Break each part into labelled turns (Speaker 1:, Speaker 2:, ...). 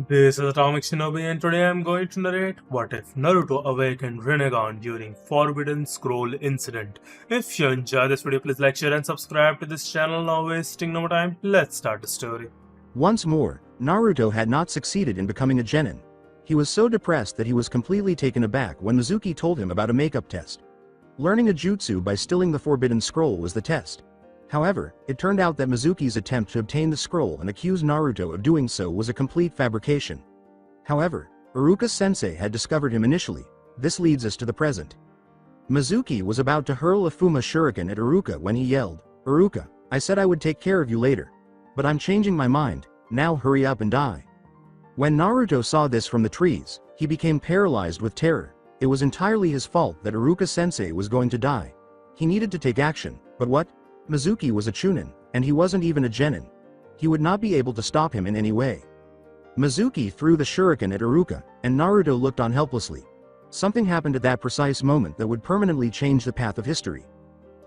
Speaker 1: This is Atomic Shinobi and today I'm going to narrate what if Naruto Awakened Rinnegan during Forbidden Scroll incident. If you enjoy this video, please like, share and subscribe to this channel. Now wasting no more time, let's start the story.
Speaker 2: Once more, Naruto had not succeeded in becoming a genin. He was so depressed that he was completely taken aback when Mizuki told him about a makeup test. Learning a jutsu by stealing the Forbidden Scroll was the test. However, it turned out that Mizuki's attempt to obtain the scroll and accuse Naruto of doing so was a complete fabrication. However, Iruka-sensei had discovered him initially. This leads us to the present. Mizuki was about to hurl a Fuma shuriken at Iruka when he yelled, "Iruka, I said I would take care of you later. But I'm changing my mind, now hurry up and die." When Naruto saw this from the trees, he became paralyzed with terror. It was entirely his fault that Iruka-sensei was going to die. He needed to take action, but what? Mizuki was a Chunin, and he wasn't even a genin. He would not be able to stop him in any way. Mizuki threw the shuriken at Iruka, and Naruto looked on helplessly. Something happened at that precise moment that would permanently change the path of history.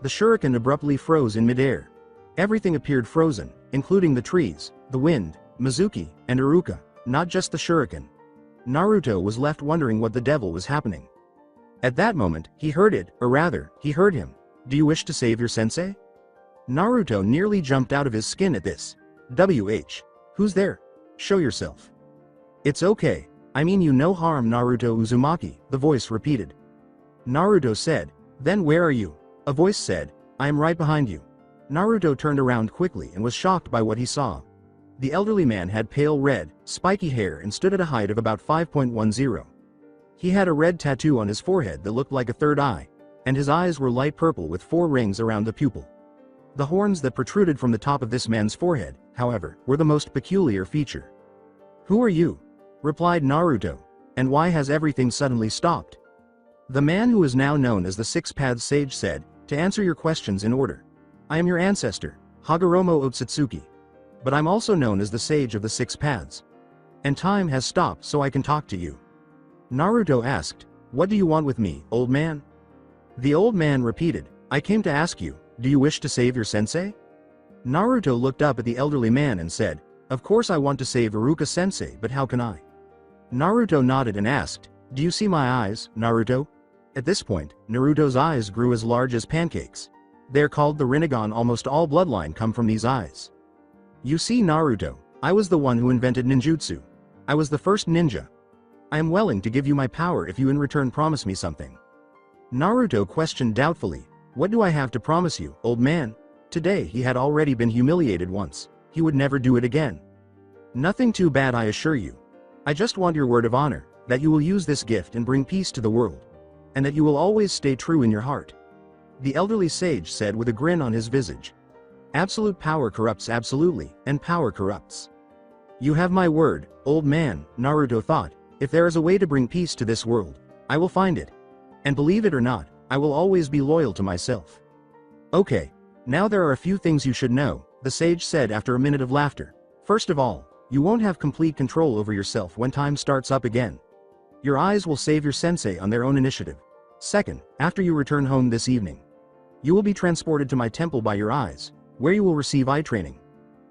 Speaker 2: The shuriken abruptly froze in midair. Everything appeared frozen, including the trees, the wind, Mizuki, and Iruka, not just the shuriken. Naruto was left wondering what the devil was happening. At that moment, he heard it, or rather, he heard him. "Do you wish to save your sensei?" Naruto nearly jumped out of his skin at this. "WH. Who's there? Show yourself." "It's okay, I mean you no harm Naruto Uzumaki," the voice repeated. Naruto said, "Then where are you?" A voice said, "I am right behind you." Naruto turned around quickly and was shocked by what he saw. The elderly man had pale red, spiky hair and stood at a height of about 5.10. He had a red tattoo on his forehead that looked like a third eye, and his eyes were light purple with 4 rings around the pupil. The horns that protruded from the top of this man's forehead, however, were the most peculiar feature. "Who are you?" replied Naruto. "And why has everything suddenly stopped?" The man who is now known as the Six Paths Sage said, "To answer your questions in order. I am your ancestor, Hagoromo Otsutsuki. But I'm also known as the Sage of the Six Paths. And time has stopped so I can talk to you." Naruto asked, "What do you want with me, old man?" The old man repeated, "I came to ask you, do you wish to save your sensei?" Naruto looked up at the elderly man and said, "Of course I want to save Iruka-sensei, but how can I?" Naruto nodded and asked, "Do you see my eyes, Naruto?" At this point, Naruto's eyes grew as large as pancakes. They're called the Rinnegan. Almost all bloodline come from these eyes. "You see, Naruto, I was the one who invented ninjutsu. I was the first ninja. I am willing to give you my power if you in return promise me something." Naruto questioned doubtfully, "What do I have to promise you, old man?" Today he had already been humiliated once. He would never do it again. "Nothing too bad, I assure you. I just want your word of honor, that you will use this gift and bring peace to the world. And that you will always stay true in your heart." The elderly sage said with a grin on his visage. "Absolute power corrupts absolutely, and power corrupts. You have my word, old man," Naruto thought. "If there is a way to bring peace to this world, I will find it. And believe it or not, I will always be loyal to myself." "Okay. Now there are a few things you should know," the sage said after a minute of laughter. "First of all, you won't have complete control over yourself when time starts up again. Your eyes will save your sensei on their own initiative. Second, after you return home this evening, you will be transported to my temple by your eyes, where you will receive eye training.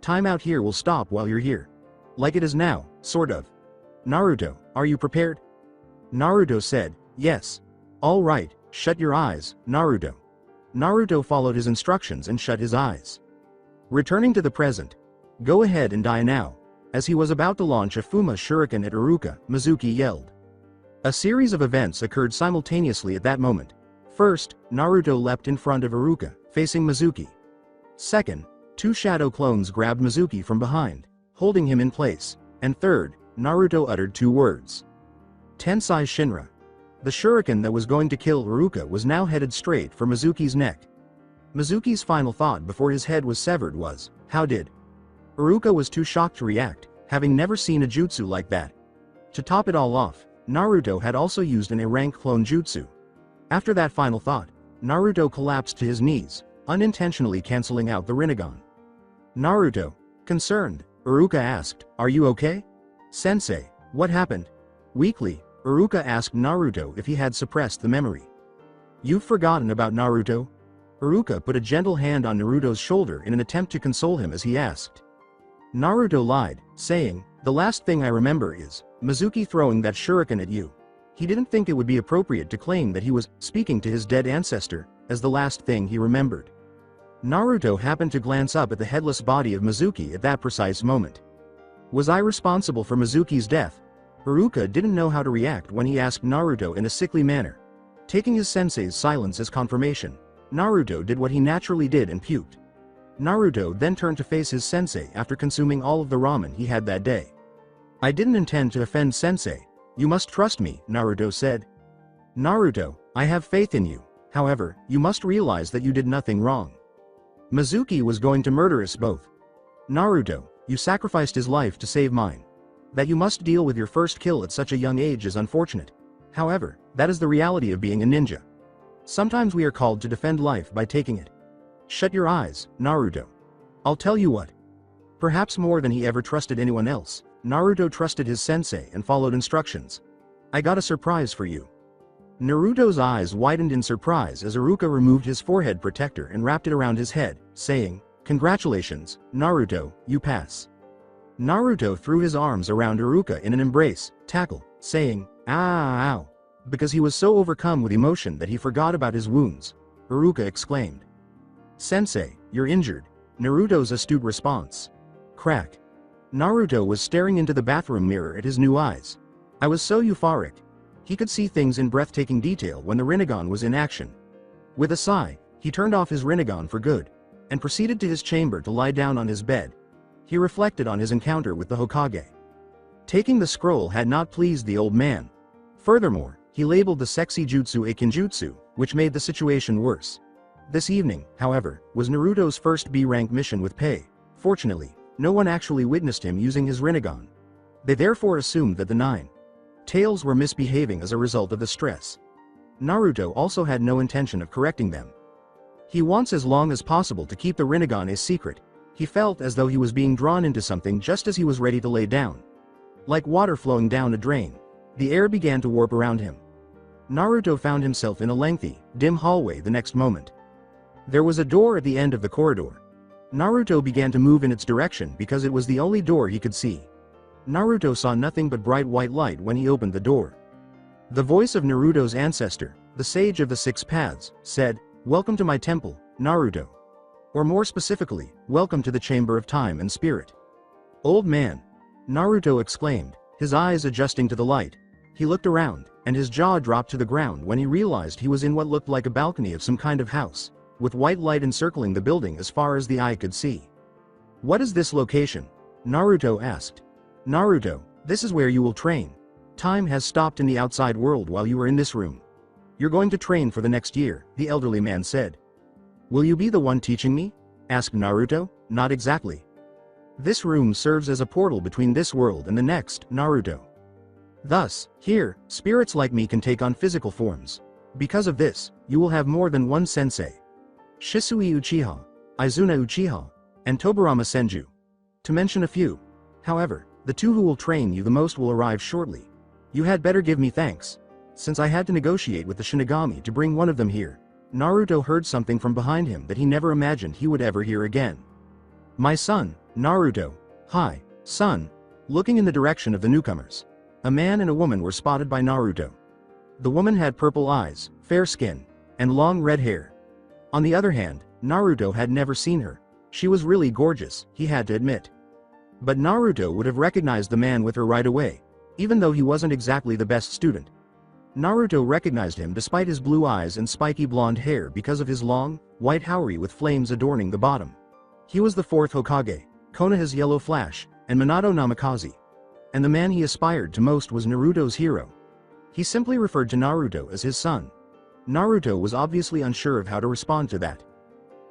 Speaker 2: Time out here will stop while you're here. Like it is now, sort of. Naruto, are you prepared?" Naruto said, "Yes." "All right. Shut your eyes, Naruto." Naruto followed his instructions and shut his eyes. Returning to the present. "Go ahead and die now." As he was about to launch a Fuma shuriken at Iruka, Mizuki yelled. A series of events occurred simultaneously at that moment. First, Naruto leapt in front of Iruka, facing Mizuki. Second, 2 shadow clones grabbed Mizuki from behind, holding him in place. And third, Naruto uttered 2 words. Tensai Shinra. The shuriken that was going to kill Iruka was now headed straight for Mizuki's neck. Mizuki's final thought before his head was severed was, "How did?" Iruka was too shocked to react, having never seen a jutsu like that. To top it all off, Naruto had also used an A-rank clone jutsu. After that final thought, Naruto collapsed to his knees, unintentionally canceling out the Rinnegan. "Naruto?" Concerned, Iruka asked, "Are you okay?" "Sensei, what happened?" Weakly, Iruka asked Naruto if he had suppressed the memory. "You've forgotten about Naruto?" Iruka put a gentle hand on Naruto's shoulder in an attempt to console him as he asked. Naruto lied, saying, The last thing I remember is Mizuki throwing that shuriken at you. He didn't think it would be appropriate to claim that he was speaking to his dead ancestor as the last thing he remembered. Naruto happened to glance up at the headless body of Mizuki at that precise moment. Was I responsible for Mizuki's death? Iruka didn't know how to react when he asked Naruto in a sickly manner. Taking his sensei's silence as confirmation, Naruto did what he naturally did and puked. Naruto then turned to face his sensei after consuming all of the ramen he had that day. I didn't intend to offend sensei. You must trust me, Naruto said. Naruto, I have faith in you. However, you must realize that you did nothing wrong. Mizuki was going to murder us both. Naruto, you sacrificed his life to save mine. That you must deal with your first kill at such a young age is unfortunate. However, that is the reality of being a ninja. Sometimes we are called to defend life by taking it. Shut your eyes, Naruto. I'll tell you what. Perhaps more than he ever trusted anyone else, Naruto trusted his sensei and followed instructions. I got a surprise for you. Naruto's eyes widened in surprise as Iruka removed his forehead protector and wrapped it around his head, saying, "Congratulations, Naruto, you pass." Naruto threw his arms around Iruka in an embrace, tackle, saying, "Ow," because he was so overcome with emotion that he forgot about his wounds. Iruka exclaimed, "Sensei, you're injured." Naruto's astute response. Crack. Naruto was staring into the bathroom mirror at his new eyes. I was so euphoric. He could see things in breathtaking detail when the Rinnegan was in action. With a sigh, he turned off his Rinnegan for good, and proceeded to his chamber to lie down on his bed. He reflected on his encounter with the Hokage. Taking the scroll had not pleased the old man. Furthermore, he labeled the sexy jutsu a kinjutsu, which made the situation worse. This evening, however, was Naruto's first B-rank mission with pay. Fortunately, no one actually witnessed him using his Rinnegan. They therefore assumed that the nine tails were misbehaving as a result of the stress. Naruto also had no intention of correcting them. He wants as long as possible to keep the Rinnegan a secret. He felt as though he was being drawn into something just as he was ready to lay down. Like water flowing down a drain, the air began to warp around him. Naruto found himself in a lengthy, dim hallway the next moment. There was a door at the end of the corridor. Naruto began to move in its direction because it was the only door he could see. Naruto saw nothing but bright white light when he opened the door. The voice of Naruto's ancestor, the sage of the six paths, said, "Welcome to my temple, Naruto." Or more specifically, welcome to the Chamber of Time and Spirit. "Old man," Naruto exclaimed, his eyes adjusting to the light. He looked around, and his jaw dropped to the ground when he realized he was in what looked like a balcony of some kind of house, with white light encircling the building as far as the eye could see. "What is this location?" Naruto asked. "Naruto, this is where you will train. Time has stopped in the outside world while you are in this room. You're going to train for the next year," the elderly man said. "Will you be the one teaching me?" asked Naruto. "Not exactly. This room serves as a portal between this world and the next, Naruto. Thus, here, spirits like me can take on physical forms. Because of this, you will have more than one sensei. Shisui Uchiha, Izuna Uchiha, and Tobirama Senju. To mention a few. However, the two who will train you the most will arrive shortly. You had better give me thanks, since I had to negotiate with the Shinigami to bring one of them here." Naruto heard something from behind him that he never imagined he would ever hear again. "My son, Naruto." "Hi, son." Looking in the direction of the newcomers, a man and a woman were spotted by Naruto. The woman had purple eyes, fair skin, and long red hair. On the other hand, Naruto had never seen her. She was really gorgeous, he had to admit. But Naruto would have recognized the man with her right away, even though he wasn't exactly the best student. Naruto recognized him despite his blue eyes and spiky blonde hair because of his long, white haori with flames adorning the bottom. He was the fourth Hokage, Konoha's Yellow Flash, and Minato Namikaze. And the man he aspired to most was Naruto's hero. He simply referred to Naruto as his son. Naruto was obviously unsure of how to respond to that.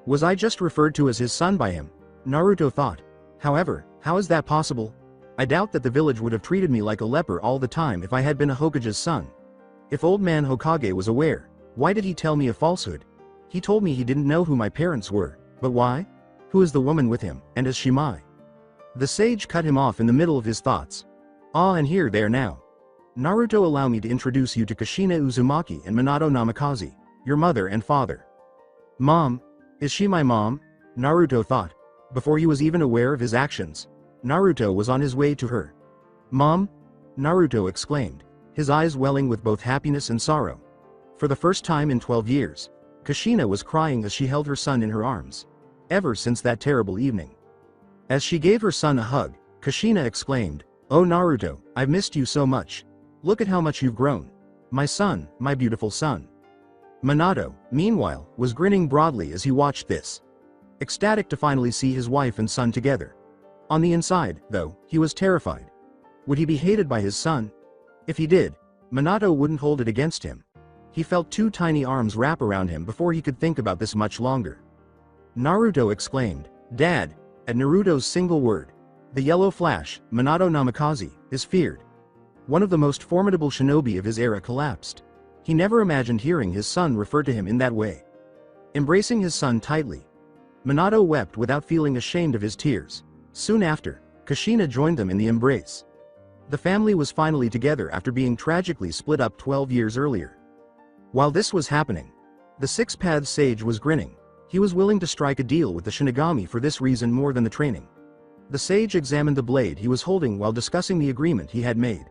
Speaker 2: Was I just referred to as his son by him? Naruto thought. However, how is that possible? I doubt that the village would have treated me like a leper all the time if I had been a Hokage's son. If old man Hokage was aware, why did he tell me a falsehood? He told me he didn't know who my parents were, but why? Who is the woman with him, and is she my? The sage cut him off in the middle of his thoughts. "Ah, and here they are now. Naruto, allow me to introduce you to Kushina Uzumaki and Minato Namikaze, your mother and father." "Mom? Is she my mom?" Naruto thought. Before he was even aware of his actions, Naruto was on his way to her. Mom? Naruto exclaimed, his eyes welling with both happiness and sorrow. For the first time in 12 years, Kushina was crying as she held her son in her arms. Ever since that terrible evening. As she gave her son a hug, Kushina exclaimed, "Oh Naruto, I've missed you so much. Look at how much you've grown. My son, my beautiful son." Minato, meanwhile, was grinning broadly as he watched this. Ecstatic to finally see his wife and son together. On the inside, though, he was terrified. Would he be hated by his son? If he did, Minato wouldn't hold it against him. He felt two tiny arms wrap around him before he could think about this much longer. Naruto exclaimed, "Dad," at Naruto's single word. The yellow flash, Minato Namikaze, is feared. One of the most formidable shinobi of his era collapsed. He never imagined hearing his son refer to him in that way. Embracing his son tightly, Minato wept without feeling ashamed of his tears. Soon after, Kushina joined them in the embrace. The family was finally together after being tragically split up 12 years earlier. While this was happening, the Six-Paths Sage was grinning. He was willing to strike a deal with the Shinigami for this reason more than the training. The sage examined the blade he was holding while discussing the agreement he had made.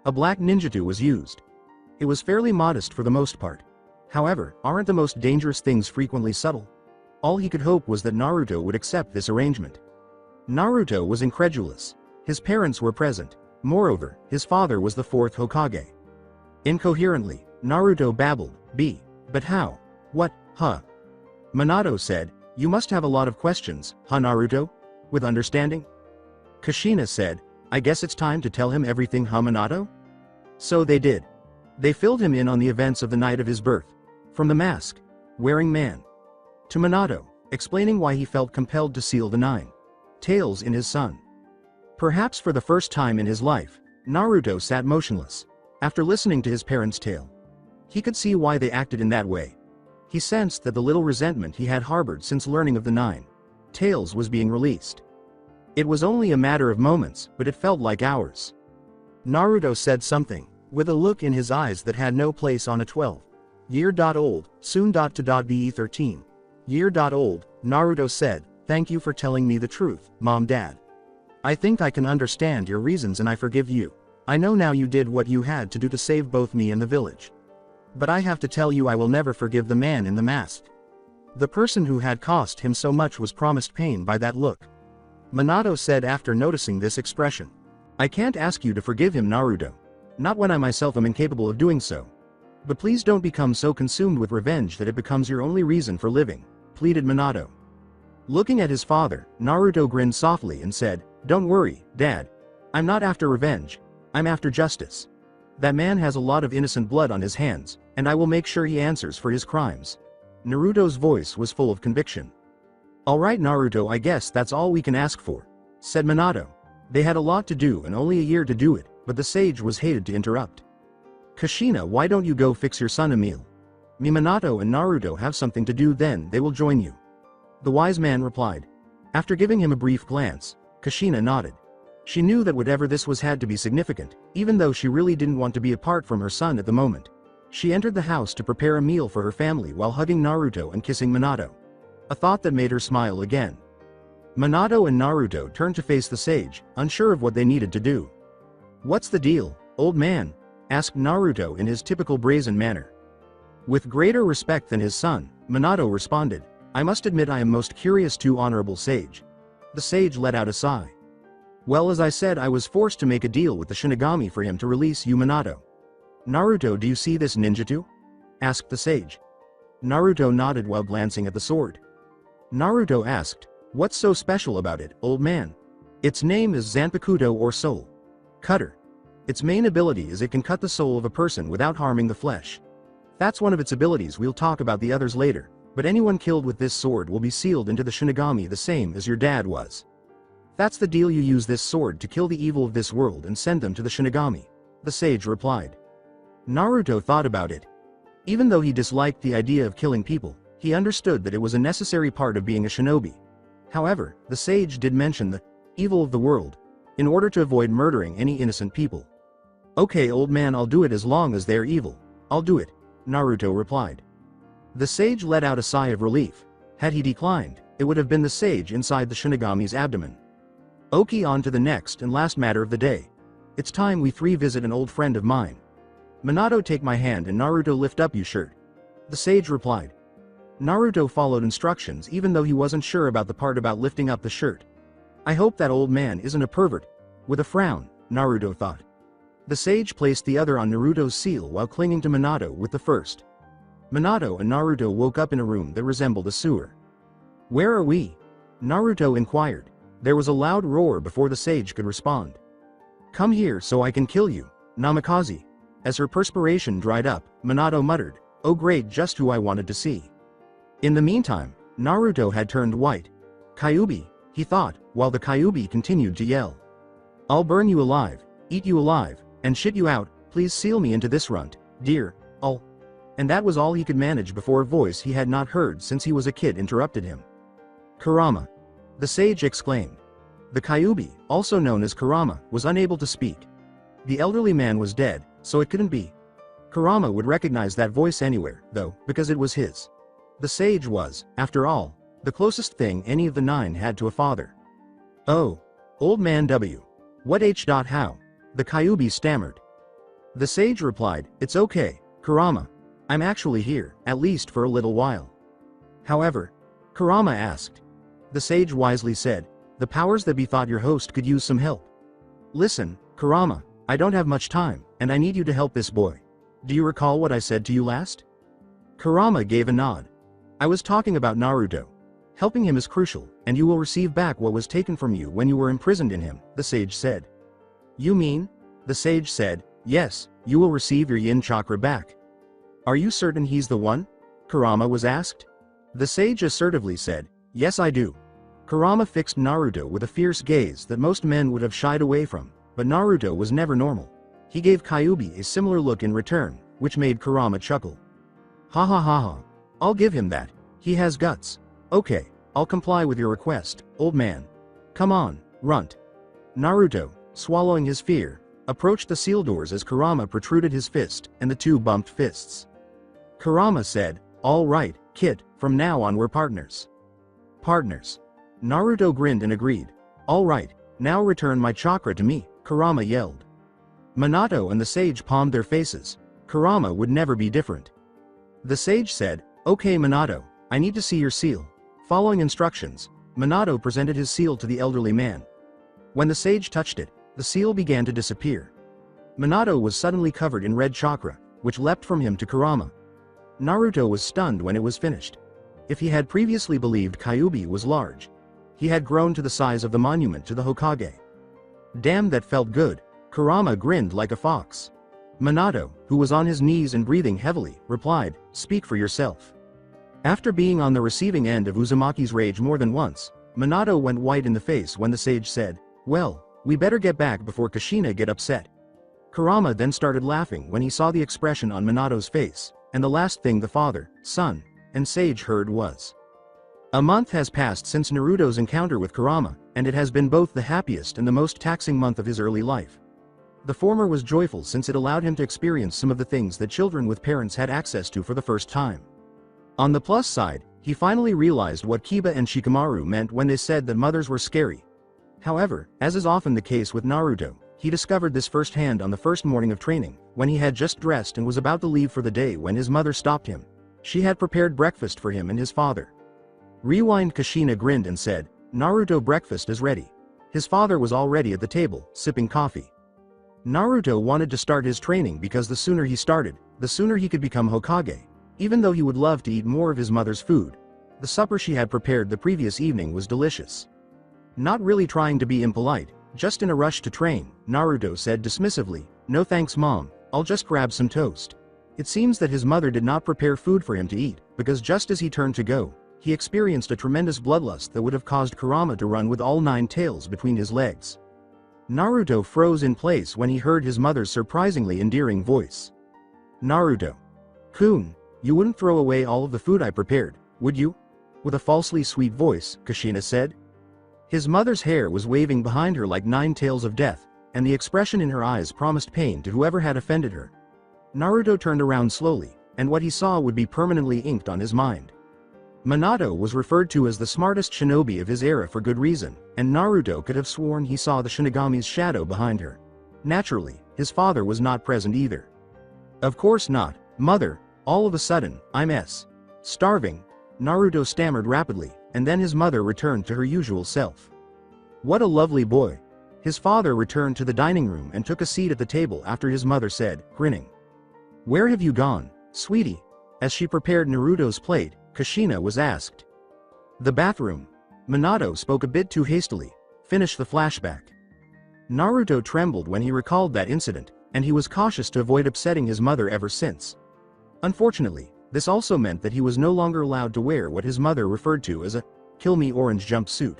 Speaker 2: A black ninjutsu was used. It was fairly modest for the most part. However, aren't the most dangerous things frequently subtle? All he could hope was that Naruto would accept this arrangement. Naruto was incredulous. His parents were present. Moreover, his father was the fourth Hokage. Incoherently, Naruto babbled, but how? What, huh?" Minato said, "You must have a lot of questions, huh Naruto?" With understanding. Kushina said, "I guess it's time to tell him everything, huh Minato?" So they did. They filled him in on the events of the night of his birth. From the mask wearing man to Minato, explaining why he felt compelled to seal the 9 tails in his son. Perhaps for the first time in his life, Naruto sat motionless. After listening to his parents' tale, he could see why they acted in that way. He sensed that the little resentment he had harbored since learning of the 9 tails was being released. It was only a matter of moments, but it felt like hours. Naruto said something, with a look in his eyes that had no place on a 12-year-old, soon-to-be 13-year-old. Naruto said, "Thank you for telling me the truth, Mom, Dad. I think I can understand your reasons and I forgive you. I know now you did what you had to do to save both me and the village. But I have to tell you I will never forgive the man in the mask." The person who had cost him so much was promised pain by that look. Minato said after noticing this expression. "I can't ask you to forgive him, Naruto. Not when I myself am incapable of doing so. But please don't become so consumed with revenge that it becomes your only reason for living," pleaded Minato. Looking at his father, Naruto grinned softly and said, "Don't worry, Dad. I'm not after revenge. I'm after justice. That man has a lot of innocent blood on his hands, and I will make sure he answers for his crimes." Naruto's voice was full of conviction. "Alright Naruto, I guess that's all we can ask for," said Minato. They had a lot to do and only a year to do it, but the sage was hated to interrupt. "Kushina, why don't you go fix your son a meal? Me, Minato and Naruto have something to do, then they will join you." The wise man replied. After giving him a brief glance, Kushina nodded. She knew that whatever this was had to be significant, even though she really didn't want to be apart from her son at the moment. She entered the house to prepare a meal for her family while hugging Naruto and kissing Minato. A thought that made her smile again. Minato and Naruto turned to face the sage, unsure of what they needed to do. "What's the deal, old man?" asked Naruto in his typical brazen manner. With greater respect than his son, Minato responded, "I must admit I am most curious too, honorable sage." The sage let out a sigh. "Well, as I said, I was forced to make a deal with the Shinigami for him to release you, Minato." "Naruto, do you see this ninjutsu?" asked the sage. Naruto nodded while glancing at the sword. Naruto asked, "What's so special about it, old man?" "Its name is Zanpakuto, or Soul Cutter. Its main ability is it can cut the soul of a person without harming the flesh. That's one of its abilities. We'll talk about the others later, but anyone killed with this sword will be sealed into the Shinigami the same as your dad was. That's the deal. You use this sword to kill the evil of this world and send them to the Shinigami," the sage replied. Naruto thought about it. Even though he disliked the idea of killing people, he understood that it was a necessary part of being a shinobi. However, the sage did mention the evil of the world, in order to avoid murdering any innocent people. "Okay, old man, I'll do it as long as they're evil. I'll do it," Naruto replied. The sage let out a sigh of relief. Had he declined, it would have been the sage inside the Shinigami's abdomen. Okay, on to the next and last matter of the day. It's time we three visit an old friend of mine. Minato, take my hand and Naruto, lift up your shirt. The sage replied. Naruto followed instructions even though he wasn't sure about the part about lifting up the shirt. I hope that old man isn't a pervert. With a frown, Naruto thought. The sage placed the other on Naruto's seal while clinging to Minato with the first. Minato and Naruto woke up in a room that resembled a sewer. Where are we? Naruto inquired. There was a loud roar before the sage could respond. Come here so I can kill you, Namikaze. As her perspiration dried up, Minato muttered, oh great, just who I wanted to see. In the meantime, Naruto had turned white. Kyuubi, he thought, while the Kyuubi continued to yell. I'll burn you alive, eat you alive, and shit you out, please seal me into this runt, dear, I'll. And that was all he could manage before a voice he had not heard since he was a kid interrupted him. Kurama. The sage exclaimed. The Kyuubi, also known as Kurama, was unable to speak. The elderly man was dead, so it couldn't be. Kurama would recognize that voice anywhere, though, because it was his. The sage was, after all, the closest thing any of the 9 had to a father. Oh. Old man W. What how? The Kyuubi stammered. The sage replied, it's okay, Kurama. I'm actually here, at least for a little while. However, Kurama asked. The sage wisely said, the powers that be thought your host could use some help. Listen, Kurama, I don't have much time, and I need you to help this boy. Do you recall what I said to you last? Kurama gave a nod. I was talking about Naruto. Helping him is crucial, and you will receive back what was taken from you when you were imprisoned in him, the sage said. You mean? The sage said, yes, you will receive your yin chakra back. Are you certain he's the one? Kurama was asked. The sage assertively said, yes I do. Kurama fixed Naruto with a fierce gaze that most men would have shied away from, but Naruto was never normal. He gave Kyuubi a similar look in return, which made Kurama chuckle. Ha ha ha ha. I'll give him that. He has guts. Okay, I'll comply with your request, old man. Come on, runt. Naruto, swallowing his fear, approached the seal doors as Kurama protruded his fist, and the two bumped fists. Kurama said, all right, kid, from now on we're partners. Partners. Naruto grinned and agreed. All right, now return my chakra to me, Kurama yelled. Minato and the sage palmed their faces. Kurama would never be different. The sage said, okay Minato, I need to see your seal. Following instructions, Minato presented his seal to the elderly man. When the sage touched it, the seal began to disappear. Minato was suddenly covered in red chakra, which leapt from him to Kurama. Naruto was stunned when it was finished. If he had previously believed Kyuubi was large, he had grown to the size of the monument to the Hokage. Damn, that felt good. Kurama grinned like a fox. Minato, who was on his knees and breathing heavily, replied, speak for yourself. After being on the receiving end of Uzumaki's rage more than once, Minato went white in the face when the sage said, well, we better get back before Kushina get upset. Kurama then started laughing when he saw the expression on Minato's face, and the last thing the father, son, and sage heard was. A month has passed since Naruto's encounter with Kurama, and it has been both the happiest and the most taxing month of his early life. The former was joyful since it allowed him to experience some of the things that children with parents had access to for the first time. On the plus side, he finally realized what Kiba and Shikamaru meant when they said that mothers were scary. However, as is often the case with Naruto, he discovered this firsthand on the first morning of training, when he had just dressed and was about to leave for the day when his mother stopped him. She had prepared breakfast for him and his father. Rewind. Kushina grinned and said, Naruto, breakfast is ready. His father was already at the table, sipping coffee. Naruto wanted to start his training because the sooner he started, the sooner he could become Hokage. Even though he would love to eat more of his mother's food, the supper she had prepared the previous evening was delicious. Not really trying to be impolite, just in a rush to train, Naruto said dismissively, no thanks mom, I'll just grab some toast. It seems that his mother did not prepare food for him to eat, because just as he turned to go, he experienced a tremendous bloodlust that would have caused Kurama to run with all 9 tails between his legs. Naruto froze in place when he heard his mother's surprisingly endearing voice. Naruto. Kun, you wouldn't throw away all of the food I prepared, would you? With a falsely sweet voice, Kushina said. His mother's hair was waving behind her like 9 tails of death, and the expression in her eyes promised pain to whoever had offended her. Naruto turned around slowly, and what he saw would be permanently inked on his mind. Minato was referred to as the smartest shinobi of his era for good reason, and Naruto could have sworn he saw the Shinigami's shadow behind her. Naturally, his father was not present either. Of course not, mother, all of a sudden, I'm starving, Naruto stammered rapidly, and then his mother returned to her usual self. What a lovely boy. His father returned to the dining room and took a seat at the table after his mother said, grinning. Where have you gone, sweetie? As she prepared Naruto's plate, Kushina was asked. The bathroom. Minato spoke a bit too hastily. Finish the flashback. Naruto trembled when he recalled that incident, and he was cautious to avoid upsetting his mother ever since. Unfortunately, this also meant that he was no longer allowed to wear what his mother referred to as a kill me orange jumpsuit.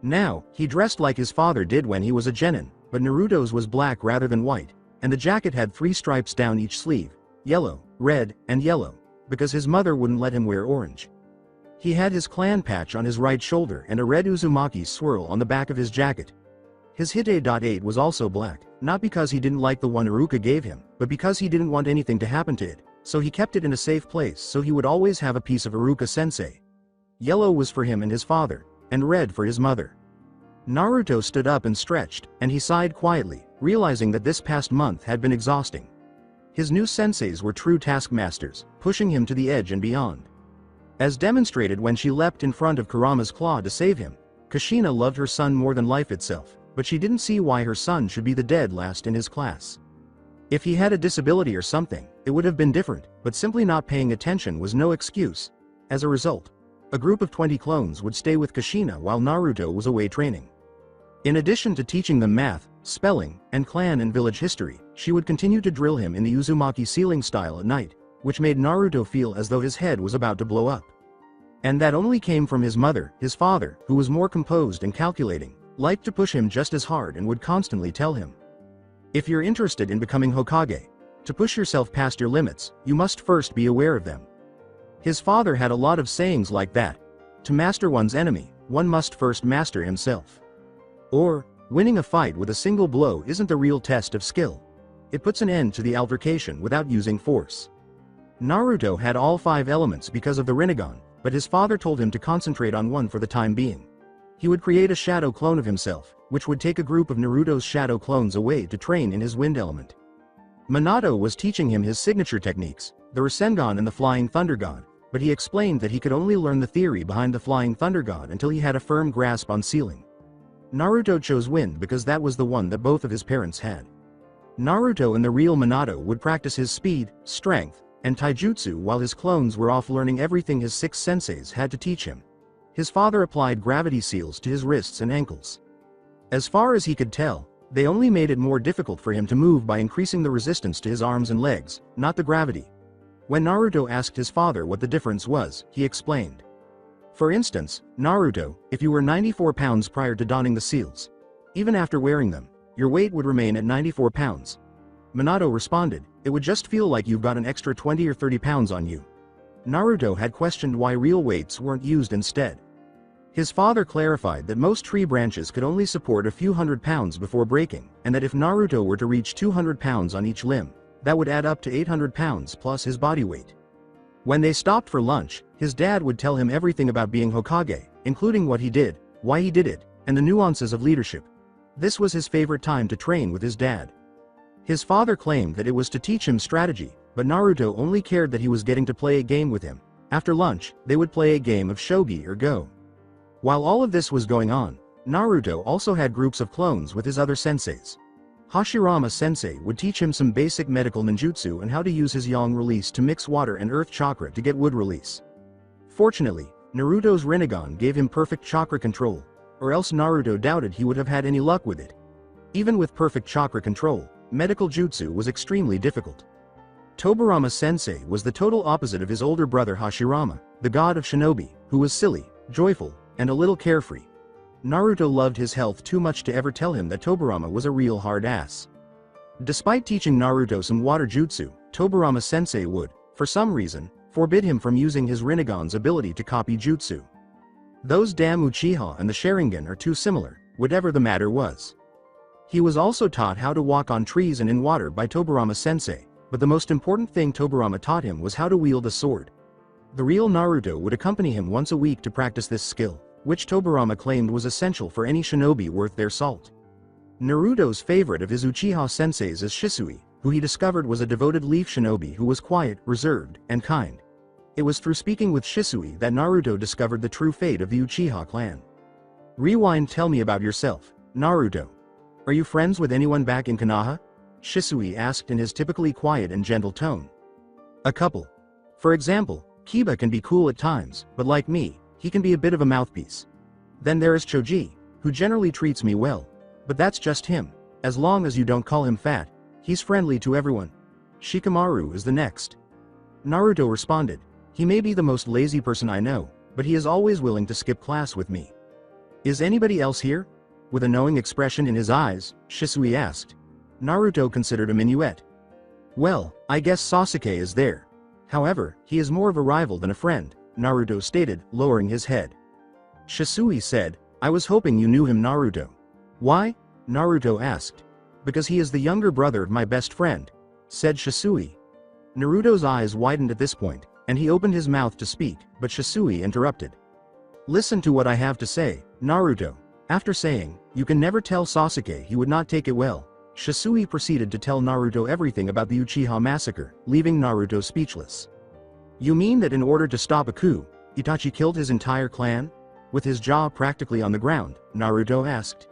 Speaker 2: Now, he dressed like his father did when he was a genin, but Naruto's was black rather than white, and the jacket had 3 stripes down each sleeve, yellow, red, and yellow, because his mother wouldn't let him wear orange. He had his clan patch on his right shoulder and a red Uzumaki swirl on the back of his jacket. His Hite.8 was also black, not because he didn't like the one Iruka gave him, but because he didn't want anything to happen to it, so he kept it in a safe place so he would always have a piece of Iruka-sensei. Yellow was for him and his father, and red for his mother. Naruto stood up and stretched, and he sighed quietly, realizing that this past month had been exhausting. His new senseis were true taskmasters, pushing him to the edge and beyond. As demonstrated when she leapt in front of Kurama's claw to save him, Kushina loved her son more than life itself, but she didn't see why her son should be the dead last in his class. If he had a disability or something, it would have been different, but simply not paying attention was no excuse. As a result, a group of 20 clones would stay with Kushina while Naruto was away training. In addition to teaching them math, spelling, and clan and village history, she would continue to drill him in the Uzumaki ceiling style at night, which made Naruto feel as though his head was about to blow up. And that only came from his mother, his father, who was more composed and calculating, liked to push him just as hard and would constantly tell him. If you're interested in becoming Hokage, to push yourself past your limits, you must first be aware of them. His father had a lot of sayings like that. To master one's enemy, one must first master himself. Or, winning a fight with a single blow isn't the real test of skill. It puts an end to the altercation without using force. Naruto had all 5 elements because of the Rinnegan, but his father told him to concentrate on one for the time being. He would create a shadow clone of himself, which would take a group of Naruto's shadow clones away to train in his wind element. Minato was teaching him his signature techniques, the Rasengan and the Flying Thunder God, but he explained that he could only learn the theory behind the Flying Thunder God until he had a firm grasp on sealing. Naruto chose wind because that was the one that both of his parents had. Naruto and the real Minato would practice his speed, strength, and taijutsu while his clones were off learning everything his 6 senseis had to teach him. His father applied gravity seals to his wrists and ankles. As far as he could tell, they only made it more difficult for him to move by increasing the resistance to his arms and legs, not the gravity. When Naruto asked his father what the difference was, he explained. For instance, Naruto, if you were 94 pounds prior to donning the seals, even after wearing them, your weight would remain at 94 pounds. Minato responded, it would just feel like you've got an extra 20 or 30 pounds on you. Naruto had questioned why real weights weren't used instead. His father clarified that most tree branches could only support a few hundred pounds before breaking, and that if Naruto were to reach 200 pounds on each limb, that would add up to 800 pounds plus his body weight. When they stopped for lunch, his dad would tell him everything about being Hokage, including what he did, why he did it, and the nuances of leadership. This was his favorite time to train with his dad. His father claimed that it was to teach him strategy, but Naruto only cared that he was getting to play a game with him. After lunch, they would play a game of shogi or go. While all of this was going on, Naruto also had groups of clones with his other senseis. Hashirama sensei would teach him some basic medical ninjutsu and how to use his yang release to mix water and earth chakra to get wood release. Fortunately, Naruto's Rinnegan gave him perfect chakra control, or else Naruto doubted he would have had any luck with it. Even with perfect chakra control, medical jutsu was extremely difficult. Tobirama sensei was the total opposite of his older brother Hashirama, the god of shinobi, who was silly, joyful, and a little carefree. Naruto loved his health too much to ever tell him that Tobirama was a real hard ass. Despite teaching Naruto some water jutsu, Tobirama sensei would, for some reason, forbid him from using his Rinnegan's ability to copy jutsu. Those damn Uchiha and the Sharingan are too similar, whatever the matter was. He was also taught how to walk on trees and in water by Tobirama sensei, but the most important thing Tobirama taught him was how to wield a sword. The real Naruto would accompany him once a week to practice this skill, which Tobirama claimed was essential for any shinobi worth their salt. Naruto's favorite of his Uchiha senseis is Shisui, who he discovered was a devoted leaf shinobi who was quiet, reserved, and kind. It was through speaking with Shisui that Naruto discovered the true fate of the Uchiha clan. Rewind. Tell me about yourself, Naruto. Are you friends with anyone back in Konoha? Shisui asked in his typically quiet and gentle tone. A couple. For example, Kiba can be cool at times, but like me, he can be a bit of a mouthpiece. Then there is Choji, who generally treats me well. But that's just him. As long as you don't call him fat, he's friendly to everyone. Shikamaru is the next. Naruto responded. He may be the most lazy person I know, but he is always willing to skip class with me. Is anybody else here? With a knowing expression in his eyes, Shisui asked. Naruto considered a minuet. Well, I guess Sasuke is there. However, he is more of a rival than a friend, Naruto stated, lowering his head. Shisui said, I was hoping you knew him, Naruto. Why? Naruto asked. Because he is the younger brother of my best friend, said Shisui. Naruto's eyes widened at this point, and he opened his mouth to speak, but Shisui interrupted. Listen to what I have to say, Naruto. After saying, you can never tell Sasuke, he would not take it well. Shisui proceeded to tell Naruto everything about the Uchiha massacre, leaving Naruto speechless. You mean that in order to stop a coup, Itachi killed his entire clan? With his jaw practically on the ground, Naruto asked.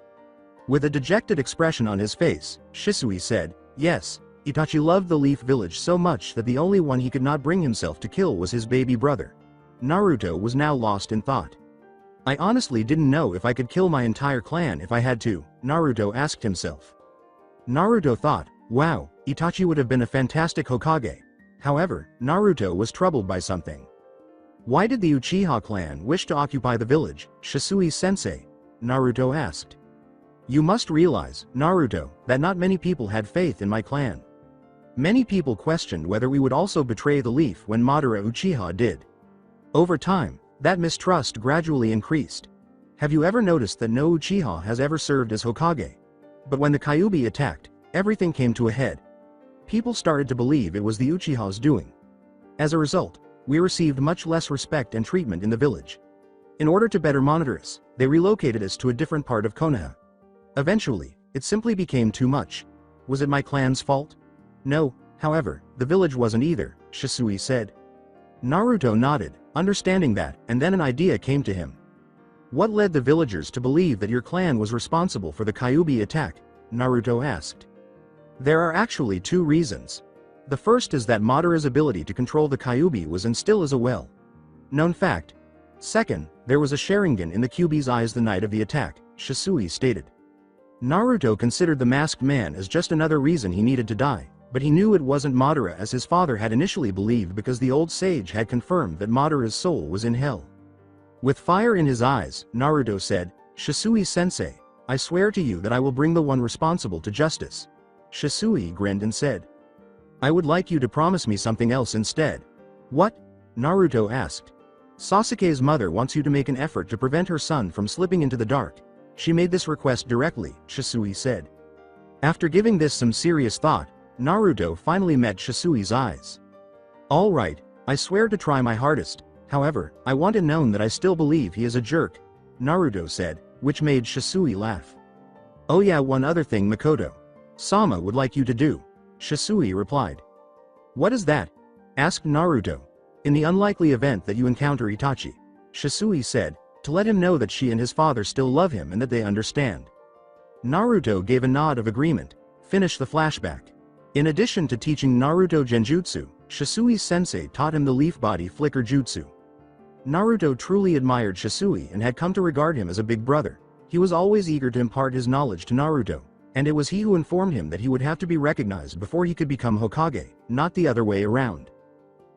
Speaker 2: With a dejected expression on his face, Shisui said, yes, Itachi loved the Leaf Village so much that the only one he could not bring himself to kill was his baby brother. Naruto was now lost in thought. I honestly didn't know if I could kill my entire clan if I had to, Naruto asked himself. Naruto thought, wow, Itachi would have been a fantastic Hokage. However, Naruto was troubled by something. Why did the Uchiha clan wish to occupy the village, Shisui-sensei? Naruto asked. You must realize, Naruto, that not many people had faith in my clan. Many people questioned whether we would also betray the leaf when Madara Uchiha did. Over time, that mistrust gradually increased. Have you ever noticed that no Uchiha has ever served as Hokage? But when the Kyuubi attacked, everything came to a head. People started to believe it was the Uchiha's doing. As a result, we received much less respect and treatment in the village. In order to better monitor us, they relocated us to a different part of Konoha. Eventually, it simply became too much. Was it my clan's fault? No, however, the village wasn't either, Shisui said. Naruto nodded, understanding that, and then an idea came to him. What led the villagers to believe that your clan was responsible for the Kyuubi attack? Naruto asked. There are actually two reasons. The first is that Madara's ability to control the Kyuubi was and still is a well-known fact. Second, there was a Sharingan in the Kyuubi's eyes the night of the attack, Shisui stated. Naruto considered the masked man as just another reason he needed to die, but he knew it wasn't Madara as his father had initially believed because the old sage had confirmed that Madara's soul was in hell. With fire in his eyes, Naruto said, Shisui-sensei, I swear to you that I will bring the one responsible to justice. Shisui grinned and said, I would like you to promise me something else instead. What? Naruto asked. Sasuke's mother wants you to make an effort to prevent her son from slipping into the dark. She made this request directly, Shisui said. After giving this some serious thought, Naruto finally met Shisui's eyes. All right, I swear to try my hardest, however, I want it known that I still believe he is a jerk, Naruto said, which made Shisui laugh. Oh yeah, one other thing Makoto-sama would like you to do, Shisui replied. What is that? Asked Naruto. In the unlikely event that you encounter Itachi, Shisui said, to let him know that she and his father still love him and that they understand. Naruto gave a nod of agreement. Finish the flashback. In addition to teaching Naruto Genjutsu, Shisui's sensei taught him the leaf body flicker jutsu. Naruto truly admired Shisui and had come to regard him as a big brother. He was always eager to impart his knowledge to Naruto, and it was he who informed him that he would have to be recognized before he could become Hokage, not the other way around.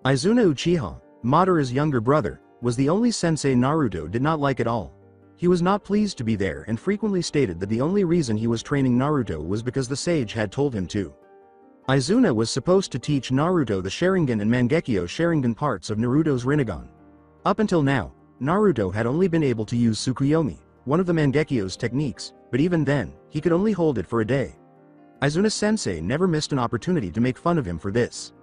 Speaker 2: Izuna Uchiha, Madara's younger brother, was the only sensei Naruto did not like at all. He was not pleased to be there and frequently stated that the only reason he was training Naruto was because the sage had told him to. Izuna was supposed to teach Naruto the Sharingan and Mangekyo Sharingan parts of Naruto's Rinnegan. Up until now, Naruto had only been able to use Tsukuyomi, one of the Mangekyo's techniques, but even then, he could only hold it for a day. Izuna-sensei never missed an opportunity to make fun of him for this.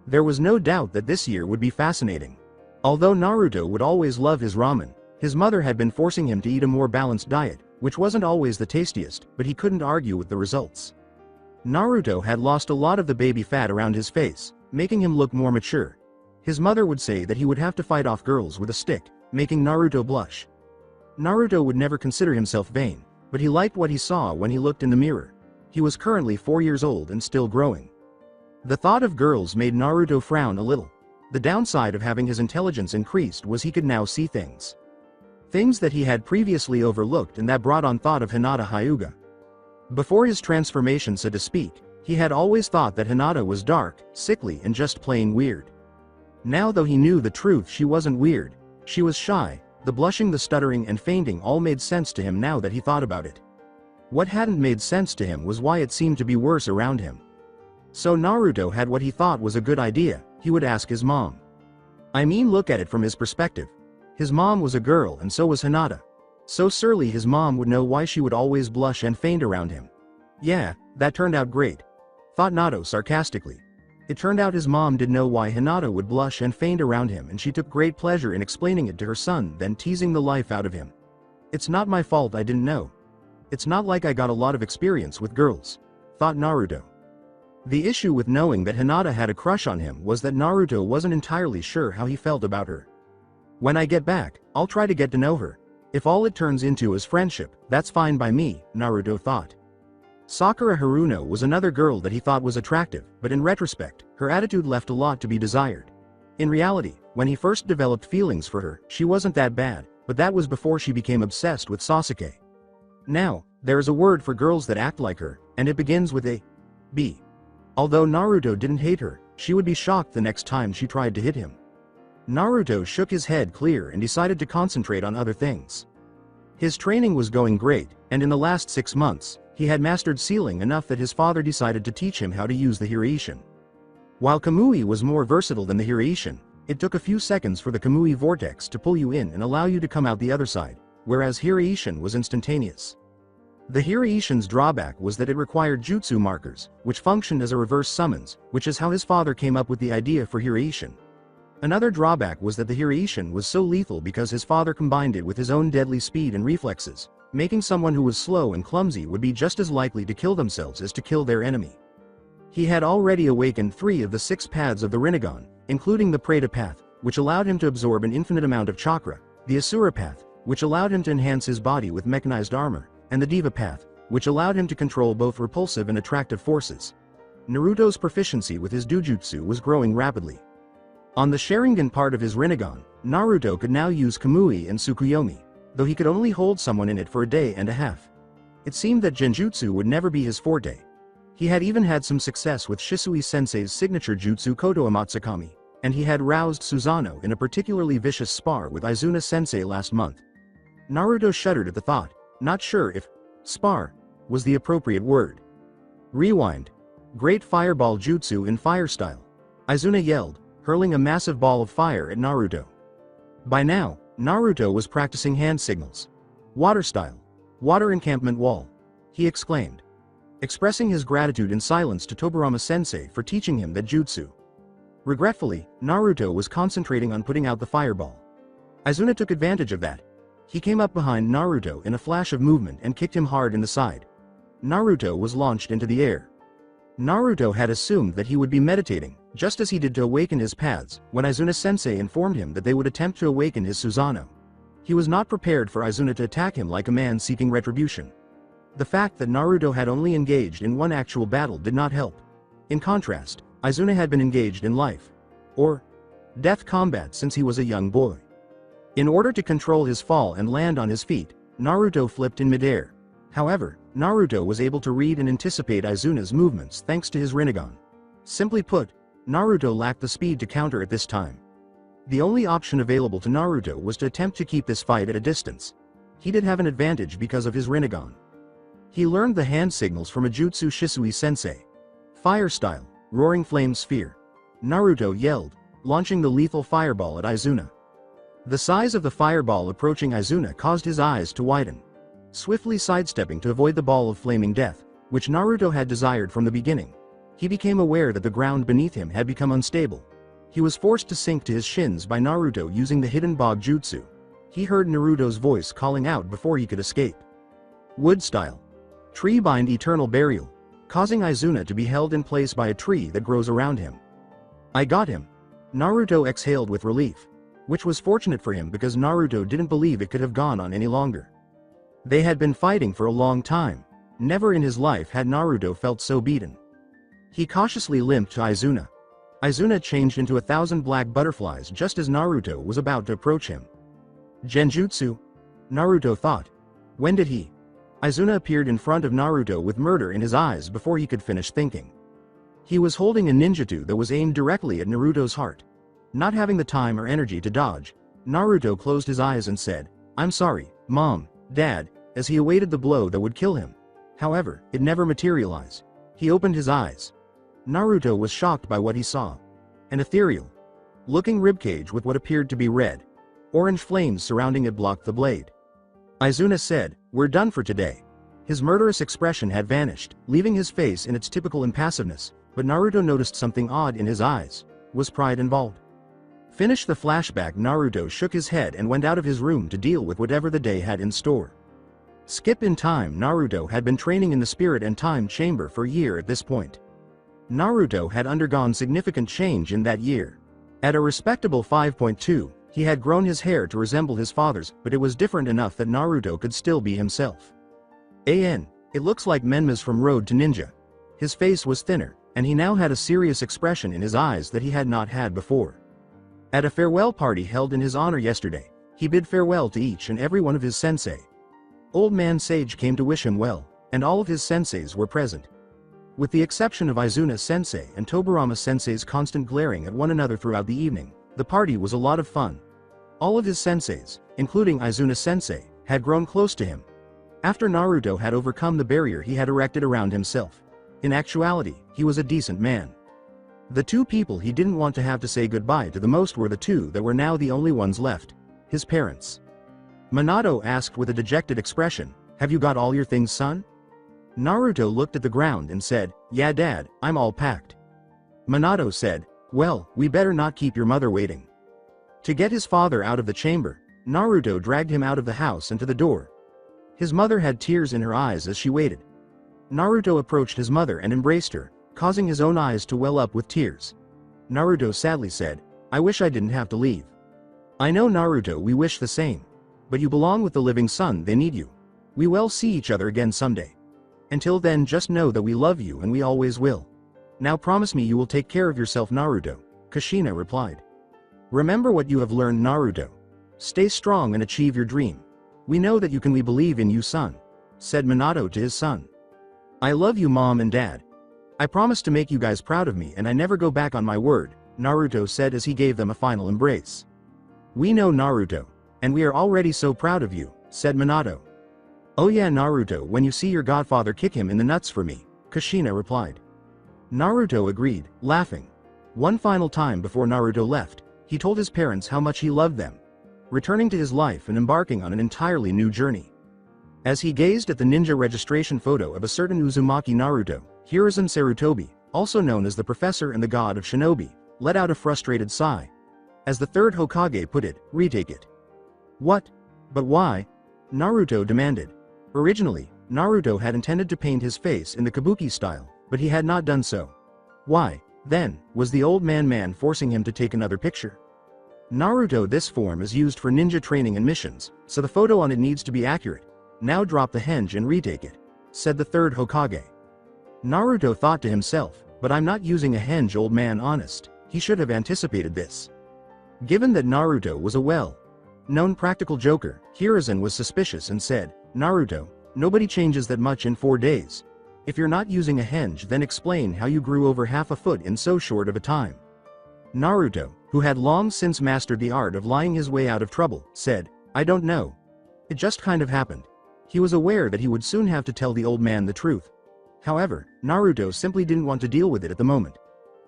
Speaker 2: There was no doubt that this year would be fascinating. Although Naruto would always love his ramen, his mother had been forcing him to eat a more balanced diet, which wasn't always the tastiest, but he couldn't argue with the results. Naruto had lost a lot of the baby fat around his face, making him look more mature. His mother would say that he would have to fight off girls with a stick, making Naruto blush. Naruto would never consider himself vain, but he liked what he saw when he looked in the mirror. He was currently 4 years old and still growing. The thought of girls made Naruto frown a little. The downside of having his intelligence increased was he could now see things. Things that he had previously overlooked, and that brought on thought of Hinata Hyuga. Before his transformation, so to speak, he had always thought that Hinata was dark, sickly, and just plain weird. Now, though he knew the truth, she wasn't weird. She was shy. The blushing, the stuttering, and fainting all made sense to him now that he thought about it. What hadn't made sense to him was why it seemed to be worse around him. So Naruto had what he thought was a good idea. He would ask his mom. I mean, look at it from his perspective. His mom was a girl and so was Hinata. So surely his mom would know why she would always blush and faint around him. Yeah, that turned out great, thought Naruto sarcastically. It turned out his mom did know why Hinata would blush and faint around him, and she took great pleasure in explaining it to her son, then teasing the life out of him. It's not my fault I didn't know. It's not like I got a lot of experience with girls, thought Naruto. The issue with knowing that Hinata had a crush on him was that Naruto wasn't entirely sure how he felt about her. When I get back, I'll try to get to know her. If all it turns into is friendship, that's fine by me, Naruto thought. Sakura Haruno was another girl that he thought was attractive, but in retrospect, her attitude left a lot to be desired. In reality, when he first developed feelings for her, she wasn't that bad, but that was before she became obsessed with Sasuke. Now, there is a word for girls that act like her, and it begins with a B. Although Naruto didn't hate her, she would be shocked the next time she tried to hit him. Naruto shook his head clear and decided to concentrate on other things. His training was going great, and in the last 6 months, he had mastered sealing enough that his father decided to teach him how to use the Hiraishin. While Kamui was more versatile than the Hiraishin, it took a few seconds for the Kamui vortex to pull you in and allow you to come out the other side, whereas Hiraishin was instantaneous. The Hiraishin's drawback was that it required jutsu markers, which functioned as a reverse summons, which is how his father came up with the idea for Hiraishin. Another drawback was that the Hiraishin was so lethal because his father combined it with his own deadly speed and reflexes, making someone who was slow and clumsy would be just as likely to kill themselves as to kill their enemy. He had already awakened 3 of the 6 paths of the Rinnegan, including the Preta path, which allowed him to absorb an infinite amount of chakra, the Asura path, which allowed him to enhance his body with mechanized armor, and the Diva path, which allowed him to control both repulsive and attractive forces. Naruto's proficiency with his Dojutsu was growing rapidly. On the Sharingan part of his Rinnegan, Naruto could now use Kamui and Tsukuyomi, though he could only hold someone in it for a day and a half. It seemed that Genjutsu would never be his forte. He had even had some success with Shisui-sensei's signature jutsu Koto Amatsukami, and he had roused Susanoo in a particularly vicious spar with Izuna-sensei last month. Naruto shuddered at the thought, not sure if spar was the appropriate word. Rewind. Great fireball jutsu in fire style, Izuna yelled, hurling a massive ball of fire at Naruto. By now, Naruto was practicing hand signals. Water style. Water encampment wall, he exclaimed, expressing his gratitude in silence to Tobirama-sensei for teaching him that jutsu. Regretfully, Naruto was concentrating on putting out the fireball. Izuna took advantage of that. He came up behind Naruto in a flash of movement and kicked him hard in the side. Naruto was launched into the air. Naruto had assumed that he would be meditating, just as he did to awaken his paths, when Izuna-sensei informed him that they would attempt to awaken his Susanoo. He was not prepared for Izuna to attack him like a man seeking retribution. The fact that Naruto had only engaged in one actual battle did not help. In contrast, Izuna had been engaged in life, or death combat since he was a young boy. In order to control his fall and land on his feet, Naruto flipped in midair. However, Naruto was able to read and anticipate Izuna's movements thanks to his Rinnegan. Simply put, Naruto lacked the speed to counter at this time. The only option available to Naruto was to attempt to keep this fight at a distance. He did have an advantage because of his Rinnegan. He learned the hand signals from a jutsu Shisui-sensei. Fire style, roaring flame sphere. Naruto yelled, launching the lethal fireball at Izuna. The size of the fireball approaching Izuna caused his eyes to widen. Swiftly sidestepping to avoid the ball of flaming death, which Naruto had desired from the beginning, he became aware that the ground beneath him had become unstable. He was forced to sink to his shins by Naruto using the hidden bog jutsu. He heard Naruto's voice calling out before he could escape. Wood style. Tree bind eternal burial, causing Izuna to be held in place by a tree that grows around him. I got him. Naruto exhaled with relief, which was fortunate for him because Naruto didn't believe it could have gone on any longer. They had been fighting for a long time. Never in his life had Naruto felt so beaten. He cautiously limped to Izuna. Izuna changed into 1,000 black butterflies just as Naruto was about to approach him. Genjutsu? Naruto thought. When did he? Izuna appeared in front of Naruto with murder in his eyes before he could finish thinking. He was holding a ninjutsu that was aimed directly at Naruto's heart. Not having the time or energy to dodge, Naruto closed his eyes and said, "I'm sorry, Mom, Dad," as he awaited the blow that would kill him. However, it never materialized. He opened his eyes. Naruto was shocked by what he saw. An ethereal looking ribcage with what appeared to be red, orange flames surrounding it blocked the blade. Izuna said, "We're done for today." His murderous expression had vanished, leaving his face in its typical impassiveness, but Naruto noticed something odd in his eyes. Was pride involved? Finished the flashback, Naruto shook his head and went out of his room to deal with whatever the day had in store. Skip in time. Naruto had been training in the Spirit and Time Chamber for a year at this point. Naruto had undergone significant change in that year. At a respectable 5.2, he had grown his hair to resemble his father's, but it was different enough that Naruto could still be himself. It looks like Menma's from Road to Ninja. His face was thinner, and he now had a serious expression in his eyes that he had not had before. At a farewell party held in his honor yesterday, he bid farewell to each and every one of his sensei. Old Man Sage came to wish him well, and all of his senseis were present. With the exception of Izuna Sensei and Tobirama Sensei's constant glaring at one another throughout the evening, the party was a lot of fun. All of his senseis, including Izuna Sensei, had grown close to him. After Naruto had overcome the barrier he had erected around himself. In actuality, he was a decent man. The two people he didn't want to have to say goodbye to the most were the two that were now the only ones left, his parents. Minato asked with a dejected expression, "Have you got all your things, son?" Naruto looked at the ground and said, "Yeah, Dad, I'm all packed." Minato said, "Well, we better not keep your mother waiting." To get his father out of the chamber, Naruto dragged him out of the house and to the door. His mother had tears in her eyes as she waited. Naruto approached his mother and embraced her, causing his own eyes to well up with tears. Naruto sadly said, "I wish I didn't have to leave." "I know, Naruto, we wish the same. But you belong with the living sun, they need you. We will see each other again someday. Until then, just know that we love you and we always will. Now promise me you will take care of yourself, Naruto," Kushina replied. "Remember what you have learned, Naruto. Stay strong and achieve your dream. We know that you can. We believe in you, son," said Minato to his son. "I love you, Mom and Dad. I promise to make you guys proud of me and I never go back on my word," Naruto said as he gave them a final embrace. "We know, Naruto. And we are already so proud of you," said Minato. "Oh yeah, Naruto, when you see your godfather, kick him in the nuts for me," Kushina replied. Naruto agreed, laughing. One final time before Naruto left, he told his parents how much he loved them, returning to his life and embarking on an entirely new journey. As he gazed at the ninja registration photo of a certain Uzumaki Naruto, Hiruzen Sarutobi, also known as the Professor and the God of Shinobi, let out a frustrated sigh. As the third Hokage put it, "Retake it." "What? But why?" Naruto demanded. Originally, Naruto had intended to paint his face in the kabuki style, but he had not done so. Why, then, was the old man forcing him to take another picture? Naruto, this form is used for ninja training and missions, so the photo on it needs to be accurate. Now drop the henge and retake it, said the third Hokage. Naruto thought to himself, but I'm not using a henge, old man, honest. He should have anticipated this. Given that Naruto was a well-known practical joker, Hiruzen was suspicious and said, "Naruto, nobody changes that much in 4 days. If you're not using a henge, then explain how you grew over half a foot in so short of a time." Naruto, who had long since mastered the art of lying his way out of trouble, said, "I don't know. It just kind of happened." He was aware that he would soon have to tell the old man the truth. However, Naruto simply didn't want to deal with it at the moment.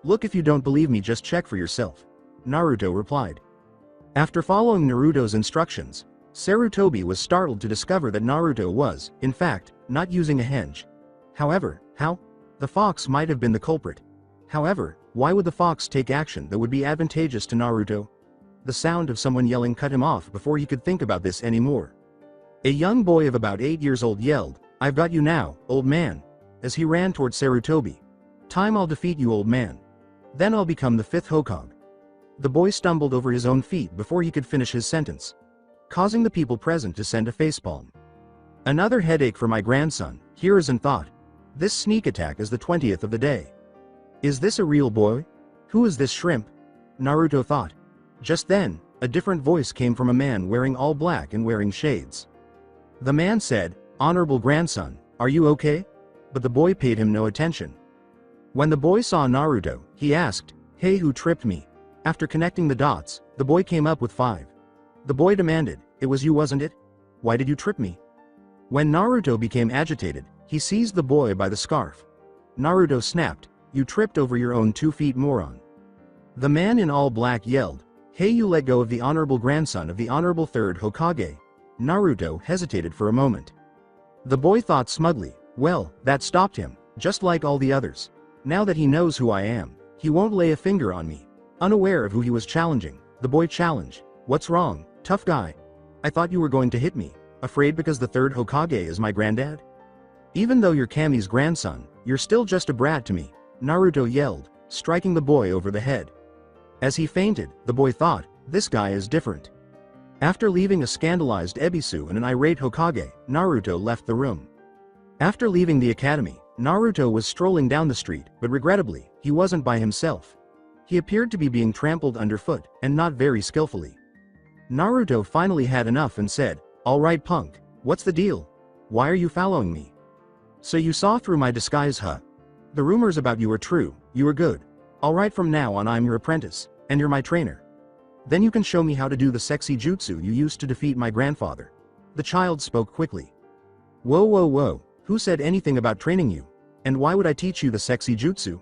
Speaker 2: "Look, if you don't believe me, just check for yourself," Naruto replied. After following Naruto's instructions, Sarutobi was startled to discover that Naruto was, in fact, not using a henge. However, how? The fox might have been the culprit. However, why would the fox take action that would be advantageous to Naruto? The sound of someone yelling cut him off before he could think about this anymore. A young boy of about 8 years old yelled, "I've got you now, old man," as he ran toward Sarutobi. "Time I'll defeat you, old man. Then I'll become the 5th Hokage." The boy stumbled over his own feet before he could finish his sentence, causing the people present to send a facepalm. "Another headache for my grandson," Hiruzen thought. "This sneak attack is the 20th of the day. Is this a real boy? Who is this shrimp?" Naruto thought. Just then, a different voice came from a man wearing all black and wearing shades. The man said, "Honorable grandson, are you okay?" But the boy paid him no attention. When the boy saw Naruto, he asked, "Hey, who tripped me?" After connecting the dots, the boy came up with 5. The boy demanded, "It was you, wasn't it? Why did you trip me?" When Naruto became agitated, he seized the boy by the scarf. Naruto snapped, "You tripped over your own 2 feet, moron." The man in all black yelled, "Hey, you let go of the honorable grandson of the honorable 3rd Hokage." Naruto hesitated for a moment. The boy thought smugly, "Well, that stopped him, just like all the others. Now that he knows who I am, he won't lay a finger on me." Unaware of who he was challenging, the boy challenged, "What's wrong, tough guy? I thought you were going to hit me, afraid because the 3rd Hokage is my granddad? Even though you're Kami's grandson, you're still just a brat to me," Naruto yelled, striking the boy over the head. As he fainted, the boy thought, "This guy is different." After leaving a scandalized Ebisu and an irate Hokage, Naruto left the room. After leaving the academy, Naruto was strolling down the street, but regrettably, he wasn't by himself. He appeared to be being trampled underfoot, and not very skillfully. Naruto finally had enough and said, "All right, punk, what's the deal? Why are you following me? So you saw through my disguise, huh? The rumors about you are true, you are good. All right, from now on I'm your apprentice, and you're my trainer. Then you can show me how to do the sexy jutsu you used to defeat my grandfather." The child spoke quickly. Whoa, who said anything about training you? And why would I teach you the sexy jutsu?"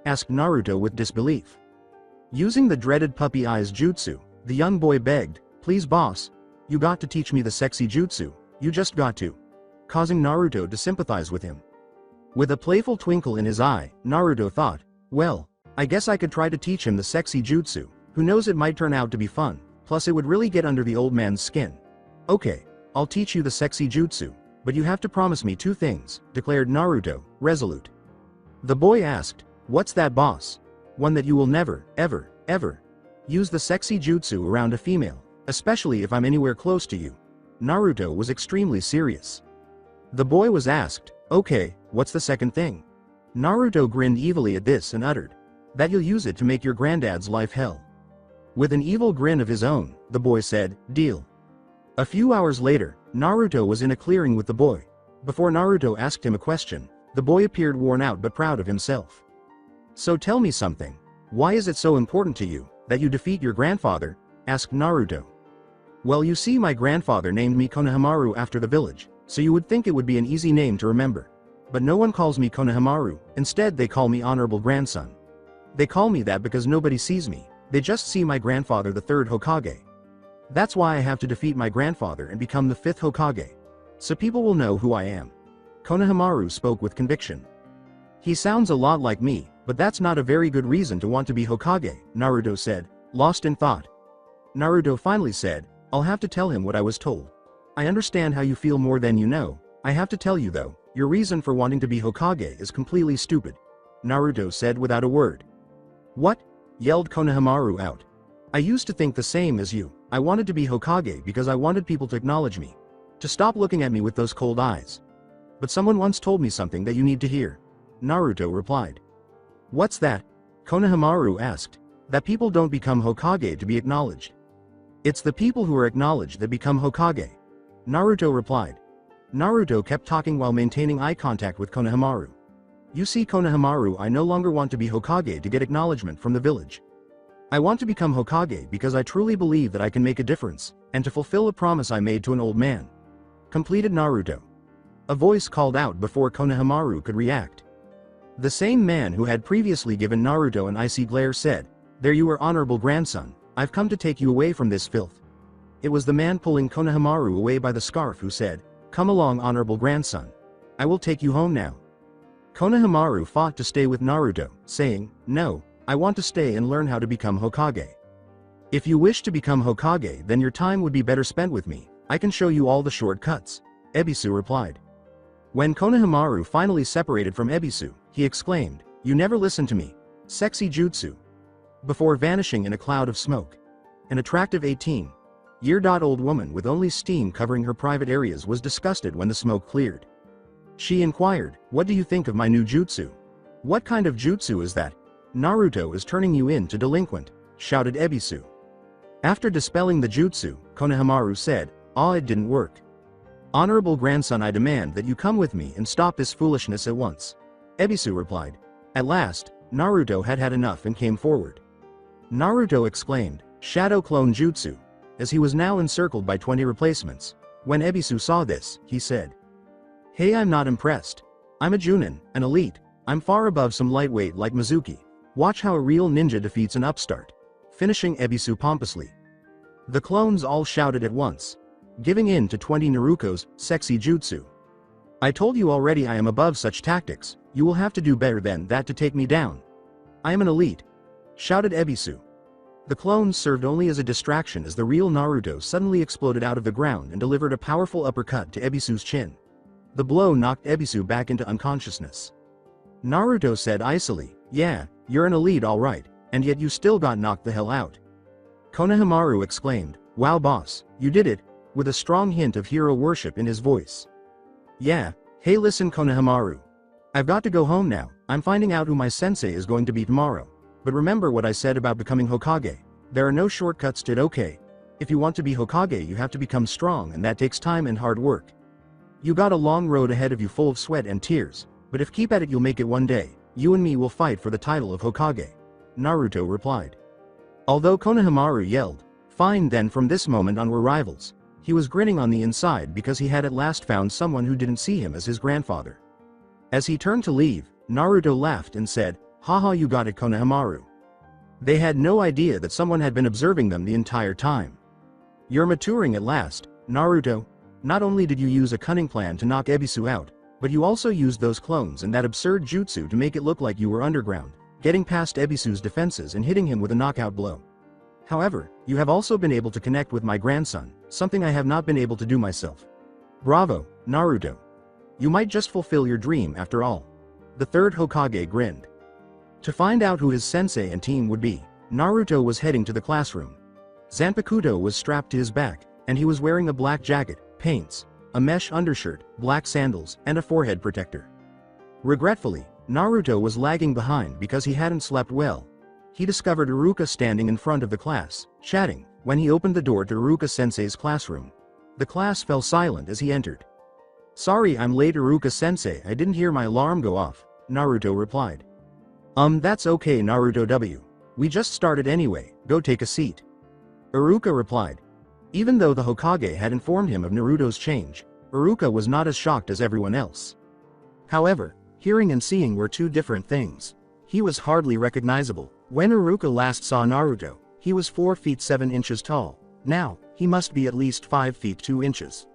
Speaker 2: asked Naruto with disbelief. Using the dreaded puppy eyes jutsu, the young boy begged, "Please boss, you got to teach me the sexy jutsu, you just got to," causing Naruto to sympathize with him. With a playful twinkle in his eye, Naruto thought, "Well, I guess I could try to teach him the sexy jutsu. Who knows, it might turn out to be fun, plus it would really get under the old man's skin." "Okay, I'll teach you the sexy jutsu, but you have to promise me 2 things, declared Naruto, resolute. The boy asked, "What's that, boss?" "One, that you will never, ever use the sexy jutsu around a female, especially if I'm anywhere close to you." Naruto was extremely serious. The boy was asked, "Okay, what's the second thing?" Naruto grinned evilly at this and uttered, "That you'll use it to make your granddad's life hell." With an evil grin of his own, the boy said, "Deal." A few hours later, Naruto was in a clearing with the boy. Before Naruto asked him a question, the boy appeared worn out but proud of himself. "So tell me something. Why is it so important to you that you defeat your grandfather?" asked Naruto. "Well, you see, my grandfather named me Konohamaru after the village, so you would think it would be an easy name to remember. But no one calls me Konohamaru, instead they call me honorable grandson. They call me that because nobody sees me, they just see my grandfather, the 3rd Hokage. That's why I have to defeat my grandfather and become the 5th Hokage. So people will know who I am." Konohamaru spoke with conviction. "He sounds a lot like me, but that's not a very good reason to want to be Hokage," Naruto said, lost in thought. Naruto finally said, "I'll have to tell him what I was told. I understand how you feel more than you know. I have to tell you though, your reason for wanting to be Hokage is completely stupid," Naruto said without a word. "What?" yelled Konohamaru out. "I used to think the same as you. I wanted to be Hokage because I wanted people to acknowledge me, to stop looking at me with those cold eyes. But someone once told me something that you need to hear," Naruto replied. "What's that?" Konohamaru asked. "That people don't become Hokage to be acknowledged. It's the people who are acknowledged that become Hokage," Naruto replied. Naruto kept talking while maintaining eye contact with Konohamaru. "You see, Konohamaru, I no longer want to be Hokage to get acknowledgement from the village. I want to become Hokage because I truly believe that I can make a difference, and to fulfill a promise I made to an old man," completed Naruto. A voice called out before Konohamaru could react. The same man who had previously given Naruto an icy glare said, "There you are, honorable grandson, I've come to take you away from this filth." It was the man pulling Konohamaru away by the scarf who said, "Come along, honorable grandson. I will take you home now." Konohamaru fought to stay with Naruto, saying, "No, I want to stay and learn how to become Hokage." "If you wish to become Hokage, then your time would be better spent with me," I can show you all the shortcuts, Ebisu replied. When Konohamaru finally separated from Ebisu, he exclaimed, "You never listen to me, sexy jutsu," before vanishing in a cloud of smoke. An attractive 18-year-old woman with only steam covering her private areas was disgusted when the smoke cleared. She inquired, "What do you think of my new jutsu?" "What kind of jutsu is that? Naruto is turning you into delinquent," shouted Ebisu. After dispelling the jutsu, Konohamaru said, "Ah, it didn't work. Honorable grandson, I demand that you come with me and stop this foolishness at once," Ebisu replied. At last, Naruto had had enough and came forward. Naruto exclaimed, "Shadow clone jutsu," as he was now encircled by 20 replacements. When Ebisu saw this, he said, "Hey, I'm not impressed. I'm a Chunin, an elite. I'm far above some lightweight like Mizuki. Watch how a real ninja defeats an upstart," finishing Ebisu pompously. The clones all shouted at once, giving in to 20 Naruto's sexy jutsu. "I told you already I am above such tactics. You will have to do better than that to take me down. I am an elite," shouted Ebisu. The clones served only as a distraction as the real Naruto suddenly exploded out of the ground and delivered a powerful uppercut to Ebisu's chin. The blow knocked Ebisu back into unconsciousness. Naruto said icily, "Yeah, you're an elite all right, and yet you still got knocked the hell out." Konohamaru exclaimed, "Wow boss, you did it," with a strong hint of hero worship in his voice. "Yeah, hey listen Konohamaru. I've got to go home now. I'm finding out who my sensei is going to be tomorrow. But remember what I said about becoming Hokage. There are no shortcuts to it, okay? If you want to be Hokage you have to become strong, and that takes time and hard work. You got a long road ahead of you full of sweat and tears, but if keep at it you'll make it one day. You and me will fight for the title of Hokage," Naruto replied. Although Konohamaru yelled, "Fine then, from this moment on we're rivals," he was grinning on the inside because he had at last found someone who didn't see him as his grandfather. As he turned to leave, Naruto laughed and said, "Haha, you got it Konohamaru." They had no idea that someone had been observing them the entire time. "You're maturing at last, Naruto. Not only did you use a cunning plan to knock Ebisu out, but you also used those clones and that absurd jutsu to make it look like you were underground, getting past Ebisu's defenses and hitting him with a knockout blow. However, you have also been able to connect with my grandson, something I have not been able to do myself. Bravo, Naruto. You might just fulfill your dream after all." The third Hokage grinned. To find out who his sensei and team would be, Naruto was heading to the classroom. Zanpakuto was strapped to his back, and he was wearing a black jacket, paints, a mesh undershirt, black sandals, and a forehead protector. Regretfully, Naruto was lagging behind because he hadn't slept well. He discovered Iruka standing in front of the class, chatting, when he opened the door to Iruka-sensei's classroom. The class fell silent as he entered. "Sorry I'm late Iruka-sensei, I didn't hear my alarm go off," Naruto replied. That's okay Naruto W. We just started anyway, go take a seat," Iruka replied. Even though the Hokage had informed him of Naruto's change, Iruka was not as shocked as everyone else. However, hearing and seeing were two different things. He was hardly recognizable. When Iruka last saw Naruto, he was 4 feet 7 inches tall. Now, he must be at least 5 feet 2 inches.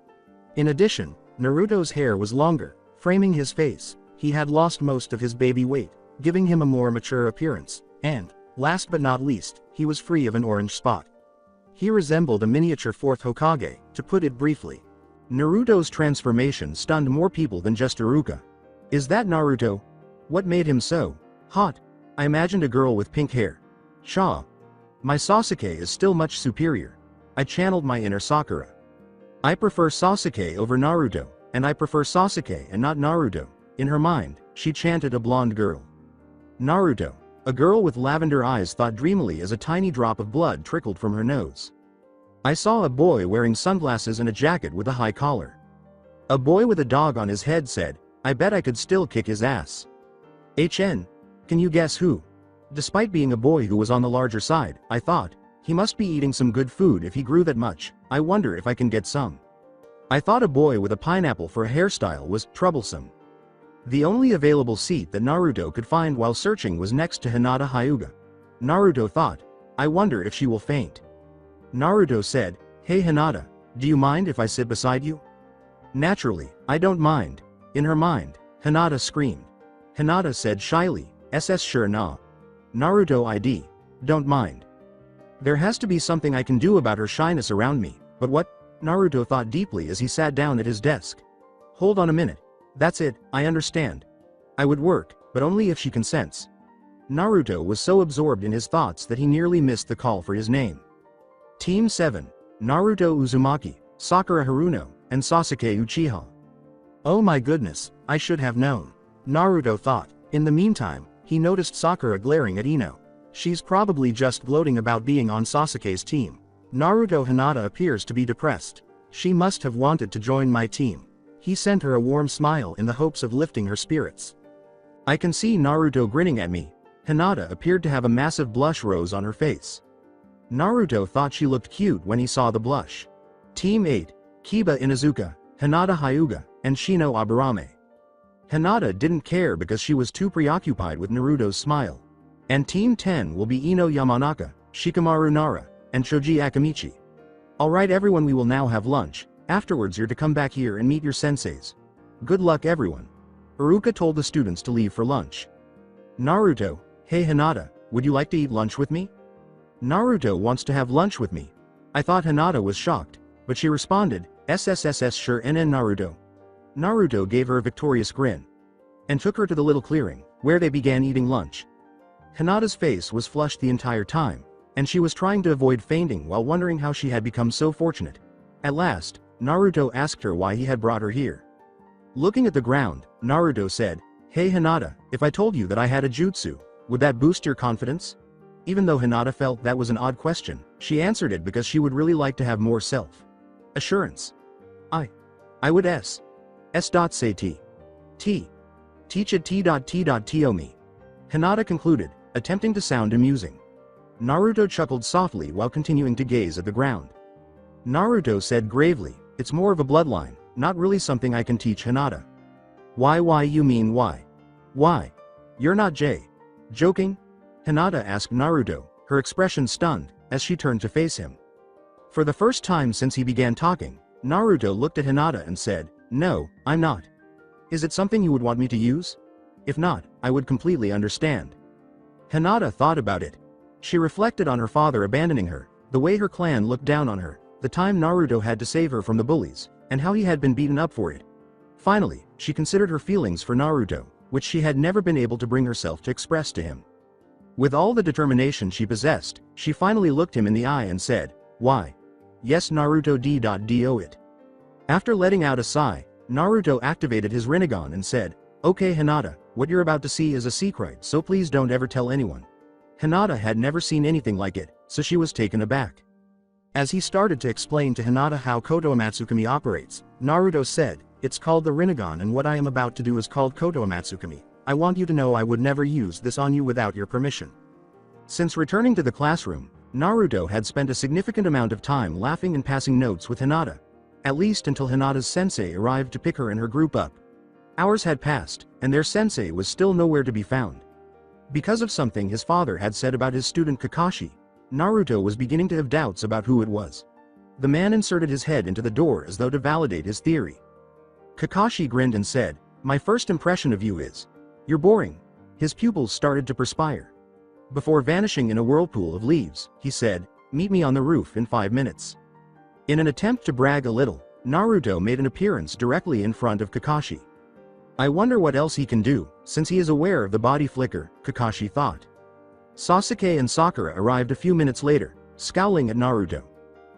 Speaker 2: In addition, Naruto's hair was longer, framing his face. He had lost most of his baby weight, giving him a more mature appearance, and, last but not least, he was free of an orange spot. He resembled a miniature 4th Hokage, to put it briefly. Naruto's transformation stunned more people than just Iruka. Is that Naruto? What made him so hot? I imagined a girl with pink hair. Shaw. My Sasuke is still much superior. I channeled my inner Sakura. I prefer Sasuke over Naruto, and I prefer Sasuke and not Naruto. In her mind, she chanted a blonde girl. Naruto. A girl with lavender eyes thought dreamily as a tiny drop of blood trickled from her nose. I saw a boy wearing sunglasses and a jacket with a high collar. A boy with a dog on his head said, I bet I could still kick his ass. HN. Can you guess who? Despite being a boy who was on the larger side, I thought, he must be eating some good food if he grew that much. I wonder if I can get some. I thought a boy with a pineapple for a hairstyle was troublesome. The only available seat that Naruto could find while searching was next to Hinata Hyuga. Naruto thought, I wonder if she will faint. Naruto said, Hey Hinata, do you mind if I sit beside you? Naturally, I don't mind. In her mind, Hinata screamed. Hinata said shyly, SS sure nah. Naruto don't mind. There has to be something I can do about her shyness around me, but what? Naruto thought deeply as he sat down at his desk. Hold on a minute. That's it, I understand. I would work, but only if she consents. Naruto was so absorbed in his thoughts that he nearly missed the call for his name. Team 7. Naruto Uzumaki, Sakura Haruno, and Sasuke Uchiha. Oh my goodness, I should have known. Naruto thought. In the meantime, he noticed Sakura glaring at Ino. She's probably just gloating about being on Sasuke's team. Naruto Hinata appears to be depressed. She must have wanted to join my team. He sent her a warm smile in the hopes of lifting her spirits. I can see Naruto grinning at me. Hinata appeared to have a massive blush rose on her face. Naruto thought she looked cute when he saw the blush. Team 8. Kiba Inuzuka, Hinata Hyuga, and Shino Aburame. Hinata didn't care because she was too preoccupied with Naruto's smile. And Team 10 will be Ino Yamanaka, Shikamaru Nara, and Choji Akamichi. Alright everyone, we will now have lunch. Afterwards you're to come back here and meet your senseis. Good luck everyone. Iruka told the students to leave for lunch. Naruto, hey Hinata, would you like to eat lunch with me? Naruto wants to have lunch with me. I thought Hinata was shocked, but she responded, SSSS sure NN Naruto. Naruto gave her a victorious grin. And took her to the little clearing, where they began eating lunch. Hinata's face was flushed the entire time, and she was trying to avoid fainting while wondering how she had become so fortunate. At last, Naruto asked her why he had brought her here. Looking at the ground, Naruto said, Hey Hinata, if I told you that I had a jutsu, would that boost your confidence? Even though Hinata felt that was an odd question, she answered it because she would really like to have more self-assurance. I would say T. Teach it T.T.to me. Hinata concluded, attempting to sound amusing. Naruto chuckled softly while continuing to gaze at the ground. Naruto said gravely, it's more of a bloodline, not really something I can teach Hinata. Why you mean why? Why? You're not joking? Hinata asked Naruto, her expression stunned, as she turned to face him. For the first time since he began talking, Naruto looked at Hinata and said, No, I'm not. Is it something you would want me to use? If not, I would completely understand. Hinata thought about it. She reflected on her father abandoning her, the way her clan looked down on her, the time Naruto had to save her from the bullies, and how he had been beaten up for it. Finally, she considered her feelings for Naruto, which she had never been able to bring herself to express to him. With all the determination she possessed, she finally looked him in the eye and said, Why? Yes Naruto D.Do it. After letting out a sigh, Naruto activated his Rinnegan and said, Okay Hinata, what you're about to see is a secret, so please don't ever tell anyone. Hinata had never seen anything like it, so she was taken aback. As he started to explain to Hinata how Konohamaru operates, Naruto said, It's called the Rinnegan and what I am about to do is called Konohamaru. I want you to know I would never use this on you without your permission. Since returning to the classroom, Naruto had spent a significant amount of time laughing and passing notes with Hinata. At least until Hinata's sensei arrived to pick her and her group up. Hours had passed, and their sensei was still nowhere to be found. Because of something his father had said about his student Kakashi, Naruto was beginning to have doubts about who it was. The man inserted his head into the door as though to validate his theory. Kakashi grinned and said, My first impression of you is, you're boring. His pupils started to perspire. Before vanishing in a whirlpool of leaves, he said, Meet me on the roof in 5 minutes. In an attempt to brag a little, Naruto made an appearance directly in front of Kakashi. I wonder what else he can do, since he is aware of the body flicker, Kakashi thought. Sasuke and Sakura arrived a few minutes later, scowling at Naruto.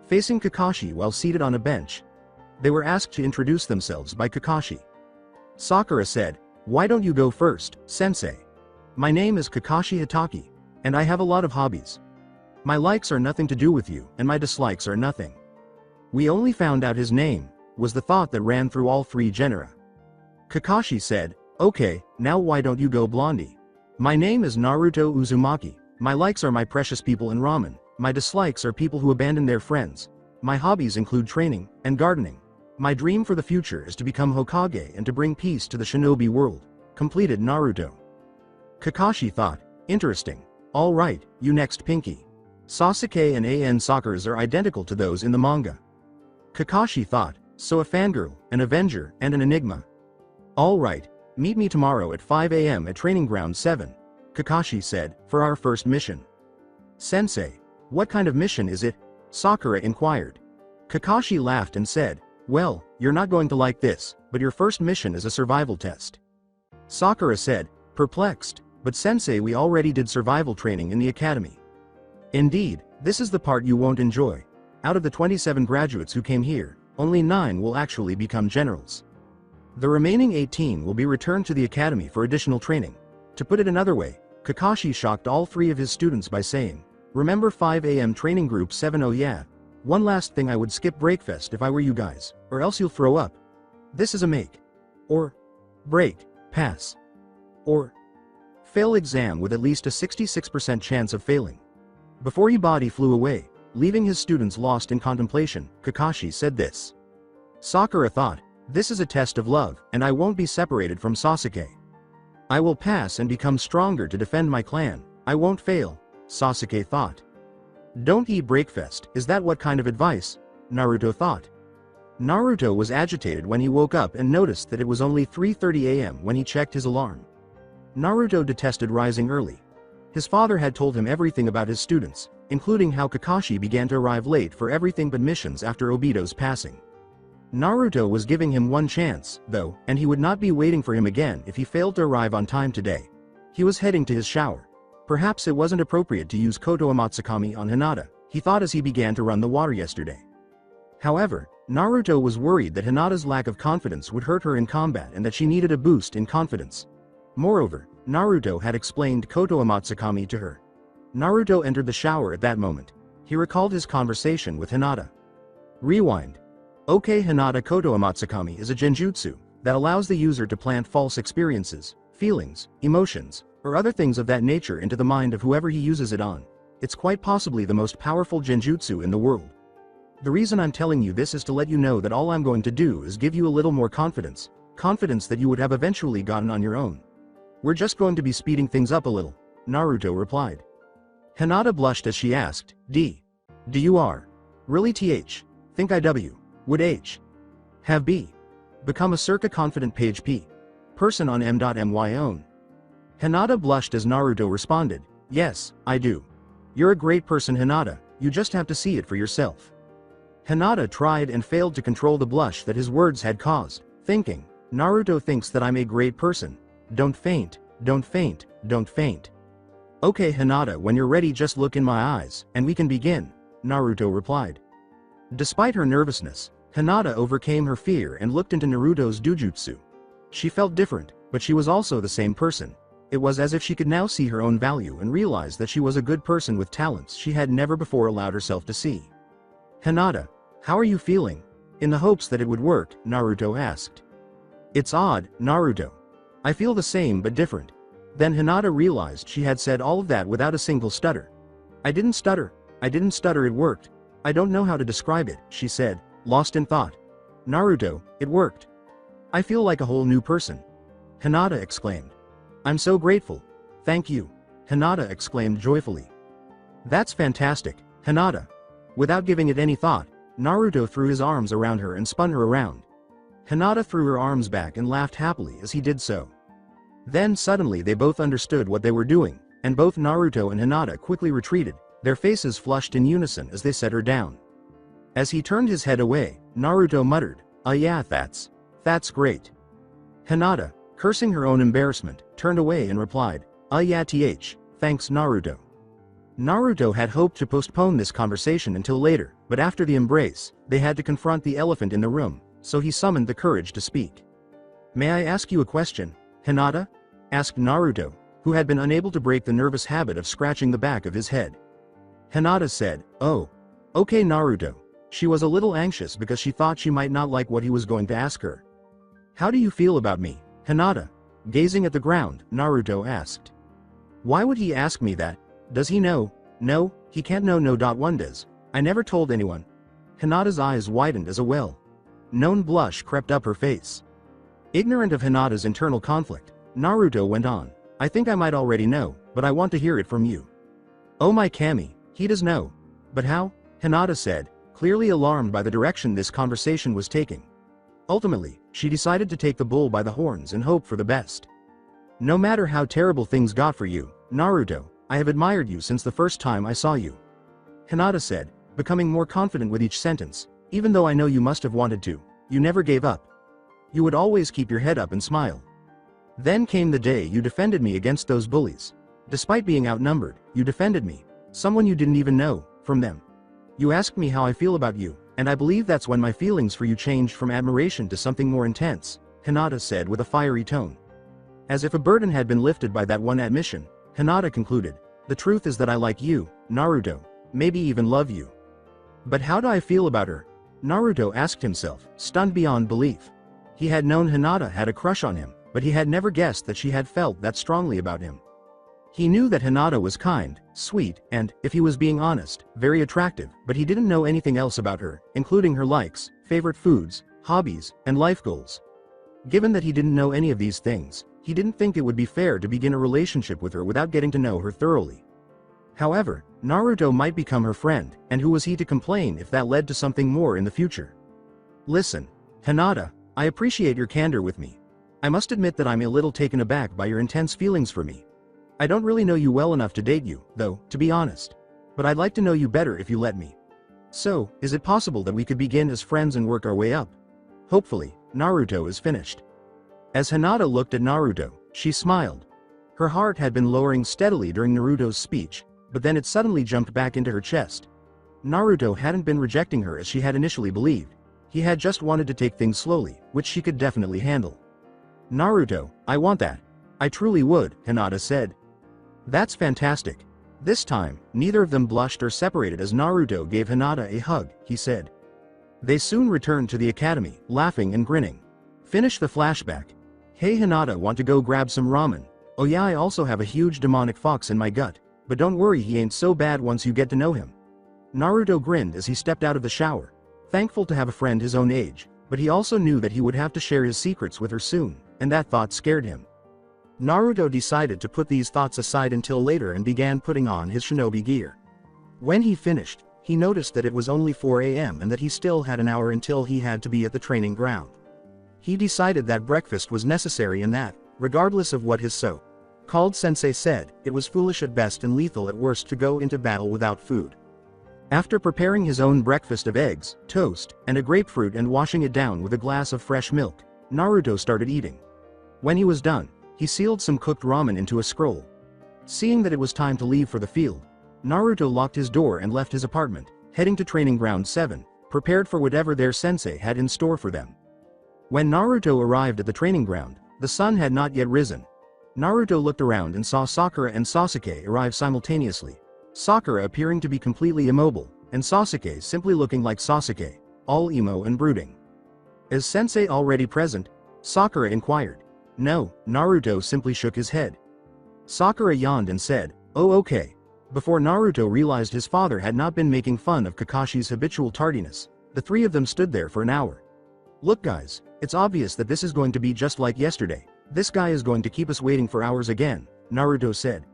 Speaker 2: Facing Kakashi while seated on a bench. They were asked to introduce themselves by Kakashi. Sakura said, Why don't you go first, sensei? My name is Kakashi Hitaki, and I have a lot of hobbies. My likes are nothing to do with you, and my dislikes are nothing. We only found out his name, was the thought that ran through all 3 genera. Kakashi said, Okay, now why don't you go blondie? My name is Naruto Uzumaki, my likes are my precious people and ramen, my dislikes are people who abandon their friends. My hobbies include training, and gardening. My dream for the future is to become Hokage and to bring peace to the shinobi world, completed Naruto. Kakashi thought, interesting. Alright, you next Pinky. Sasuke and AN Sakura's are identical to those in the manga. Kakashi thought, so a fangirl, an avenger, and an enigma. Alright, meet me tomorrow at 5 AM at Training Ground 7, Kakashi said, for our first mission. Sensei, what kind of mission is it? Sakura inquired. Kakashi laughed and said, "Well, you're not going to like this, but your first mission is a survival test." Sakura said, perplexed, "But sensei, we already did survival training in the academy." "Indeed, this is the part you won't enjoy. Out of the 27 graduates who came here, only 9 will actually become generals. The remaining 18 will be returned to the academy for additional training." To put it another way, Kakashi shocked all 3 of his students by saying, "Remember 5 AM training group 7? Oh yeah. One last thing, I would skip breakfast if I were you guys, or else you'll throw up. This is a make or break, pass or fail exam with at least a 66% chance of failing." Before he body flew away, leaving his students lost in contemplation, Kakashi said this. Sakura thought, "This is a test of love, and I won't be separated from Sasuke. I will pass and become stronger to defend my clan. I won't fail," Sasuke thought. "Don't eat breakfast, is that what kind of advice?" Naruto thought. Naruto was agitated when he woke up and noticed that it was only 3:30 AM when he checked his alarm. Naruto detested rising early. His father had told him everything about his students, including how Kakashi began to arrive late for everything but missions after Obito's passing. Naruto was giving him one chance, though, and he would not be waiting for him again if he failed to arrive on time today. He was heading to his shower. Perhaps it wasn't appropriate to use Konohamaru on Hinata, he thought as he began to run the water yesterday. However, Naruto was worried that Hinata's lack of confidence would hurt her in combat and that she needed a boost in confidence. Moreover, Naruto had explained Konohamaru to her. Naruto entered the shower at that moment. He recalled his conversation with Hinata. Rewind. Okay, Hinata Konohamaru is a genjutsu that allows the user to plant false experiences, feelings, emotions, or other things of that nature into the mind of whoever he uses it on. It's quite possibly the most powerful genjutsu in the world. The reason I'm telling you this is to let you know that all I'm going to do is give you a little more confidence that you would have eventually gotten on your own. We're just going to be speeding things up a little, Naruto replied. Hinata blushed as she asked, Do you are? Really think IW? Would H? Have B? Become a circa confident page P? Person on M.my own? Hinata blushed as Naruto responded, Yes, I do. You're a great person, Hinata, you just have to see it for yourself. Hinata tried and failed to control the blush that his words had caused, thinking, Naruto thinks that I'm a great person. Don't faint, don't faint, don't faint. Okay, Hinata, when you're ready just look in my eyes, and we can begin, Naruto replied. Despite her nervousness, Hinata overcame her fear and looked into Naruto's dojutsu. She felt different, but she was also the same person. It was as if she could now see her own value and realize that she was a good person with talents she had never before allowed herself to see. Hinata, how are you feeling? In the hopes that it would work, Naruto asked. It's odd, Naruto. I feel the same but different. Then Hinata realized she had said all of that without a single stutter. I didn't stutter, it worked. I don't know how to describe it, she said, lost in thought. Naruto, it worked. I feel like a whole new person. Hinata exclaimed. I'm so grateful. Thank you. Hinata exclaimed joyfully. That's fantastic, Hinata. Without giving it any thought, Naruto threw his arms around her and spun her around. Hinata threw her arms back and laughed happily as he did so. Then suddenly they both understood what they were doing, and both Naruto and Hinata quickly retreated, their faces flushed in unison as they set her down. As he turned his head away, Naruto muttered, yeah, that's great. Hinata, cursing her own embarrassment, turned away and replied, yeah, thanks Naruto. Naruto had hoped to postpone this conversation until later, but after the embrace, they had to confront the elephant in the room, so he summoned the courage to speak. May I ask you a question, Hinata? Asked Naruto, who had been unable to break the nervous habit of scratching the back of his head. Hinata said, oh. Okay, Naruto. She was a little anxious because she thought she might not like what he was going to ask her. How do you feel about me, Hinata? Gazing at the ground, Naruto asked. Why would he ask me that? Does he know? No, he can't know. One does. I never told anyone. Hinata's eyes widened as a well-known blush crept up her face. Ignorant of Hinata's internal conflict, Naruto went on. I think I might already know, but I want to hear it from you. Oh my Kami, he does know. But how? Hinata said, clearly alarmed by the direction this conversation was taking. Ultimately, she decided to take the bull by the horns and hope for the best. No matter how terrible things got for you, Naruto, I have admired you since the first time I saw you. Hinata said, becoming more confident with each sentence, Even though I know you must have wanted to, you never gave up. You would always keep your head up and smile. Then came the day you defended me against those bullies. Despite being outnumbered, you defended me, someone you didn't even know, from them. You asked me how I feel about you, and I believe that's when my feelings for you changed from admiration to something more intense, Hinata said with a fiery tone. As if a burden had been lifted by that one admission, Hinata concluded, the truth is that I like you, Naruto, maybe even love you. But how do I feel about her? Naruto asked himself, stunned beyond belief. He had known Hinata had a crush on him, but he had never guessed that she had felt that strongly about him. He knew that Hinata was kind, sweet, and, if he was being honest, very attractive, but he didn't know anything else about her, including her likes, favorite foods, hobbies, and life goals. Given that he didn't know any of these things, he didn't think it would be fair to begin a relationship with her without getting to know her thoroughly. However, Naruto might become her friend, and who was he to complain if that led to something more in the future? Listen, Hinata, I appreciate your candor with me. I must admit that I'm a little taken aback by your intense feelings for me. I don't really know you well enough to date you, though, to be honest. But I'd like to know you better if you let me. So, is it possible that we could begin as friends and work our way up? Hopefully, Naruto is finished. As Hinata looked at Naruto, she smiled. Her heart had been lowering steadily during Naruto's speech, but then it suddenly jumped back into her chest. Naruto hadn't been rejecting her as she had initially believed. He had just wanted to take things slowly, which she could definitely handle. Naruto, I want that. I truly would, Hinata said. That's fantastic. This time, neither of them blushed or separated as Naruto gave Hinata a hug, he said. They soon returned to the academy, laughing and grinning. Finish the flashback. Hey Hinata, want to go grab some ramen? Oh yeah, I also have a huge demonic fox in my gut, but don't worry, he ain't so bad once you get to know him. Naruto grinned as he stepped out of the shower, thankful to have a friend his own age, but he also knew that he would have to share his secrets with her soon, and that thought scared him. Naruto decided to put these thoughts aside until later and began putting on his shinobi gear. When he finished, he noticed that it was only 4 a.m. and that he still had an hour until he had to be at the training ground. He decided that breakfast was necessary and that, regardless of what his so-called sensei said, it was foolish at best and lethal at worst to go into battle without food. After preparing his own breakfast of eggs, toast, and a grapefruit and washing it down with a glass of fresh milk, Naruto started eating. When he was done, he sealed some cooked ramen into a scroll. Seeing that it was time to leave for the field, Naruto locked his door and left his apartment, heading to Training Ground 7, prepared for whatever their sensei had in store for them. When Naruto arrived at the training ground, the sun had not yet risen. Naruto looked around and saw Sakura and Sasuke arrive simultaneously, Sakura appearing to be completely immobile, and Sasuke simply looking like Sasuke, all emo and brooding. Is sensei already present? Sakura inquired. No, Naruto simply shook his head. Sakura yawned and said, oh okay. Before Naruto realized his father had not been making fun of Kakashi's habitual tardiness, the three of them stood there for an hour. Look guys, it's obvious that this is going to be just like yesterday. This guy is going to keep us waiting for hours again, Naruto said.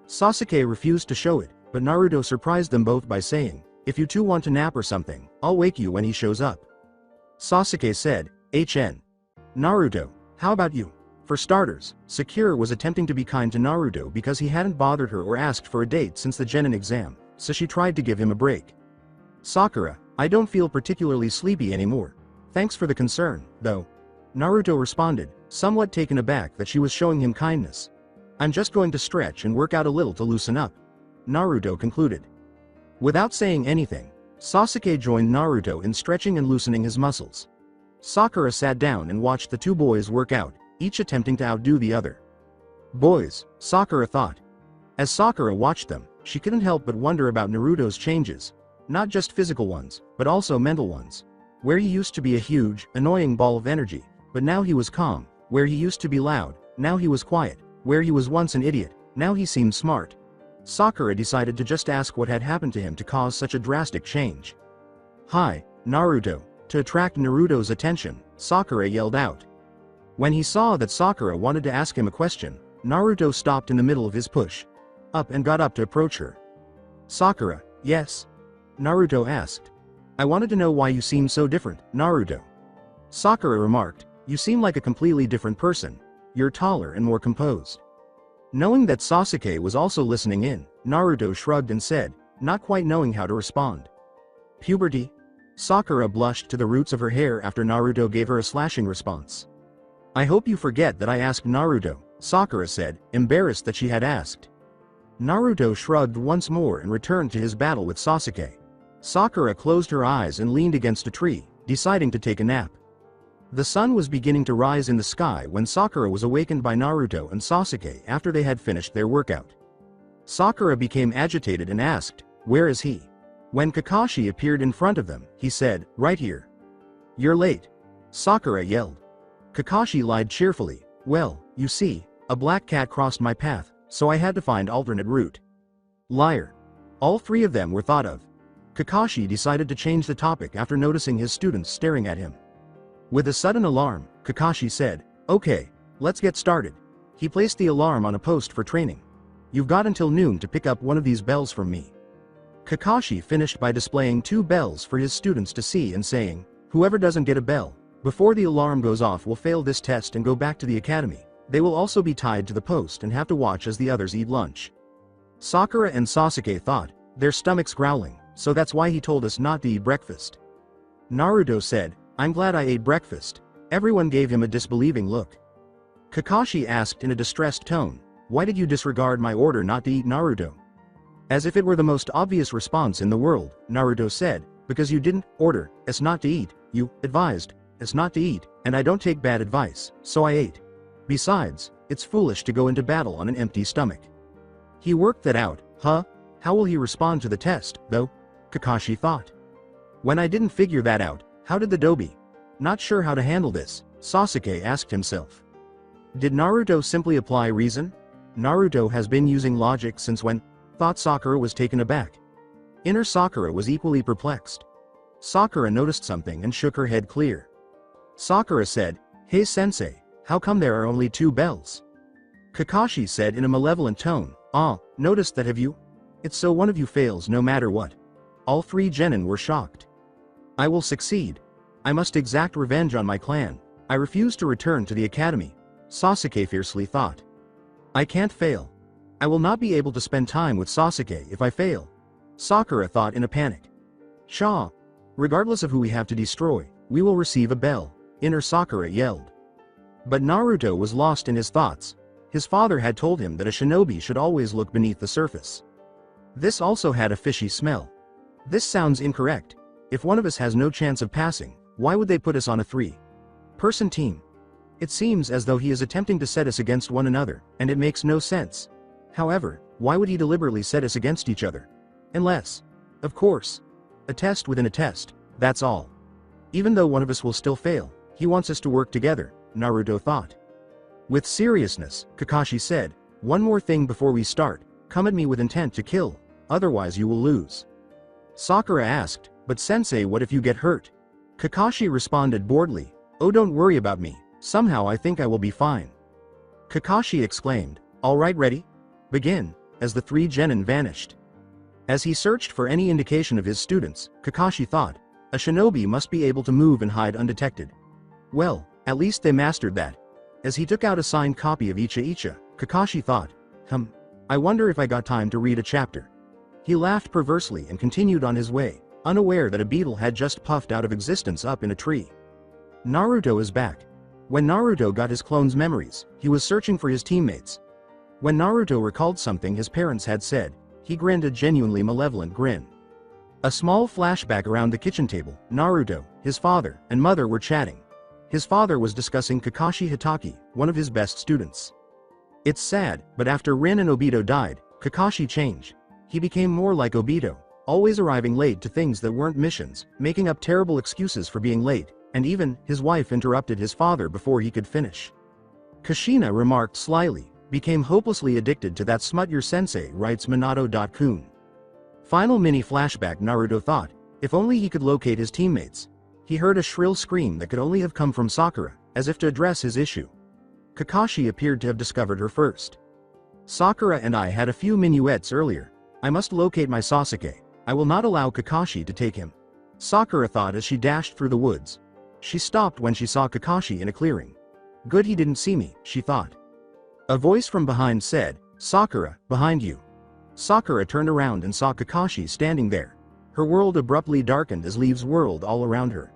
Speaker 2: Sasuke refused to show it, but Naruto surprised them both by saying, if you two want to nap or something, I'll wake you when he shows up. Sasuke said, HN. Naruto, how about you? For starters, Sakura was attempting to be kind to Naruto because he hadn't bothered her or asked for a date since the Genin exam, so she tried to give him a break. Sakura, I don't feel particularly sleepy anymore. Thanks for the concern, though. Naruto responded, somewhat taken aback that she was showing him kindness. I'm just going to stretch and work out a little to loosen up. Naruto concluded. Without saying anything, Sasuke joined Naruto in stretching and loosening his muscles. Sakura sat down and watched the two boys work out, each attempting to outdo the other. Boys, Sakura thought. As Sakura watched them, she couldn't help but wonder about Naruto's changes. Not just physical ones, but also mental ones. Where he used to be a huge, annoying ball of energy, but now he was calm. Where he used to be loud, now he was quiet. Where he was once an idiot, now he seemed smart. Sakura decided to just ask what had happened to him to cause such a drastic change. Hi, Naruto. To attract Naruto's attention, Sakura yelled out. When he saw that Sakura wanted to ask him a question, Naruto stopped in the middle of his push up and got up to approach her. Sakura, yes? Naruto asked. I wanted to know why you seem so different, Naruto. Sakura remarked, you seem like a completely different person. You're taller and more composed. Knowing that Sasuke was also listening in, Naruto shrugged and said, not quite knowing how to respond. Puberty? Sakura blushed to the roots of her hair after Naruto gave her a slashing response. "I hope you forget that I asked Naruto," Sakura said, embarrassed that she had asked. Naruto shrugged once more and returned to his battle with Sasuke. Sakura closed her eyes and leaned against a tree, deciding to take a nap. The sun was beginning to rise in the sky when Sakura was awakened by Naruto and Sasuke after they had finished their workout. Sakura became agitated and asked, "Where is he?" When Kakashi appeared in front of them, he said, "Right here." "You're late," Sakura yelled. Kakashi lied cheerfully, "Well, you see, a black cat crossed my path, so I had to find alternate route." Liar. All three of them were thought of. Kakashi decided to change the topic after noticing his students staring at him. With a sudden alarm, Kakashi said, "Okay, let's get started." He placed the alarm on a post for training. "You've got until noon to pick up one of these bells from me." Kakashi finished by displaying 2 bells for his students to see and saying, "Whoever doesn't get a bell before the alarm goes off will fail this test and go back to the academy. They will also be tied to the post and have to watch as the others eat lunch." Sakura and Sasuke thought, their stomachs growling, so that's why he told us not to eat breakfast. Naruto said, "I'm glad I ate breakfast." Everyone gave him a disbelieving look. Kakashi asked in a distressed tone, "Why did you disregard my order not to eat, Naruto?" As if it were the most obvious response in the world, Naruto said, "Because you didn't order us not to eat, you advised us not to eat, and I don't take bad advice, so I ate. Besides, it's foolish to go into battle on an empty stomach." He worked that out, huh? How will he respond to the test, though? Kakashi thought. When I didn't figure that out, how did the Dobi? Not sure how to handle this, Sasuke asked himself. Did Naruto simply apply reason? Naruto has been using logic since when? Thought Sakura was taken aback. Inner Sakura was equally perplexed. Sakura noticed something and shook her head clear. Sakura said, "Hey sensei, how come there are only 2 bells?" Kakashi said in a malevolent tone, "Noticed that, have you? It's so one of you fails no matter what." All 3 genin were shocked. "I will succeed. I must exact revenge on my clan. I refuse to return to the academy," Sasuke fiercely thought. "I can't fail. I will not be able to spend time with Sasuke if I fail," Sakura thought in a panic. "Shaw! Regardless of who we have to destroy, we will receive a bell," Inner Sakura yelled. But Naruto was lost in his thoughts. His father had told him that a shinobi should always look beneath the surface. This also had a fishy smell. This sounds incorrect. If one of us has no chance of passing, why would they put us on a 3-person team? It seems as though he is attempting to set us against one another, and it makes no sense. However, why would he deliberately set us against each other? Unless, of course, a test within a test, that's all. Even though one of us will still fail, he wants us to work together, Naruto thought. With seriousness, Kakashi said, "One more thing before we start, come at me with intent to kill, otherwise you will lose." Sakura asked, "But sensei, what if you get hurt?" Kakashi responded boredly, "Oh, don't worry about me, somehow I think I will be fine." Kakashi exclaimed, "All right, ready? Begin," as the 3 genin vanished. As he searched for any indication of his students, Kakashi thought, a shinobi must be able to move and hide undetected. Well, at least they mastered that. As he took out a signed copy of Uchiha, Kakashi thought, I wonder if I got time to read a chapter. He laughed perversely and continued on his way, unaware that a beetle had just puffed out of existence up in a tree. Naruto is back. When Naruto got his clone's memories, he was searching for his teammates. When Naruto recalled something his parents had said, he grinned a genuinely malevolent grin. A small flashback around the kitchen table, Naruto, his father, and mother were chatting. His father was discussing Kakashi Hatake, one of his best students. It's sad, but after Rin and Obito died, Kakashi changed. He became more like Obito, always arriving late to things that weren't missions, making up terrible excuses for being late, and even, his wife interrupted his father before he could finish. Kushina remarked slyly, became hopelessly addicted to that smut your sensei, writes Minato.kun. Final mini flashback. Naruto thought, if only he could locate his teammates. He heard a shrill scream that could only have come from Sakura, as if to address his issue. Kakashi appeared to have discovered her first. Sakura and I had a few minuets earlier. I must locate my Sasuke. I will not allow Kakashi to take him. Sakura thought as she dashed through the woods. She stopped when she saw Kakashi in a clearing. Good he didn't see me, she thought. A voice from behind said, Sakura, behind you. Sakura turned around and saw Kakashi standing there. Her world abruptly darkened as leaves whirled all around her.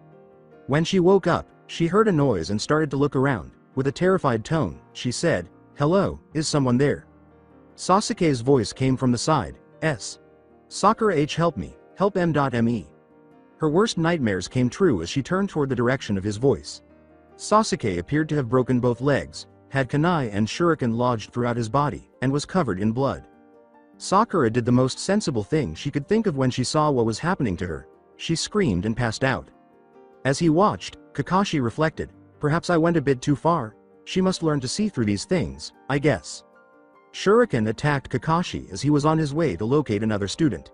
Speaker 2: When she woke up, she heard a noise and started to look around. With a terrified tone, she said, "Hello, is someone there?" Sasuke's voice came from the side. Sakura help me, help M.me. Her worst nightmares came true as she turned toward the direction of his voice. Sasuke appeared to have broken both legs, had kunai and shuriken lodged throughout his body, and was covered in blood. Sakura did the most sensible thing she could think of when she saw what was happening to her. She screamed and passed out. As he watched, Kakashi reflected, "Perhaps I went a bit too far. She must learn to see through these things, I guess." Shuriken attacked Kakashi as he was on his way to locate another student.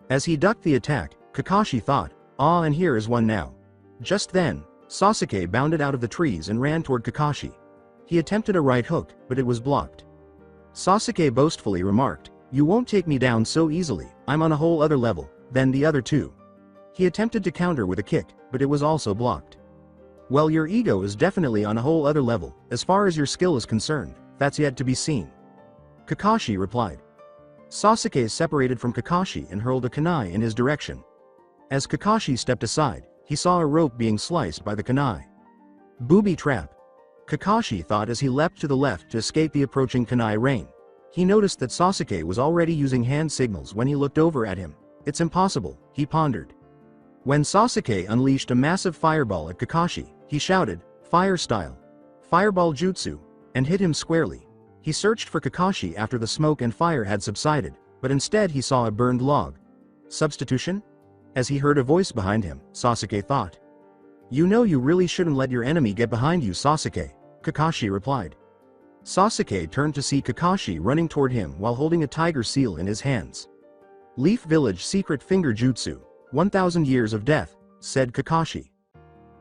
Speaker 2: As he ducked the attack, Kakashi thought, "Ah, and here is one now." Just then, Sasuke bounded out of the trees and ran toward Kakashi. He attempted a right hook, but it was blocked. Sasuke boastfully remarked, "You won't take me down so easily, I'm on a whole other level than the other two." He attempted to counter with a kick, but it was also blocked. "Well, your ego is definitely on a whole other level, as far as your skill is concerned, that's yet to be seen," Kakashi replied. Sasuke separated from Kakashi and hurled a kunai in his direction. As Kakashi stepped aside, he saw a rope being sliced by the kunai. Booby trap, Kakashi thought as he leapt to the left to escape the approaching kunai rain. He noticed that Sasuke was already using hand signals when he looked over at him. It's impossible, he pondered. When Sasuke unleashed a massive fireball at Kakashi, he shouted, "Fire style! Fireball jutsu!" and hit him squarely. He searched for Kakashi after the smoke and fire had subsided, but instead he saw a burned log. Substitution? As he heard a voice behind him, Sasuke thought. "You know you really shouldn't let your enemy get behind you, Sasuke," Kakashi replied. Sasuke turned to see Kakashi running toward him while holding a tiger seal in his hands. "Leaf Village Secret Finger Jutsu, 1000 Years of Death," said Kakashi.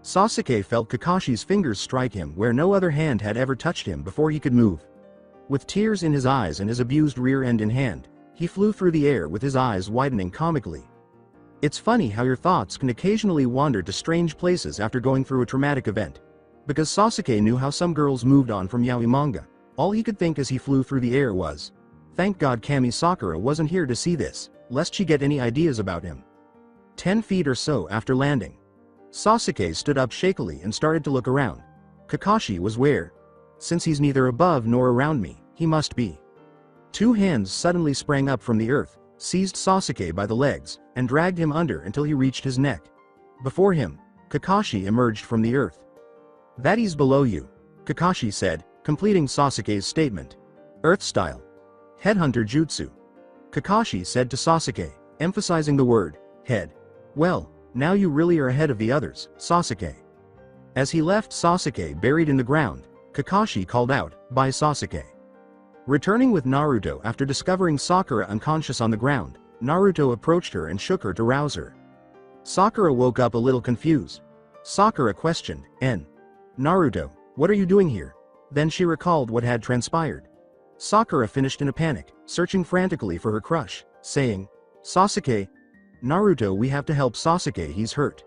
Speaker 2: Sasuke felt Kakashi's fingers strike him where no other hand had ever touched him before he could move. With tears in his eyes and his abused rear end in hand, he flew through the air with his eyes widening comically. It's funny how your thoughts can occasionally wander to strange places after going through a traumatic event. Because Sasuke knew how some girls moved on from yaoi manga, all he could think as he flew through the air was, "Thank God Kami Sakura wasn't here to see this, lest she get any ideas about him." 10 feet or so after landing, Sasuke stood up shakily and started to look around. Kakashi was where? Since he's neither above nor around me, he must be. 2 hands suddenly sprang up from the earth, seized Sasuke by the legs, and dragged him under until he reached his neck. Before him, Kakashi emerged from the earth. "That is below you," Kakashi said, completing Sasuke's statement. "Earth style. Headhunter Jutsu," Kakashi said to Sasuke, emphasizing the word, head. "Well, now you really are ahead of the others, Sasuke." As he left Sasuke buried in the ground, Kakashi called out, "Bye Sasuke." Returning with Naruto after discovering Sakura unconscious on the ground, Naruto approached her and shook her to rouse her. Sakura woke up a little confused. Sakura questioned, Naruto, what are you doing here?" Then she recalled what had transpired. Sakura finished in a panic, searching frantically for her crush, saying, "Sasuke, Naruto, we have to help Sasuke, he's hurt."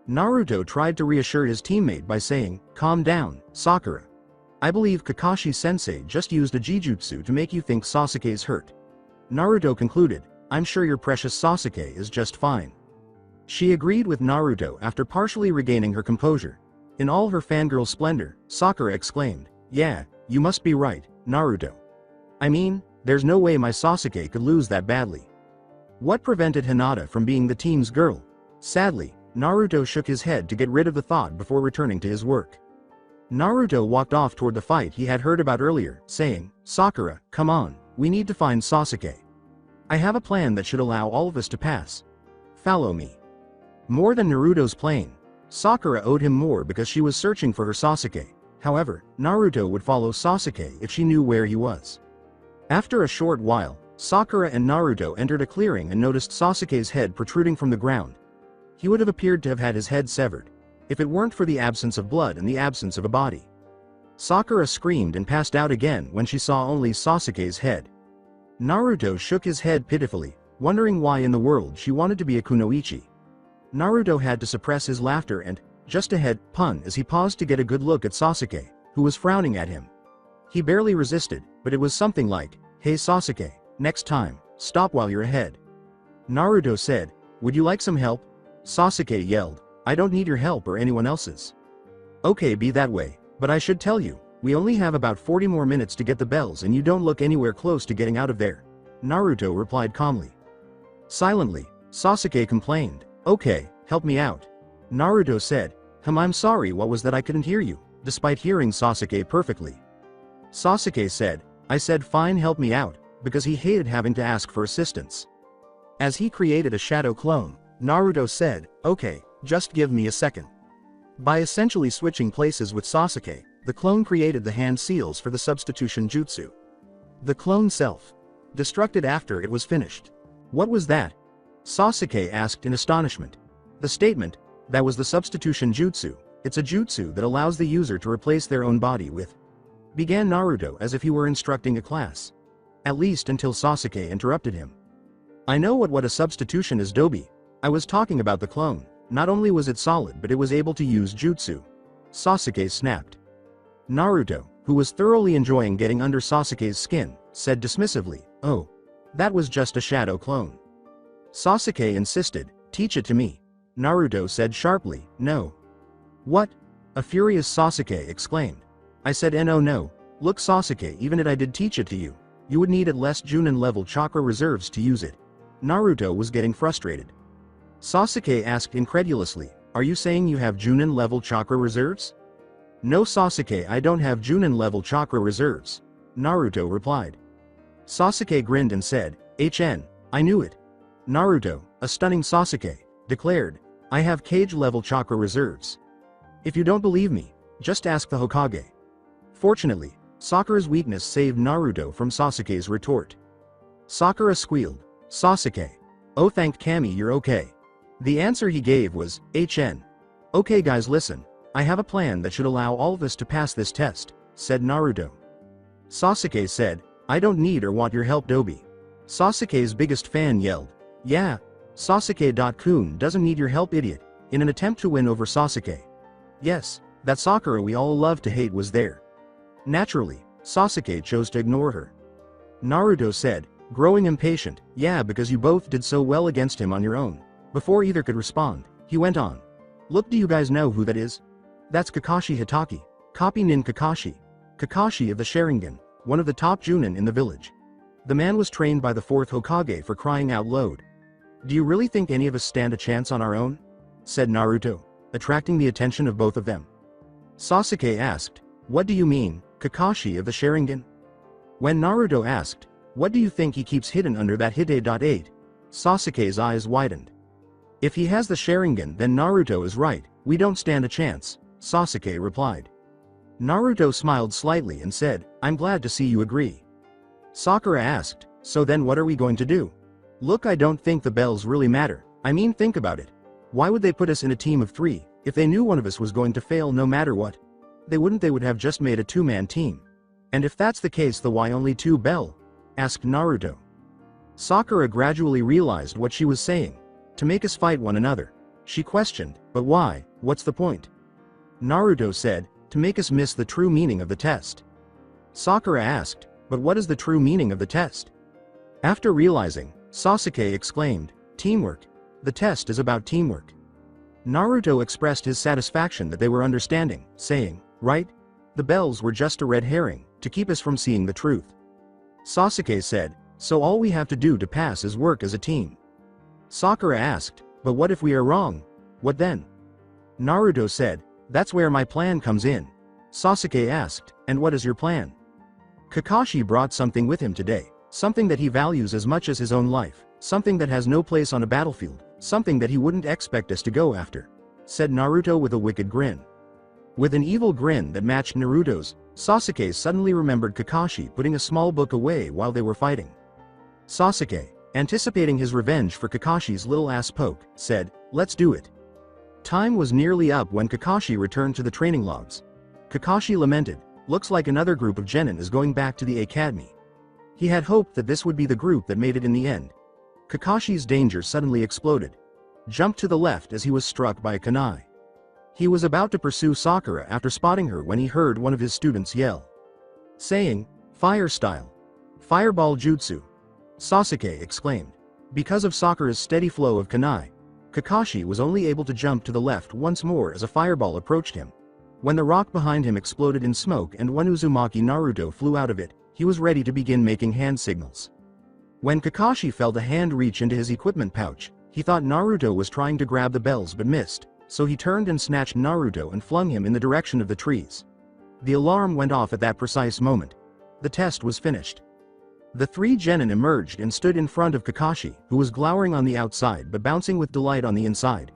Speaker 2: Naruto tried to reassure his teammate by saying, "Calm down, Sakura. I believe Kakashi-sensei just used a Jijutsu to make you think Sasuke's hurt." Naruto concluded, "I'm sure your precious Sasuke is just fine." She agreed with Naruto after partially regaining her composure. In all her fangirl splendor, Sakura exclaimed, "Yeah, you must be right, Naruto. I mean, there's no way my Sasuke could lose that badly." What prevented Hinata from being the team's girl? Sadly, Naruto shook his head to get rid of the thought before returning to his work. Naruto walked off toward the fight he had heard about earlier, saying, "Sakura, come on, we need to find Sasuke. I have a plan that should allow all of us to pass. Follow me." More than Naruto's plane, Sakura owed him more because she was searching for her Sasuke. However, Naruto would follow Sasuke if she knew where he was. After a short while, Sakura and Naruto entered a clearing and noticed Sasuke's head protruding from the ground. He would have appeared to have had his head severed, if it weren't for the absence of blood and the absence of a body. Sakura screamed and passed out again when she saw only Sasuke's head. Naruto shook his head pitifully, wondering why in the world she wanted to be a kunoichi. Naruto had to suppress his laughter and, just ahead, pun as he paused to get a good look at Sasuke, who was frowning at him. He barely resisted, but it was something like, "Hey Sasuke, next time, stop while you're ahead." Naruto said, Would you like some help? Sasuke yelled. I don't need your help or anyone else's. Okay, be that way, but I should tell you, we only have about 40 more minutes to get the bells and you don't look anywhere close to getting out of there. Naruto replied calmly. Silently, Sasuke complained. Okay, help me out. Naruto said. I'm sorry, what was that? I couldn't hear you, despite hearing Sasuke perfectly. Sasuke said, I said fine, help me out, because he hated having to ask for assistance. As he created a shadow clone, Naruto said, okay, just give me a second. By essentially switching places with Sasuke, the clone created the hand seals for the substitution jutsu. The clone self-destructed after it was finished. What was that? Sasuke asked in astonishment. The statement, that was the substitution jutsu, it's a jutsu that allows the user to replace their own body with, began Naruto as if he were instructing a class. At least until Sasuke interrupted him. I know what a substitution is, Dobi. I was talking about the clone. Not only was it solid but it was able to use jutsu. Sasuke snapped. Naruto, who was thoroughly enjoying getting under Sasuke's skin, said dismissively, oh. That was just a shadow clone. Sasuke insisted, teach it to me. Naruto said sharply, no. What? A furious Sasuke exclaimed. I said no. Look Sasuke, even if I did teach it to you, you would need at less Chunin level chakra reserves to use it. Naruto was getting frustrated. Sasuke asked incredulously, are you saying you have Chunin level chakra reserves? No Sasuke, I don't have Chunin level chakra reserves. Naruto replied. Sasuke grinned and said, I knew it. Naruto, a stunning Sasuke, declared, I have cage level chakra reserves. If you don't believe me, just ask the Hokage. Fortunately, Sakura's weakness saved Naruto from Sasuke's retort. Sakura squealed, Sasuke. Oh, thank Kami, you're okay. The answer he gave was, Okay guys, listen, I have a plan that should allow all of us to pass this test, said Naruto. Sasuke said, I don't need or want your help, Dobi. Sasuke's biggest fan yelled, yeah, Sasuke.kun doesn't need your help, idiot, in an attempt to win over Sasuke. Yes, that Sakura we all love to hate was there. Naturally, Sasuke chose to ignore her. Naruto said, growing impatient, yeah, because you both did so well against him on your own. Before either could respond, he went on. Look, do you guys know who that is? That's Kakashi Hitaki, Copy Nin Kakashi. Kakashi of the Sharingan, one of the top Chunin in the village. The man was trained by the 4th Hokage, for crying out loud. Do you really think any of us stand a chance on our own? Said Naruto, attracting the attention of both of them. Sasuke asked, what do you mean, Kakashi of the Sharingan? When Naruto asked, what do you think he keeps hidden under that Hide.8? Sasuke's eyes widened. If he has the Sharingan, then Naruto is right, we don't stand a chance, Sasuke replied. Naruto smiled slightly and said, I'm glad to see you agree. Sakura asked, so then what are we going to do? Look, I don't think the bells really matter, I mean think about it. Why would they put us in a team of 3, if they knew one of us was going to fail no matter what? They would have just made a 2-man team. And if that's the case, then why only 2 bell? Asked Naruto. Sakura gradually realized what she was saying. To make us fight one another. She questioned, but why, what's the point? Naruto said, to make us miss the true meaning of the test. Sakura asked, but what is the true meaning of the test? After realizing, Sasuke exclaimed, teamwork. The test is about teamwork. Naruto expressed his satisfaction that they were understanding, saying, right? The bells were just a red herring, to keep us from seeing the truth. Sasuke said, so all we have to do to pass is work as a team. Sakura asked, but what if we are wrong? What then? Naruto said, that's where my plan comes in. Sasuke asked, and what is your plan? Kakashi brought something with him today, something that he values as much as his own life, something that has no place on a battlefield, something that he wouldn't expect us to go after, said Naruto with a wicked grin. With an evil grin that matched Naruto's, Sasuke suddenly remembered Kakashi putting a small book away while they were fighting. Sasuke, anticipating his revenge for Kakashi's little ass poke, said, let's do it. Time was nearly up when Kakashi returned to the training logs. Kakashi lamented, looks like another group of genin is going back to the academy. He had hoped that this would be the group that made it in the end. Kakashi's danger suddenly exploded. Jumped to the left as he was struck by a kunai. He was about to pursue Sakura after spotting her when he heard one of his students yell. Saying, fire style. Fireball jutsu. Sasuke exclaimed. Because of Sakura's steady flow of kunai, Kakashi was only able to jump to the left once more as a fireball approached him. When the rock behind him exploded in smoke and one Uzumaki Naruto flew out of it, he was ready to begin making hand signals. When Kakashi felt a hand reach into his equipment pouch, he thought Naruto was trying to grab the bells but missed, so he turned and snatched Naruto and flung him in the direction of the trees. The alarm went off at that precise moment. The test was finished. The three genin emerged and stood in front of Kakashi, who was glowering on the outside but bouncing with delight on the inside.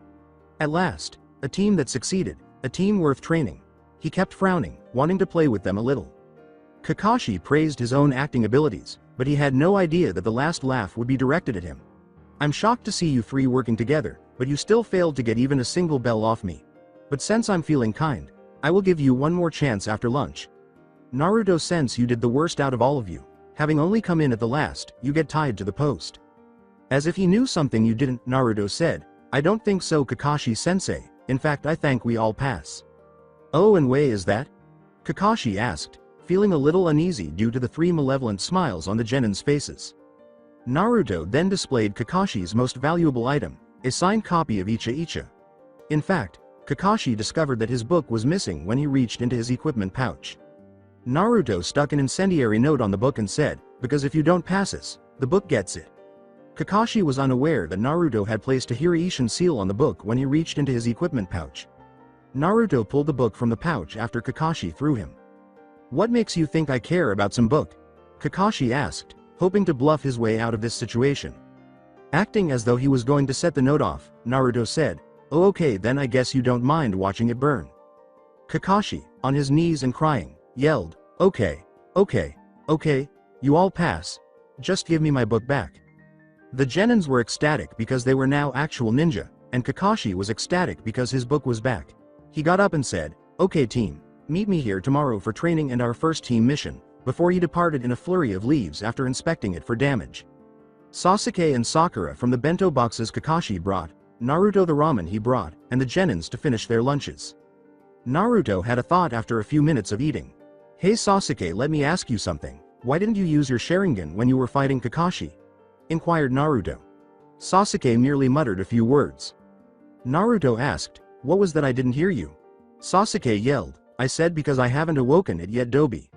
Speaker 2: At last, a team that succeeded, a team worth training. He kept frowning, wanting to play with them a little. Kakashi praised his own acting abilities, but he had no idea that the last laugh would be directed at him. I'm shocked to see you three working together, but you still failed to get even a single bell off me. But since I'm feeling kind, I will give you one more chance after lunch. Naruto, since you did the worst out of all of you, having only come in at the last, you get tied to the post. As if he knew something you didn't, Naruto said, I don't think so, Kakashi-sensei, in fact I think we all pass. Oh, and way is that? Kakashi asked, feeling a little uneasy due to the three malevolent smiles on the genin's faces. Naruto then displayed Kakashi's most valuable item, a signed copy of Uchiha. In fact, Kakashi discovered that his book was missing when he reached into his equipment pouch. Naruto stuck an incendiary note on the book and said, because if you don't pass us, the book gets it. Kakashi was unaware that Naruto had placed a Hiashi seal on the book when he reached into his equipment pouch. Naruto pulled the book from the pouch after Kakashi threw him. What makes you think I care about some book? Kakashi asked, hoping to bluff his way out of this situation. Acting as though he was going to set the note off, Naruto said, oh okay, then I guess you don't mind watching it burn. Kakashi, on his knees and crying, yelled, okay, you all pass. Just give me my book back. The genins were ecstatic because they were now actual ninja, and Kakashi was ecstatic because his book was back. He got up and said, okay team, meet me here tomorrow for training and our first team mission, before he departed in a flurry of leaves after inspecting it for damage. Sasuke and Sakura from the bento boxes Kakashi brought, Naruto the ramen he brought, and the genins to finish their lunches. Naruto had a thought after a few minutes of eating. Hey Sasuke, let me ask you something, why didn't you use your Sharingan when you were fighting Kakashi? Inquired Naruto. Sasuke merely muttered a few words. Naruto asked, what was that I didn't hear you? Sasuke yelled, I said because I haven't awoken it yet Dobi.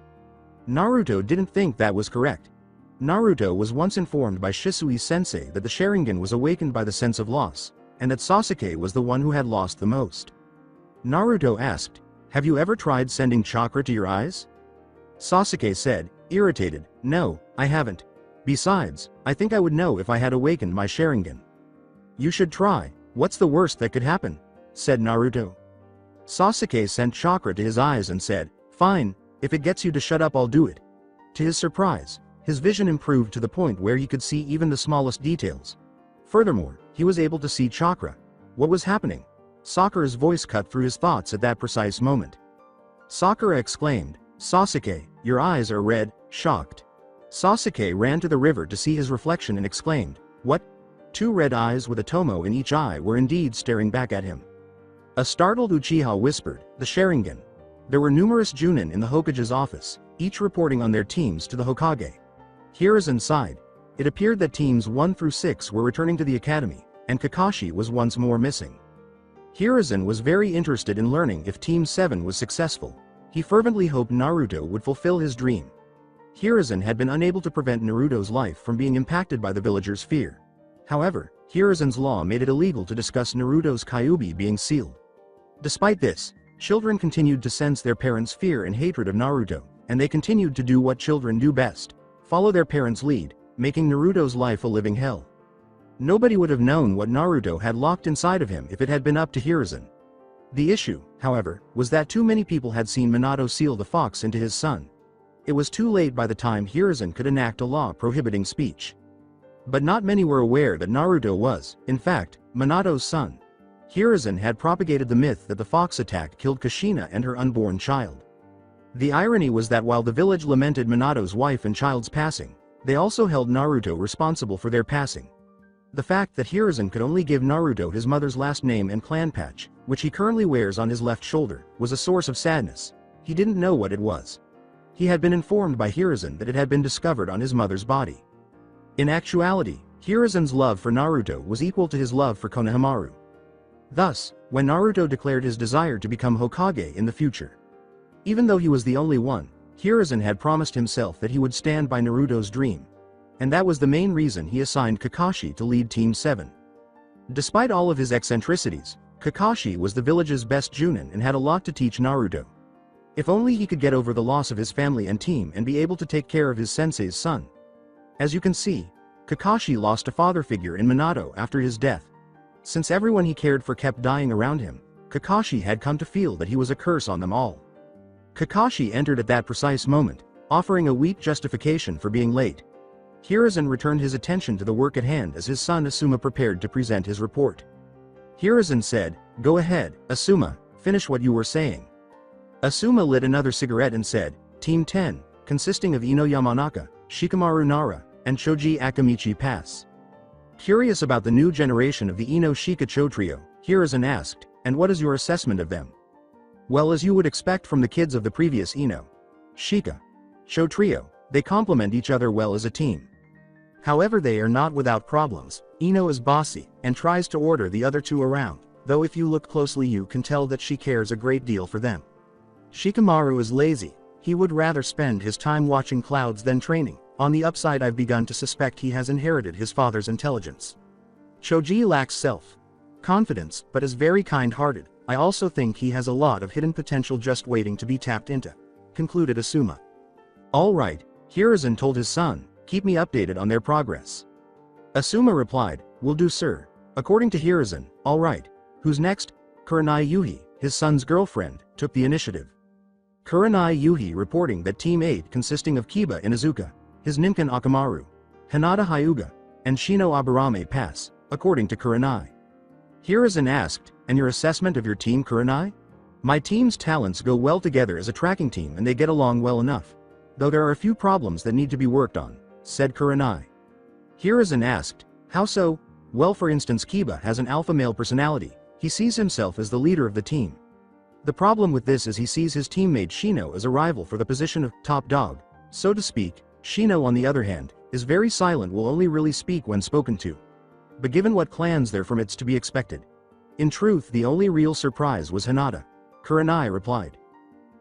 Speaker 2: Naruto didn't think that was correct. Naruto was once informed by Shisui-sensei that the Sharingan was awakened by the sense of loss, and that Sasuke was the one who had lost the most. Naruto asked, have you ever tried sending chakra to your eyes? Sasuke said, irritated, no, I haven't. Besides, I think I would know if I had awakened my Sharingan. You should try, what's the worst that could happen? Said Naruto. Sasuke sent chakra to his eyes and said, fine, if it gets you to shut up I'll do it. To his surprise, his vision improved to the point where he could see even the smallest details. Furthermore, he was able to see chakra. What was happening? Sakura's voice cut through his thoughts at that precise moment. Sakura exclaimed, Sasuke, your eyes are red, shocked. Sasuke ran to the river to see his reflection and exclaimed, what? Two red eyes with a tomo in each eye were indeed staring back at him. A startled Uchiha whispered, the Sharingan. There were numerous Chunin in the Hokage's office, each reporting on their teams to the Hokage. Hiruzen sighed. It appeared that teams 1 through 6 were returning to the academy, and Kakashi was once more missing. Hiruzen was very interested in learning if Team 7 was successful. He fervently hoped Naruto would fulfill his dream. Hiruzen had been unable to prevent Naruto's life from being impacted by the villagers' fear. However, Hiruzen's law made it illegal to discuss Naruto's Kyuubi being sealed. Despite this, children continued to sense their parents' fear and hatred of Naruto, and they continued to do what children do best, follow their parents' lead, making Naruto's life a living hell. Nobody would have known what Naruto had locked inside of him if it had been up to Hiruzen. The issue, however, was that too many people had seen Minato seal the fox into his son. It was too late by the time Hiruzen could enact a law prohibiting speech. But not many were aware that Naruto was, in fact, Minato's son. Hiruzen had propagated the myth that the fox attack killed Kushina and her unborn child. The irony was that while the village lamented Minato's wife and child's passing, they also held Naruto responsible for their passing. The fact that Hiruzen could only give Naruto his mother's last name and clan patch, which he currently wears on his left shoulder, was a source of sadness. He didn't know what it was. He had been informed by Hiruzen that it had been discovered on his mother's body. In actuality, Hiruzen's love for Naruto was equal to his love for Konohamaru. Thus, when Naruto declared his desire to become Hokage in the future, even though he was the only one, Hiruzen had promised himself that he would stand by Naruto's dream. And that was the main reason he assigned Kakashi to lead Team 7. Despite all of his eccentricities, Kakashi was the village's best Chunin and had a lot to teach Naruto. If only he could get over the loss of his family and team and be able to take care of his sensei's son. As you can see, Kakashi lost a father figure in Minato after his death. Since everyone he cared for kept dying around him, Kakashi had come to feel that he was a curse on them all. Kakashi entered at that precise moment, offering a weak justification for being late. Hiruzen returned his attention to the work at hand as his son Asuma prepared to present his report. Hiruzen said, "Go ahead, Asuma, finish what you were saying." Asuma lit another cigarette and said, "Team 10, consisting of Ino Yamanaka, Shikamaru Nara, and Choji Akamichi pass." Curious about the new generation of the Ino Shika Cho trio, Hiruzen asked, "And what is your assessment of them?" "Well, as you would expect from the kids of the previous Ino Shika Cho trio, they complement each other well as a team. However, they are not without problems. Ino is bossy, and tries to order the other two around, though if you look closely you can tell that she cares a great deal for them. Shikamaru is lazy, he would rather spend his time watching clouds than training. On the upside, I've begun to suspect he has inherited his father's intelligence. Choji lacks self-confidence, but is very kind-hearted. I also think he has a lot of hidden potential just waiting to be tapped into," concluded Asuma. "All right," Hiruzen told his son, "keep me updated on their progress." Asuma replied, "Will do, sir." According to Hiruzen, "All right. Who's next?" Kurenai Yuhi, his son's girlfriend, took the initiative. Kurenai Yuhi reporting that Team 8 consisting of Kiba Inuzuka, his Ninken Akamaru, Hinata Hyuga, and Shino Aburame pass, according to Kurenai. Hiruzen asked, "And your assessment of your team, Kurenai?" "My team's talents go well together as a tracking team and they get along well enough. Though there are a few problems that need to be worked on," said Kurenai. Hiruzen asked, "How so?" "Well, for instance, Kiba has an alpha male personality. He sees himself as the leader of the team. The problem with this is he sees his teammate Shino as a rival for the position of top dog, so to speak. Shino, on the other hand, is very silent, will only really speak when spoken to. But given what clans they're from, it's to be expected." In truth, the only real surprise was Hinata. Kurenai replied.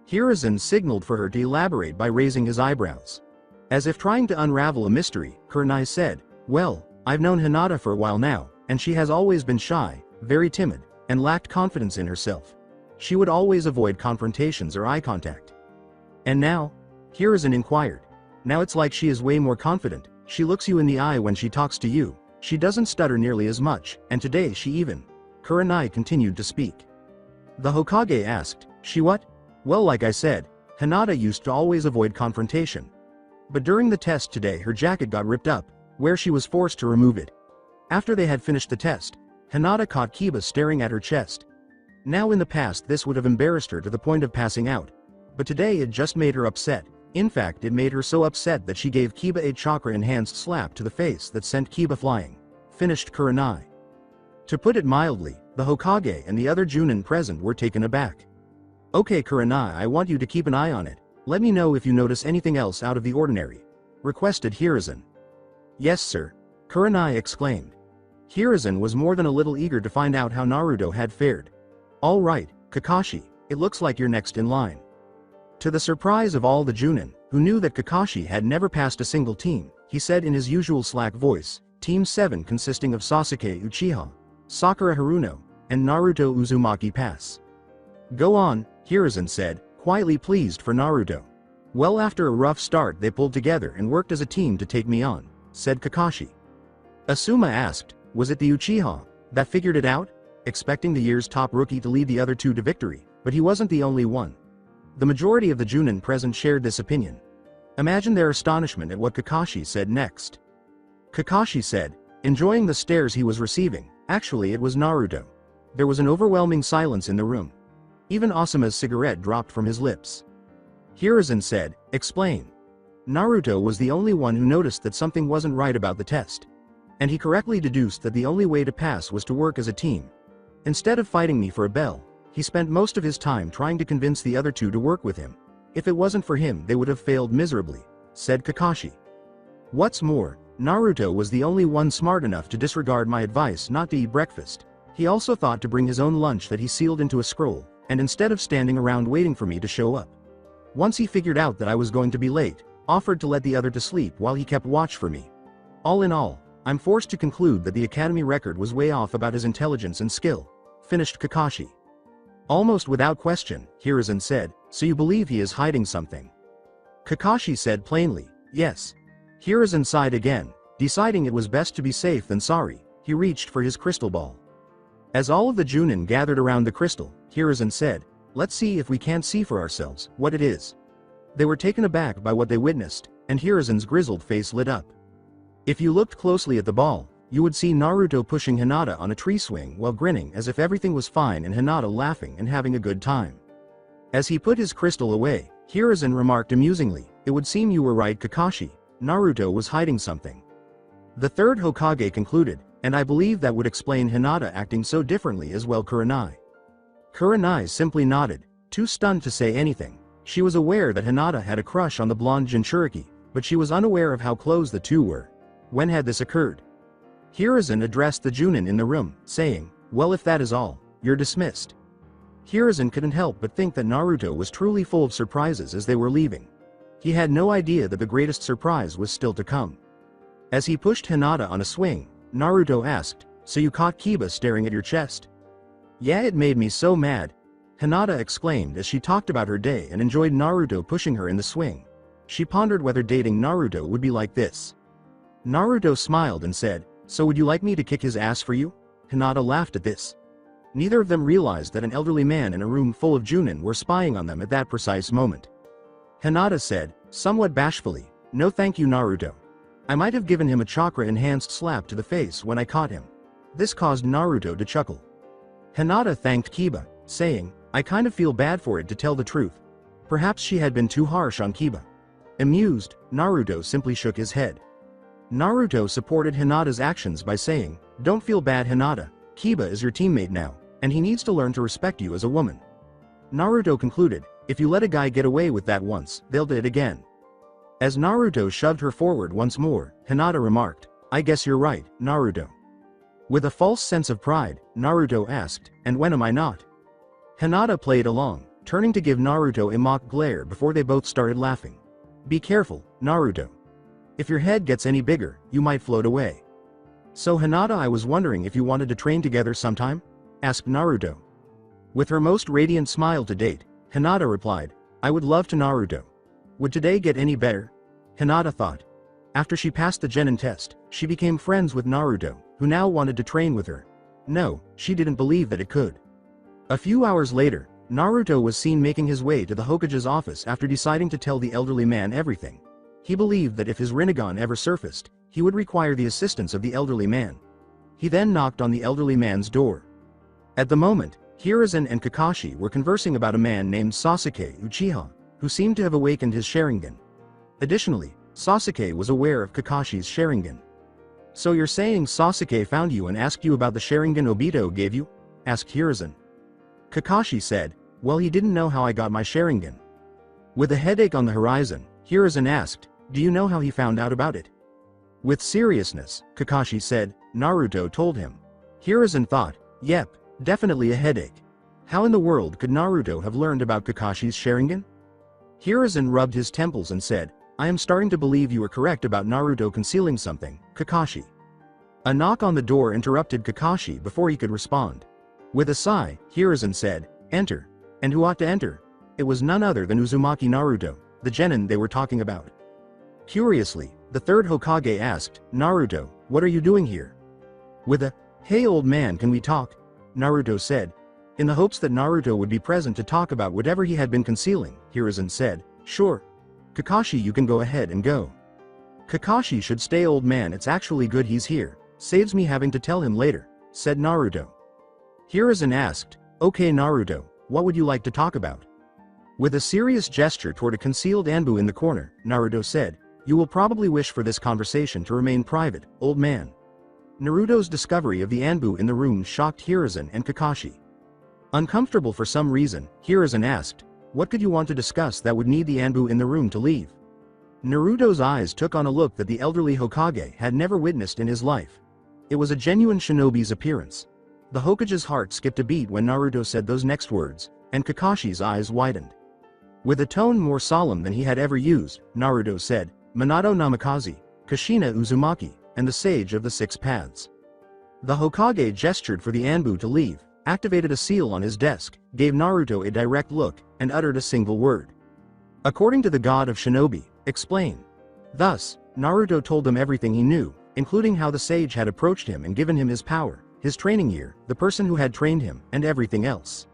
Speaker 2: Hiruzen signaled for her to elaborate by raising his eyebrows. As if trying to unravel a mystery, Kurenai said, "Well, I've known Hinata for a while now, and she has always been shy, very timid, and lacked confidence in herself. She would always avoid confrontations or eye contact." "And now?" Hiruzen inquired. "Now it's like she is way more confident. She looks you in the eye when she talks to you. She doesn't stutter nearly as much, and today she even..." Kurenai continued to speak. The Hokage asked, "She what?" "Well, like I said, Hinata used to always avoid confrontation. But during the test today her jacket got ripped up, where she was forced to remove it. After they had finished the test, Hinata caught Kiba staring at her chest. Now in the past this would have embarrassed her to the point of passing out. But today it just made her upset. In fact, it made her so upset that she gave Kiba a chakra-enhanced slap to the face that sent Kiba flying," finished Kurenai. To put it mildly, the Hokage and the other Chunin present were taken aback. "Okay, Kurenai, I want you to keep an eye on it. Let me know if you notice anything else out of the ordinary," requested Hiruzen. "Yes, sir," Kurenai exclaimed. Hiruzen was more than a little eager to find out how Naruto had fared. "All right, Kakashi, it looks like you're next in line." To the surprise of all the Chunin, who knew that Kakashi had never passed a single team, he said in his usual slack voice, "Team 7 consisting of Sasuke Uchiha, Sakura Haruno, and Naruto Uzumaki pass." "Go on," Hiruzen said, quietly pleased for Naruto. "Well, after a rough start they pulled together and worked as a team to take me on," said Kakashi. Asuma asked, "Was it the Uchiha that figured it out?" Expecting the year's top rookie to lead the other two to victory, but he wasn't the only one. The majority of the Chunin present shared this opinion. Imagine their astonishment at what Kakashi said next. Kakashi said, enjoying the stares he was receiving, "Actually, it was Naruto." There was an overwhelming silence in the room. Even Asuma's cigarette dropped from his lips. Hiruzen said, "Explain." Naruto was the only one who noticed that something wasn't right about the test. And he correctly deduced that the only way to pass was to work as a team. Instead of fighting me for a bell, he spent most of his time trying to convince the other two to work with him. If it wasn't for him they would have failed miserably, said Kakashi. What's more, Naruto was the only one smart enough to disregard my advice not to eat breakfast. He also thought to bring his own lunch that he sealed into a scroll, and instead of standing around waiting for me to show up. Once he figured out that I was going to be late, offered to let the other to sleep while he kept watch for me. All in all, I'm forced to conclude that the academy record was way off about his intelligence and skill, finished Kakashi. Almost without question, Hiruzen said, so you believe he is hiding something? Kakashi said plainly, yes. Hiruzen sighed again, deciding it was best to be safe than sorry. He reached for his crystal ball. As all of the Chunin gathered around the crystal, Hiruzen said, let's see if we can't see for ourselves what it is. They were taken aback by what they witnessed, and Hiruzen's grizzled face lit up. If you looked closely at the ball, you would see Naruto pushing Hinata on a tree swing while grinning as if everything was fine and Hinata laughing and having a good time. As he put his crystal away, Hiruzen remarked amusingly, it would seem you were right, Kakashi. Naruto was hiding something. The third Hokage concluded, and I believe that would explain Hinata acting so differently as well. Kurenai. Kurenai simply nodded, too stunned to say anything. She was aware that Hinata had a crush on the blonde Jinchuriki, but she was unaware of how close the two were. When had this occurred? Hiruzen addressed the Chunin in the room, saying, well, if that is all, you're dismissed. Hiruzen couldn't help but think that Naruto was truly full of surprises as they were leaving. He had no idea that the greatest surprise was still to come. As he pushed Hinata on a swing, Naruto asked, so you caught Kiba staring at your chest? Yeah, it made me so mad. Hinata exclaimed as she talked about her day and enjoyed Naruto pushing her in the swing. She pondered whether dating Naruto would be like this. Naruto smiled and said, so would you like me to kick his ass for you? Hinata laughed at this. Neither of them realized that an elderly man in a room full of Chunin were spying on them at that precise moment. Hinata said, somewhat bashfully, no thank you, Naruto. I might have given him a chakra-enhanced slap to the face when I caught him. This caused Naruto to chuckle. Hinata thanked Kiba, saying, I kind of feel bad for it to tell the truth. Perhaps she had been too harsh on Kiba. Amused, Naruto simply shook his head. Naruto supported Hinata's actions by saying, don't feel bad, Hinata. Kiba is your teammate now, and he needs to learn to respect you as a woman. Naruto concluded, if you let a guy get away with that once, they'll do it again. As Naruto shoved her forward once more, Hinata remarked, I guess you're right, Naruto. With a false sense of pride, Naruto asked, and when am I not? Hinata played along, turning to give Naruto a mock glare before they both started laughing. Be careful, Naruto. If your head gets any bigger, you might float away. So Hinata, I was wondering if you wanted to train together sometime? Asked Naruto. With her most radiant smile to date, Hinata replied, I would love to, Naruto. Would today get any better? Hinata thought. After she passed the Genin test, she became friends with Naruto, who now wanted to train with her. No, she didn't believe that it could. A few hours later, Naruto was seen making his way to the Hokage's office after deciding to tell the elderly man everything. He believed that if his Rinnegan ever surfaced, he would require the assistance of the elderly man. He then knocked on the elderly man's door. At the moment, Hiruzen and Kakashi were conversing about a man named Sasuke Uchiha, who seemed to have awakened his Sharingan. Additionally, Sasuke was aware of Kakashi's Sharingan. So you're saying Sasuke found you and asked you about the Sharingan Obito gave you? Asked Hiruzen. Kakashi said, well, he didn't know how I got my Sharingan. With a headache on the horizon, Hiruzen asked, do you know how he found out about it? With seriousness, Kakashi said, Naruto told him. Hiruzen thought, yep, definitely a headache. How in the world could Naruto have learned about Kakashi's Sharingan? Hiruzen rubbed his temples and said, I am starting to believe you were correct about Naruto concealing something, Kakashi. A knock on the door interrupted Kakashi before he could respond. With a sigh, Hiruzen said, enter. And who ought to enter? It was none other than Uzumaki Naruto, the genin they were talking about. Curiously, the third Hokage asked, Naruto, what are you doing here? With a, hey old man, can we talk? Naruto said. In the hopes that Naruto would be present to talk about whatever he had been concealing, Hiruzen said, sure. Kakashi, you can go ahead and go. Kakashi should stay, old man, it's actually good he's here, saves me having to tell him later, said Naruto. Hiruzen asked, okay Naruto, what would you like to talk about? With a serious gesture toward a concealed Anbu in the corner, Naruto said, you will probably wish for this conversation to remain private, old man. Naruto's discovery of the Anbu in the room shocked Hiruzen and Kakashi. Uncomfortable for some reason, Hiruzen asked, what could you want to discuss that would need the Anbu in the room to leave? Naruto's eyes took on a look that the elderly Hokage had never witnessed in his life. It was a genuine shinobi's appearance. The Hokage's heart skipped a beat when Naruto said those next words, and Kakashi's eyes widened. With a tone more solemn than he had ever used, Naruto said, Minato Namikaze, Kushina Uzumaki, and the Sage of the Six Paths. The Hokage gestured for the Anbu to leave, activated a seal on his desk, gave Naruto a direct look, and uttered a single word. According to the god of shinobi, explain. Thus, Naruto told them everything he knew, including how the sage had approached him and given him his power, his training year, the person who had trained him, and everything else.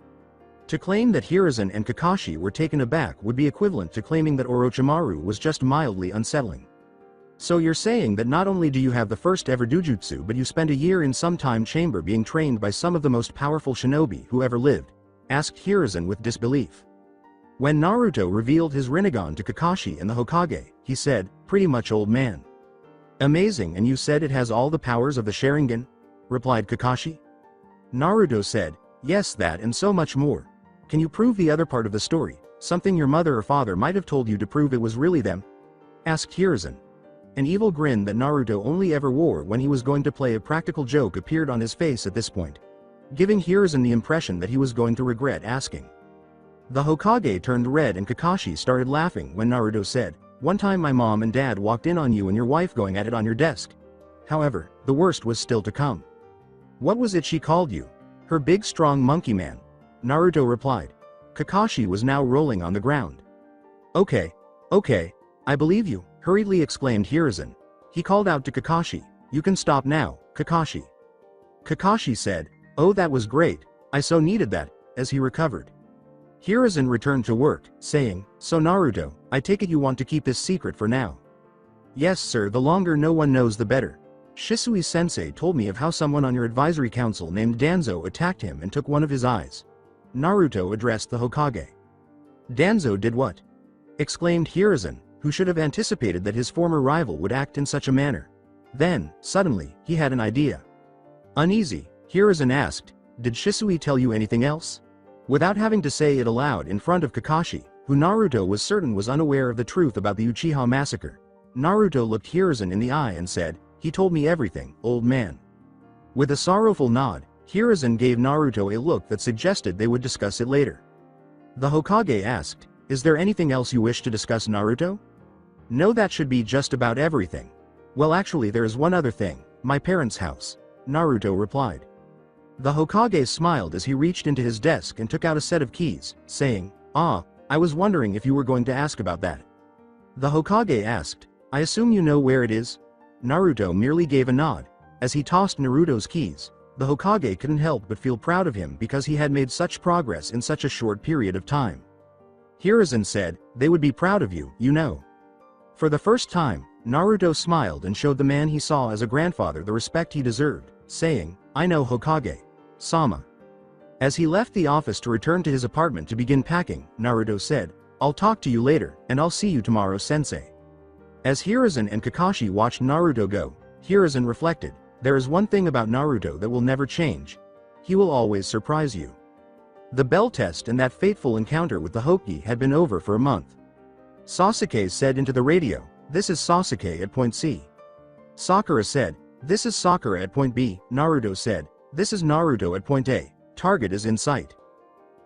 Speaker 2: To claim that Hiruzen and Kakashi were taken aback would be equivalent to claiming that Orochimaru was just mildly unsettling. So you're saying that not only do you have the first ever dojutsu but you spend a year in some time chamber being trained by some of the most powerful shinobi who ever lived? Asked Hiruzen with disbelief. When Naruto revealed his Rinnegan to Kakashi and the Hokage, he said, pretty much old man. Amazing, and you said it has all the powers of the Sharingan? Replied Kakashi. Naruto said, yes, that and so much more. Can you prove the other part of the story, something your mother or father might have told you to prove it was really them? Asked Hiruzen. An evil grin that Naruto only ever wore when he was going to play a practical joke appeared on his face at this point, giving Hiruzen the impression that he was going to regret asking. The Hokage turned red and Kakashi started laughing when Naruto said, one time my mom and dad walked in on you and your wife going at it on your desk. However, the worst was still to come. What was it she called you? Her big strong monkey man. Naruto replied. Kakashi was now rolling on the ground. Okay, I believe you, hurriedly exclaimed Hiruzen. He called out to Kakashi, you can stop now, Kakashi. Kakashi said, oh, that was great, I so needed that, as he recovered. Hiruzen returned to work, saying, so Naruto, I take it you want to keep this secret for now. Yes sir, the longer no one knows the better. Shisui-sensei told me of how someone on your advisory council named Danzo attacked him and took one of his eyes. Naruto addressed the Hokage. Danzo did what? Exclaimed Hiruzen, who should have anticipated that his former rival would act in such a manner. Then, suddenly, he had an idea. Uneasy, Hiruzen asked, did Shisui tell you anything else? Without having to say it aloud in front of Kakashi, who Naruto was certain was unaware of the truth about the Uchiha massacre, Naruto looked Hiruzen in the eye and said, he told me everything, old man. With a sorrowful nod, Hiruzen gave Naruto a look that suggested they would discuss it later. The Hokage asked, is there anything else you wish to discuss, Naruto? No, that should be just about everything. Well, actually there is one other thing, my parents' house, Naruto replied. The Hokage smiled as he reached into his desk and took out a set of keys, saying, ah, I was wondering if you were going to ask about that. The Hokage asked, I assume you know where it is? Naruto merely gave a nod. As he tossed Naruto's keys, the Hokage couldn't help but feel proud of him because he had made such progress in such a short period of time. Hiruzen said, they would be proud of you, you know. For the first time, Naruto smiled and showed the man he saw as a grandfather the respect he deserved, saying, I know Hokage. Sama. As he left the office to return to his apartment to begin packing, Naruto said, I'll talk to you later, and I'll see you tomorrow, sensei. As Hiruzen and Kakashi watched Naruto go, Hiruzen reflected, there is one thing about Naruto that will never change. He will always surprise you. The bell test and that fateful encounter with the Hokage had been over for a month. Sasuke said into the radio, this is Sasuke at point C. Sakura said, this is Sakura at point B. Naruto said, this is Naruto at point A. Target is in sight.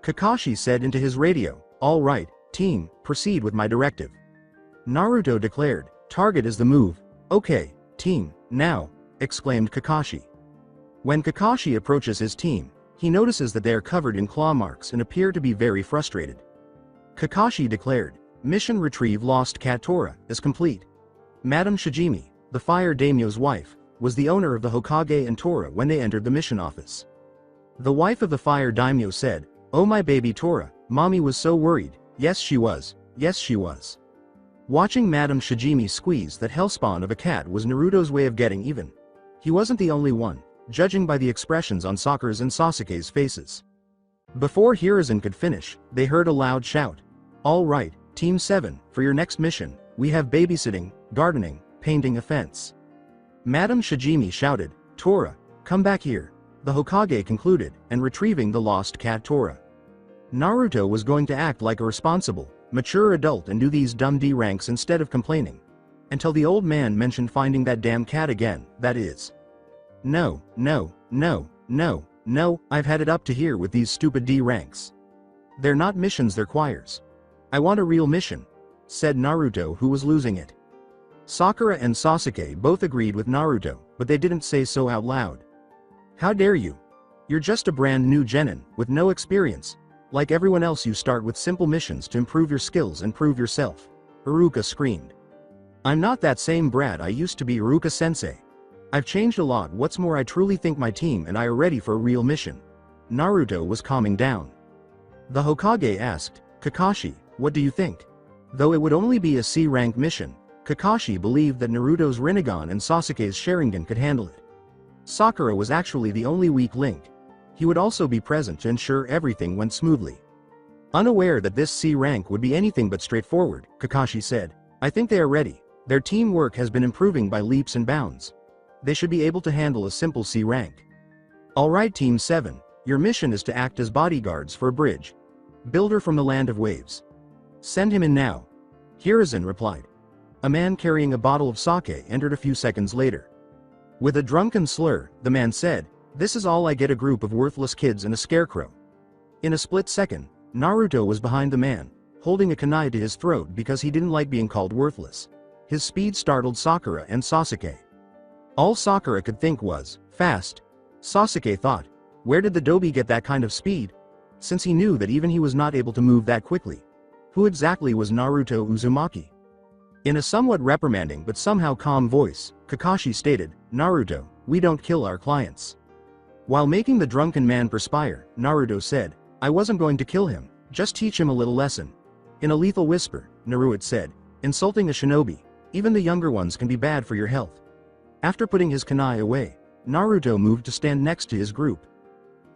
Speaker 2: Kakashi said into his radio, all right, team, proceed with my directive. Naruto declared, target is the move. Okay, team, now, exclaimed Kakashi. When Kakashi approaches his team, he notices that they are covered in claw marks and appear to be very frustrated. Kakashi declared, mission retrieve lost cat Tora is complete. Madame Shijimi, the fire daimyo's wife, was the owner of the Hokage and Tora when they entered the mission office. The wife of the fire daimyo said, oh my baby Tora, mommy was so worried, yes she was, yes she was. Watching Madame Shijimi squeeze that hellspawn of a cat was Naruto's way of getting even. He wasn't the only one, judging by the expressions on Sakura's and Sasuke's faces. Before Hiruzen could finish, they heard a loud shout. All right, Team 7, for your next mission, we have babysitting, gardening, painting a fence. Madame Shijimi shouted, Tora, come back here. The Hokage concluded, and retrieving the lost cat Tora. Naruto was going to act like a responsible, mature adult and do these dumb D ranks instead of complaining. Until the old man mentioned finding that damn cat again, that is. No, no, no, no, no, I've had it up to here with these stupid D ranks. They're not missions, they're choirs. I want a real mission, said Naruto, who was losing it. Sakura and Sasuke both agreed with Naruto, but they didn't say so out loud. How dare you? You're just a brand new genin, with no experience. Like everyone else, you start with simple missions to improve your skills and prove yourself. Iruka screamed. I'm not that same brat I used to be, Iruka-sensei. I've changed a lot. What's more, I truly think my team and I are ready for a real mission. Naruto was calming down. The Hokage asked, Kakashi, what do you think? Though it would only be a C-rank mission, Kakashi believed that Naruto's Rinnegan and Sasuke's Sharingan could handle it. Sakura was actually the only weak link. He would also be present to ensure everything went smoothly. Unaware that this C rank would be anything but straightforward, Kakashi said, I think they are ready. Their teamwork has been improving by leaps and bounds. They should be able to handle a simple C rank. Alright, Team 7, your mission is to act as bodyguards for a bridge builder from the Land of Waves. Send him in now. Hiruzen replied. A man carrying a bottle of sake entered a few seconds later. With a drunken slur, the man said, This is all I get, a group of worthless kids and a scarecrow. In a split second, Naruto was behind the man, holding a kunai to his throat because he didn't like being called worthless. His speed startled Sakura and Sasuke. All Sakura could think was, fast. Sasuke thought, where did the Dobi get that kind of speed? Since he knew that even he was not able to move that quickly. Who exactly was Naruto Uzumaki? In a somewhat reprimanding but somehow calm voice, Kakashi stated, Naruto, we don't kill our clients. While making the drunken man perspire, Naruto said, I wasn't going to kill him, just teach him a little lesson. In a lethal whisper, Naruto said, insulting a shinobi, even the younger ones can be bad for your health. After putting his kunai away, Naruto moved to stand next to his group.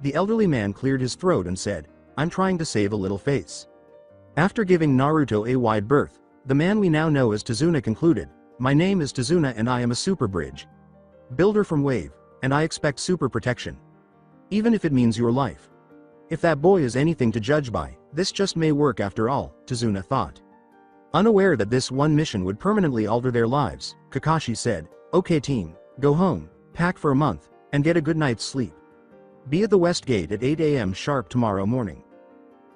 Speaker 2: The elderly man cleared his throat and said, I'm trying to save a little face. After giving Naruto a wide berth, the man we now know as Tazuna concluded, my name is Tazuna and I am a super bridge builder from Wave, and I expect super protection. Even if it means your life. If that boy is anything to judge by, this just may work after all, Tazuna thought. Unaware that this one mission would permanently alter their lives, Kakashi said, okay team, go home, pack for a month, and get a good night's sleep. Be at the West Gate at 8 a.m. sharp tomorrow morning.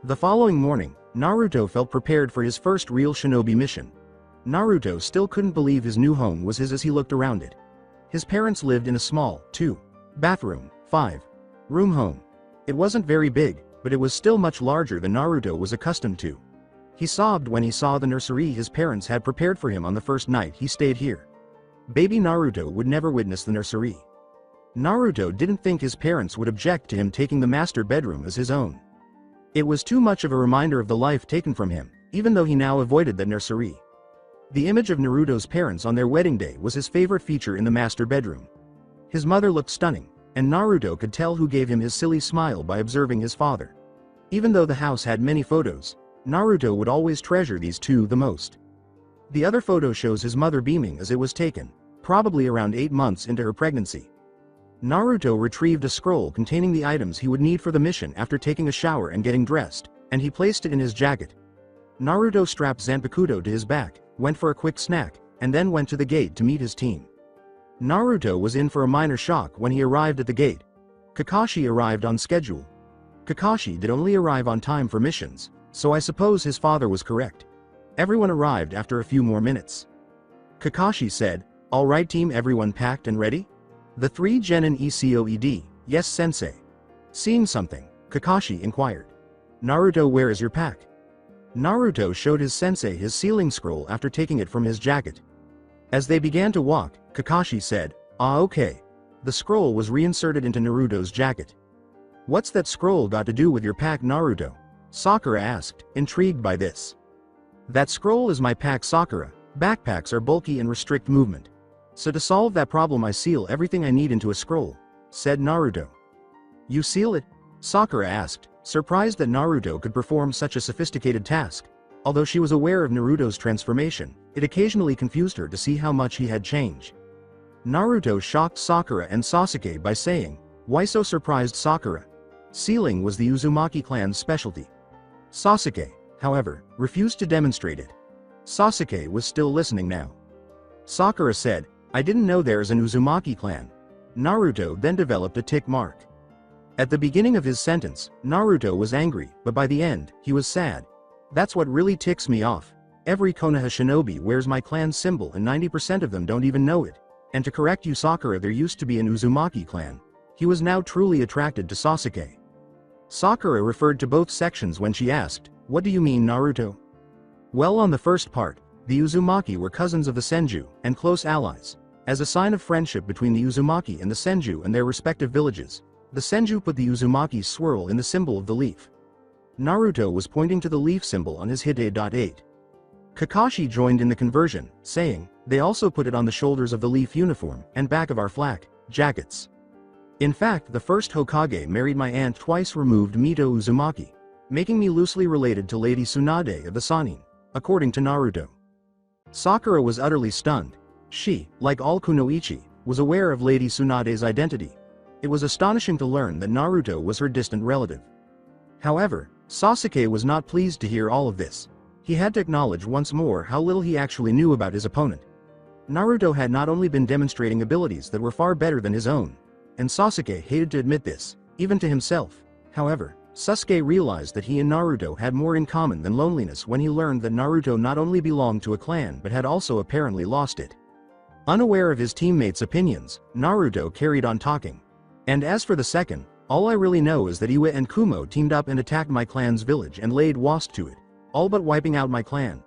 Speaker 2: The following morning, Naruto felt prepared for his first real shinobi mission. Naruto still couldn't believe his new home was his as he looked around it. His parents lived in a small, 2-bathroom, 5-room home. It wasn't very big, but it was still much larger than Naruto was accustomed to. He sobbed when he saw the nursery his parents had prepared for him on the first night he stayed here. Baby Naruto would never witness the nursery. Naruto didn't think his parents would object to him taking the master bedroom as his own. It was too much of a reminder of the life taken from him, even though he now avoided the nursery. The image of Naruto's parents on their wedding day was his favorite feature in the master bedroom. His mother looked stunning, and Naruto could tell who gave him his silly smile by observing his father. Even though the house had many photos, Naruto would always treasure these two the most. The other photo shows his mother beaming as it was taken, probably around 8 months into her pregnancy. Naruto retrieved a scroll containing the items he would need for the mission after taking a shower and getting dressed, and he placed it in his jacket. Naruto strapped Zanpakuto to his back, went for a quick snack, and then went to the gate to meet his team. Naruto was in for a minor shock when he arrived at the gate. Kakashi arrived on schedule. Kakashi did only arrive on time for missions, so I suppose his father was correct. Everyone arrived after a few more minutes. Kakashi said, alright team, everyone packed and ready? The 3 genin ECOED, yes sensei. Seeing something, Kakashi inquired. Naruto, where is your pack? Naruto showed his sensei his sealing scroll after taking it from his jacket. As they began to walk, Kakashi said, ah okay. The scroll was reinserted into Naruto's jacket. What's that scroll got to do with your pack, Naruto? Sakura asked, intrigued by this. That scroll is my pack, Sakura. Backpacks are bulky and restrict movement. So to solve that problem I seal everything I need into a scroll, said Naruto. You seal it? Sakura asked, surprised that Naruto could perform such a sophisticated task. Although she was aware of Naruto's transformation, it occasionally confused her to see how much he had changed. Naruto shocked Sakura and Sasuke by saying, why so surprised, Sakura? Sealing was the Uzumaki clan's specialty. Sasuke, however, refused to demonstrate it. Sasuke was still listening now. Sakura said, "I didn't know there's an Uzumaki clan." Naruto then developed a tick mark. At the beginning of his sentence, Naruto was angry, but by the end, he was sad. "That's what really ticks me off. Every Konoha shinobi wears my clan's symbol and 90% of them don't even know it. And to correct you, Sakura, there used to be an Uzumaki clan." He was now truly attracted to Sasuke. Sakura referred to both sections when she asked, "What do you mean, Naruto?" Well, on the first part, the Uzumaki were cousins of the Senju, and close allies. As a sign of friendship between the Uzumaki and the Senju and their respective villages, the Senju put the Uzumaki's swirl in the symbol of the leaf. Naruto was pointing to the leaf symbol on his Hide.8. Kakashi joined in the conversion, saying, "They also put it on the shoulders of the leaf uniform and back of our flak jackets. In fact, the first Hokage married my aunt twice removed Mito Uzumaki, making me loosely related to Lady Tsunade of the Sannin," according to Naruto. Sakura was utterly stunned. She, like all kunoichi, was aware of Lady Tsunade's identity. It was astonishing to learn that Naruto was her distant relative. However, Sasuke was not pleased to hear all of this. He had to acknowledge once more how little he actually knew about his opponent. Naruto had not only been demonstrating abilities that were far better than his own, and Sasuke hated to admit this, even to himself. However, Sasuke realized that he and Naruto had more in common than loneliness when he learned that Naruto not only belonged to a clan but had also apparently lost it. Unaware of his teammates' opinions, Naruto carried on talking. "And as for the second, all I really know is that Iwa and Kumo teamed up and attacked my clan's village and laid waste to it, all but wiping out my clan.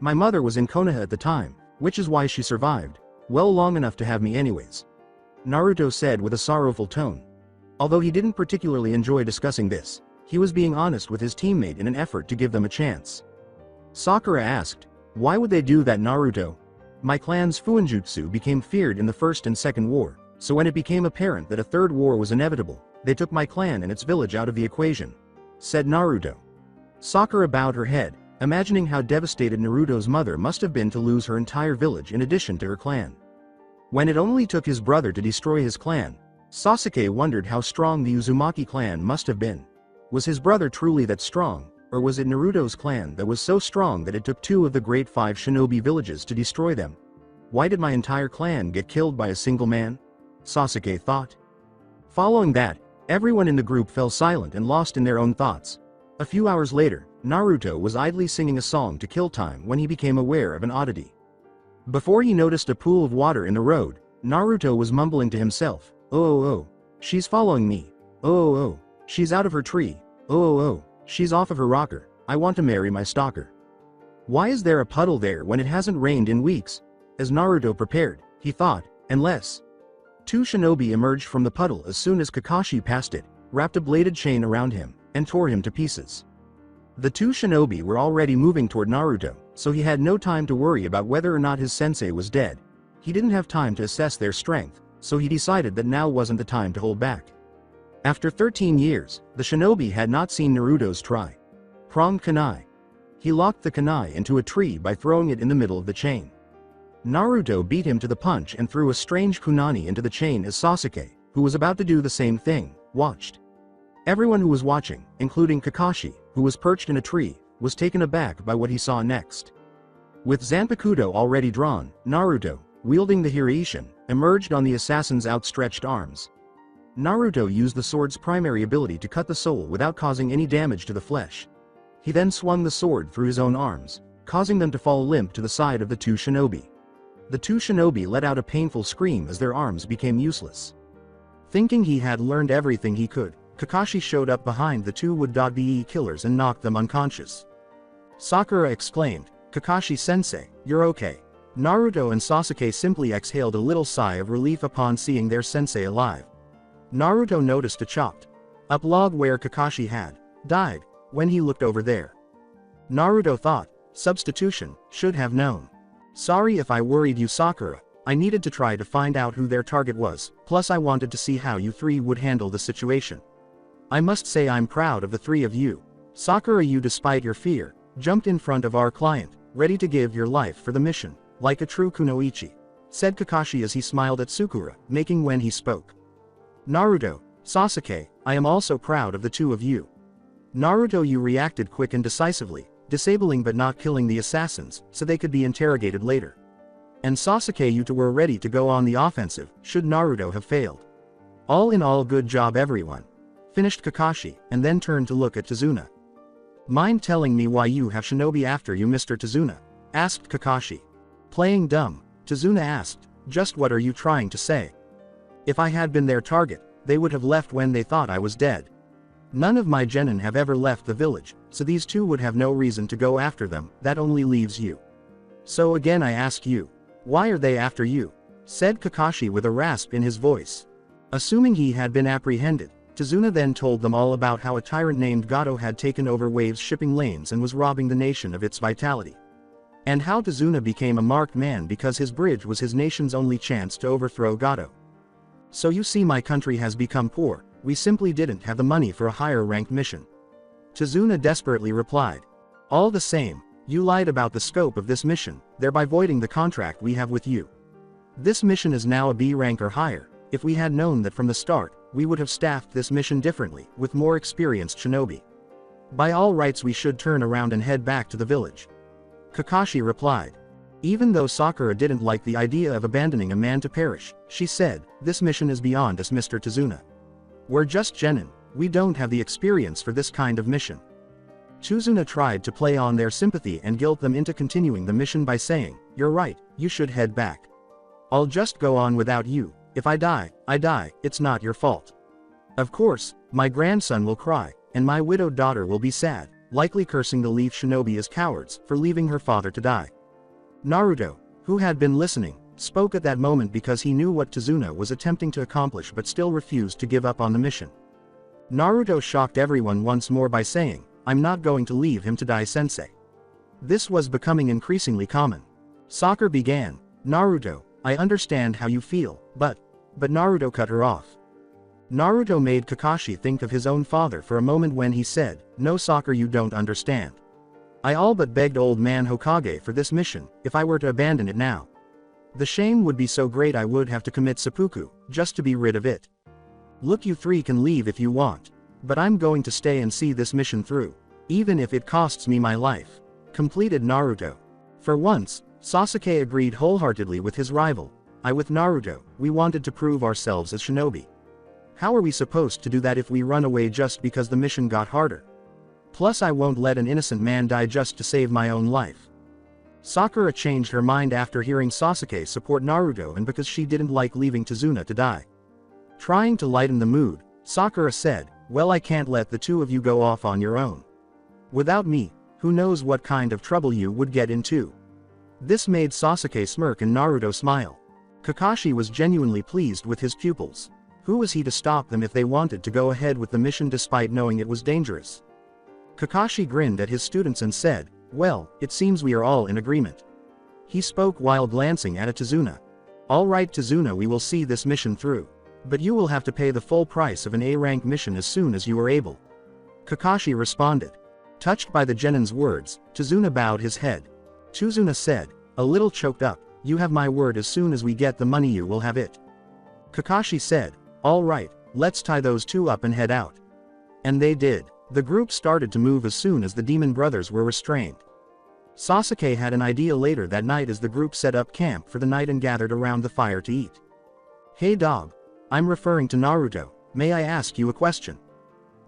Speaker 2: My mother was in Konoha at the time, which is why she survived, well, long enough to have me anyways," Naruto said with a sorrowful tone. Although he didn't particularly enjoy discussing this, he was being honest with his teammate in an effort to give them a chance. Sakura asked, "Why would they do that, Naruto?" "My clan's Fuinjutsu became feared in the First and Second War, so when it became apparent that a third war was inevitable, they took my clan and its village out of the equation," said Naruto. Sakura bowed her head, imagining how devastated Naruto's mother must have been to lose her entire village in addition to her clan. When it only took his brother to destroy his clan, Sasuke wondered how strong the Uzumaki clan must have been. Was his brother truly that strong, or was it Naruto's clan that was so strong that it took 2 of the great 5 shinobi villages to destroy them? Why did my entire clan get killed by a single man? Sasuke thought. Following that, everyone in the group fell silent and lost in their own thoughts. A few hours later, Naruto was idly singing a song to kill time when he became aware of an oddity. Before he noticed a pool of water in the road, Naruto was mumbling to himself, "Oh, she's following me. Oh, she's out of her tree. Oh, she's off of her rocker. I want to marry my stalker. Why is there a puddle there when it hasn't rained in weeks?" As Naruto prepared, he thought, unless 2 shinobi emerged from the puddle as soon as Kakashi passed it, wrapped a bladed chain around him, and tore him to pieces. The 2 shinobi were already moving toward Naruto, so he had no time to worry about whether or not his sensei was dead. He didn't have time to assess their strength, so he decided that now wasn't the time to hold back. After 13 years, the shinobi had not seen Naruto's tri-pronged kunai. He locked the kunai into a tree by throwing it in the middle of the chain. Naruto beat him to the punch and threw a strange kunani into the chain as Sasuke, who was about to do the same thing, watched. Everyone who was watching, including Kakashi, who was perched in a tree, was taken aback by what he saw next. With Zanpakuto already drawn, Naruto, wielding the Hiraishin, emerged on the assassin's outstretched arms. Naruto used the sword's primary ability to cut the soul without causing any damage to the flesh. He then swung the sword through his own arms, causing them to fall limp to the side of the 2 shinobi. The 2 shinobi let out a painful scream as their arms became useless. Thinking he had learned everything he could, Kakashi showed up behind the 2 would-be killers and knocked them unconscious. Sakura exclaimed, "Kakashi-sensei, you're okay." Naruto and Sasuke simply exhaled a little sigh of relief upon seeing their sensei alive. Naruto noticed a chopped up log where Kakashi had died when he looked over there. Naruto thought, substitution, should have known. "Sorry if I worried you, Sakura. I needed to try to find out who their target was, plus I wanted to see how you 3 would handle the situation. I must say I'm proud of the 3 of you. Sakura, you, despite your fear, jumped in front of our client, ready to give your life for the mission, like a true kunoichi," said Kakashi as he smiled at Sakura, making when he spoke. "Naruto, Sasuke, I am also proud of the 2 of you. Naruto, you reacted quick and decisively, disabling but not killing the assassins, so they could be interrogated later. And Sasuke Yuta were ready to go on the offensive, should Naruto have failed. All in all, good job everyone. Finished Kakashi, and then turned to look at Tazuna. Mind telling me why you have shinobi after you, Mr. Tazuna? Asked Kakashi. Playing dumb, Tazuna asked, just what are you trying to say? If I had been their target, they would have left when they thought I was dead. None of my genin have ever left the village, so these two would have no reason to go after them, that only leaves you. So again I ask you, why are they after you? Said Kakashi with a rasp in his voice. Assuming he had been apprehended, Tazuna then told them all about how a tyrant named Gato had taken over Wave's shipping lanes and was robbing the nation of its vitality. And how Tazuna became a marked man because his bridge was his nation's only chance to overthrow Gato. So you see, my country has become poor, we simply didn't have the money for a higher ranked mission. Tazuna desperately replied. All the same, you lied about the scope of this mission, thereby voiding the contract we have with you. This mission is now a B rank or higher. If we had known that from the start, we would have staffed this mission differently, with more experienced shinobi. By all rights we should turn around and head back to the village. Kakashi replied. Even though Sakura didn't like the idea of abandoning a man to perish, she said, this mission is beyond us, Mr. Tazuna. We're just genin, we don't have the experience for this kind of mission. Tazuna tried to play on their sympathy and guilt them into continuing the mission by saying, you're right, you should head back. I'll just go on without you, if I die, it's not your fault. Of course, my grandson will cry, and my widowed daughter will be sad, likely cursing the Leaf Shinobi as cowards for leaving her father to die. Naruto, who had been listening, spoke at that moment because he knew what Tazuna was attempting to accomplish but still refused to give up on the mission. Naruto shocked everyone once more by saying, I'm not going to leave him to die, sensei. This was becoming increasingly common. Sakura began, Naruto, I understand how you feel, but Naruto cut her off. Naruto made Kakashi think of his own father for a moment when he said, no Sakura, you don't understand. I all but begged old man Hokage for this mission, if I were to abandon it now. The shame would be so great I would have to commit seppuku, just to be rid of it. Look, you three can leave if you want. But I'm going to stay and see this mission through, even if it costs me my life. Completed Naruto. For once, Sasuke agreed wholeheartedly with his rival. With Naruto, we wanted to prove ourselves as shinobi. How are we supposed to do that if we run away just because the mission got harder? Plus I won't let an innocent man die just to save my own life. Sakura changed her mind after hearing Sasuke support Naruto and because she didn't like leaving Tazuna to die. Trying to lighten the mood, Sakura said, well, I can't let the two of you go off on your own. Without me, who knows what kind of trouble you would get into. This made Sasuke smirk and Naruto smile. Kakashi was genuinely pleased with his pupils. Who was he to stop them if they wanted to go ahead with the mission despite knowing it was dangerous? Kakashi grinned at his students and said, well, it seems we are all in agreement. He spoke while glancing at Tazuna. All right Tazuna, we will see this mission through. But you will have to pay the full price of an A-rank mission as soon as you are able. Kakashi responded. Touched by the genin's words, Tazuna bowed his head. Tazuna said, a little choked up, you have my word, as soon as we get the money you will have it. Kakashi said, all right, let's tie those two up and head out. And they did. The group started to move as soon as the demon brothers were restrained. Sasuke had an idea later that night as the group set up camp for the night and gathered around the fire to eat. Hey dog. I'm referring to Naruto, may I ask you a question?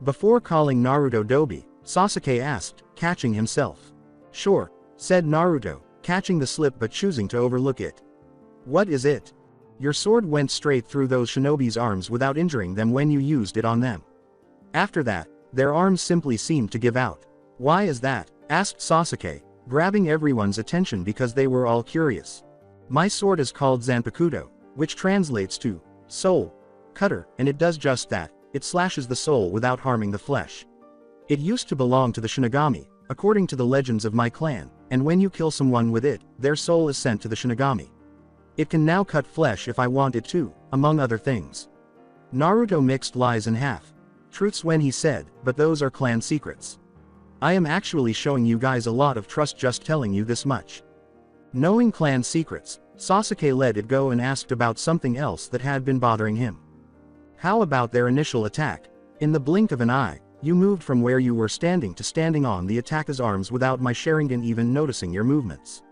Speaker 2: Before calling Naruto Dobi, Sasuke asked, catching himself. Sure, said Naruto, catching the slip but choosing to overlook it. What is it? Your sword went straight through those shinobi's arms without injuring them when you used it on them. After that, their arms simply seemed to give out. Why is that? Asked Sasuke, grabbing everyone's attention because they were all curious. My sword is called Zanpakuto, which translates to soul cutter, and it does just that, it slashes the soul without harming the flesh. It used to belong to the Shinigami, according to the legends of my clan, and when you kill someone with it, their soul is sent to the Shinigami. It can now cut flesh if I want it to, among other things. Naruto mixed lies in half truths when he said, but those are clan secrets. I am actually showing you guys a lot of trust just telling you this much. Knowing clan secrets, Sasuke let it go and asked about something else that had been bothering him. How about their initial attack? In the blink of an eye, You moved from where you were standing to standing on the attacker's arms without my Sharingan even noticing your movements.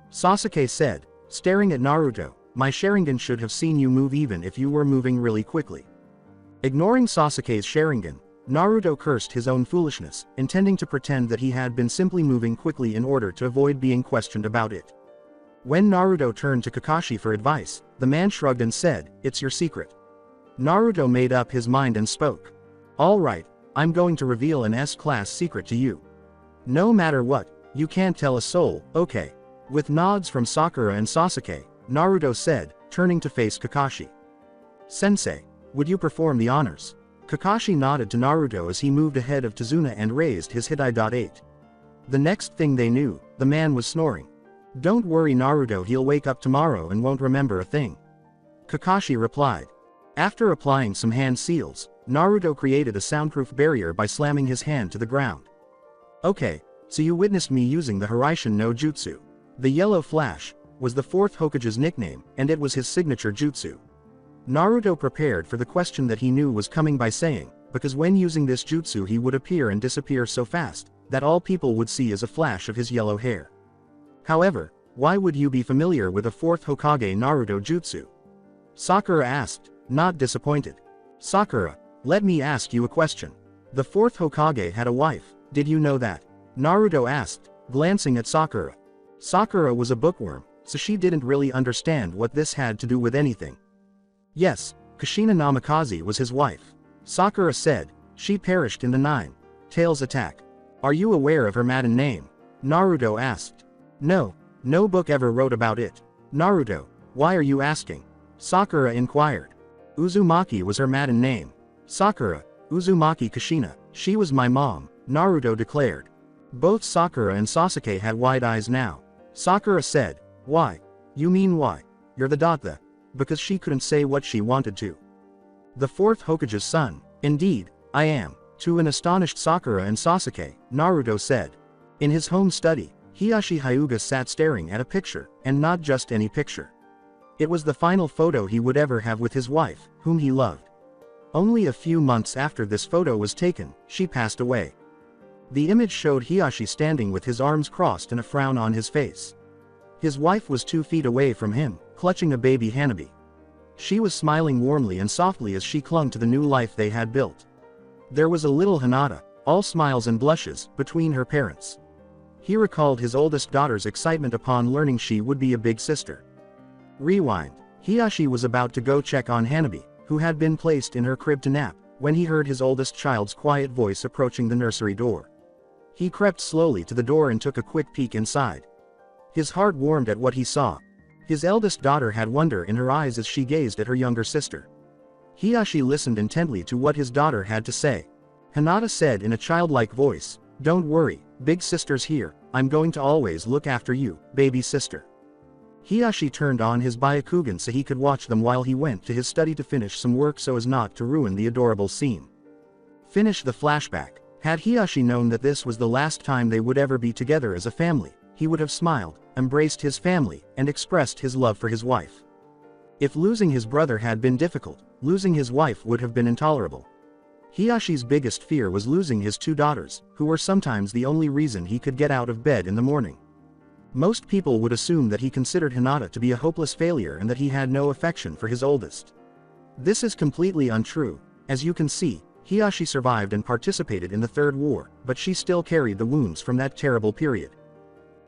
Speaker 2: Sasuke said, staring at Naruto, my Sharingan should have seen you move even if you were moving really quickly. Ignoring Sasuke's Sharingan, Naruto cursed his own foolishness, intending to pretend that he had been simply moving quickly in order to avoid being questioned about it. When Naruto turned to Kakashi for advice, the man shrugged and said, "It's your secret." Naruto made up his mind and spoke. "All right, I'm going to reveal an S-class secret to you. No matter what, you can't tell a soul, okay?" With nods from Sakura and Sasuke, Naruto said, turning to face Kakashi. "Sensei, would you perform the honors?" Kakashi nodded to Naruto as he moved ahead of Tazuna and raised his Hidai.8. The next thing they knew, the man was snoring. "Don't worry Naruto, he'll wake up tomorrow and won't remember a thing," Kakashi replied. After applying some hand seals, Naruto created a soundproof barrier by slamming his hand to the ground. "Okay, so you witnessed me using the Hiraishin no Jutsu. The Yellow Flash was the fourth Hokage's nickname, and it was his signature jutsu." Naruto prepared for the question that he knew was coming by saying, because when using this jutsu he would appear and disappear so fast, that all people would see is a flash of his yellow hair. However, why would you be familiar with a fourth Hokage Naruto jutsu? Sakura asked, not disappointed. "Sakura, let me ask you a question. The fourth Hokage had a wife, did you know that?" Naruto asked, glancing at Sakura. Sakura was a bookworm, so she didn't really understand what this had to do with anything. "Yes, Kushina Namikaze was his wife," Sakura said. "She perished in the Nine Tails attack." "Are you aware of her maiden name?" Naruto asked. "No, no book ever wrote about it." "Naruto, why are you asking?" Sakura inquired. "Uzumaki was her maiden name." Sakura, "Uzumaki Kushina, she was my mom," Naruto declared. Both Sakura and Sasuke had wide eyes now. Sakura said, "Why? You mean why? You're the because she couldn't say what she wanted to." "The fourth Hokage's son, indeed, I am." To an astonished Sakura and Sasuke, Naruto said. In his home study, Hiashi Hyuga sat staring at a picture, and not just any picture. It was the final photo he would ever have with his wife, whom he loved. Only a few months after this photo was taken, she passed away. The image showed Hiashi standing with his arms crossed and a frown on his face. His wife was 2 feet away from him, clutching a baby Hanabi. She was smiling warmly and softly as she clung to the new life they had built. There was a little Hinata, all smiles and blushes, between her parents. He recalled his oldest daughter's excitement upon learning she would be a big sister. Rewind. Hiashi was about to go check on Hanabi, who had been placed in her crib to nap, when he heard his oldest child's quiet voice approaching the nursery door. He crept slowly to the door and took a quick peek inside. His heart warmed at what he saw. His eldest daughter had wonder in her eyes as she gazed at her younger sister. Hiashi listened intently to what his daughter had to say. Hinata said in a childlike voice, "Don't worry, big sister's here, I'm going to always look after you, baby sister." Hiashi turned on his Byakugan so he could watch them while he went to his study to finish some work so as not to ruin the adorable scene. Finish the flashback. Had Hiashi known that this was the last time they would ever be together as a family, he would have smiled, embraced his family, and expressed his love for his wife. If losing his brother had been difficult, losing his wife would have been intolerable. Hiyashi's biggest fear was losing his 2 daughters, who were sometimes the only reason he could get out of bed in the morning. Most people would assume that he considered Hinata to be a hopeless failure and that he had no affection for his oldest. This is completely untrue. As you can see, Hiashi survived and participated in the Third War, but she still carried the wounds from that terrible period.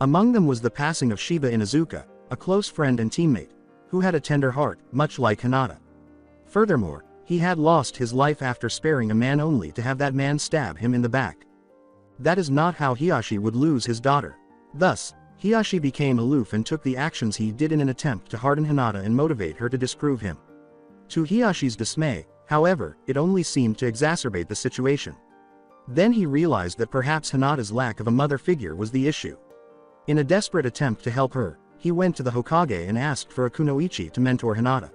Speaker 2: Among them was the passing of Shiba Inuzuka, a close friend and teammate, who had a tender heart, much like Hinata. Furthermore, he had lost his life after sparing a man only to have that man stab him in the back. That is not how Hiashi would lose his daughter. Thus, Hiashi became aloof and took the actions he did in an attempt to harden Hinata and motivate her to disprove him. To Hiyashi's dismay, however, it only seemed to exacerbate the situation. Then he realized that perhaps Hinata's lack of a mother figure was the issue. In a desperate attempt to help her, he went to the Hokage and asked for a kunoichi to mentor Hinata.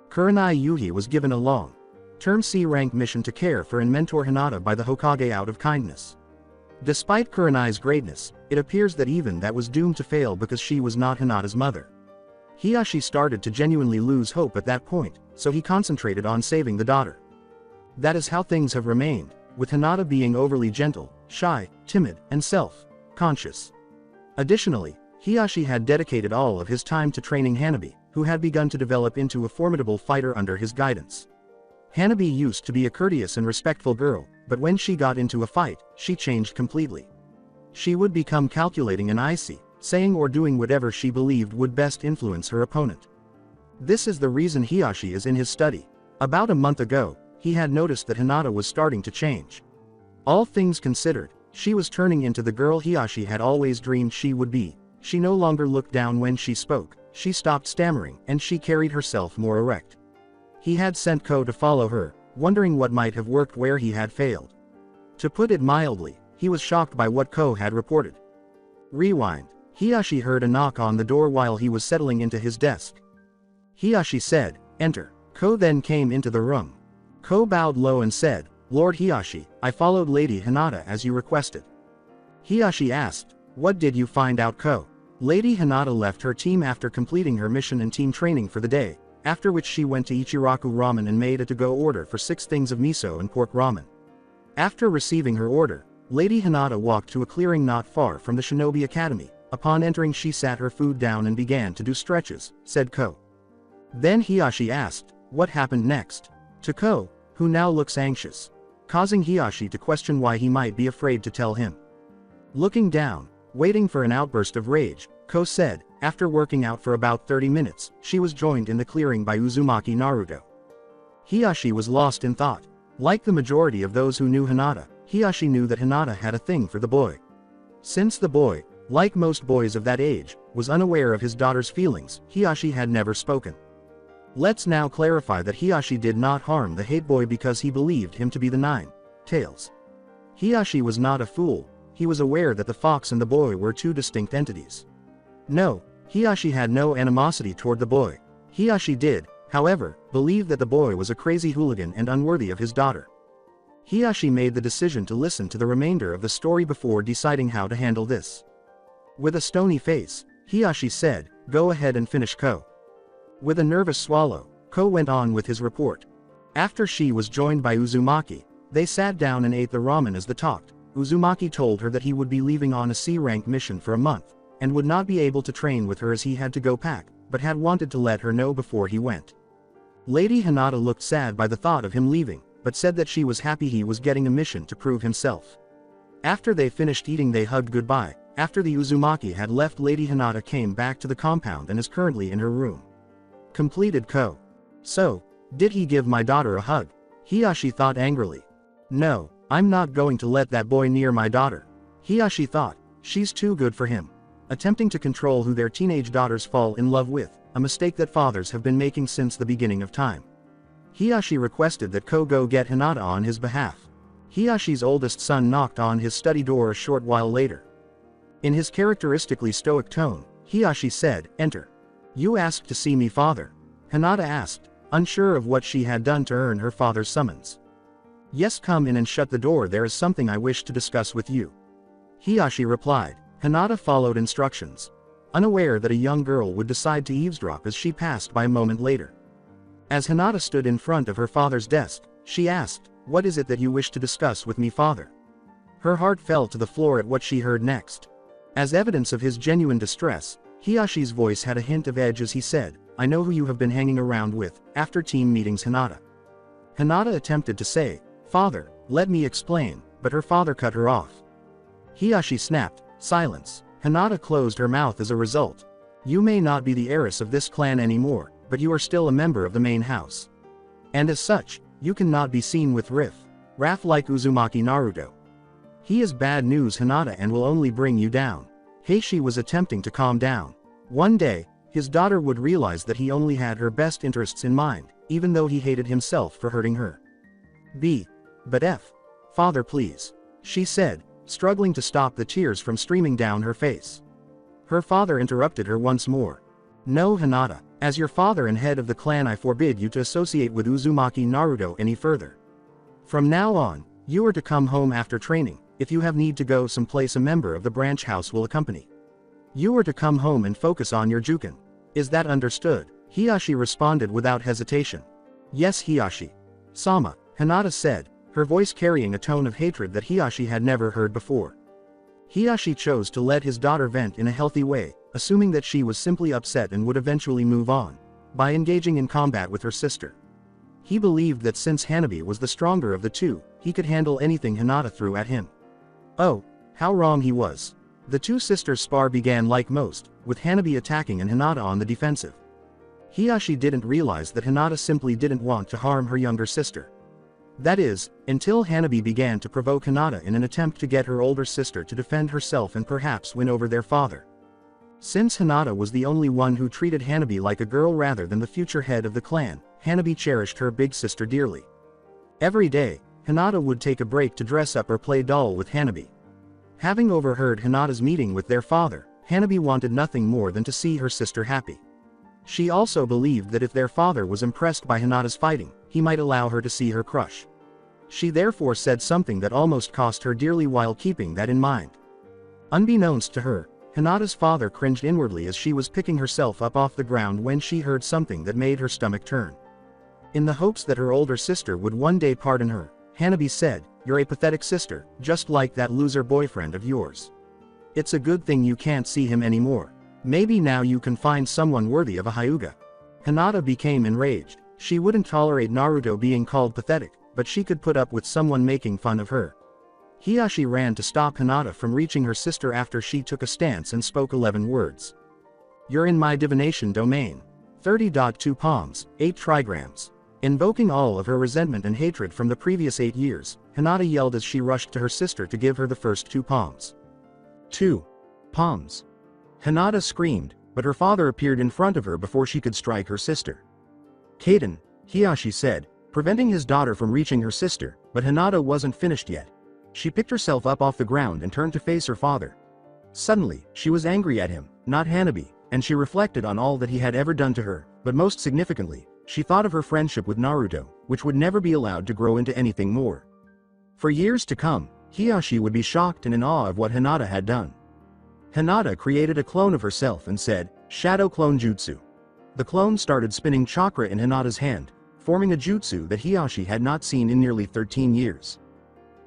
Speaker 2: Kurenai Yuhi was given a long-term C-rank mission to care for and mentor Hinata by the Hokage out of kindness. Despite Kurenai's greatness, it appears that even that was doomed to fail because she was not Hinata's mother. Hiashi started to genuinely lose hope at that point, so he concentrated on saving the daughter. That is how things have remained. with Hinata being overly gentle, shy, timid, and self-conscious. Additionally, Hiashi had dedicated all of his time to training Hanabi, who had begun to develop into a formidable fighter under his guidance. Hanabi used to be a courteous and respectful girl, but when she got into a fight, she changed completely. She would become calculating and icy, saying or doing whatever she believed would best influence her opponent. This is the reason Hiashi is in his study. About a month ago, he had noticed that Hinata was starting to change. All things considered, she was turning into the girl Hiashi had always dreamed she would be. She no longer looked down when she spoke, she stopped stammering, and she carried herself more erect. He had sent Ko to follow her, wondering what might have worked where he had failed. To put it mildly, he was shocked by what Ko had reported. Rewind. Hiashi heard a knock on the door while he was settling into his desk. Hiashi said, "Enter." Ko then came into the room. Ko bowed low and said, "Lord Hiashi, I followed Lady Hinata as you requested." Hiashi asked, "What did you find out, Ko?" Lady Hinata left her team after completing her mission and team training for the day, after which she went to Ichiraku Ramen and made a to-go order for 6 things of miso and pork ramen. After receiving her order, Lady Hinata walked to a clearing not far from the Shinobi Academy. Upon entering, she sat her food down and began to do stretches, said Ko. Then Hiashi asked, "What happened next?" to Ko, who now looks anxious, causing Hiashi to question why he might be afraid to tell him. Looking down, waiting for an outburst of rage, Ko said, after working out for about 30 minutes, she was joined in the clearing by Uzumaki Naruto. Hiashi was lost in thought. Like the majority of those who knew Hinata, Hiashi knew that Hinata had a thing for the boy. Since the boy, like most boys of that age, was unaware of his daughter's feelings, Hiashi had never spoken. Let's now clarify that Hiashi did not harm the hate boy because he believed him to be the Nine Tails. Hiashi was not a fool, he was aware that the fox and the boy were two distinct entities. No, Hiashi had no animosity toward the boy. Hiashi did, however, believe that the boy was a crazy hooligan and unworthy of his daughter. Hiashi made the decision to listen to the remainder of the story before deciding how to handle this. With a stony face, Hiashi said, "Go ahead and finish, Ko." With a nervous swallow, Ko went on with his report. After she was joined by Uzumaki, they sat down and ate the ramen as they talked. Uzumaki told her that he would be leaving on a C-rank mission for a month, and would not be able to train with her as he had to go pack, but had wanted to let her know before he went. Lady Hinata looked sad by the thought of him leaving, but said that she was happy he was getting a mission to prove himself. After they finished eating, they hugged goodbye. After the Uzumaki had left, Lady Hinata came back to the compound and is currently in her room. Completed Ko. "So, did he give my daughter a hug?" Hiashi thought angrily. "No, I'm not going to let that boy near my daughter." Hiashi thought, she's too good for him. Attempting to control who their teenage daughters fall in love with, a mistake that fathers have been making since the beginning of time. Hiashi requested that Ko go get Hinata on his behalf. Hiyashi's oldest son knocked on his study door a short while later. In his characteristically stoic tone, Hiashi said, "Enter." "You asked to see me, father?" Hinata asked, unsure of what she had done to earn her father's summons. "Yes, come in and shut the door, there is something I wish to discuss with you," Hiashi replied. Hinata followed instructions, unaware that a young girl would decide to eavesdrop as she passed by a moment later. As Hinata stood in front of her father's desk, she asked, "What is it that you wish to discuss with me, father?" Her heart fell to the floor at what she heard next. As evidence of his genuine distress, Hiyashi's voice had a hint of edge as he said, "I know who you have been hanging around with, after team meetings, Hinata." Hinata attempted to say, "Father, let me explain," but her father cut her off. Hiashi snapped, "Silence." Hinata closed her mouth as a result. "You may not be the heiress of this clan anymore, but you are still a member of the main house. And as such, you cannot be seen with Raf like Uzumaki Naruto. He is bad news, Hinata, and will only bring you down." Heishi was attempting to calm down. One day, his daughter would realize that he only had her best interests in mind, even though he hated himself for hurting her. But father, please," she said, struggling to stop the tears from streaming down her face. Her father interrupted her once more. "No, Hinata, as your father and head of the clan, I forbid you to associate with Uzumaki Naruto any further. From now on, you are to come home after training. If you have need to go someplace, a member of the branch house will accompany. You are to come home and focus on your juken. Is that understood?" Hiashi responded without hesitation. "Yes, Hiashi. Sama," Hinata said, her voice carrying a tone of hatred that Hiashi had never heard before. Hiashi chose to let his daughter vent in a healthy way, assuming that she was simply upset and would eventually move on, by engaging in combat with her sister. He believed that since Hanabi was the stronger of the two, he could handle anything Hinata threw at him. Oh, how wrong he was. The two sisters' spar began like most, with Hanabi attacking and Hinata on the defensive. Hiashi didn't realize that Hinata simply didn't want to harm her younger sister. That is, until Hanabi began to provoke Hinata in an attempt to get her older sister to defend herself and perhaps win over their father. Since Hinata was the only one who treated Hanabi like a girl rather than the future head of the clan, Hanabi cherished her big sister dearly. Every day, Hinata would take a break to dress up or play doll with Hanabi. Having overheard Hinata's meeting with their father, Hanabi wanted nothing more than to see her sister happy. She also believed that if their father was impressed by Hinata's fighting, he might allow her to see her crush. She therefore said something that almost cost her dearly while keeping that in mind. Unbeknownst to her, Hinata's father cringed inwardly as she was picking herself up off the ground when she heard something that made her stomach turn. In the hopes that her older sister would one day pardon her, Hanabi said, "You're a pathetic sister, just like that loser boyfriend of yours. It's a good thing you can't see him anymore. Maybe now you can find someone worthy of a Hyuga." Hinata became enraged. She wouldn't tolerate Naruto being called pathetic, but she could put up with someone making fun of her. Hiashi ran to stop Hinata from reaching her sister after she took a stance and spoke 11 words. "You're in my divination domain. 30.2 palms, 8 trigrams." Invoking all of her resentment and hatred from the previous 8 years, Hinata yelled as she rushed to her sister to give her the first 2 palms. 2 palms. Hinata screamed, but her father appeared in front of her before she could strike her sister. "Kaden," Hiashi said, preventing his daughter from reaching her sister, but Hinata wasn't finished yet. She picked herself up off the ground and turned to face her father. Suddenly, she was angry at him, not Hanabi, and she reflected on all that he had ever done to her, but most significantly, she thought of her friendship with Naruto, which would never be allowed to grow into anything more. For years to come, Hiashi would be shocked and in awe of what Hinata had done. Hinata created a clone of herself and said, "Shadow Clone Jutsu." The clone started spinning chakra in Hinata's hand, forming a jutsu that Hiashi had not seen in nearly 13 years.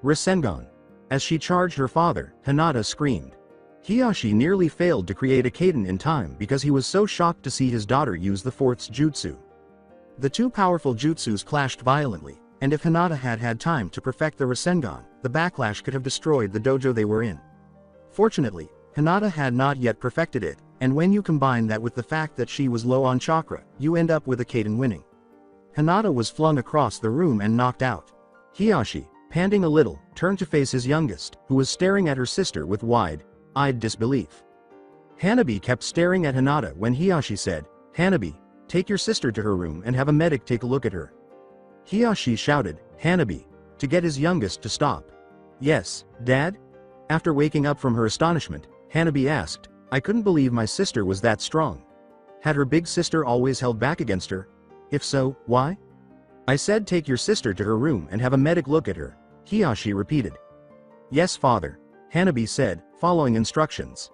Speaker 2: Rasengan. As she charged her father, Hinata screamed. Hiashi nearly failed to create a Kaden in time because he was so shocked to see his daughter use the fourth jutsu. The two powerful jutsus clashed violently, and if Hinata had had time to perfect the Rasengan, the backlash could have destroyed the dojo they were in. Fortunately, Hinata had not yet perfected it, and when you combine that with the fact that she was low on chakra, you end up with a Kaden winning. Hinata was flung across the room and knocked out. Hiashi, panting a little, turned to face his youngest, who was staring at her sister with wide-eyed disbelief. Hanabi kept staring at Hinata when Hiashi said, "Hanabi, take your sister to her room and have a medic take a look at her." Hiashi shouted, "Hanabi," to get his youngest to stop. "Yes, Dad?" After waking up from her astonishment, Hanabi asked, "I couldn't believe my sister was that strong. Had her big sister always held back against her? If so, why?" "I said take your sister to her room and have a medic look at her," Hiashi repeated. "Yes, father," Hanabi said, following instructions.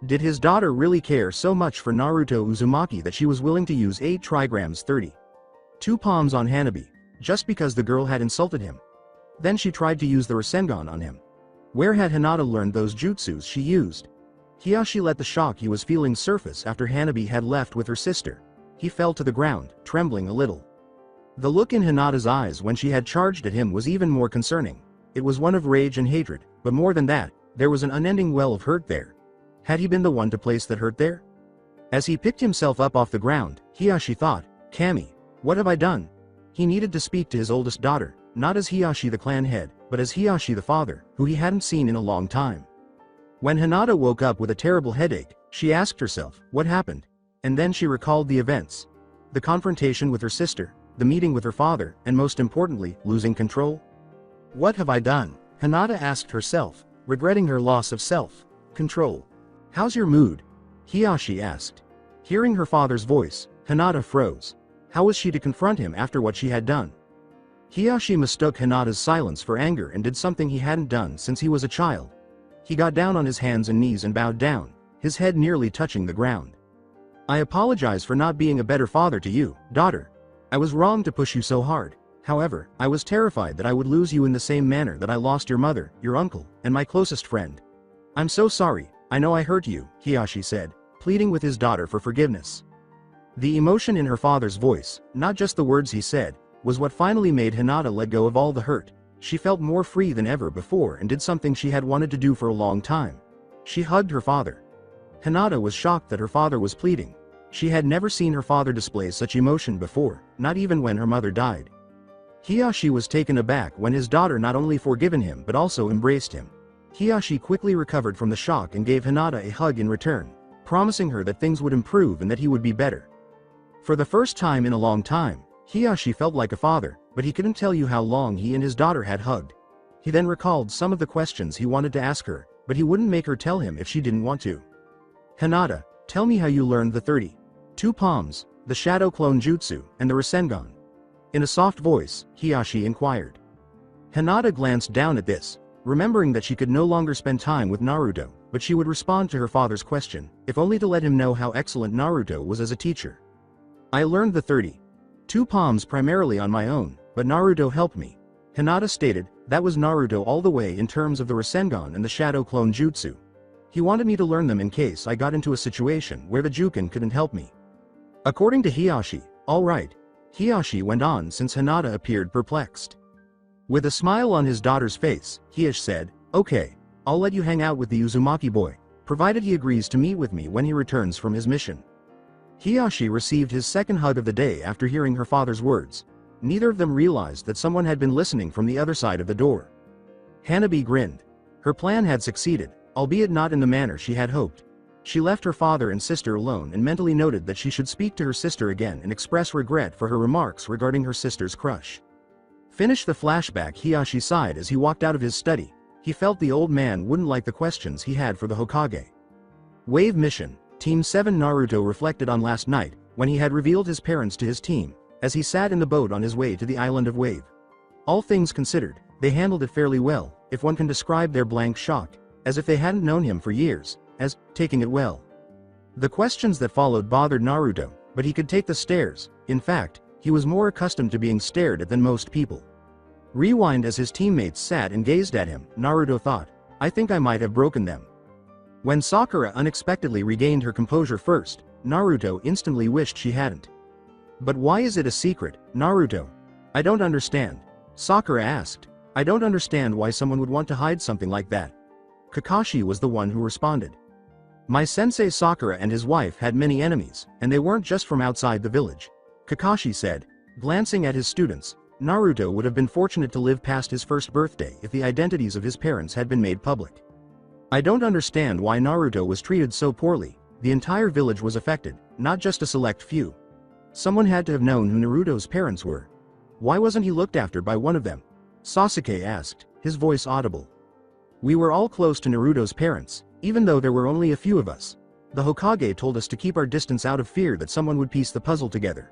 Speaker 2: Did his daughter really care so much for Naruto Uzumaki that she was willing to use 8 trigrams 30.2 palms on Hanabi, just because the girl had insulted him? Then she tried to use the Rasengan on him. Where had Hinata learned those jutsus she used? Hiashi let the shock he was feeling surface after Hanabi had left with her sister. He fell to the ground, trembling a little. The look in Hinata's eyes when she had charged at him was even more concerning. It was one of rage and hatred, but more than that, there was an unending well of hurt there. Had he been the one to place that hurt there? As he picked himself up off the ground, Hiashi thought, "Kami, what have I done?" He needed to speak to his oldest daughter, not as Hiashi the clan head, but as Hiashi the father, who he hadn't seen in a long time. When Hinata woke up with a terrible headache, she asked herself, what happened? And then she recalled the events. The confrontation with her sister, the meeting with her father, and most importantly, losing control. What have I done? Hinata asked herself, regretting her loss of self-control. How's your mood? Hiashi asked. Hearing her father's voice, Hinata froze. How was she to confront him after what she had done? Hiashi mistook Hinata's silence for anger and did something he hadn't done since he was a child. He got down on his hands and knees and bowed down, his head nearly touching the ground. I apologize for not being a better father to you, daughter. I was wrong to push you so hard. However, I was terrified that I would lose you in the same manner that I lost your mother, your uncle, and my closest friend. I'm so sorry, I know I hurt you, Hiashi said, pleading with his daughter for forgiveness. The emotion in her father's voice, not just the words he said, was what finally made Hinata let go of all the hurt. She felt more free than ever before and did something she had wanted to do for a long time. She hugged her father. Hinata was shocked that her father was pleading. She had never seen her father display such emotion before, not even when her mother died. Hiashi was taken aback when his daughter not only forgiven him but also embraced him. Hiashi quickly recovered from the shock and gave Hinata a hug in return, promising her that things would improve and that he would be better. For the first time in a long time, Hiashi felt like a father, but he couldn't tell you how long he and his daughter had hugged. He then recalled some of the questions he wanted to ask her, but he wouldn't make her tell him if she didn't want to. Hinata, tell me how you learned the 32 palms, the Shadow Clone Jutsu, and the Rasengan. In a soft voice, Hiashi inquired. Hinata glanced down at this, remembering that she could no longer spend time with Naruto, but she would respond to her father's question, if only to let him know how excellent Naruto was as a teacher. I learned the 32 palms primarily on my own, but Naruto helped me. Hinata stated, that was Naruto all the way in terms of the Rasengan and the Shadow Clone Jutsu. He wanted me to learn them in case I got into a situation where the Jukin couldn't help me. According to Hiashi, alright. Hiashi went on since Hinata appeared perplexed. With a smile on his daughter's face, Hiashi said, okay, I'll let you hang out with the Uzumaki boy, provided he agrees to meet with me when he returns from his mission. Hiashi received his second hug of the day after hearing her father's words. Neither of them realized that someone had been listening from the other side of the door. Hanabi grinned. Her plan had succeeded, albeit not in the manner she had hoped. She left her father and sister alone and mentally noted that she should speak to her sister again and express regret for her remarks regarding her sister's crush. Finish the flashback. Hiashi sighed as he walked out of his study. He felt the old man wouldn't like the questions he had for the Hokage. Wave Mission. Team 7. Naruto reflected on last night, when he had revealed his parents to his team, as he sat in the boat on his way to the island of Wave. All things considered, they handled it fairly well, if one can describe their blank shock, as if they hadn't known him for years, as taking it well. The questions that followed bothered Naruto, but he could take the stares. In fact, he was more accustomed to being stared at than most people. Rewind. As his teammates sat and gazed at him, Naruto thought, I think I might have broken them. When Sakura unexpectedly regained her composure first, Naruto instantly wished she hadn't. But why is it a secret, Naruto? I don't understand. Sakura asked. I don't understand why someone would want to hide something like that. Kakashi was the one who responded. My sensei Sakura and his wife had many enemies, and they weren't just from outside the village. Kakashi said, glancing at his students. Naruto would have been fortunate to live past his first birthday if the identities of his parents had been made public. I don't understand why Naruto was treated so poorly. The entire village was affected, not just a select few. Someone had to have known who Naruto's parents were. Why wasn't he looked after by one of them? Sasuke asked, his voice audible. We were all close to Naruto's parents, even though there were only a few of us. The Hokage told us to keep our distance out of fear that someone would piece the puzzle together.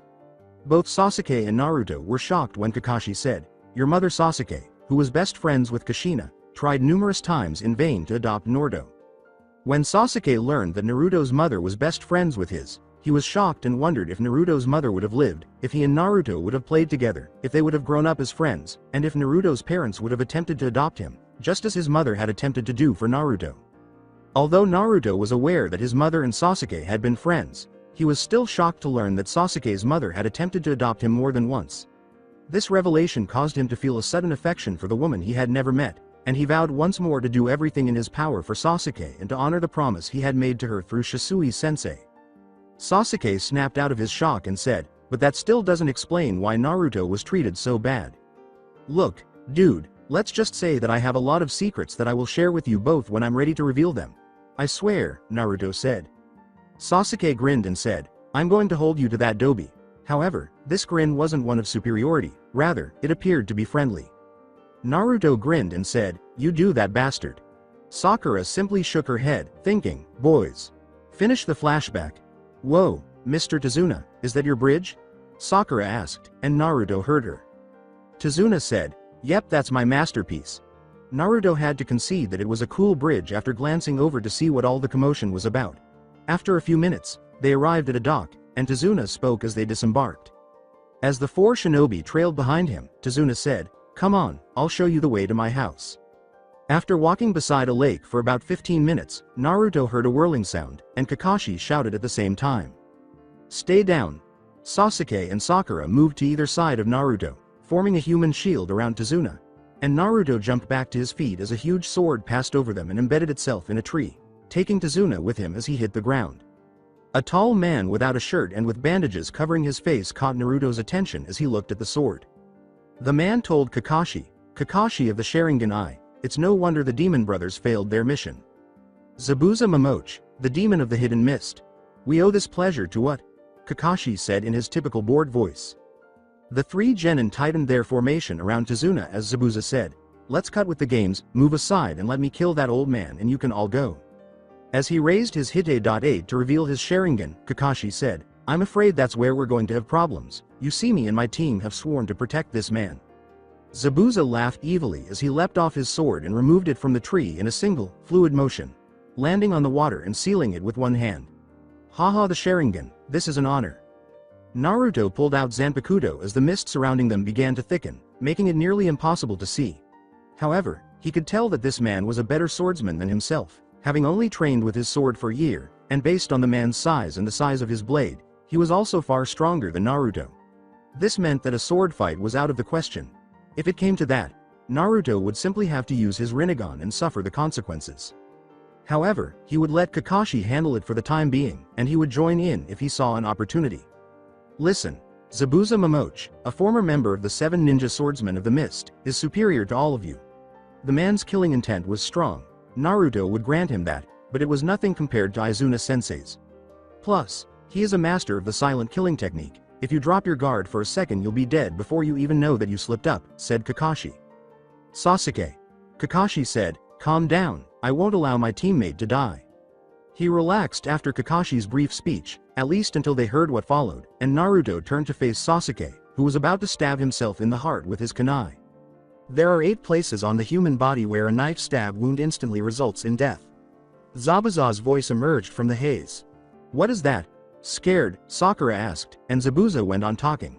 Speaker 2: Both Sasuke and Naruto were shocked when Kakashi said, your mother Sasuke, who was best friends with Kushina, tried numerous times in vain to adopt Naruto. When Sasuke learned that Naruto's mother was best friends with his, he was shocked and wondered if Naruto's mother would have lived, if he and Naruto would have played together, if they would have grown up as friends, and if Naruto's parents would have attempted to adopt him, just as his mother had attempted to do for Naruto. Although Naruto was aware that his mother and Sasuke had been friends, he was still shocked to learn that Sasuke's mother had attempted to adopt him more than once. This revelation caused him to feel a sudden affection for the woman he had never met, and he vowed once more to do everything in his power for Sasuke and to honor the promise he had made to her through Shisui-sensei. Sasuke snapped out of his shock and said, but that still doesn't explain why Naruto was treated so bad. Look, dude, let's just say that I have a lot of secrets that I will share with you both when I'm ready to reveal them. I swear, Naruto said. Sasuke grinned and said, I'm going to hold you to that, Dobi. However, this grin wasn't one of superiority, rather, it appeared to be friendly. Naruto grinned and said, you do that, bastard. Sakura simply shook her head, thinking, boys. Finish the flashback. Whoa, Mr. Tazuna, is that your bridge? Sakura asked, and Naruto heard her. Tazuna said, yep, that's my masterpiece. Naruto had to concede that it was a cool bridge after glancing over to see what all the commotion was about. After a few minutes, they arrived at a dock, and Tazuna spoke as they disembarked. As the 4 shinobi trailed behind him, Tazuna said, "Come on, I'll show you the way to my house." After walking beside a lake for about 15 minutes, Naruto heard a whirling sound, and Kakashi shouted at the same time. "Stay down." Sasuke and Sakura moved to either side of Naruto, forming a human shield around Tazuna, and Naruto jumped back to his feet as a huge sword passed over them and embedded itself in a tree, taking Tazuna with him as he hit the ground. A tall man without a shirt and with bandages covering his face caught Naruto's attention as he looked at the sword. The man told Kakashi of the Sharingan Eye, "It's no wonder the demon brothers failed their mission. Zabuza Momochi, the demon of the hidden mist. We owe this pleasure to what?" Kakashi said in his typical bored voice. The 3 genin tightened their formation around Tazuna as Zabuza said, "Let's cut with the games, move aside and let me kill that old man and you can all go." As he raised his Hite.8 to reveal his Sharingan, Kakashi said, "I'm afraid that's where we're going to have problems. You see, me and my team have sworn to protect this man." Zabuza laughed evilly as he leapt off his sword and removed it from the tree in a single, fluid motion, landing on the water and sealing it with one hand. "Haha, the Sharingan, this is an honor." Naruto pulled out Zanpakuto as the mist surrounding them began to thicken, making it nearly impossible to see. However, he could tell that this man was a better swordsman than himself, having only trained with his sword for a year, and based on the man's size and the size of his blade, he was also far stronger than Naruto. This meant that a sword fight was out of the question. If it came to that, Naruto would simply have to use his Rinnegan and suffer the consequences. However, he would let Kakashi handle it for the time being, and he would join in if he saw an opportunity. "Listen, Zabuza Momochi, a former member of the 7 ninja swordsmen of the mist, is superior to all of you." The man's killing intent was strong. Naruto would grant him that, but it was nothing compared to Izuna-sensei's. Plus, he is a master of the silent killing technique. "If you drop your guard for a second you'll be dead before you even know that you slipped up," said Kakashi. "Sasuke." Kakashi said, "Calm down, I won't allow my teammate to die." He relaxed after Kakashi's brief speech, at least until they heard what followed, and Naruto turned to face Sasuke, who was about to stab himself in the heart with his kunai. There are 8 places on the human body where a knife stab wound instantly results in death. Zabuza's voice emerged from the haze. "What is that?" Scared, Sakura asked, and Zabuza went on talking.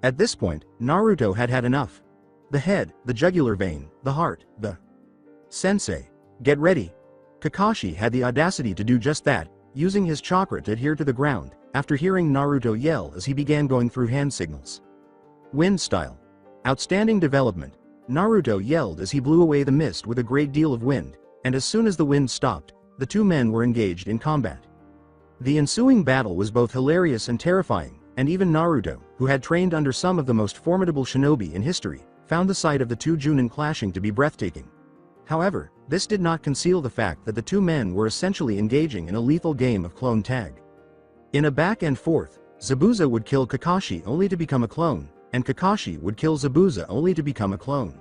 Speaker 2: At this point, Naruto had had enough. "The head, the jugular vein, the heart, the..." "Sensei, get ready." Kakashi had the audacity to do just that, using his chakra to adhere to the ground, after hearing Naruto yell as he began going through hand signals. "Wind style. Outstanding development." Naruto yelled as he blew away the mist with a great deal of wind, and as soon as the wind stopped, the 2 men were engaged in combat. The ensuing battle was both hilarious and terrifying, and even Naruto, who had trained under some of the most formidable shinobi in history, found the sight of the 2 Chunin clashing to be breathtaking. However, this did not conceal the fact that the 2 men were essentially engaging in a lethal game of clone tag. In a back and forth, Zabuza would kill Kakashi only to become a clone, and Kakashi would kill Zabuza only to become a clone.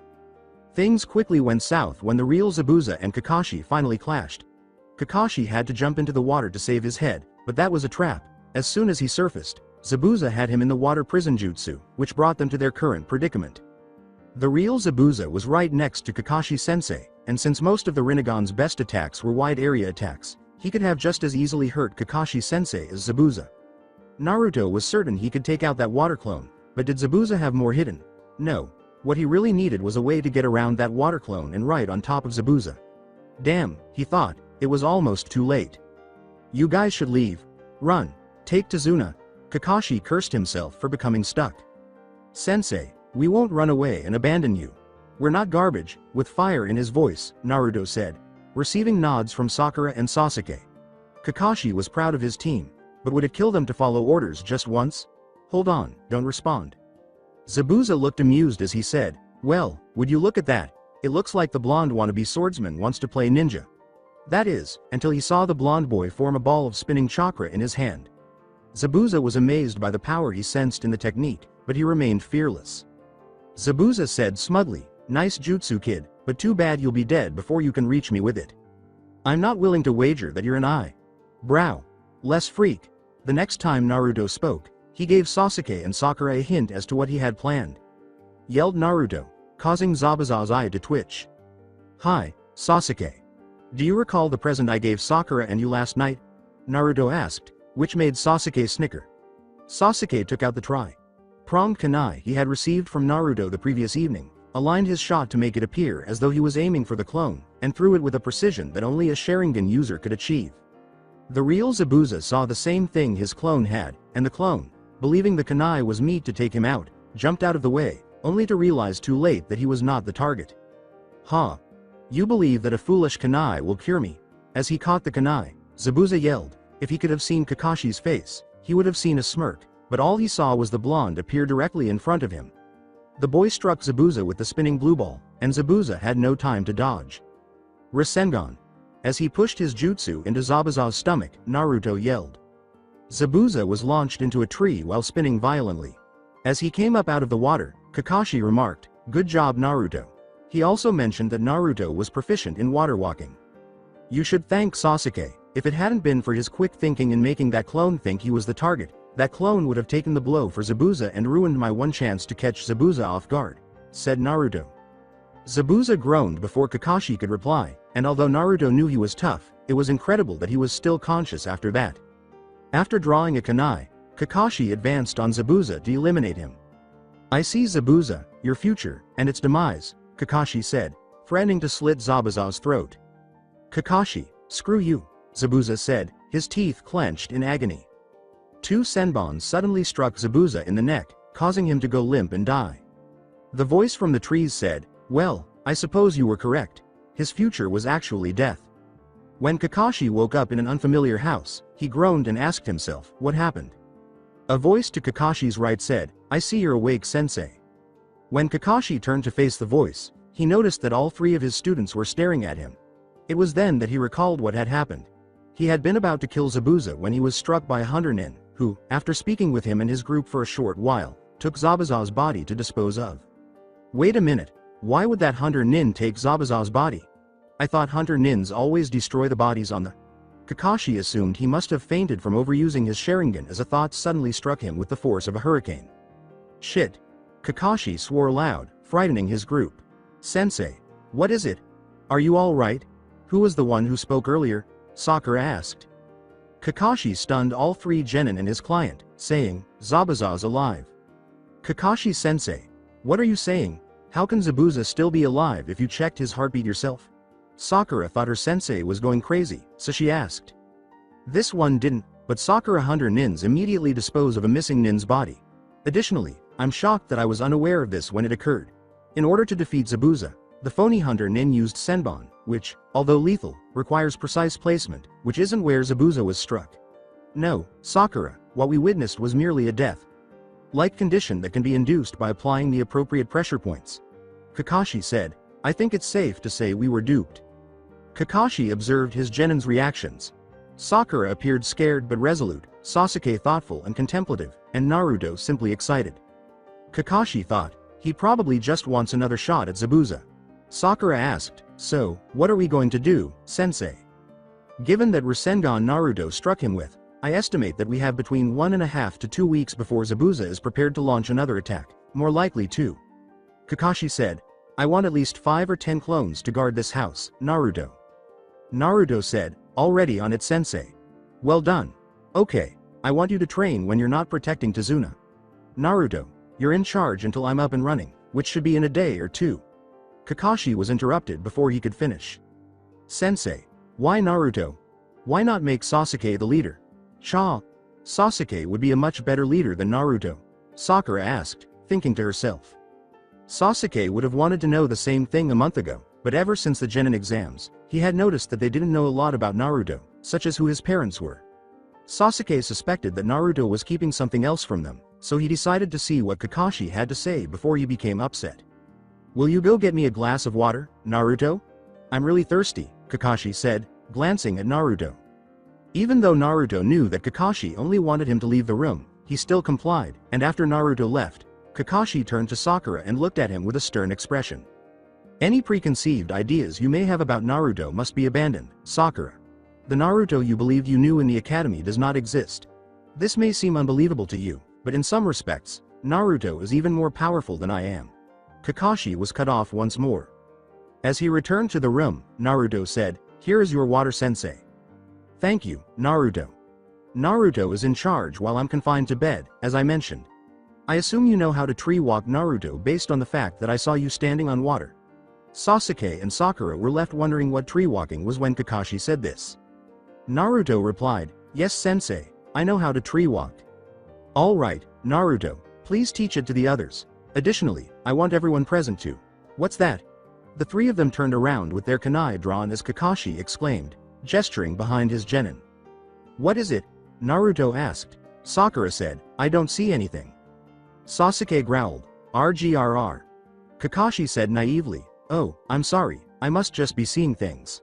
Speaker 2: Things quickly went south when the real Zabuza and Kakashi finally clashed. Kakashi had to jump into the water to save his head, but that was a trap. As soon as he surfaced, Zabuza had him in the water prison jutsu, which brought them to their current predicament. The real Zabuza was right next to Kakashi-sensei, and since most of the Rinnegan's best attacks were wide area attacks, he could have just as easily hurt Kakashi-sensei as Zabuza. Naruto was certain he could take out that water clone, but did Zabuza have more hidden? No. What he really needed was a way to get around that water clone and right on top of Zabuza. Damn, he thought, it was almost too late. "You guys should leave. Run. Take Tazuna." Kakashi cursed himself for becoming stuck. "Sensei, we won't run away and abandon you. We're not garbage," with fire in his voice, Naruto said, receiving nods from Sakura and Sasuke. Kakashi was proud of his team, but would it kill them to follow orders just once? "Hold on, don't respond." Zabuza looked amused as he said, "Well, would you look at that? It looks like the blonde wannabe swordsman wants to play ninja." That is, until he saw the blonde boy form a ball of spinning chakra in his hand. Zabuza was amazed by the power he sensed in the technique, but he remained fearless. Zabuza said smugly, "Nice jutsu, kid, but too bad you'll be dead before you can reach me with it. I'm not willing to wager that you're an eyebrow less freak." The next time Naruto spoke, he gave Sasuke and Sakura a hint as to what he had planned. Yelled Naruto, causing Zabuza's eye to twitch. "Hi, Sasuke. Do you recall the present I gave Sakura and you last night?" Naruto asked, which made Sasuke snicker. Sasuke took out the pronged kunai he had received from Naruto the previous evening, aligned his shot to make it appear as though he was aiming for the clone, and threw it with a precision that only a Sharingan user could achieve. The real Zabuza saw the same thing his clone had, and the clone, believing the kunai was meat to take him out, jumped out of the way, only to realize too late that he was not the target. "Ha! You believe that a foolish kunai will cure me?" As he caught the kunai, Zabuza yelled. If he could have seen Kakashi's face, he would have seen a smirk, but all he saw was the blonde appear directly in front of him. The boy struck Zabuza with the spinning blue ball, and Zabuza had no time to dodge. Rasengan. As he pushed his jutsu into Zabuza's stomach, Naruto yelled. Zabuza was launched into a tree while spinning violently. As he came up out of the water, Kakashi remarked, "Good job, Naruto." He also mentioned that Naruto was proficient in water walking. "You should thank Sasuke. If it hadn't been for his quick thinking in making that clone think he was the target, that clone would have taken the blow for Zabuza and ruined my one chance to catch Zabuza off guard," said Naruto. Zabuza groaned before Kakashi could reply, and although Naruto knew he was tough, it was incredible that he was still conscious after that. After drawing a kunai, Kakashi advanced on Zabuza to eliminate him. "I see Zabuza, your future, and its demise," Kakashi said, threatening to slit Zabuza's throat. "Kakashi, screw you," Zabuza said, his teeth clenched in agony. Two senbons suddenly struck Zabuza in the neck, causing him to go limp and die. The voice from the trees said, "Well, I suppose you were correct. His future was actually death." When Kakashi woke up in an unfamiliar house, he groaned and asked himself, what happened? A voice to Kakashi's right said, "I see you're awake, sensei." When Kakashi turned to face the voice, he noticed that all three of his students were staring at him. It was then that he recalled what had happened. He had been about to kill Zabuza when he was struck by a hunter nin, who, after speaking with him and his group for a short while, took Zabuza's body to dispose of. Wait a minute, why would that hunter nin take Zabuza's body? I thought hunter nins always destroy the bodies on the... Kakashi assumed he must have fainted from overusing his Sharingan as a thought suddenly struck him with the force of a hurricane. Shit. Kakashi swore aloud, frightening his group. "Sensei, what is it? Are you all right? Who was the one who spoke earlier?" Sakura asked. Kakashi stunned all three genin and his client, saying, "Zabuza's alive." "Kakashi-sensei, what are you saying? How can Zabuza still be alive if you checked his heartbeat yourself?" Sakura thought her sensei was going crazy, so she asked. This one didn't, but Sakura hunter nins immediately dispose of a missing nin's body. Additionally, I'm shocked that I was unaware of this when it occurred. In order to defeat Zabuza, the phony hunter nin used senbon, which, although lethal, requires precise placement, which isn't where Zabuza was struck. No, Sakura, what we witnessed was merely a death-like condition that can be induced by applying the appropriate pressure points. Kakashi said, "I think it's safe to say we were duped." Kakashi observed his genin's reactions. Sakura appeared scared but resolute, Sasuke thoughtful and contemplative, and Naruto simply excited. Kakashi thought, he probably just wants another shot at Zabuza. Sakura asked, "So, what are we going to do, sensei?" Given that Rasengan Naruto struck him with, I estimate that we have between 1.5 to 2 weeks before Zabuza is prepared to launch another attack, more likely 2. Kakashi said, "I want at least 5 or 10 clones to guard this house, Naruto." Naruto said, "Already on it, sensei." "Well done. Okay, I want you to train when you're not protecting Tazuna. Naruto, you're in charge until I'm up and running, which should be in a day or 2. Kakashi was interrupted before he could finish. "Sensei, why Naruto? Why not make Sasuke the leader?" Sasuke would be a much better leader than Naruto," Sakura asked, thinking to herself. Sasuke would have wanted to know the same thing a month ago, but ever since the genin exams, he had noticed that they didn't know a lot about Naruto, such as who his parents were. Sasuke suspected that Naruto was keeping something else from them, so he decided to see what Kakashi had to say before he became upset. "Will you go get me a glass of water, Naruto? I'm really thirsty," Kakashi said, glancing at Naruto. Even though Naruto knew that Kakashi only wanted him to leave the room, he still complied, and after Naruto left, Kakashi turned to Sakura and looked at him with a stern expression. "Any preconceived ideas you may have about Naruto must be abandoned, Sakura. The Naruto you believed you knew in the academy does not exist. This may seem unbelievable to you, but in some respects, Naruto is even more powerful than I am." Kakashi was cut off once more. As he returned to the room, Naruto said, "Here is your water, sensei." "Thank you, Naruto. Naruto is in charge while I'm confined to bed, as I mentioned. I assume you know how to tree walk Naruto based on the fact that I saw you standing on water. Sasuke and Sakura were left wondering what tree walking was when Kakashi said this. Naruto replied, yes sensei, I know how to tree walk. Alright, Naruto, please teach it to the others. Additionally, I want everyone present to. What's that? The three of them turned around with their kunai drawn as Kakashi exclaimed, gesturing behind his genin. What is it? Naruto asked. Sakura said, I don't see anything. Sasuke growled, RGRR. Kakashi said naively, oh, I'm sorry, I must just be seeing things.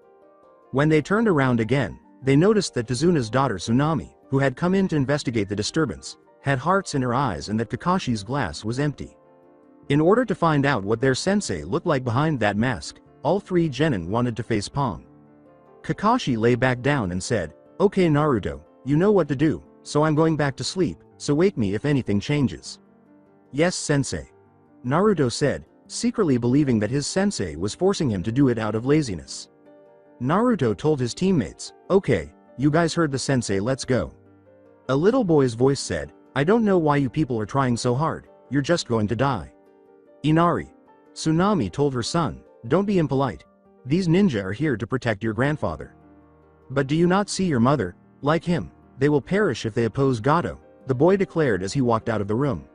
Speaker 2: When they turned around again, they noticed that Tazuna's daughter Tsunami, who had come in to investigate the disturbance, had hearts in her eyes and that Kakashi's glass was empty. In order to find out what their sensei looked like behind that mask, all three genin wanted to face palm. Kakashi lay back down and said, okay Naruto, you know what to do, so I'm going back to sleep, so wake me if anything changes. Yes sensei. Naruto said, secretly believing that his sensei was forcing him to do it out of laziness. Naruto told his teammates, okay, you guys heard the sensei, let's go. A little boy's voice said, I don't know why you people are trying so hard, you're just going to die. Inari. Tsunami told her son, don't be impolite. These ninja are here to protect your grandfather. But do you not see your mother? Like him, they will perish if they oppose Gato, the boy declared as he walked out of the room.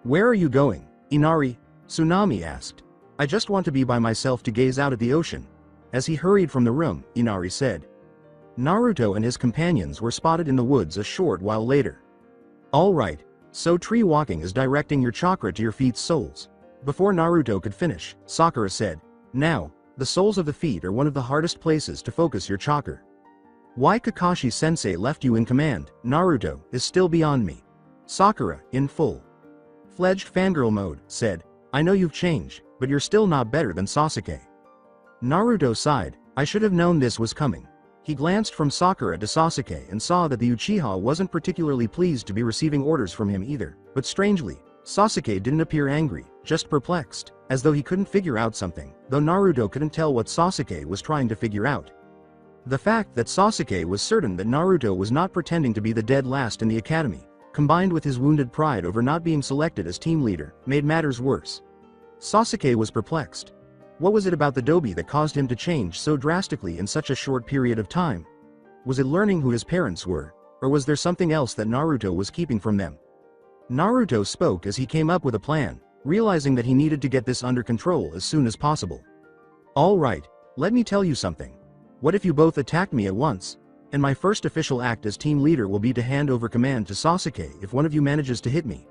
Speaker 2: Where are you going, Inari? Tsunami asked. I just want to be by myself to gaze out at the ocean. As he hurried from the room, Inari said. Naruto and his companions were spotted in the woods a short while later. Alright, so tree walking is directing your chakra to your feet's soles. Before Naruto could finish, Sakura said, now, the soles of the feet are one of the hardest places to focus your chakra. Why Kakashi sensei left you in command, Naruto, is still beyond me. Sakura, in full-fledged fangirl mode, said, I know you've changed, but you're still not better than Sasuke. Naruto sighed, I should have known this was coming. He glanced from Sakura to Sasuke and saw that the Uchiha wasn't particularly pleased to be receiving orders from him either, but strangely, Sasuke didn't appear angry, just perplexed, as though he couldn't figure out something, though Naruto couldn't tell what Sasuke was trying to figure out. The fact that Sasuke was certain that Naruto was not pretending to be the dead last in the academy, combined with his wounded pride over not being selected as team leader, made matters worse. Sasuke was perplexed. What was it about the Dobi that caused him to change so drastically in such a short period of time? Was it learning who his parents were, or was there something else that Naruto was keeping from them? Naruto spoke as he came up with a plan, realizing that he needed to get this under control as soon as possible. Alright, let me tell you something. What if you both attack me at once? And my first official act as team leader will be to hand over command to Sasuke if one of you manages to hit me.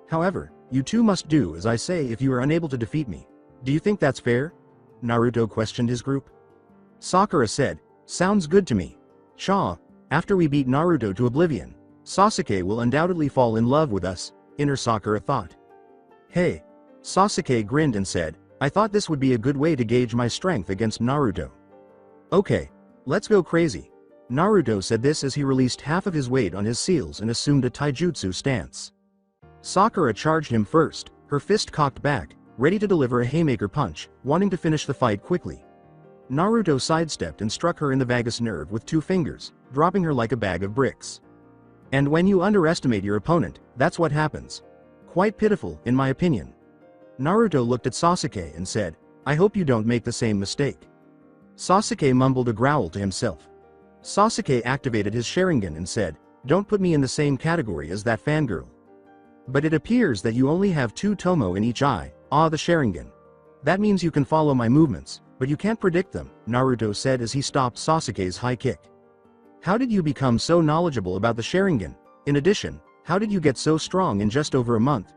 Speaker 2: However, you two must do as I say if you are unable to defeat me. Do you think that's fair? Naruto questioned his group. Sakura said, sounds good to me. After we beat Naruto to oblivion, Sasuke will undoubtedly fall in love with us, inner Sakura thought. Hey. Sasuke grinned and said, I thought this would be a good way to gauge my strength against Naruto. Okay, let's go crazy. Naruto said this as he released half of his weight on his seals and assumed a taijutsu stance. Sakura charged him first, her fist cocked back, ready to deliver a haymaker punch, wanting to finish the fight quickly. Naruto sidestepped and struck her in the vagus nerve with 2 fingers, dropping her like a bag of bricks. And when you underestimate your opponent, that's what happens. Quite pitiful, in my opinion. Naruto looked at Sasuke and said, I hope you don't make the same mistake. Sasuke mumbled a growl to himself. Sasuke activated his Sharingan and said, don't put me in the same category as that fangirl. But it appears that you only have 2 tomo in each eye, the Sharingan. That means you can follow my movements, but you can't predict them, Naruto said as he stopped Sasuke's high kick. How did you become so knowledgeable about the Sharingan? In addition, how did you get so strong in just over a month?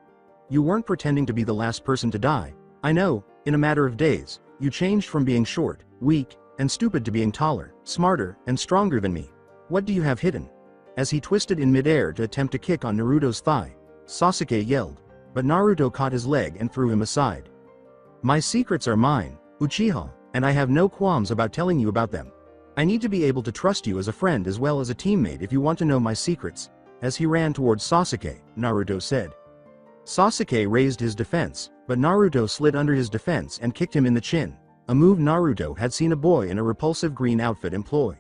Speaker 2: You weren't pretending to be the last person to die. I know, in a matter of days, you changed from being short, weak, and stupid to being taller, smarter, and stronger than me. What do you have hidden? As he twisted in midair to attempt to kick on Naruto's thigh, Sasuke yelled, but Naruto caught his leg and threw him aside. My secrets are mine, Uchiha, and I have no qualms about telling you about them. I need to be able to trust you as a friend as well as a teammate if you want to know my secrets. As he ran towards Sasuke, Naruto said. Sasuke raised his defense, but Naruto slid under his defense and kicked him in the chin, a move Naruto had seen a boy in a repulsive green outfit employ.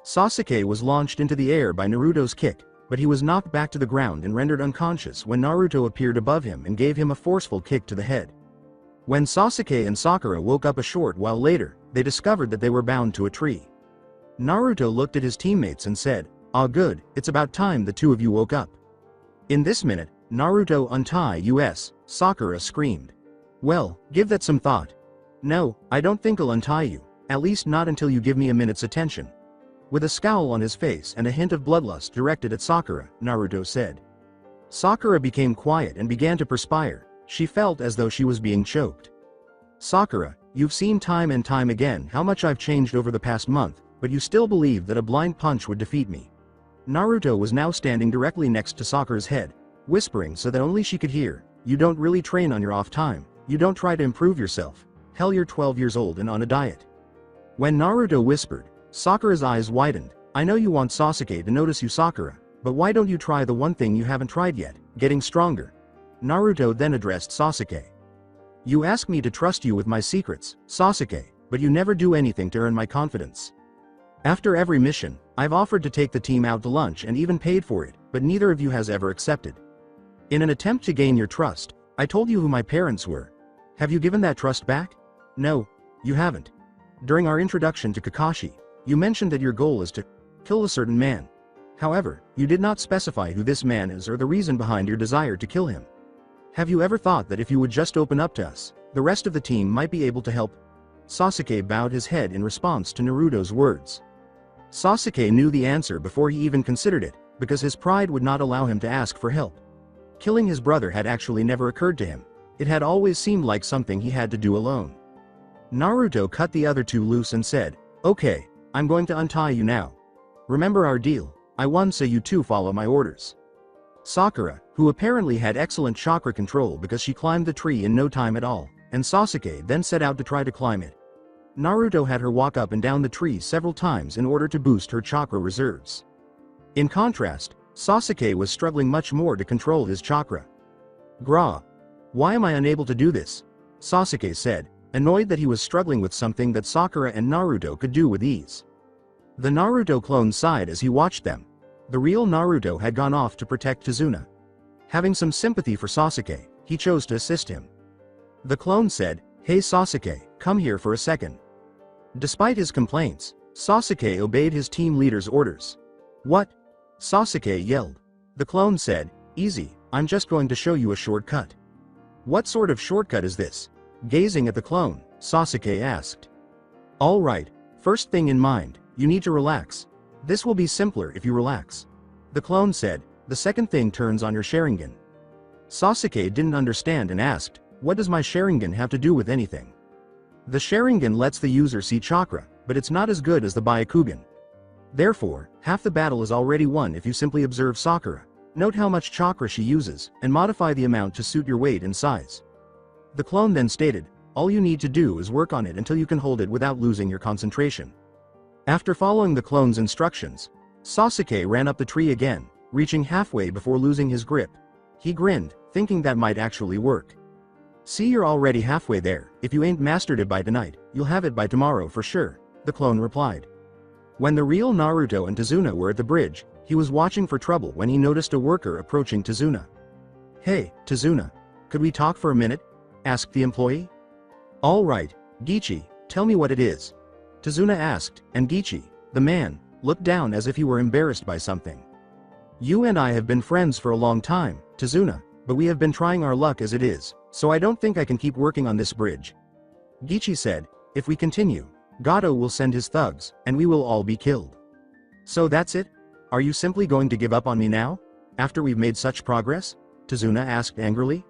Speaker 2: Sasuke was launched into the air by Naruto's kick, but he was knocked back to the ground and rendered unconscious when Naruto appeared above him and gave him a forceful kick to the head. When Sasuke and Sakura woke up a short while later, they discovered that they were bound to a tree. Naruto looked at his teammates and said, "Ah, good, it's about time the two of you woke up." In this minute, "Naruto, untie us," Sakura screamed. "Well, give that some thought." "No, I don't think I'll untie you, at least not until you give me a minute's attention." With a scowl on his face and a hint of bloodlust directed at Sakura, Naruto said. Sakura became quiet and began to perspire. She felt as though she was being choked. "Sakura, you've seen time and time again how much I've changed over the past month, but you still believe that a blind punch would defeat me." Naruto was now standing directly next to Sakura's head, whispering so that only she could hear, "You don't really train on your off time, you don't try to improve yourself. Hell, you're 12 years old and on a diet." When Naruto whispered, Sakura's eyes widened. "I know you want Sasuke to notice you, Sakura, but why don't you try the one thing you haven't tried yet, getting stronger?" Naruto then addressed Sasuke. "You ask me to trust you with my secrets, Sasuke, but you never do anything to earn my confidence. After every mission, I've offered to take the team out to lunch and even paid for it, but neither of you has ever accepted. In an attempt to gain your trust, I told you who my parents were. Have you given that trust back? No, you haven't. During our introduction to Kakashi, you mentioned that your goal is to kill a certain man. However, you did not specify who this man is or the reason behind your desire to kill him. Have you ever thought that if you would just open up to us, the rest of the team might be able to help?" Sasuke bowed his head in response to Naruto's words. Sasuke knew the answer before he even considered it, because his pride would not allow him to ask for help. Killing his brother had actually never occurred to him. It had always seemed like something he had to do alone. Naruto cut the other two loose and said, "Okay, I'm going to untie you now. Remember our deal, I won so you two follow my orders." Sakura, who apparently had excellent chakra control because she climbed the tree in no time at all, and Sasuke then set out to try to climb it. Naruto had her walk up and down the tree several times in order to boost her chakra reserves. In contrast, Sasuke was struggling much more to control his chakra. "Gra. Why am I unable to do this?" Sasuke said, annoyed that he was struggling with something that Sakura and Naruto could do with ease. The Naruto clone sighed as he watched them. The real Naruto had gone off to protect Tazuna. Having some sympathy for Sasuke, he chose to assist him. The clone said, "Hey Sasuke, come here for a second." Despite his complaints, Sasuke obeyed his team leader's orders. "What?" Sasuke yelled. The clone said, "Easy, I'm just going to show you a shortcut." "What sort of shortcut is this?" Gazing at the clone, Sasuke asked. "All right, first thing in mind, you need to relax. This will be simpler if you relax." The clone said, "The second thing turns on your Sharingan." Sasuke didn't understand and asked, "What does my Sharingan have to do with anything?" The Sharingan lets the user see chakra, but it's not as good as the Byakugan. Therefore, half the battle is already won if you simply observe Sakura, note how much chakra she uses, and modify the amount to suit your weight and size. The clone then stated, "All you need to do is work on it until you can hold it without losing your concentration." After following the clone's instructions, Sasuke ran up the tree again, reaching halfway before losing his grip. He grinned, thinking that might actually work. "See, you're already halfway there. If you ain't mastered it by tonight, you'll have it by tomorrow for sure," the clone replied. When the real Naruto and Tazuna were at the bridge, he was watching for trouble when he noticed a worker approaching Tazuna. "Hey, Tazuna, could we talk for a minute?" asked the employee. "All right, Gichi, tell me what it is," Tazuna asked, and Gichi, the man, looked down as if he were embarrassed by something. "You and I have been friends for a long time, Tazuna, but we have been trying our luck as it is, so I don't think I can keep working on this bridge." Gichi said, "If we continue, Gato will send his thugs, and we will all be killed. So that's it? Are you simply going to give up on me now, after we've made such progress?" Tazuna asked angrily.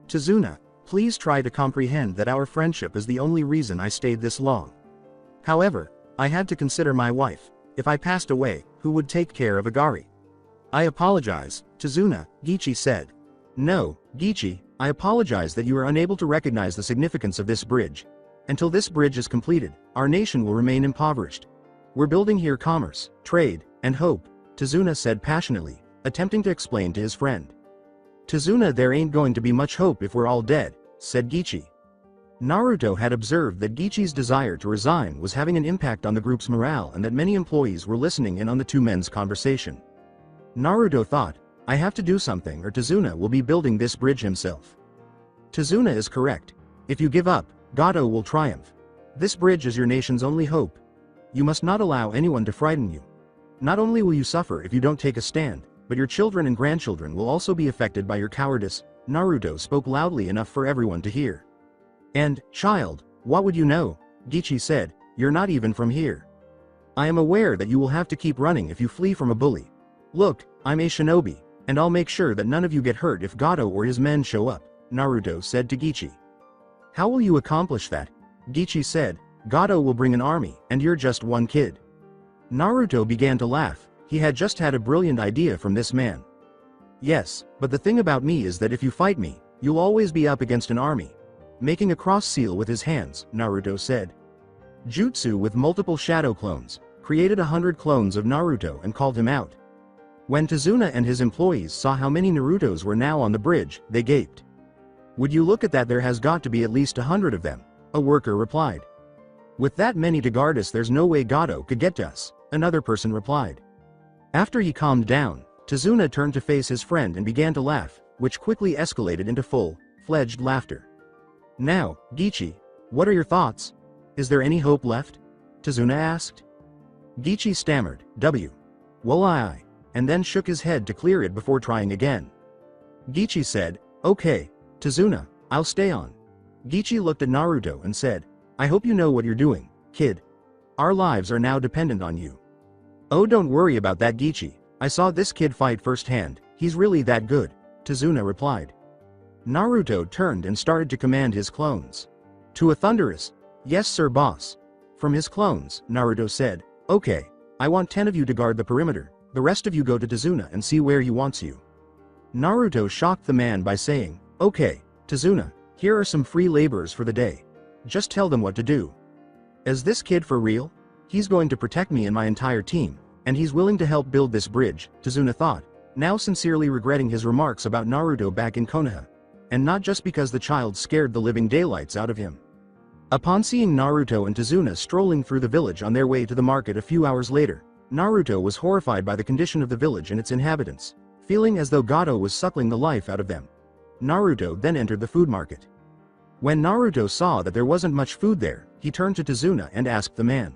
Speaker 2: "Tazuna, please try to comprehend that our friendship is the only reason I stayed this long. However, I had to consider my wife. If I passed away, who would take care of Agari?" "I apologize, Tazuna," Gichi said. "No, Gichi, I apologize that you are unable to recognize the significance of this bridge. Until this bridge is completed, our nation will remain impoverished. We're building here commerce, trade, and hope," Tazuna said passionately, attempting to explain to his friend. "Tazuna, there ain't going to be much hope if we're all dead," said Gichi. Naruto had observed that Gichi's desire to resign was having an impact on the group's morale and that many employees were listening in on the two men's conversation. Naruto thought, I have to do something or Tazuna will be building this bridge himself. Tazuna is correct. If you give up, Gato will triumph. This bridge is your nation's only hope. You must not allow anyone to frighten you. Not only will you suffer if you don't take a stand, but your children and grandchildren will also be affected by your cowardice. Naruto spoke loudly enough for everyone to hear. And, child, what would you know? Gichi said, you're not even from here. I am aware that you will have to keep running if you flee from a bully. Look, I'm a shinobi, and I'll make sure that none of you get hurt if Gato or his men show up, Naruto said to Gichi. How will you accomplish that? Gichi said, Gato will bring an army, and you're just one kid. Naruto began to laugh. He had just had a brilliant idea from this man. Yes, but the thing about me is that if you fight me, you'll always be up against an army. Making a cross seal with his hands, Naruto said. Jutsu with multiple shadow clones, created 100 clones of Naruto and called him out. When Tazuna and his employees saw how many Narutos were now on the bridge, they gaped. Would you look at that, there has got to be at least 100 of them, a worker replied. With that many to guard us, there's no way Gato could get to us, another person replied. After he calmed down, Tazuna turned to face his friend and began to laugh, which quickly escalated into full-fledged laughter. Now, Gichi, what are your thoughts? Is there any hope left? Tazuna asked. Gichi stammered, Well I, and then shook his head to clear it before trying again. Gichi said, okay, Tazuna, I'll stay on. Gichi looked at Naruto and said, I hope you know what you're doing, kid. Our lives are now dependent on you. Oh, don't worry about that, Gichi. I saw this kid fight firsthand, he's really that good, Tazuna replied. Naruto turned and started to command his clones. To a thunderous, yes sir boss. From his clones, Naruto said, okay, I want 10 of you to guard the perimeter, the rest of you go to Tazuna and see where he wants you. Naruto shocked the man by saying, okay, Tazuna, here are some free laborers for the day. Just tell them what to do. Is this kid for real? He's going to protect me and my entire team, and he's willing to help build this bridge, Tazuna thought, now sincerely regretting his remarks about Naruto back in Konoha. And not just because the child scared the living daylights out of him. Upon seeing Naruto and Tazuna strolling through the village on their way to the market a few hours later, Naruto was horrified by the condition of the village and its inhabitants, feeling as though Gato was suckling the life out of them. Naruto then entered the food market. When Naruto saw that there wasn't much food there, he turned to Tazuna and asked the man.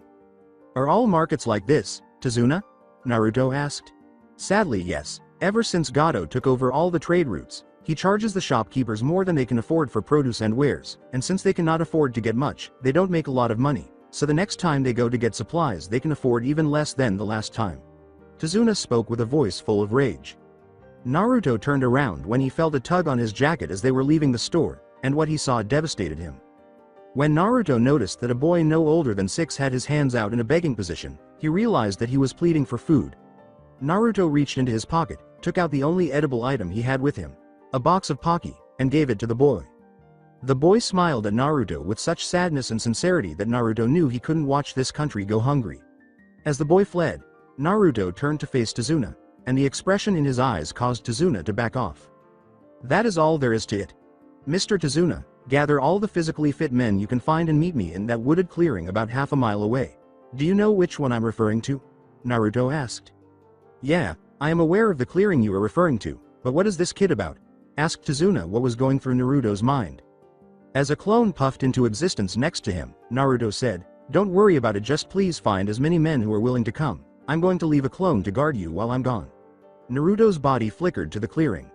Speaker 2: Are all markets like this, Tazuna? Naruto asked. Sadly yes, ever since Gato took over all the trade routes, he charges the shopkeepers more than they can afford for produce and wares, and since they cannot afford to get much, they don't make a lot of money, so the next time they go to get supplies they can afford even less than the last time. Tazuna spoke with a voice full of rage. Naruto turned around when he felt a tug on his jacket as they were leaving the store, and what he saw devastated him. When Naruto noticed that a boy no older than 6 had his hands out in a begging position, he realized that he was pleading for food. Naruto reached into his pocket, took out the only edible item he had with him, a box of Pocky, and gave it to the boy. The boy smiled at Naruto with such sadness and sincerity that Naruto knew he couldn't watch this country go hungry. As the boy fled, Naruto turned to face Tazuna, and the expression in his eyes caused Tazuna to back off. That is all there is to it. Mr. Tazuna, gather all the physically fit men you can find and meet me in that wooded clearing about half a mile away. Do you know which one I'm referring to? Naruto asked. Yeah, I am aware of the clearing you are referring to, but what is this kid about? Asked Tazuna what was going through Naruto's mind. As a clone puffed into existence next to him, Naruto said, don't worry about it, just please find as many men who are willing to come. I'm going to leave a clone to guard you while I'm gone. Naruto's body flickered to the clearing.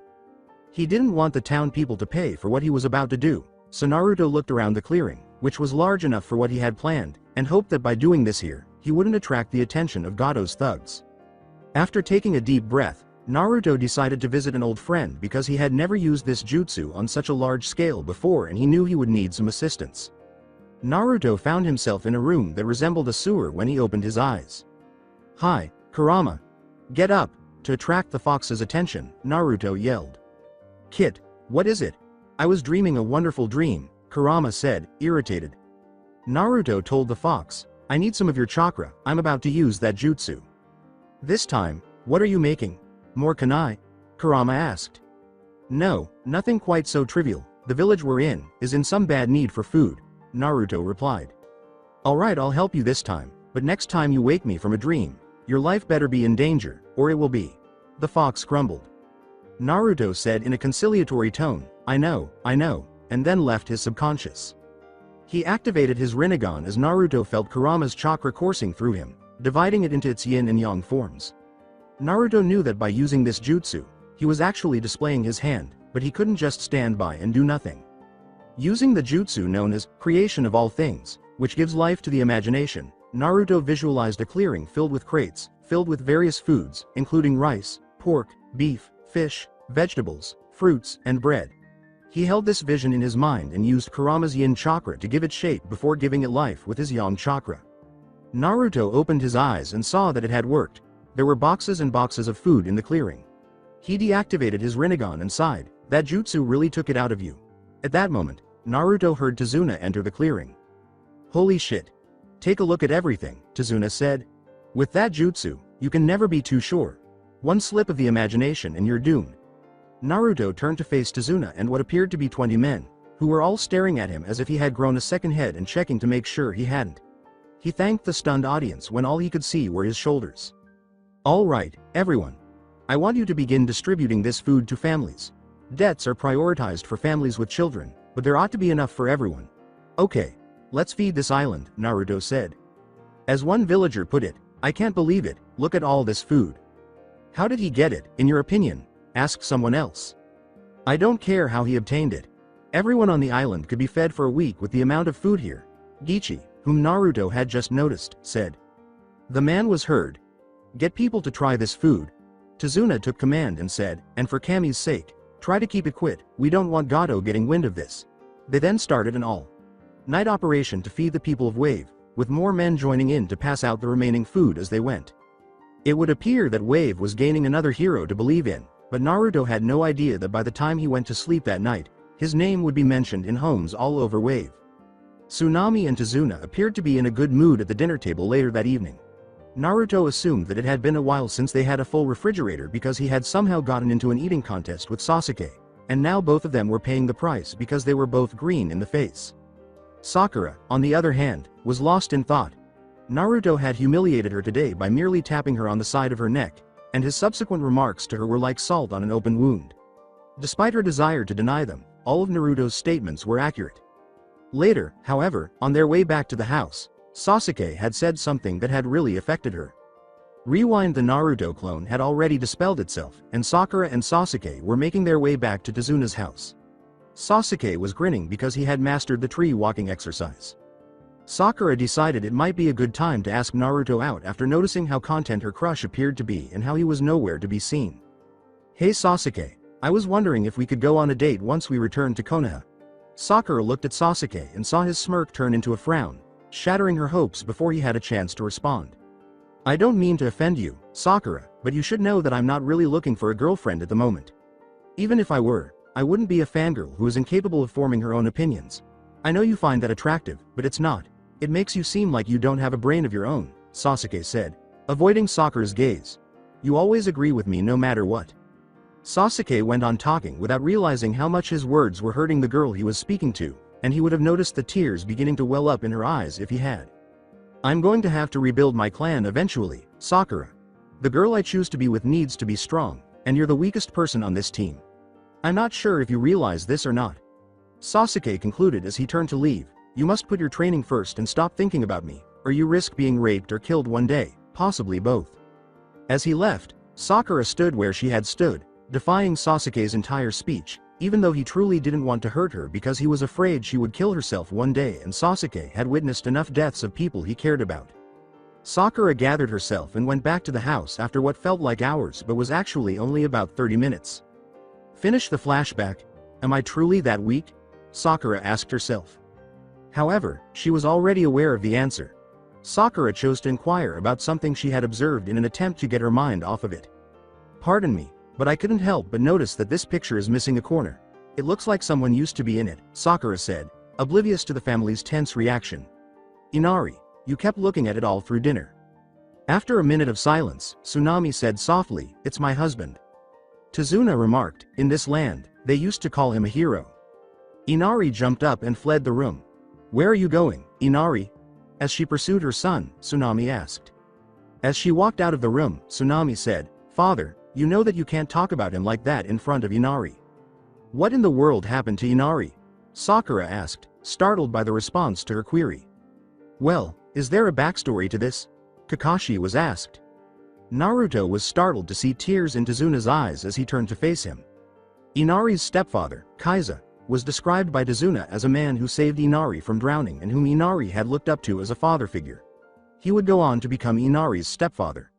Speaker 2: He didn't want the town people to pay for what he was about to do, so Naruto looked around the clearing, which was large enough for what he had planned, and hoped that by doing this here, he wouldn't attract the attention of Gato's thugs. After taking a deep breath, Naruto decided to visit an old friend because he had never used this jutsu on such a large scale before and he knew he would need some assistance. Naruto found himself in a room that resembled a sewer when he opened his eyes. Hi, Kurama. Get up! To attract the fox's attention, Naruto yelled. Kit, what is it? I was dreaming a wonderful dream, Kurama said, irritated. Naruto told the fox, I need some of your chakra, I'm about to use that jutsu. This time, what are you making? More kunai? Kurama asked. No, nothing quite so trivial, the village we're in is in some bad need for food, Naruto replied. Alright, I'll help you this time, but next time you wake me from a dream, your life better be in danger, or it will be. The fox grumbled. Naruto said in a conciliatory tone, I know, and then left his subconscious. He activated his Rinnegan as Naruto felt Kurama's chakra coursing through him, dividing it into its yin and yang forms. Naruto knew that by using this jutsu, he was actually displaying his hand, but he couldn't just stand by and do nothing. Using the jutsu known as creation of all things, which gives life to the imagination, Naruto visualized a clearing filled with crates, filled with various foods, including rice, pork, beef, fish, vegetables, fruits, and bread. He held this vision in his mind and used Kurama's yin chakra to give it shape before giving it life with his yang chakra. Naruto opened his eyes and saw that it had worked. There were boxes and boxes of food in the clearing. He deactivated his Rinnegan and sighed, that jutsu really took it out of you. At that moment, Naruto heard Tazuna enter the clearing. Holy shit. Take a look at everything, Tazuna said. With that jutsu, you can never be too sure. One slip of the imagination and you're doomed. Naruto turned to face Tazuna and what appeared to be 20 men, who were all staring at him as if he had grown a second head and checking to make sure he hadn't. He thanked the stunned audience when all he could see were his shoulders. All right, everyone. I want you to begin distributing this food to families. Debts are prioritized for families with children, but there ought to be enough for everyone. Okay, let's feed this island, Naruto said. As one villager put it, I can't believe it, look at all this food. How did he get it, in your opinion? Asked someone else. I don't care how he obtained it. Everyone on the island could be fed for a week with the amount of food here. Gichi, whom Naruto had just noticed, said. The man was heard. Get people to try this food. Tazuna took command and said, and for Kami's sake, try to keep it quiet, we don't want Gato getting wind of this. They then started an all-night operation to feed the people of Wave, with more men joining in to pass out the remaining food as they went. It would appear that Wave was gaining another hero to believe in, but Naruto had no idea that by the time he went to sleep that night, his name would be mentioned in homes all over Wave. Tsunami and Tazuna appeared to be in a good mood at the dinner table later that evening. Naruto assumed that it had been a while since they had a full refrigerator because he had somehow gotten into an eating contest with Sasuke, and now both of them were paying the price because they were both green in the face. Sakura, on the other hand, was lost in thought. Naruto had humiliated her today by merely tapping her on the side of her neck, and his subsequent remarks to her were like salt on an open wound. Despite her desire to deny them, all of Naruto's statements were accurate. Later, however, on their way back to the house, Sasuke had said something that had really affected her. Rewind. The Naruto clone had already dispelled itself, and Sakura and Sasuke were making their way back to Tazuna's house. Sasuke was grinning because he had mastered the tree walking exercise. Sakura decided it might be a good time to ask Naruto out after noticing how content her crush appeared to be and how he was nowhere to be seen. Hey Sasuke, I was wondering if we could go on a date once we returned to Konoha. Sakura looked at Sasuke and saw his smirk turn into a frown, shattering her hopes before he had a chance to respond. I don't mean to offend you, Sakura, but you should know that I'm not really looking for a girlfriend at the moment. Even if I were, I wouldn't be a fangirl who is incapable of forming her own opinions. I know you find that attractive, but it's not. It makes you seem like you don't have a brain of your own, Sasuke said, avoiding Sakura's gaze. You always agree with me no matter what. Sasuke went on talking without realizing how much his words were hurting the girl he was speaking to, and he would have noticed the tears beginning to well up in her eyes if he had. I'm going to have to rebuild my clan eventually, Sakura. The girl I choose to be with needs to be strong, and you're the weakest person on this team. I'm not sure if you realize this or not. Sasuke concluded as he turned to leave. You must put your training first and stop thinking about me, or you risk being raped or killed one day, possibly both. As he left, Sakura stood where she had stood, defying Sasuke's entire speech, even though he truly didn't want to hurt her because he was afraid she would kill herself one day and Sasuke had witnessed enough deaths of people he cared about. Sakura gathered herself and went back to the house after what felt like hours but was actually only about 30 minutes. Finish the flashback. Am I truly that weak? Sakura asked herself. However, she was already aware of the answer. Sakura chose to inquire about something she had observed in an attempt to get her mind off of it. Pardon me, but I couldn't help but notice that this picture is missing a corner. It looks like someone used to be in it, Sakura said, oblivious to the family's tense reaction. Inari, you kept looking at it all through dinner. After a minute of silence, Tsunami said softly, it's my husband. Tazuna remarked, in this land, they used to call him a hero. Inari jumped up and fled the room. Where are you going, Inari? As she pursued her son, Tsunami asked. As she walked out of the room, Tsunami said, Father, You know that you can't talk about him like that in front of Inari." "What in the world happened to Inari?" Sakura asked, startled by the response to her query. "Well, is there a backstory to this?" Kakashi was asked. Naruto was startled to see tears in Tazuna's eyes as he turned to face him. Inari's stepfather, Kaisa, was described by Tazuna as a man who saved Inari from drowning and whom Inari had looked up to as a father figure. He would go on to become Inari's stepfather.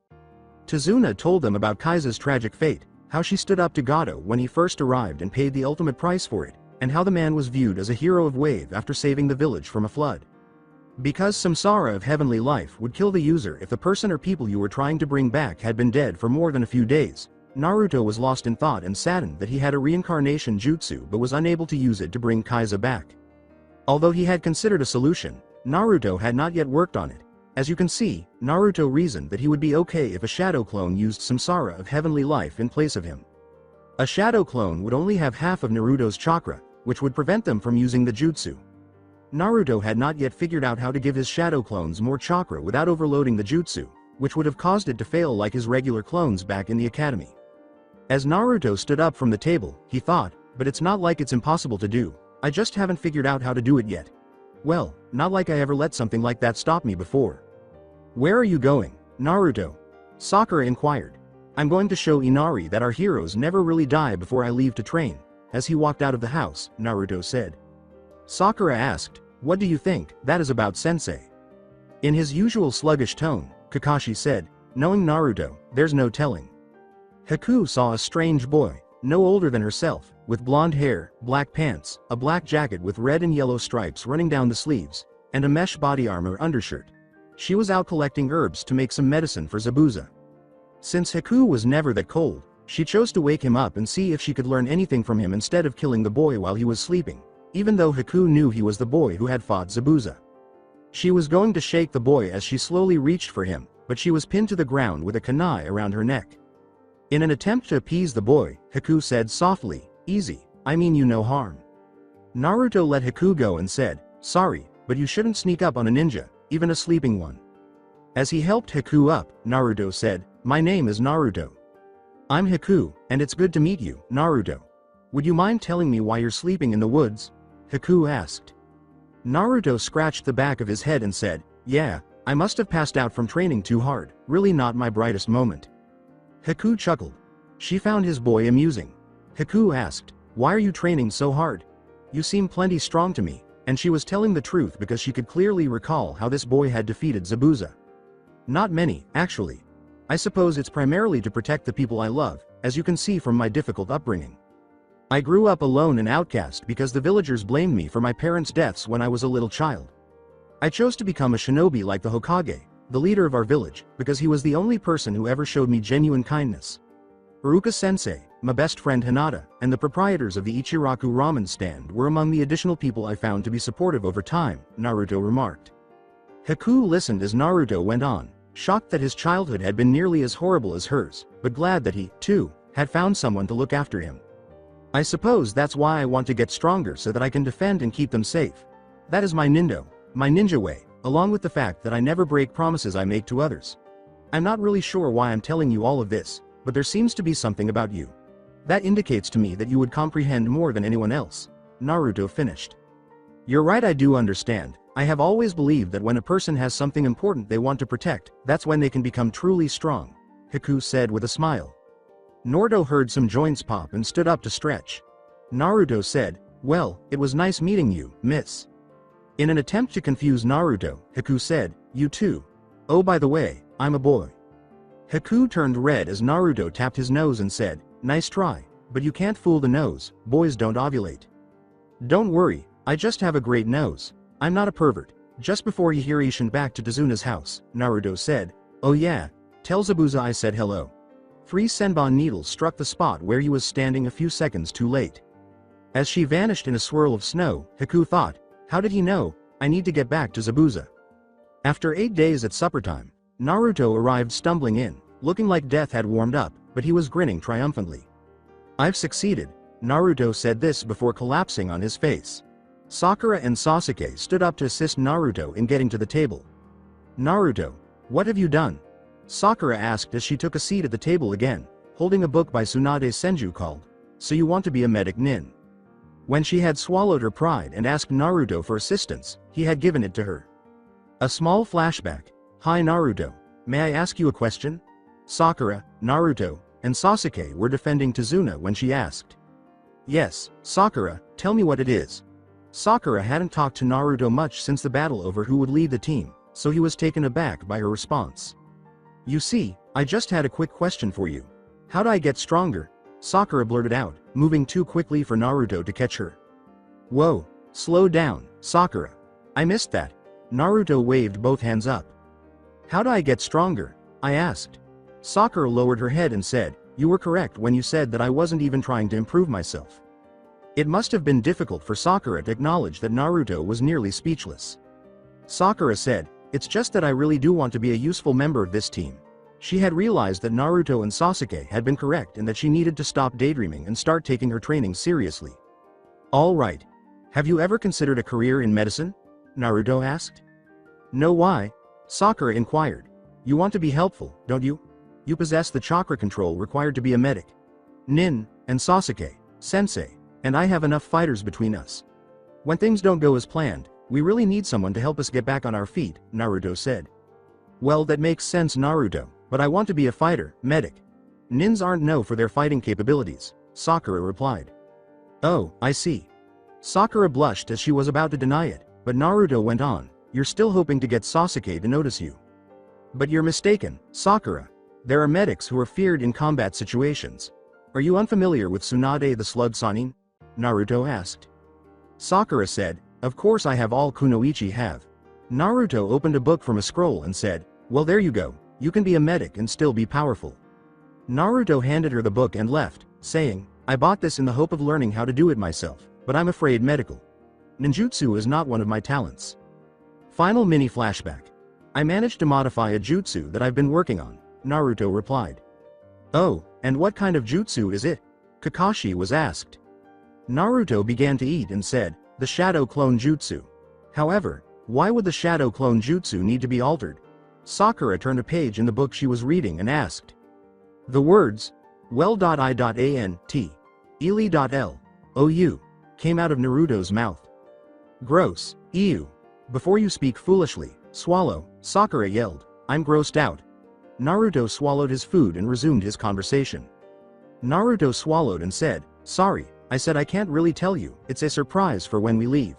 Speaker 2: Tazuna told them about Kaisa's tragic fate, how she stood up to Gato when he first arrived and paid the ultimate price for it, and how the man was viewed as a hero of Wave after saving the village from a flood. Because samsara of heavenly life would kill the user if the person or people you were trying to bring back had been dead for more than a few days, Naruto was lost in thought and saddened that he had a reincarnation jutsu but was unable to use it to bring Kaisa back. Although he had considered a solution, Naruto had not yet worked on it. As you can see, Naruto reasoned that he would be okay if a shadow clone used samsara of heavenly life in place of him. A shadow clone would only have half of Naruto's chakra, which would prevent them from using the jutsu. Naruto had not yet figured out how to give his shadow clones more chakra without overloading the jutsu, which would have caused it to fail like his regular clones back in the academy. As Naruto stood up from the table, he thought, but it's not like it's impossible to do, I just haven't figured out how to do it yet. Well, not like I ever let something like that stop me before. Where are you going, Naruto? Sakura inquired. I'm going to show Inari that our heroes never really die before I leave to train. As he walked out of the house, Naruto said. Sakura asked, what do you think that is about, sensei? In his usual sluggish tone, Kakashi said, knowing Naruto, there's no telling. Haku saw a strange boy, no older than herself, with blonde hair, black pants, a black jacket with red and yellow stripes running down the sleeves, and a mesh body armor undershirt. She was out collecting herbs to make some medicine for Zabuza. Since Haku was never that cold, she chose to wake him up and see if she could learn anything from him instead of killing the boy while he was sleeping, even though Haku knew he was the boy who had fought Zabuza. She was going to shake the boy as she slowly reached for him, but she was pinned to the ground with a kunai around her neck. In an attempt to appease the boy, Haku said softly, easy, I mean you no harm. Naruto let Haku go and said, sorry, but you shouldn't sneak up on a ninja, even a sleeping one. As he helped Haku up, Naruto said, my name is Naruto. I'm Haku, and it's good to meet you, Naruto. Would you mind telling me why you're sleeping in the woods? Haku asked. Naruto scratched the back of his head and said, yeah, I must have passed out from training too hard, really not my brightest moment. Haku chuckled. She found his boy amusing. Haku asked, why are you training so hard? You seem plenty strong to me, and she was telling the truth because she could clearly recall how this boy had defeated Zabuza. Not many, actually. I suppose it's primarily to protect the people I love, as you can see from my difficult upbringing. I grew up alone and outcast because the villagers blamed me for my parents' deaths when I was a little child. I chose to become a shinobi like the Hokage, the leader of our village, because he was the only person who ever showed me genuine kindness. Uruka-sensei, my best friend Hinata, and the proprietors of the Ichiraku ramen stand were among the additional people I found to be supportive over time, Naruto remarked. Haku listened as Naruto went on, shocked that his childhood had been nearly as horrible as hers, but glad that he, too, had found someone to look after him. I suppose that's why I want to get stronger so that I can defend and keep them safe. That is my ninja way, along with the fact that I never break promises I make to others. I'm not really sure why I'm telling you all of this, but there seems to be something about you. That indicates to me that you would comprehend more than anyone else. Naruto finished. You're right, I do understand. I have always believed that when a person has something important they want to protect, that's when they can become truly strong, Haku said with a smile. Naruto heard some joints pop and stood up to stretch. Naruto said, well, it was nice meeting you, miss. In an attempt to confuse Naruto, Haku said, you too. Oh, by the way, I'm a boy. Haku turned red as Naruto tapped his nose and said, nice try, but you can't fool the nose, boys don't ovulate. Don't worry, I just have a great nose. I'm not a pervert. Just before he hurried back to Tazuna's house, Naruto said, oh yeah, tell Zabuza I said hello. 3 senbon needles struck the spot where he was standing a few seconds too late. As she vanished in a swirl of snow, Haku thought, how did he know? I need to get back to Zabuza. After 8 days at supper time, Naruto arrived stumbling in, looking like death had warmed up, but he was grinning triumphantly. I've succeeded, Naruto said this before collapsing on his face. Sakura and Sasuke stood up to assist Naruto in getting to the table. Naruto, what have you done? Sakura asked as she took a seat at the table again, holding a book by Tsunade Senju called, "So You Want to Be a Medic Nin?" When she had swallowed her pride and asked Naruto for assistance, he had given it to her. A small flashback. "Hi Naruto, may I ask you a question?" Sakura, Naruto, and Sasuke were defending Tazuna when she asked. "Yes, Sakura, tell me what it is." Sakura hadn't talked to Naruto much since the battle over who would lead the team, so he was taken aback by her response. "You see, I just had a quick question for you. How do I get stronger?" Sakura blurted out, moving too quickly for Naruto to catch her. "Whoa, slow down, Sakura. I missed that." Naruto waved both hands up. "How do I get stronger?" I asked. Sakura lowered her head and said, "You were correct when you said that I wasn't even trying to improve myself." It must have been difficult for Sakura to acknowledge that Naruto was nearly speechless. Sakura said, "It's just that I really do want to be a useful member of this team." She had realized that Naruto and Sasuke had been correct and that she needed to stop daydreaming and start taking her training seriously. "All right. Have you ever considered a career in medicine?" Naruto asked. "No, why?" Sakura inquired. "You want to be helpful, don't you? You possess the chakra control required to be a medic. Nin, and Sasuke, Sensei, and I have enough fighters between us. When things don't go as planned, we really need someone to help us get back on our feet," Naruto said. "Well, that makes sense, Naruto, but I want to be a fighter, medic. Nins aren't known for their fighting capabilities," Sakura replied. "Oh, I see." Sakura blushed as she was about to deny it, but Naruto went on, "You're still hoping to get Sasuke to notice you. But you're mistaken, Sakura. There are medics who are feared in combat situations. Are you unfamiliar with Tsunade the Slug Sannin?" Naruto asked. Sakura said, "Of course I have all Kunoichi have." Naruto opened a book from a scroll and said, "Well, there you go, you can be a medic and still be powerful." Naruto handed her the book and left, saying, "I bought this in the hope of learning how to do it myself, but I'm afraid medical ninjutsu is not one of my talents." Final mini flashback. "I managed to modify a jutsu that I've been working on," Naruto replied. "Oh, and what kind of jutsu is it?" Kakashi was asked. Naruto began to eat and said, "The shadow clone jutsu." However, why would the shadow clone jutsu need to be altered? Sakura turned a page in the book she was reading and asked. The words, well.I.ant, Ili.L.O.U, came out of Naruto's mouth. "Gross, ew. Before you speak foolishly, swallow," Sakura yelled. "I'm grossed out." Naruto swallowed his food and resumed his conversation. Naruto swallowed and said, "Sorry, I said I can't really tell you, it's a surprise for when we leave."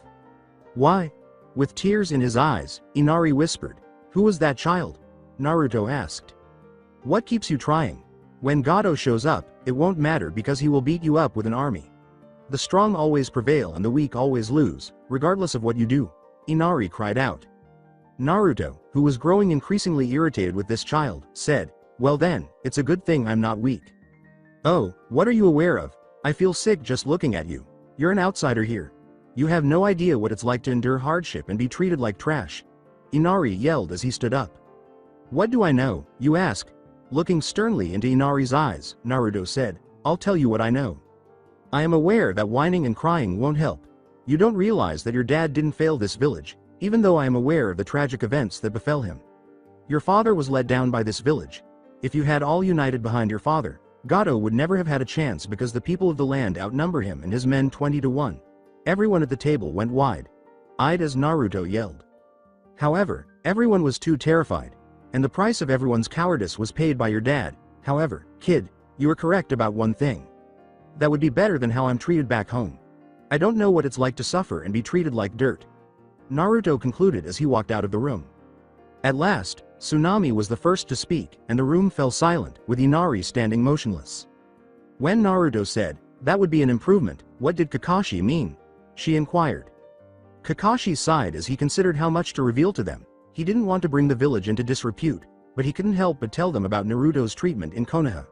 Speaker 2: "Why?" With tears in his eyes, Inari whispered. "Who was that child?" Naruto asked. "What keeps you trying? When Gato shows up, it won't matter because he will beat you up with an army. The strong always prevail and the weak always lose, regardless of what you do," Inari cried out. Naruto, who was growing increasingly irritated with this child, said, "Well then, it's a good thing I'm not weak." "Oh, what are you aware of? I feel sick just looking at you. You're an outsider here. You have no idea what it's like to endure hardship and be treated like trash," Inari yelled as he stood up. "What do I know, you ask?" Looking sternly into Inari's eyes, Naruto said, "I'll tell you what I know. I am aware that whining and crying won't help. You don't realize that your dad didn't fail this village, even though I am aware of the tragic events that befell him. Your father was let down by this village. If you had all united behind your father, Gato would never have had a chance because the people of the land outnumber him and his men 20 to 1. Everyone at the table went wide-eyed as Naruto yelled. However, everyone was too terrified, and the price of everyone's cowardice was paid by your dad. However, kid, you are correct about one thing. That would be better than how I'm treated back home. I don't know what it's like to suffer and be treated like dirt," Naruto concluded as he walked out of the room. At last, Tsunami was the first to speak, and the room fell silent, with Inari standing motionless. When Naruto said, "That would be an improvement, what did Kakashi mean?" she inquired. Kakashi sighed as he considered how much to reveal to them. He didn't want to bring the village into disrepute, but he couldn't help but tell them about Naruto's treatment in Konoha.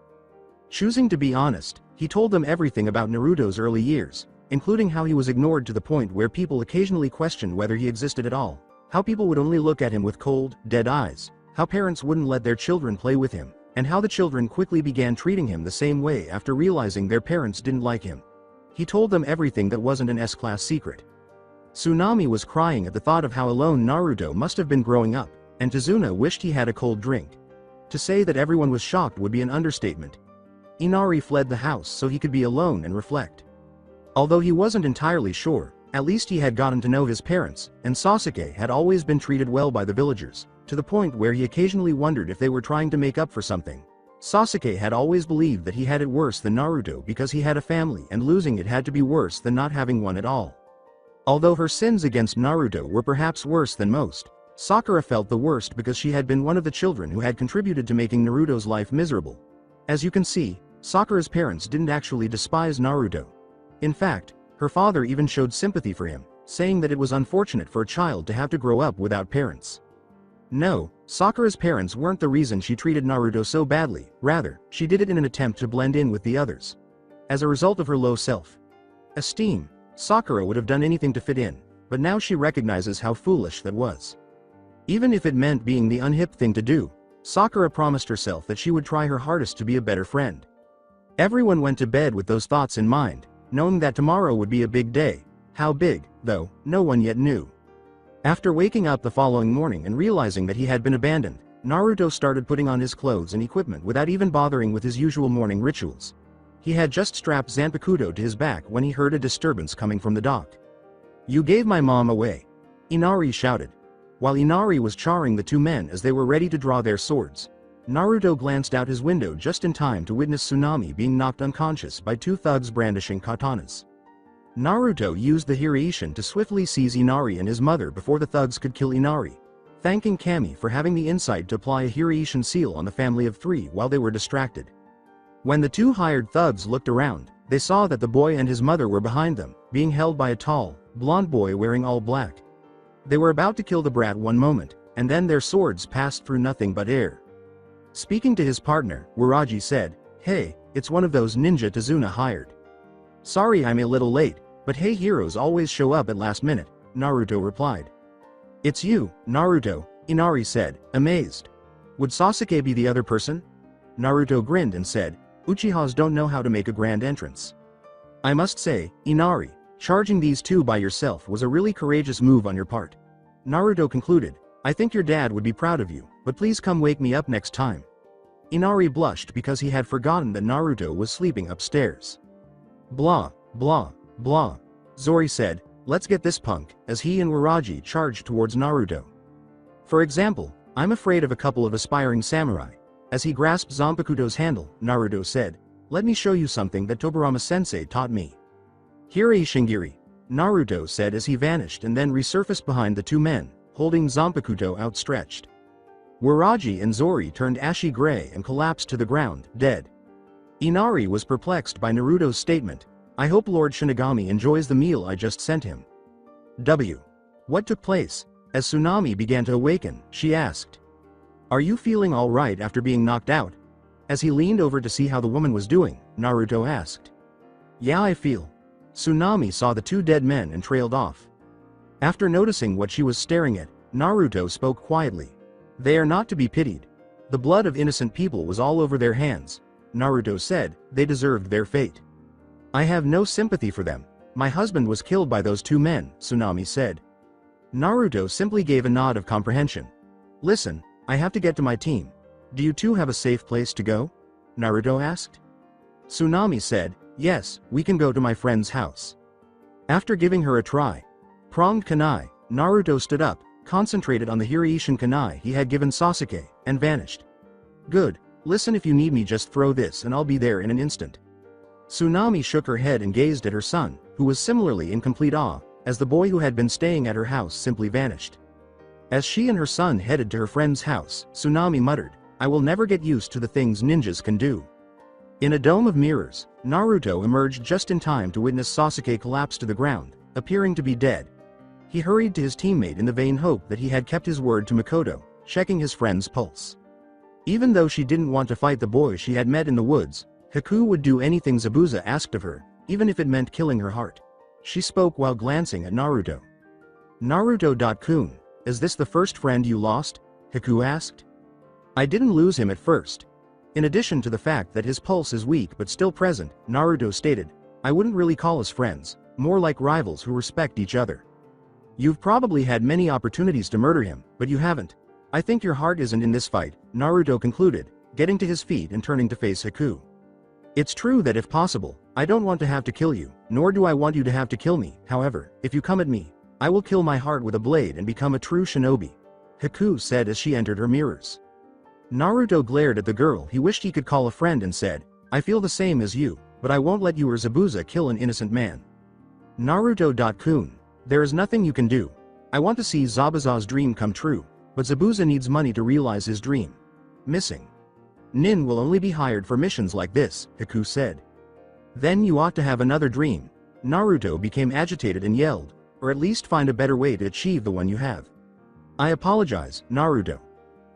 Speaker 2: Choosing to be honest, he told them everything about Naruto's early years, including how he was ignored to the point where people occasionally questioned whether he existed at all, how people would only look at him with cold, dead eyes, how parents wouldn't let their children play with him, and how the children quickly began treating him the same way after realizing their parents didn't like him. He told them everything that wasn't an S-class secret. Tsunami was crying at the thought of how alone Naruto must have been growing up, and Tazuna wished he had a cold drink. To say that everyone was shocked would be an understatement. Inari fled the house so he could be alone and reflect. Although he wasn't entirely sure, at least he had gotten to know his parents, and Sasuke had always been treated well by the villagers, to the point where he occasionally wondered if they were trying to make up for something. Sasuke had always believed that he had it worse than Naruto because he had a family and losing it had to be worse than not having one at all. Although her sins against Naruto were perhaps worse than most, Sakura felt the worst because she had been one of the children who had contributed to making Naruto's life miserable. As you can see, Sakura's parents didn't actually despise Naruto. In fact, her father even showed sympathy for him, saying that it was unfortunate for a child to have to grow up without parents. No, Sakura's parents weren't the reason she treated Naruto so badly, rather, she did it in an attempt to blend in with the others. As a result of her low self-esteem, Sakura would have done anything to fit in, but now she recognizes how foolish that was. Even if it meant being the unhip thing to do, Sakura promised herself that she would try her hardest to be a better friend. Everyone went to bed with those thoughts in mind, knowing that tomorrow would be a big day. How big, though, no one yet knew. After waking up the following morning and realizing that he had been abandoned, Naruto started putting on his clothes and equipment without even bothering with his usual morning rituals. He had just strapped Zanpakuto to his back when he heard a disturbance coming from the dock. "You gave my mom away," Inari shouted. While Inari was charring the two men as they were ready to draw their swords, Naruto glanced out his window just in time to witness Tsunami being knocked unconscious by two thugs brandishing katanas. Naruto used the Hiashi to swiftly seize Inari and his mother before the thugs could kill Inari, thanking Kami for having the insight to apply a Hiashi seal on the family of three while they were distracted. When the two hired thugs looked around, they saw that the boy and his mother were behind them, being held by a tall, blonde boy wearing all black. They were about to kill the brat one moment, and then their swords passed through nothing but air. Speaking to his partner, Waraji said, "Hey, it's one of those ninja Tazuna hired. Sorry I'm a little late, but hey, heroes always show up at last minute," Naruto replied. "It's you, Naruto," Inari said, amazed. "Would Sasuke be the other person?" Naruto grinned and said, "Uchihas don't know how to make a grand entrance." "I must say, Inari, charging these two by yourself was a really courageous move on your part." Naruto concluded, "I think your dad would be proud of you, but please come wake me up next time." Inari blushed because he had forgotten that Naruto was sleeping upstairs. "Blah, blah, blah," Zori said, "let's get this punk," as he and Waraji charged towards Naruto. "For example, I'm afraid of a couple of aspiring samurai." As he grasped Zanpakuto's handle, Naruto said, "Let me show you something that Tobirama-sensei taught me." "Hirei Shingiri," Naruto said as he vanished and then resurfaced behind the two men, holding Zanpakuto outstretched. Waraji and Zori turned ashy gray and collapsed to the ground, dead. Inari was perplexed by Naruto's statement, "I hope Lord Shinigami enjoys the meal I just sent him." What took place? As Tsunami began to awaken, she asked, "Are you feeling all right after being knocked out?" As he leaned over to see how the woman was doing, Naruto asked. "Yeah, I feel." Tsunami saw the two dead men and trailed off. After noticing what she was staring at, Naruto spoke quietly. "They are not to be pitied. The blood of innocent people was all over their hands," Naruto said. "They deserved their fate." "I have no sympathy for them. My husband was killed by those two men," Tsunami said. Naruto simply gave a nod of comprehension. "Listen, I have to get to my team. Do you two have a safe place to go?" Naruto asked. Tsunami said, "Yes, we can go to my friend's house." After giving her a pronged kunai, Naruto stood up, concentrated on the Hiashi kunai he had given Sasuke, and vanished. "Good, listen, if you need me just throw this and I'll be there in an instant." Tsunami shook her head and gazed at her son, who was similarly in complete awe, as the boy who had been staying at her house simply vanished. As she and her son headed to her friend's house, Tsunami muttered, "I will never get used to the things ninjas can do." In a dome of mirrors, Naruto emerged just in time to witness Sasuke collapse to the ground, appearing to be dead. He hurried to his teammate in the vain hope that he had kept his word to Makoto, checking his friend's pulse. Even though she didn't want to fight the boy she had met in the woods, Haku would do anything Zabuza asked of her, even if it meant killing her heart. She spoke while glancing at Naruto. "Naruto-kun, is this the first friend you lost?" Haku asked. "I didn't lose him at first." In addition to the fact that his pulse is weak but still present, Naruto stated, "I wouldn't really call us friends, more like rivals who respect each other. You've probably had many opportunities to murder him, but you haven't. I think your heart isn't in this fight," Naruto concluded, getting to his feet and turning to face Haku. It's true that if possible, I don't want to have to kill you, nor do I want you to have to kill me. However, if you come at me, I will kill my heart with a blade and become a true shinobi," Haku said as she entered her mirrors. Naruto glared at the girl he wished he could call a friend and said, "I feel the same as you, but I won't let you or Zabuza kill an innocent man." Naruto.kun, there is nothing you can do. I want to see Zabuza's dream come true, but Zabuza needs money to realize his dream. Missing. Nin will only be hired for missions like this, Haku said. Then you ought to have another dream. Naruto became agitated and yelled, or at least find a better way to achieve the one you have. I apologize, Naruto.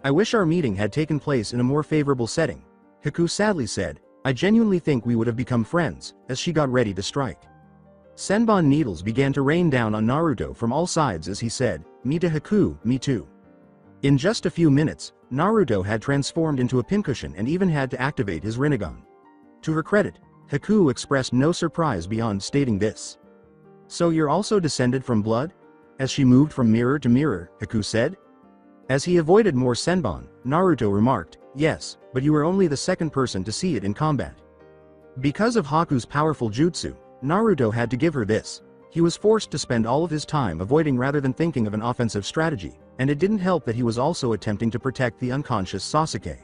Speaker 2: I wish our meeting had taken place in a more favorable setting, Haku sadly said. I genuinely think we would have become friends, as she got ready to strike. Senbon needles began to rain down on Naruto from all sides as he said, "Me to Haku, me too." In just a few minutes, Naruto had transformed into a pincushion and even had to activate his Rinnegan. To her credit, Haku expressed no surprise beyond stating this. "So you're also descended from blood?" As she moved from mirror to mirror, Haku said. As he avoided more Senbon, Naruto remarked, "Yes, but you were only the second person to see it in combat." Because of Haku's powerful jutsu, Naruto had to give her this. He was forced to spend all of his time avoiding rather than thinking of an offensive strategy, and it didn't help that he was also attempting to protect the unconscious Sasuke.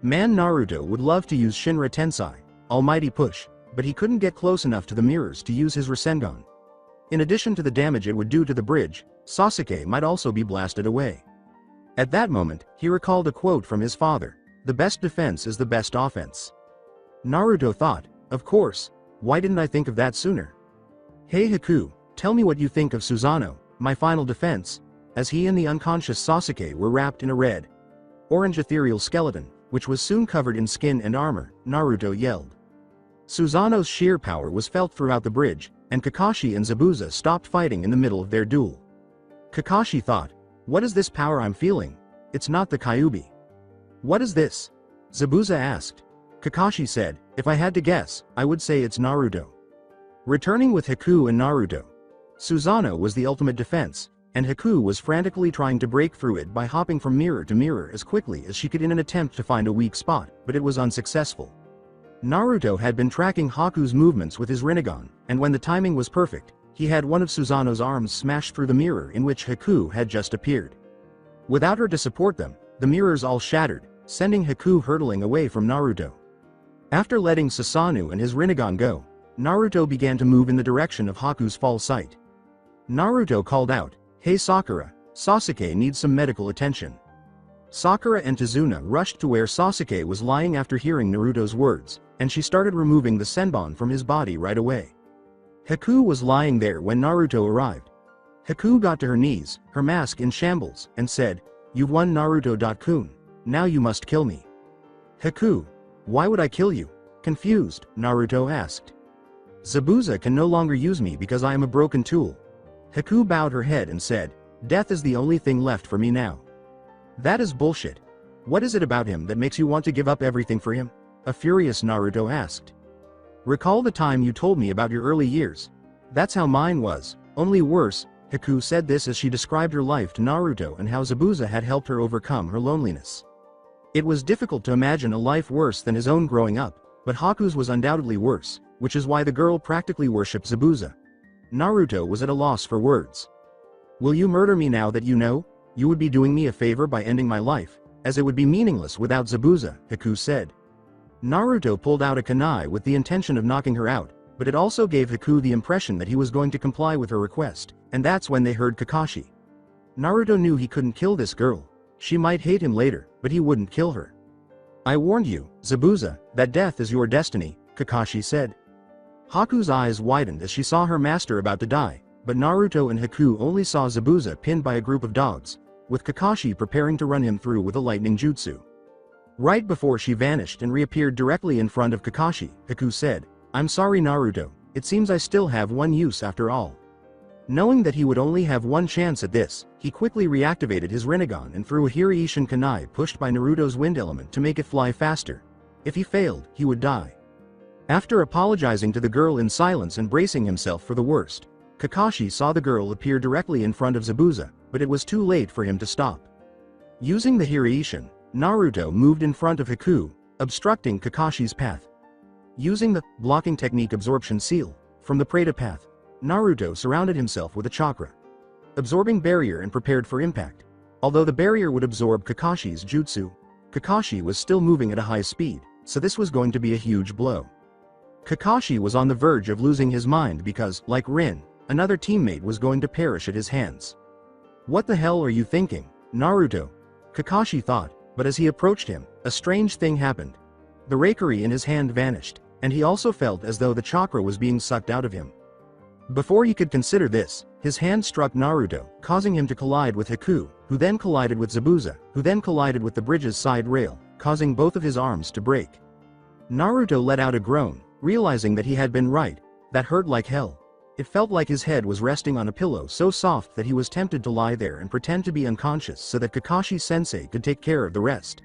Speaker 2: Man, Naruto would love to use Shinra Tensei, Almighty Push, but he couldn't get close enough to the mirrors to use his Rasengan. In addition to the damage it would do to the bridge, Sasuke might also be blasted away. At that moment, he recalled a quote from his father, "The best defense is the best offense." Naruto thought, of course, why didn't I think of that sooner? "Hey Haku, tell me what you think of Susanoo, my final defense," as he and the unconscious Sasuke were wrapped in a red, orange ethereal skeleton, which was soon covered in skin and armor, Naruto yelled. Susanoo's sheer power was felt throughout the bridge, and Kakashi and Zabuza stopped fighting in the middle of their duel. Kakashi thought, "What is this power I'm feeling? It's not the Kyuubi." "What is this?" Zabuza asked. Kakashi said, "If I had to guess, I would say it's Naruto." Returning with Haku and Naruto. Susanoo was the ultimate defense, and Haku was frantically trying to break through it by hopping from mirror to mirror as quickly as she could in an attempt to find a weak spot, but it was unsuccessful. Naruto had been tracking Haku's movements with his Rinnegan, and when the timing was perfect, he had one of Susanoo's arms smashed through the mirror in which Haku had just appeared. Without her to support them, the mirrors all shattered, sending Haku hurtling away from Naruto. After letting Susanoo and his Rinnegan go, Naruto began to move in the direction of Haku's fall sight. Naruto called out, "Hey Sakura, Sasuke needs some medical attention." Sakura and Tazuna rushed to where Sasuke was lying after hearing Naruto's words, and she started removing the Senbon from his body right away. Haku was lying there when Naruto arrived. Haku got to her knees, her mask in shambles, and said, "You've won Naruto.kun. Now you must kill me." "Haku, why would I kill you?" Confused, Naruto asked. "Zabuza can no longer use me because I am a broken tool." Haku bowed her head and said, "Death is the only thing left for me now." "That is bullshit. What is it about him that makes you want to give up everything for him?" a furious Naruto asked. "Recall the time you told me about your early years. That's how mine was, only worse." Haku said this as she described her life to Naruto and how Zabuza had helped her overcome her loneliness. It was difficult to imagine a life worse than his own growing up, but Haku's was undoubtedly worse, which is why the girl practically worshipped Zabuza. Naruto was at a loss for words. "Will you murder me now that you know? You would be doing me a favor by ending my life, as it would be meaningless without Zabuza," Haku said. Naruto pulled out a kunai with the intention of knocking her out, but it also gave Haku the impression that he was going to comply with her request, and that's when they heard Kakashi. Naruto knew he couldn't kill this girl. She might hate him later, but he wouldn't kill her. "I warned you, Zabuza, that death is your destiny," Kakashi said. Haku's eyes widened as she saw her master about to die, but Naruto and Haku only saw Zabuza pinned by a group of dogs, with Kakashi preparing to run him through with a lightning jutsu. Right before she vanished and reappeared directly in front of Kakashi, Haku said, "I'm sorry Naruto, it seems I still have one use after all." Knowing that he would only have one chance at this, he quickly reactivated his Rinnegan and threw a Hiraishin kunai pushed by Naruto's wind element to make it fly faster. If he failed, he would die. After apologizing to the girl in silence and bracing himself for the worst, Kakashi saw the girl appear directly in front of Zabuza, but it was too late for him to stop. Using the Hiraishin, Naruto moved in front of Haku, obstructing Kakashi's path. Using the blocking technique absorption seal from the Preta path, Naruto surrounded himself with a chakra, absorbing barrier and prepared for impact. Although the barrier would absorb Kakashi's jutsu, Kakashi was still moving at a high speed, so this was going to be a huge blow. Kakashi was on the verge of losing his mind because, like Rin, another teammate was going to perish at his hands. What the hell are you thinking, Naruto? Kakashi thought, but as he approached him, a strange thing happened. The Reikari in his hand vanished, and he also felt as though the chakra was being sucked out of him. Before he could consider this, his hand struck Naruto, causing him to collide with Haku, who then collided with Zabuza, who then collided with the bridge's side rail, causing both of his arms to break. Naruto let out a groan, realizing that he had been right. That hurt like hell. It felt like his head was resting on a pillow so soft that he was tempted to lie there and pretend to be unconscious so that Kakashi-sensei could take care of the rest.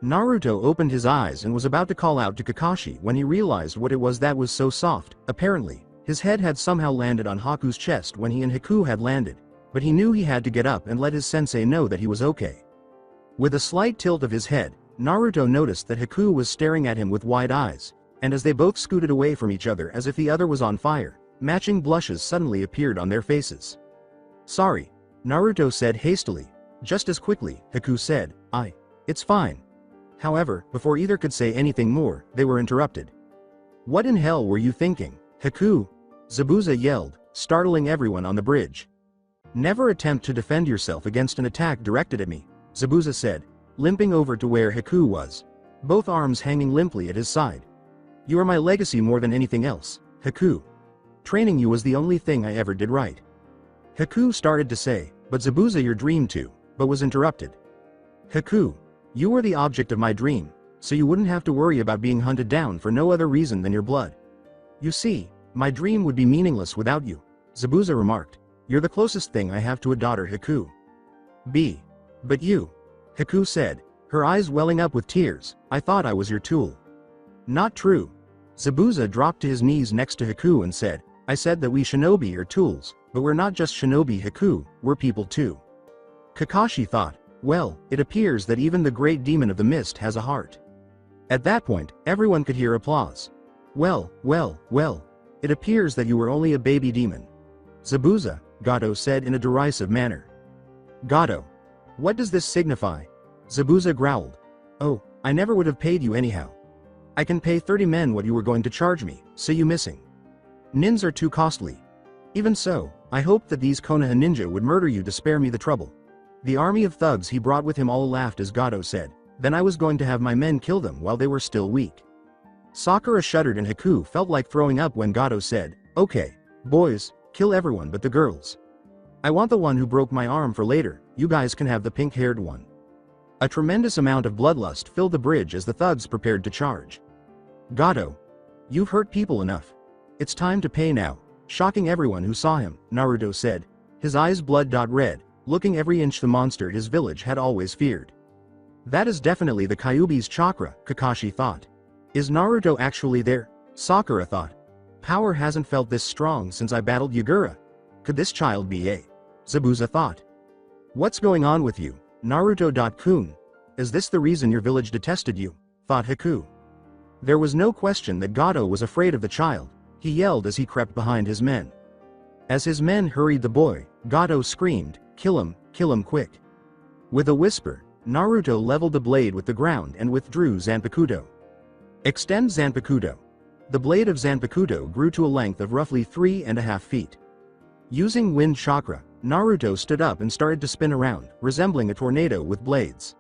Speaker 2: Naruto opened his eyes and was about to call out to Kakashi when he realized what it was that was so soft. Apparently, his head had somehow landed on Haku's chest when he and Haku had landed, but he knew he had to get up and let his sensei know that he was okay. With a slight tilt of his head, Naruto noticed that Haku was staring at him with wide eyes, and as they both scooted away from each other as if the other was on fire, matching blushes suddenly appeared on their faces. "Sorry," Naruto said hastily. Just as quickly, Haku said, "It's fine." However, before either could say anything more, they were interrupted. "What in hell were you thinking, Haku?" Zabuza yelled, startling everyone on the bridge. "Never attempt to defend yourself against an attack directed at me," Zabuza said, limping over to where Haku was, both arms hanging limply at his side. "You are my legacy more than anything else, Haku. Training you was the only thing I ever did right." Haku started to say, "But Zabuza, your dream too," but was interrupted. "Haku, you were the object of my dream, so you wouldn't have to worry about being hunted down for no other reason than your blood. You see, my dream would be meaningless without you," Zabuza remarked. "You're the closest thing I have to a daughter, Haku." But you," Haku said, her eyes welling up with tears, "I thought I was your tool." "Not true." Zabuza dropped to his knees next to Haku and said, "I said that we shinobi are tools, but we're not just shinobi, Haku, we're people too." Kakashi thought, well, it appears that even the great demon of the mist has a heart. At that point, everyone could hear applause. Well, it appears that you were only a baby demon." "Zabuza," Gato said in a derisive manner. "Gato. What does this signify?" Zabuza growled. "Oh, I never would have paid you anyhow. I can pay 30 men what you were going to charge me, so you missing. Nins are too costly. Even so, I hoped that these Konoha ninja would murder you to spare me the trouble." The army of thugs he brought with him all laughed as Gato said, "Then I was going to have my men kill them while they were still weak." Sakura shuddered and Haku felt like throwing up when Gato said, "Okay, boys, kill everyone but the girls. I want the one who broke my arm for later, you guys can have the pink-haired one." A tremendous amount of bloodlust filled the bridge as the thugs prepared to charge. "Gato, you've hurt people enough. It's time to pay now," shocking everyone who saw him, Naruto said, his eyes blood-red, looking every inch the monster his village had always feared. "That is definitely the Kyuubi's chakra," Kakashi thought. "Is Naruto actually there?" Sakura thought. "Power hasn't felt this strong since I battled Yagura. Could this child be a?" Zabuza thought. "What's going on with you, Naruto-kun? Is this the reason your village detested you?" thought Haku. There was no question that Gato was afraid of the child. He yelled as he crept behind his men. As his men hurried the boy, Gato screamed, kill him quick." With a whisper, Naruto leveled the blade with the ground and withdrew Zanpakuto. "Extend Zanpakuto." The blade of Zanpakuto grew to a length of roughly 3.5 feet. Using wind chakra, Naruto stood up and started to spin around, resembling a tornado with blades.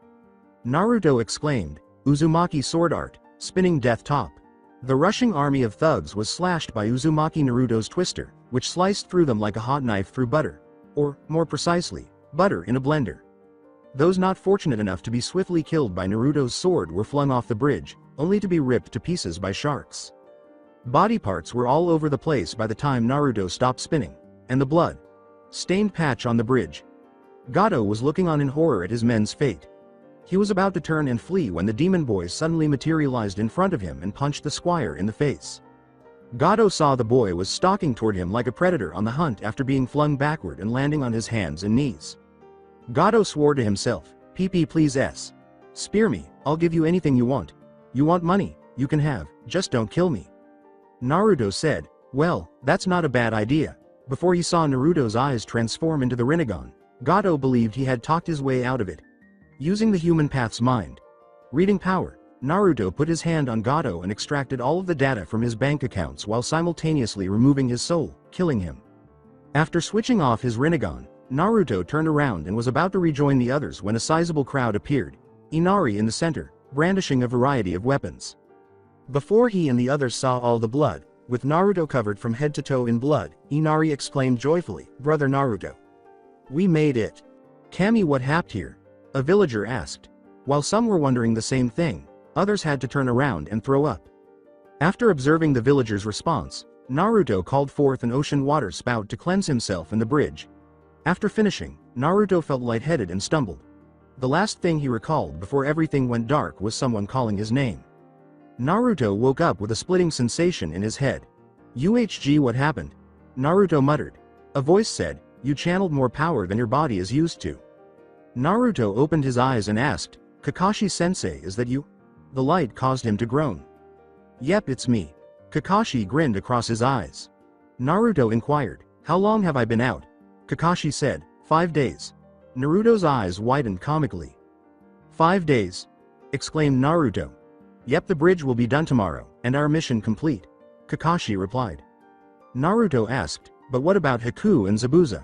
Speaker 2: Naruto exclaimed, "Uzumaki sword art, spinning death top." The rushing army of thugs was slashed by Uzumaki Naruto's twister, which sliced through them like a hot knife through butter. Or, more precisely, butter in a blender. Those not fortunate enough to be swiftly killed by Naruto's sword were flung off the bridge, only to be ripped to pieces by sharks. Body parts were all over the place by the time Naruto stopped spinning, and the blood-stained patch on the bridge. Gato was looking on in horror at his men's fate. He was about to turn and flee when the demon boy suddenly materialized in front of him and punched the squire in the face. Gato saw the boy was stalking toward him like a predator on the hunt after being flung backward and landing on his hands and knees. Gato swore to himself, "PP please s. Spear me, I'll give you anything you want. You want money? you can have, just don't kill me. Naruto said, well, that's not a bad idea. Before he saw Naruto's eyes transform into the Rinnegan, Gato believed he had talked his way out of it. Using the human path's mind. Reading power, Naruto put his hand on Gato and extracted all of the data from his bank accounts while simultaneously removing his soul, killing him. After switching off his Rinnegan, Naruto turned around and was about to rejoin the others when a sizable crowd appeared, Inari in the center, brandishing a variety of weapons. Before he and the others saw all the blood, with Naruto covered from head to toe in blood, Inari exclaimed joyfully, "Brother Naruto. We made it." "Kami, what happened here?" a villager asked. While some were wondering the same thing, others had to turn around and throw up. After observing the villager's response, Naruto called forth an ocean water spout to cleanse himself and the bridge. After finishing, Naruto felt lightheaded and stumbled. The last thing he recalled before everything went dark was someone calling his name. Naruto woke up with a splitting sensation in his head. "UHG, what happened?" Naruto muttered. A voice said, "You channeled more power than your body is used to." Naruto opened his eyes and asked, "Kakashi-sensei, is that you?" The light caused him to groan. "Yep, it's me." Kakashi grinned across his eyes. Naruto inquired, "How long have I been out?" Kakashi said, 5 days. Naruto's eyes widened comically. 5 days? Exclaimed Naruto. "Yep, the bridge will be done tomorrow, and our mission complete," Kakashi replied. Naruto asked, "But what about Haku and Zabuza?"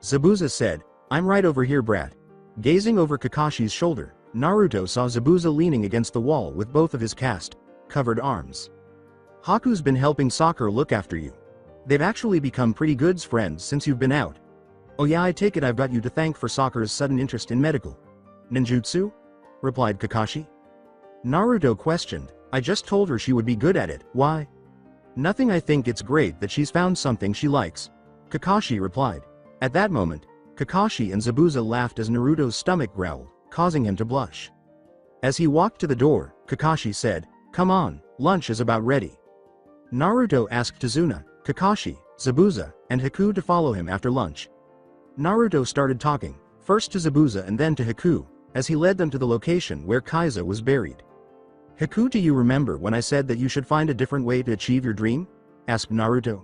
Speaker 2: Zabuza said, "I'm right over here, brat." Gazing over Kakashi's shoulder, Naruto saw Zabuza leaning against the wall with both of his covered arms. "Haku's been helping Sakura look after you. They've actually become pretty good friends since you've been out. Oh yeah, I take it I've got you to thank for Sakura's sudden interest in medical ninjutsu?" replied Kakashi. Naruto questioned, "I just told her she would be good at it, why?" "Nothing, I think it's great that she's found something she likes," Kakashi replied. At that moment, Kakashi and Zabuza laughed as Naruto's stomach growled, causing him to blush. As he walked to the door, Kakashi said, "Come on, lunch is about ready." Naruto asked Tazuna, Kakashi, Zabuza, and Haku to follow him after lunch. Naruto started talking, first to Zabuza and then to Haku, as he led them to the location where Kaisa was buried. "Haku, do you remember when I said that you should find a different way to achieve your dream?" asked Naruto.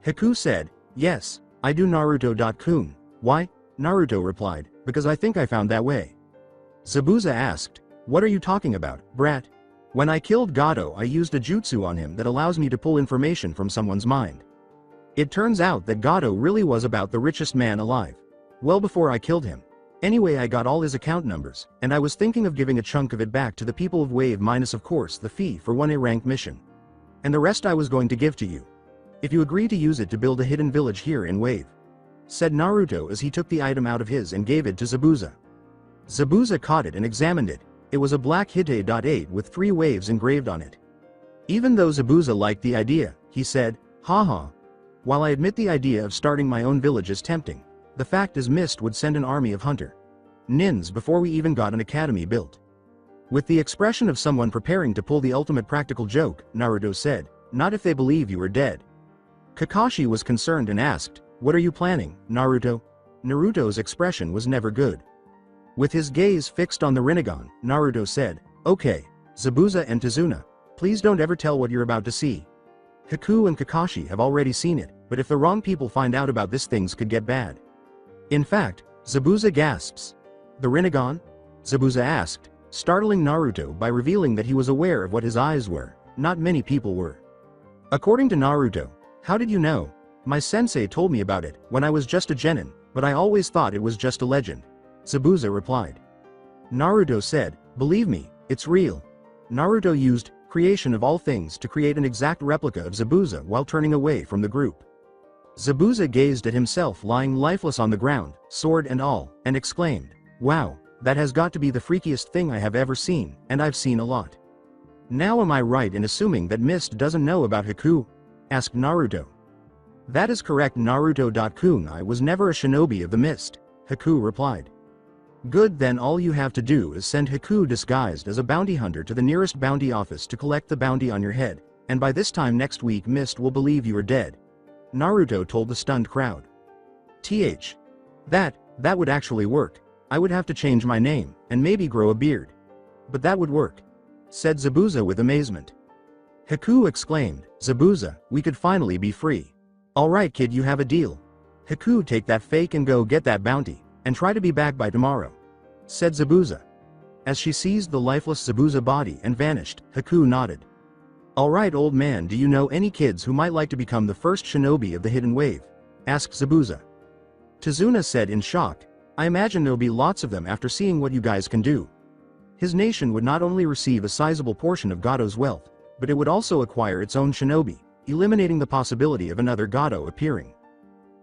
Speaker 2: Haku said, "Yes, I do, Naruto-kun. Why?" Naruto replied, "Because I think I found that way." Zabuza asked, "What are you talking about, brat?" "When I killed Gato, I used a jutsu on him that allows me to pull information from someone's mind. It turns out that Gato really was about the richest man alive. Well before I killed him. Anyway, I got all his account numbers, and I was thinking of giving a chunk of it back to the people of Wave minus of course the fee for one A-rank mission. And the rest I was going to give to you. If you agree to use it to build a hidden village here in Wave," said Naruto as he took the item out of his and gave it to Zabuza. Zabuza caught it and examined it. It was a black Hite.8 with 3 waves engraved on it. Even though Zabuza liked the idea, he said, "Haha. While I admit the idea of starting my own village is tempting, the fact is Mist would send an army of hunter nins before we even got an academy built." With the expression of someone preparing to pull the ultimate practical joke, Naruto said, "Not if they believe you are dead." Kakashi was concerned and asked, "What are you planning, Naruto?" Naruto's expression was never good. With his gaze fixed on the Rinnegan, Naruto said, "Okay, Zabuza and Tazuna, please don't ever tell what you're about to see. Haku and Kakashi have already seen it, but if the wrong people find out about this, things could get bad." In fact, Zabuza gasps. "The Rinnegan?" Zabuza asked, startling Naruto by revealing that he was aware of what his eyes were. Not many people were. According to Naruto, "How did you know?" "My sensei told me about it when I was just a genin, but I always thought it was just a legend," Zabuza replied. Naruto said, "Believe me, it's real." Naruto used creation of all things to create an exact replica of Zabuza while turning away from the group. Zabuza gazed at himself lying lifeless on the ground, sword and all, and exclaimed, "Wow, that has got to be the freakiest thing I have ever seen, and I've seen a lot." "Now am I right in assuming that Mist doesn't know about Haku?" asked Naruto. "That is correct, Naruto-kun. I was never a shinobi of the Mist," Haku replied. "Good, then all you have to do is send Haku disguised as a bounty hunter to the nearest bounty office to collect the bounty on your head, and by this time next week Mist will believe you are dead," Naruto told the stunned crowd. That would actually work. I would have to change my name, and maybe grow a beard. But that would work. said Zabuza with amazement. Haku exclaimed, "Zabuza, we could finally be free. Alright kid, you have a deal. Haku, take that fake and go get that bounty, and try to be back by tomorrow," said Zabuza. As she seized the lifeless Zabuza body and vanished, Haku nodded. "Alright old man, do you know any kids who might like to become the first shinobi of the Hidden Wave?" asked Zabuza. Tazuna said in shock, "I imagine there'll be lots of them after seeing what you guys can do." His nation would not only receive a sizable portion of Gato's wealth, but it would also acquire its own shinobi, eliminating the possibility of another Gato appearing.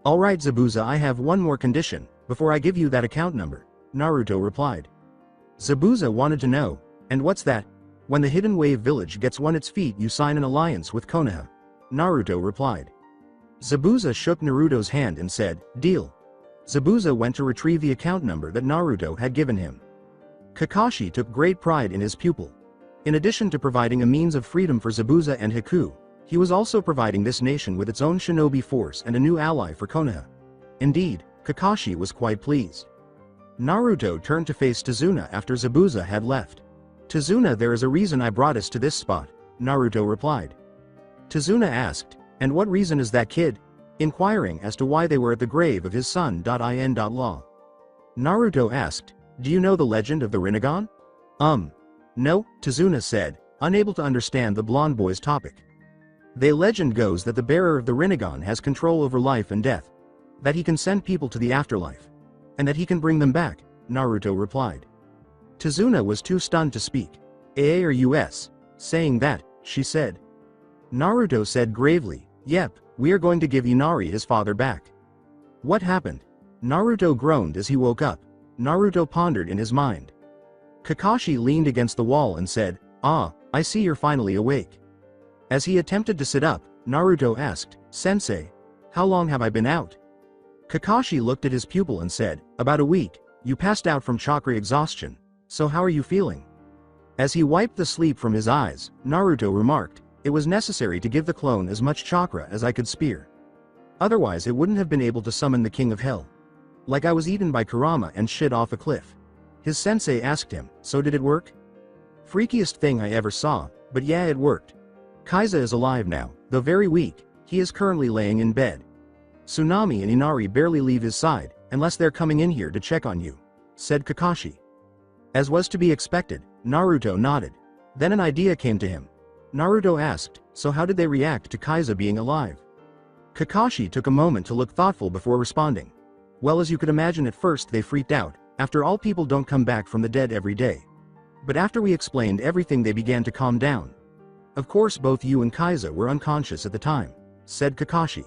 Speaker 2: "Alright Zabuza, I have one more condition, before I give you that account number," Naruto replied. Zabuza wanted to know, "And what's that?" "When the Hidden Wave village gets on its feet, you sign an alliance with Konoha," Naruto replied. Zabuza shook Naruto's hand and said, "Deal." Zabuza went to retrieve the account number that Naruto had given him. Kakashi took great pride in his pupil. In addition to providing a means of freedom for Zabuza and Haku, he was also providing this nation with its own shinobi force and a new ally for Konoha. Indeed, Kakashi was quite pleased. Naruto turned to face Tazuna after Zabuza had left. "Tazuna, there is a reason I brought us to this spot," Naruto replied. Tazuna asked, "And what reason is that, kid?" inquiring as to why they were at the grave of his son. In. Naruto asked, "Do you know the legend of the Rinnegan?" No," Tazuna said, unable to understand the blonde boy's topic. "The legend goes that the bearer of the Rinnegan has control over life and death. That he can send people to the afterlife. And that he can bring them back," Naruto replied. Tazuna was too stunned to speak. "AA or US? Saying that," she said. Naruto said gravely, "Yep, we are going to give Inari his father back." "What happened?" Naruto groaned as he woke up. Naruto pondered in his mind. Kakashi leaned against the wall and said, "Ah, I see you're finally awake." As he attempted to sit up, Naruto asked, "Sensei, how long have I been out?" Kakashi looked at his pupil and said, "About a week. You passed out from chakra exhaustion. So how are you feeling?" As he wiped the sleep from his eyes, Naruto remarked, "It was necessary to give the clone as much chakra as I could spare. Otherwise it wouldn't have been able to summon the King of Hell. Like I was eaten by Kurama and shit off a cliff." His sensei asked him, "So did it work?" "Freakiest thing I ever saw, but yeah, it worked. Kaisa is alive now, though very weak. He is currently laying in bed. Tsunami and Inari barely leave his side, unless they're coming in here to check on you," said Kakashi. As was to be expected, Naruto nodded. Then an idea came to him. Naruto asked, "So how did they react to Kaisa being alive?" Kakashi took a moment to look thoughtful before responding. "Well, as you could imagine, at first they freaked out. After all, people don't come back from the dead every day. But after we explained everything, they began to calm down. Of course both you and Kaisa were unconscious at the time," said Kakashi.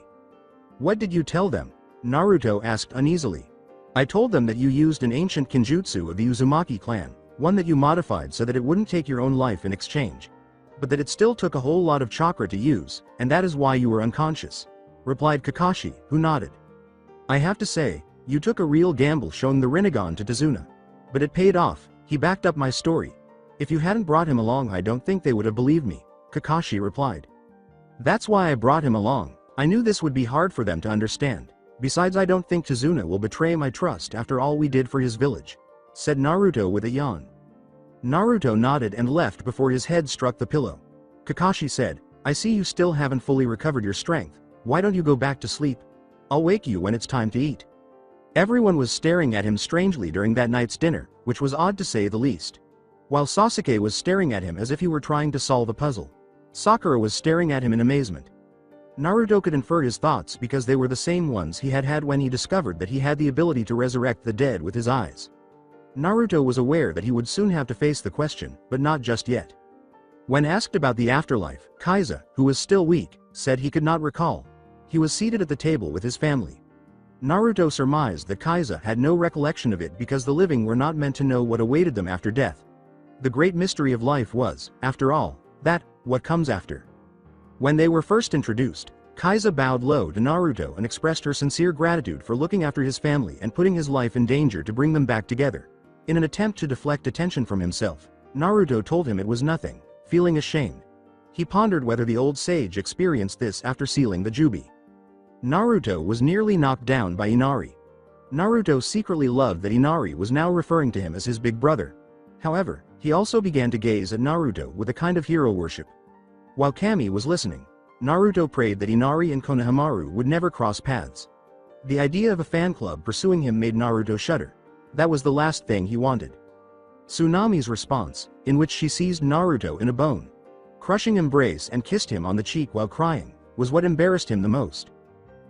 Speaker 2: "What did you tell them?" Naruto asked uneasily. "I told them that you used an ancient kinjutsu of the Uzumaki clan, one that you modified so that it wouldn't take your own life in exchange. But that it still took a whole lot of chakra to use, and that is why you were unconscious," replied Kakashi, who nodded. "I have to say, you took a real gamble showing the Rinnegan to Tazuna. But it paid off. He backed up my story. If you hadn't brought him along, I don't think they would have believed me," Kakashi replied. "That's why I brought him along. I knew this would be hard for them to understand. Besides, I don't think Tazuna will betray my trust after all we did for his village," said Naruto with a yawn. Naruto nodded and left before his head struck the pillow. Kakashi said, "I see you still haven't fully recovered your strength. Why don't you go back to sleep? I'll wake you when it's time to eat." Everyone was staring at him strangely during that night's dinner, which was odd to say the least. While Sasuke was staring at him as if he were trying to solve a puzzle. Sakura was staring at him in amazement. Naruto could infer his thoughts because they were the same ones he had had when he discovered that he had the ability to resurrect the dead with his eyes. Naruto was aware that he would soon have to face the question, but not just yet. When asked about the afterlife, Kaisa, who was still weak, said he could not recall. He was seated at the table with his family. Naruto surmised that Kaisa had no recollection of it because the living were not meant to know what awaited them after death. The great mystery of life was, after all, that, what comes after. When they were first introduced, Kaisa bowed low to Naruto and expressed her sincere gratitude for looking after his family and putting his life in danger to bring them back together. In an attempt to deflect attention from himself, Naruto told him it was nothing, feeling ashamed. He pondered whether the old sage experienced this after sealing the Jubi. Naruto was nearly knocked down by Inari. Naruto secretly loved that Inari was now referring to him as his big brother. However, he also began to gaze at Naruto with a kind of hero worship. While Kami was listening, Naruto prayed that Inari and Konohamaru would never cross paths. The idea of a fan club pursuing him made Naruto shudder. That was the last thing he wanted. Tsunami's response, in which she seized Naruto in a bone-crushing embrace and kissed him on the cheek while crying, was what embarrassed him the most.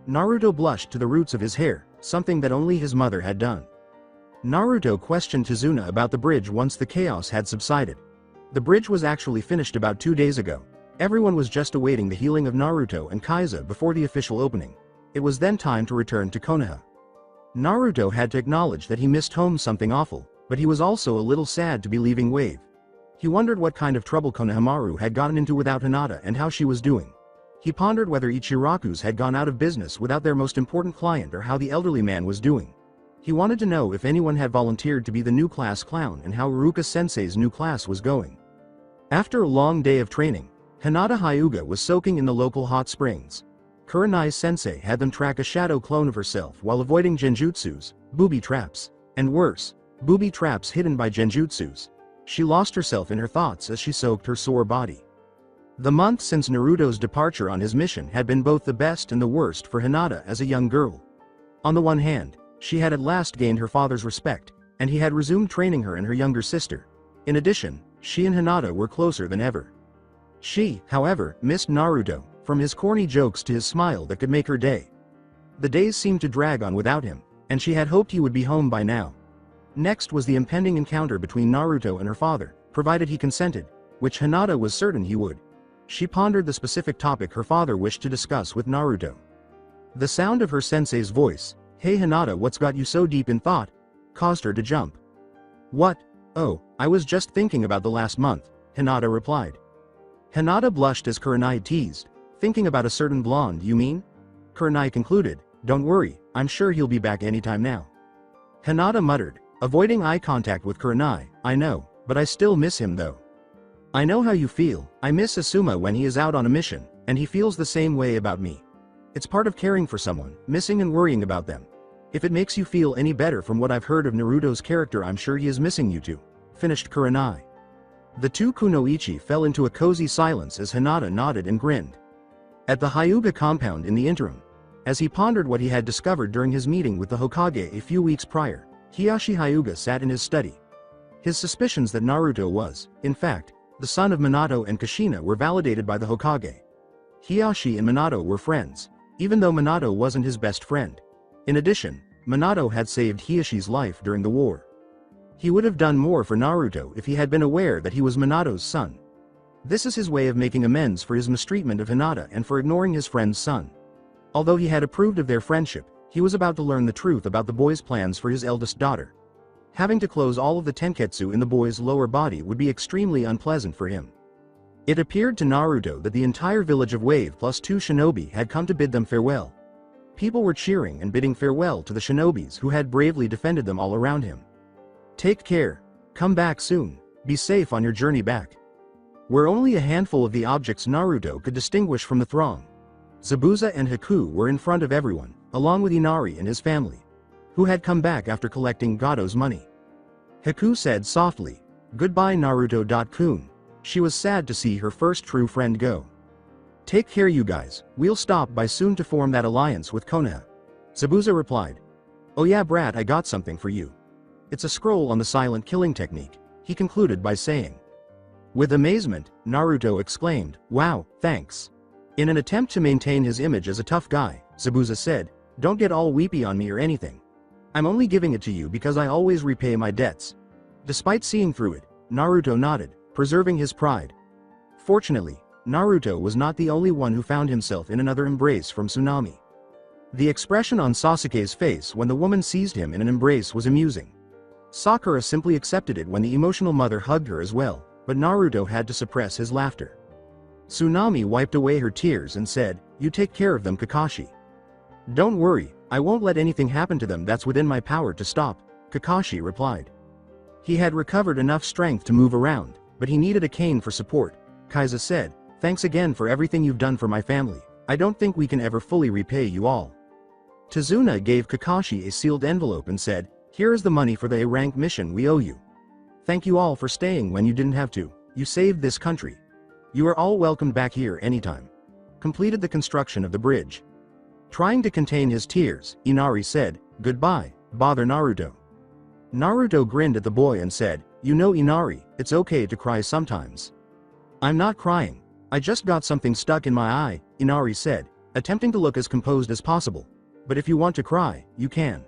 Speaker 2: Naruto blushed to the roots of his hair, something that only his mother had done. Naruto questioned Tizuna about the bridge once the chaos had subsided. The bridge was actually finished about 2 days ago. Everyone was just awaiting the healing of Naruto and Kaisa before the official opening. It was then time to return to Konoha. Naruto had to acknowledge that he missed home something awful, but he was also a little sad to be leaving Wave. He wondered what kind of trouble Konohamaru had gotten into without Hinata and how she was doing. He pondered whether Ichiraku's had gone out of business without their most important client or how the elderly man was doing. He wanted to know if anyone had volunteered to be the new class clown and how Iruka-sensei's new class was going. After a long day of training, Hinata Hyuga was soaking in the local hot springs. Kurenai-sensei had them track a shadow clone of herself while avoiding genjutsus, booby traps, and worse, booby traps hidden by genjutsus. She lost herself in her thoughts as she soaked her sore body. The month since Naruto's departure on his mission had been both the best and the worst for Hinata as a young girl. On the one hand, she had at last gained her father's respect, and he had resumed training her and her younger sister. In addition, she and Hinata were closer than ever. She, however, missed Naruto, from his corny jokes to his smile that could make her day. The days seemed to drag on without him, and she had hoped he would be home by now. Next was the impending encounter between Naruto and her father, provided he consented, which Hinata was certain he would. She pondered the specific topic her father wished to discuss with Naruto. The sound of her sensei's voice, "Hey Hinata, what's got you so deep in thought?" caused her to jump. "What? Oh, I was just thinking about the last month," Hinata replied. Hinata blushed as Kurenai teased, "Thinking about a certain blonde, you mean?" Kurenai concluded, "Don't worry, I'm sure he'll be back anytime now." Hinata muttered, avoiding eye contact with Kurenai, "I know, but I still miss him though." "I know how you feel. I miss Asuma when he is out on a mission, and he feels the same way about me. It's part of caring for someone, missing and worrying about them. If it makes you feel any better from what I've heard of Naruto's character, I'm sure he is missing you too," finished Kurenai. The two kunoichi fell into a cozy silence as Hinata nodded and grinned. At the Hyuga compound in the interim, as he pondered what he had discovered during his meeting with the Hokage a few weeks prior, Hiashi Hyuga sat in his study. His suspicions that Naruto was, in fact, the son of Minato and Kushina were validated by the Hokage. Hiashi and Minato were friends, even though Minato wasn't his best friend. In addition, Minato had saved Hiashi's life during the war. He would have done more for Naruto if he had been aware that he was Minato's son. This is his way of making amends for his mistreatment of Hinata and for ignoring his friend's son. Although he had approved of their friendship, he was about to learn the truth about the boy's plans for his eldest daughter. Having to close all of the tenketsu in the boy's lower body would be extremely unpleasant for him. It appeared to Naruto that the entire village of Wave plus 2 shinobi had come to bid them farewell. People were cheering and bidding farewell to the shinobis who had bravely defended them all around him. "Take care. Come back soon. Be safe on your journey back." Were only a handful of the objects Naruto could distinguish from the throng. Zabuza and Haku were in front of everyone, along with Inari and his family, who had come back after collecting Gato's money. Haku said softly, "Goodbye Naruto-kun." She was sad to see her first true friend go. "Take care you guys, we'll stop by soon to form that alliance with Konoha." Zabuza replied, "Oh yeah brat, I got something for you. It's a scroll on the silent killing technique," he concluded by saying. With amazement, Naruto exclaimed, "Wow, thanks." In an attempt to maintain his image as a tough guy, Zabuza said, "Don't get all weepy on me or anything. I'm only giving it to you because I always repay my debts." Despite seeing through it, Naruto nodded, preserving his pride. Fortunately, Naruto was not the only one who found himself in another embrace from Tsunami. The expression on Sasuke's face when the woman seized him in an embrace was amusing. Sakura simply accepted it when the emotional mother hugged her as well, but Naruto had to suppress his laughter. Tsunami wiped away her tears and said, "You take care of them, Kakashi." "Don't worry, I won't let anything happen to them that's within my power to stop," Kakashi replied. He had recovered enough strength to move around, but he needed a cane for support. Kaisa said, "Thanks again for everything you've done for my family. I don't think we can ever fully repay you all." Tizuna gave Kakashi a sealed envelope and said, "Here is the money for the A-rank mission we owe you." Thank you all for staying when you didn't have to. You saved this country. You are all welcomed back here anytime. Completed the construction of the bridge. Trying to contain his tears, Inari said, "Goodbye, bother Naruto." Naruto grinned at the boy and said, "You know Inari, it's okay to cry sometimes." "I'm not crying. I just got something stuck in my eye," Inari said, attempting to look as composed as possible. "But if you want to cry, you can."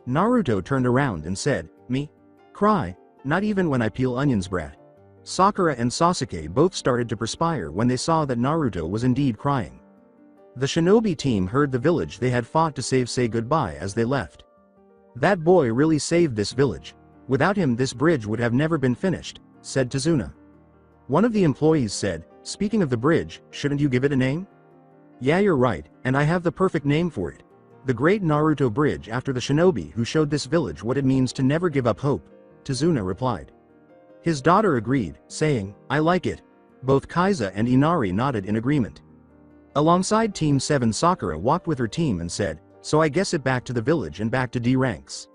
Speaker 2: Naruto turned around and said, "Me? Cry? Not even when I peel onions, brat." Sakura and Sasuke both started to perspire when they saw that Naruto was indeed crying. The shinobi team heard the village they had fought to save say goodbye as they left. "That boy really saved this village. Without him this bridge would have never been finished," said Tazuna. One of the employees said, "Speaking of the bridge, shouldn't you give it a name?" "Yeah, you're right, and I have the perfect name for it. The Great Naruto Bridge, after the shinobi who showed this village what it means to never give up hope," Tazuna replied. His daughter agreed, saying, "I like it." Both Kaisa and Inari nodded in agreement. Alongside Team 7, Sakura walked with her team and said, "So I guess it back to the village and back to D ranks."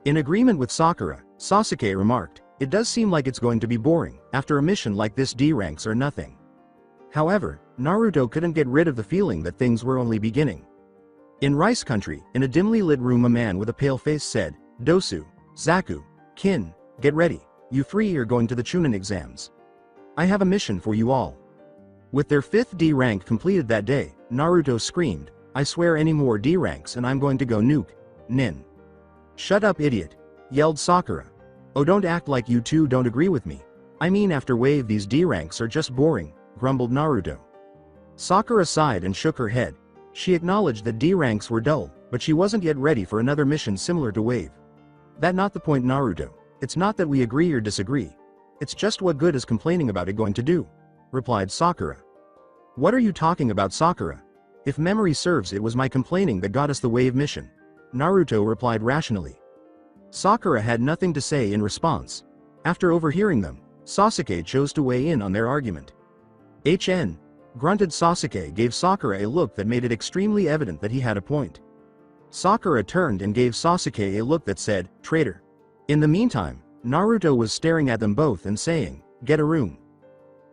Speaker 2: In agreement with Sakura, Sasuke remarked, "It does seem like it's going to be boring. After a mission like this, D ranks are nothing." However, Naruto couldn't get rid of the feeling that things were only beginning. In Rice Country, in a dimly lit room, a man with a pale face said, "Dosu, Zaku, Kin, get ready. You three are going to the Chunin exams. I have a mission for you all." With their 5th D rank completed that day, Naruto screamed, "I swear any more D ranks and I'm going to go nuke Nin." "Shut up, idiot," yelled Sakura. "Oh, don't act like you two don't agree with me. I mean, after wave these D ranks are just boring," grumbled Naruto. Sakura sighed and shook her head. She acknowledged that D ranks were dull, but she wasn't yet ready for another mission similar to wave. "That not the point, Naruto. It's not that we agree or disagree. It's just what good is complaining about it going to do?" replied Sakura. "What are you talking about, Sakura? If memory serves, it was my complaining that got us the wave mission," Naruto replied rationally. Sakura had nothing to say in response. After overhearing them, Sasuke chose to weigh in on their argument. "HN," grunted Sasuke, gave Sakura a look that made it extremely evident that he had a point. Sakura turned and gave Sasuke a look that said, "Traitor." In the meantime, Naruto was staring at them both and saying, "Get a room."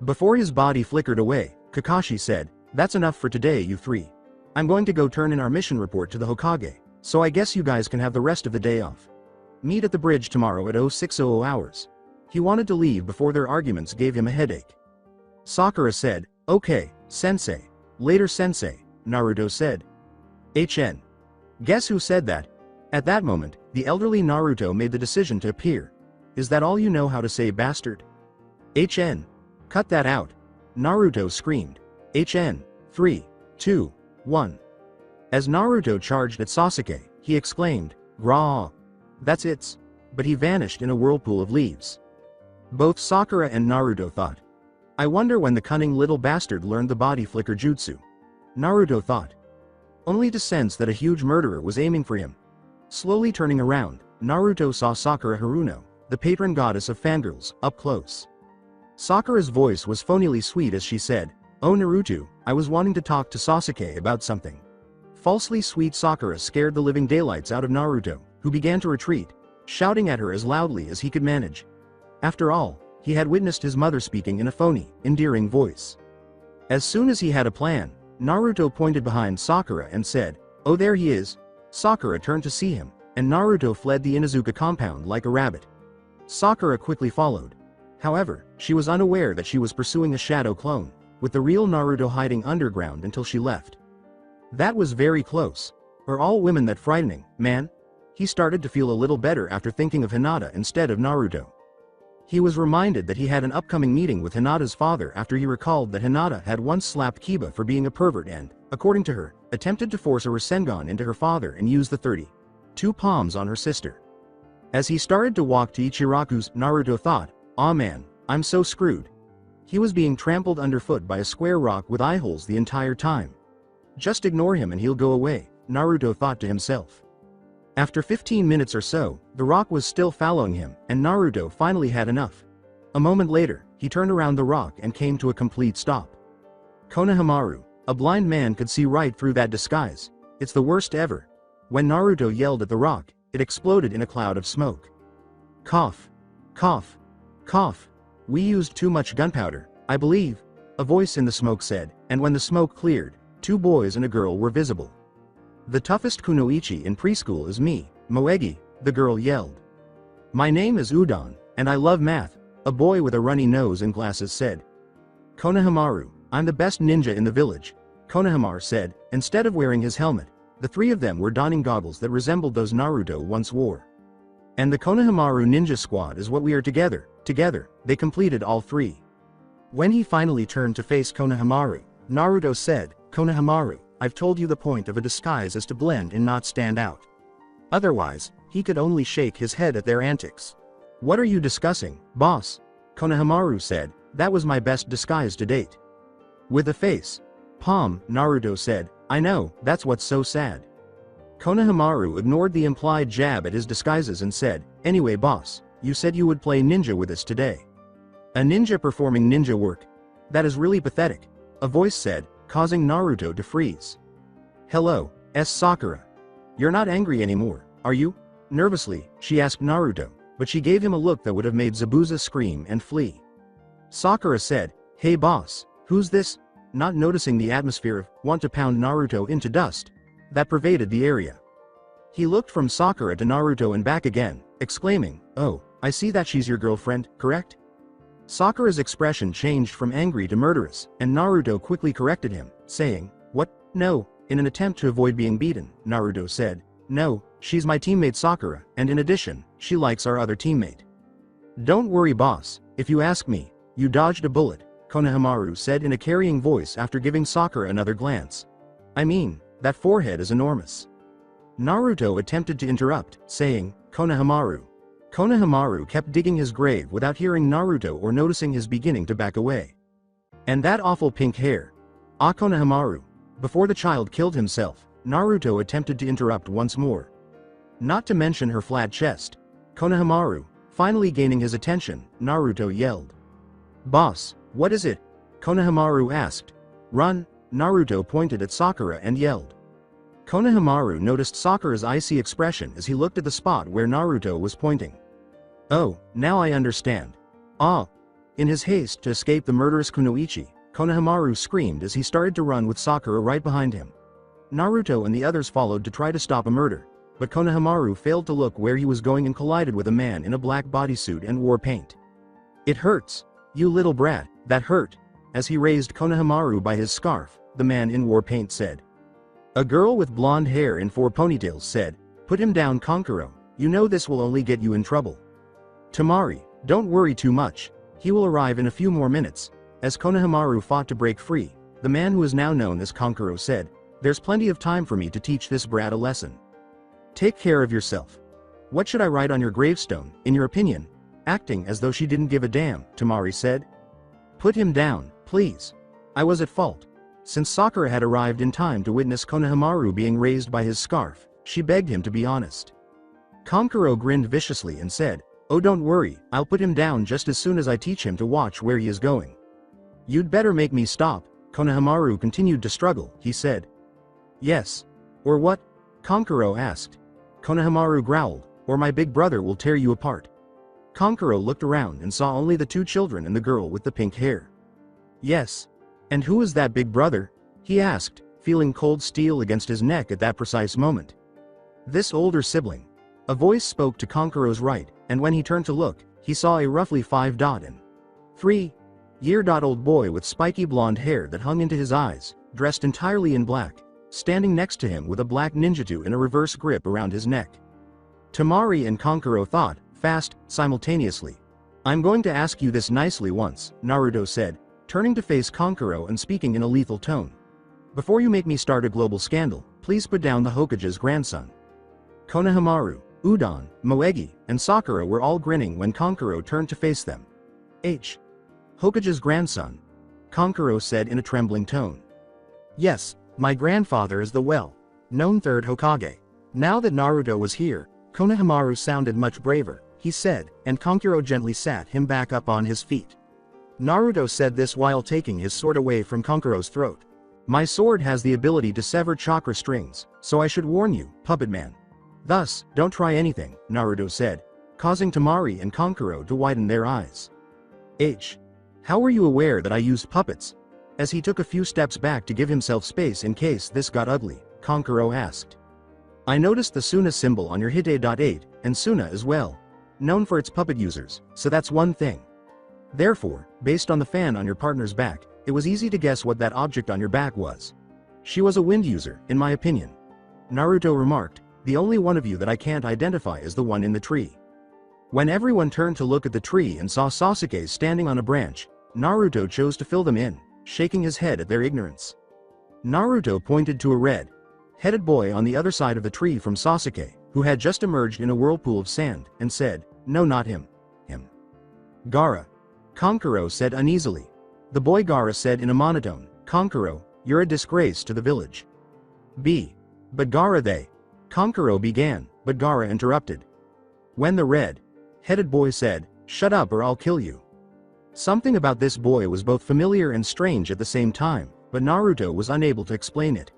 Speaker 2: Before his body flickered away, Kakashi said, "That's enough for today, you three. I'm going to go turn in our mission report to the Hokage, so I guess you guys can have the rest of the day off. Meet at the bridge tomorrow at 0600 hours. He wanted to leave before their arguments gave him a headache. Sakura said, "Okay, sensei. Later, sensei," Naruto said. "HN. Guess who said that?" At that moment, the elderly Naruto made the decision to appear. "Is that all you know how to say, bastard?" "HN. Cut that out," Naruto screamed. "HN. 3, 2, 1. As Naruto charged at Sasuke, he exclaimed, "Grah! That's it." But he vanished in a whirlpool of leaves. Both Sakura and Naruto thought, "I wonder when the cunning little bastard learned the body flicker jutsu." Naruto thought, only to sense that a huge murderer was aiming for him. Slowly turning around, Naruto saw Sakura Haruno, the patron goddess of fangirls, up close. Sakura's voice was phonily sweet as she said, "Oh Naruto, I was wanting to talk to Sasuke about something." Falsely sweet Sakura scared the living daylights out of Naruto, who began to retreat, shouting at her as loudly as he could manage. After all, he had witnessed his mother speaking in a phony, endearing voice. As soon as he had a plan, Naruto pointed behind Sakura and said, "Oh, there he is." Sakura turned to see him, and Naruto fled the Inuzuka compound like a rabbit. Sakura quickly followed. However, she was unaware that she was pursuing a shadow clone, with the real Naruto hiding underground until she left. That was very close. Are all women that frightening, man? He started to feel a little better after thinking of Hinata instead of Naruto. He was reminded that he had an upcoming meeting with Hinata's father after he recalled that Hinata had once slapped Kiba for being a pervert and, according to her, attempted to force a Rasengan into her father and use the 32 palms on her sister. As he started to walk to Ichiraku's, Naruto thought, "Aw man, I'm so screwed." He was being trampled underfoot by a square rock with eye holes the entire time. Just ignore him and he'll go away, Naruto thought to himself. After 15 minutes or so, the rock was still following him, and Naruto finally had enough. A moment later, he turned around the rock and came to a complete stop. Konohamaru, a blind man, could see right through that disguise. It's the worst ever. When Naruto yelled at the rock, it exploded in a cloud of smoke. Cough. Cough. Cough. We used too much gunpowder, I believe, a voice in the smoke said, and when the smoke cleared, 2 boys and a girl were visible. The toughest kunoichi in preschool is me, Moegi, the girl yelled. My name is Udon, and I love math, a boy with a runny nose and glasses said. Konohamaru, I'm the best ninja in the village, Konohamaru said, instead of wearing his helmet. The 3 of them were donning goggles that resembled those Naruto once wore. And the Konohamaru ninja squad is what we are together, they completed all 3. When he finally turned to face Konohamaru, Naruto said, Konohamaru, I've told you the point of a disguise is to blend and not stand out. Otherwise, he could only shake his head at their antics. What are you discussing, boss? Konohamaru said, that was my best disguise to date. With a face palm, Naruto said, I know, that's what's so sad. Konohamaru ignored the implied jab at his disguises and said, anyway boss, you said you would play ninja with us today. A ninja performing ninja work? That is really pathetic, a voice said, causing Naruto to freeze. Hello, Sakura. You're not angry anymore, are you? Nervously, she asked Naruto, but she gave him a look that would have made Zabuza scream and flee. Sakura said, hey boss, who's this? Not noticing the atmosphere of want to pound Naruto into dust that pervaded the area. He looked from Sakura to Naruto and back again, exclaiming, oh, I see that she's your girlfriend, correct? Sakura's expression changed from angry to murderous, and Naruto quickly corrected him, saying, what? No, in an attempt to avoid being beaten, Naruto said, no, she's my teammate Sakura, and in addition, she likes our other teammate. Don't worry boss, if you ask me, you dodged a bullet, Konohamaru said in a carrying voice after giving Sakura another glance. I mean, that forehead is enormous. Naruto attempted to interrupt, saying, Konohamaru. Konohamaru kept digging his grave without hearing Naruto or noticing his beginning to back away. And that awful pink hair. Konohamaru. Before the child killed himself, Naruto attempted to interrupt once more. Not to mention her flat chest. Konohamaru, finally gaining his attention, Naruto yelled. Boss, what is it? Konohamaru asked. Run, Naruto pointed at Sakura and yelled. Konohamaru noticed Sakura's icy expression as he looked at the spot where Naruto was pointing. Oh, now I understand. Ah! In his haste to escape the murderous kunoichi, Konohamaru screamed as he started to run with Sakura right behind him. Naruto and the others followed to try to stop a murder, but Konohamaru failed to look where he was going and collided with a man in a black bodysuit and war paint. It hurts. You little brat, that hurt. As he raised Konohamaru by his scarf, the man in war paint said. A girl with blonde hair and 4 ponytails said, put him down Kankuro, you know this will only get you in trouble. Tamari, don't worry too much, he will arrive in a few more minutes. As Konohamaru fought to break free, the man who is now known as Kankuro said, there's plenty of time for me to teach this brat a lesson. Take care of yourself. What should I write on your gravestone, in your opinion? Acting as though she didn't give a damn, Tamari said. Put him down, please. I was at fault. Since Sakura had arrived in time to witness Konohamaru being raised by his scarf, she begged him to be honest. Kankuro grinned viciously and said, oh don't worry, I'll put him down just as soon as I teach him to watch where he is going. You'd better make me stop, Konohamaru continued to struggle, he said. Yes. Or what? Kankuro asked. Konohamaru growled, or my big brother will tear you apart. Kankuro looked around and saw only the 2 children and the girl with the pink hair. Yes. And who is that big brother? He asked, feeling cold steel against his neck at that precise moment. This older sibling. A voice spoke to Kankuro's right, and when he turned to look, he saw a roughly 5-3-year-old boy with spiky blonde hair that hung into his eyes, dressed entirely in black, standing next to him with a black ninjutsu in a reverse grip around his neck. Tamari and Kankuro thought, fast, simultaneously. I'm going to ask you this nicely once, Naruto said, turning to face Kankuro and speaking in a lethal tone. Before you make me start a global scandal, please put down the Hokage's grandson. Konohamaru, Udon, Moegi, and Sakura were all grinning when Kankuro turned to face them. Hokage's grandson. Kankuro said in a trembling tone. Yes, my grandfather is the well-known 3rd Hokage. Now that Naruto was here, Konohamaru sounded much braver, he said, and Kankuro gently sat him back up on his feet. Naruto said this while taking his sword away from Kankuro's throat. My sword has the ability to sever chakra strings, so I should warn you, puppet man. Thus, don't try anything, Naruto said. causing Temari and Kankuro to widen their eyes. How were you aware that I used puppets? As he took a few steps back to give himself space in case this got ugly, Kankuro asked. I noticed the Suna symbol on your Hite.8, and Suna as well. Known for its puppet users, so that's one thing. Therefore, based on the fan on your partner's back, it was easy to guess what that object on your back was. She was a wind user, in my opinion. Naruto remarked, the only one of you that I can't identify is the one in the tree. When everyone turned to look at the tree and saw Sasuke standing on a branch, Naruto chose to fill them in, shaking his head at their ignorance. Naruto pointed to a red-headed boy on the other side of the tree from Sasuke, who had just emerged in a whirlpool of sand, and said, no, not him. Gaara. Kankuro said uneasily. The boy Gaara said in a monotone, Kankuro, you're a disgrace to the village. But Gaara Kankuro began, but Gaara interrupted. When the red-headed boy said, shut up or I'll kill you. Something about this boy was both familiar and strange at the same time, but Naruto was unable to explain it.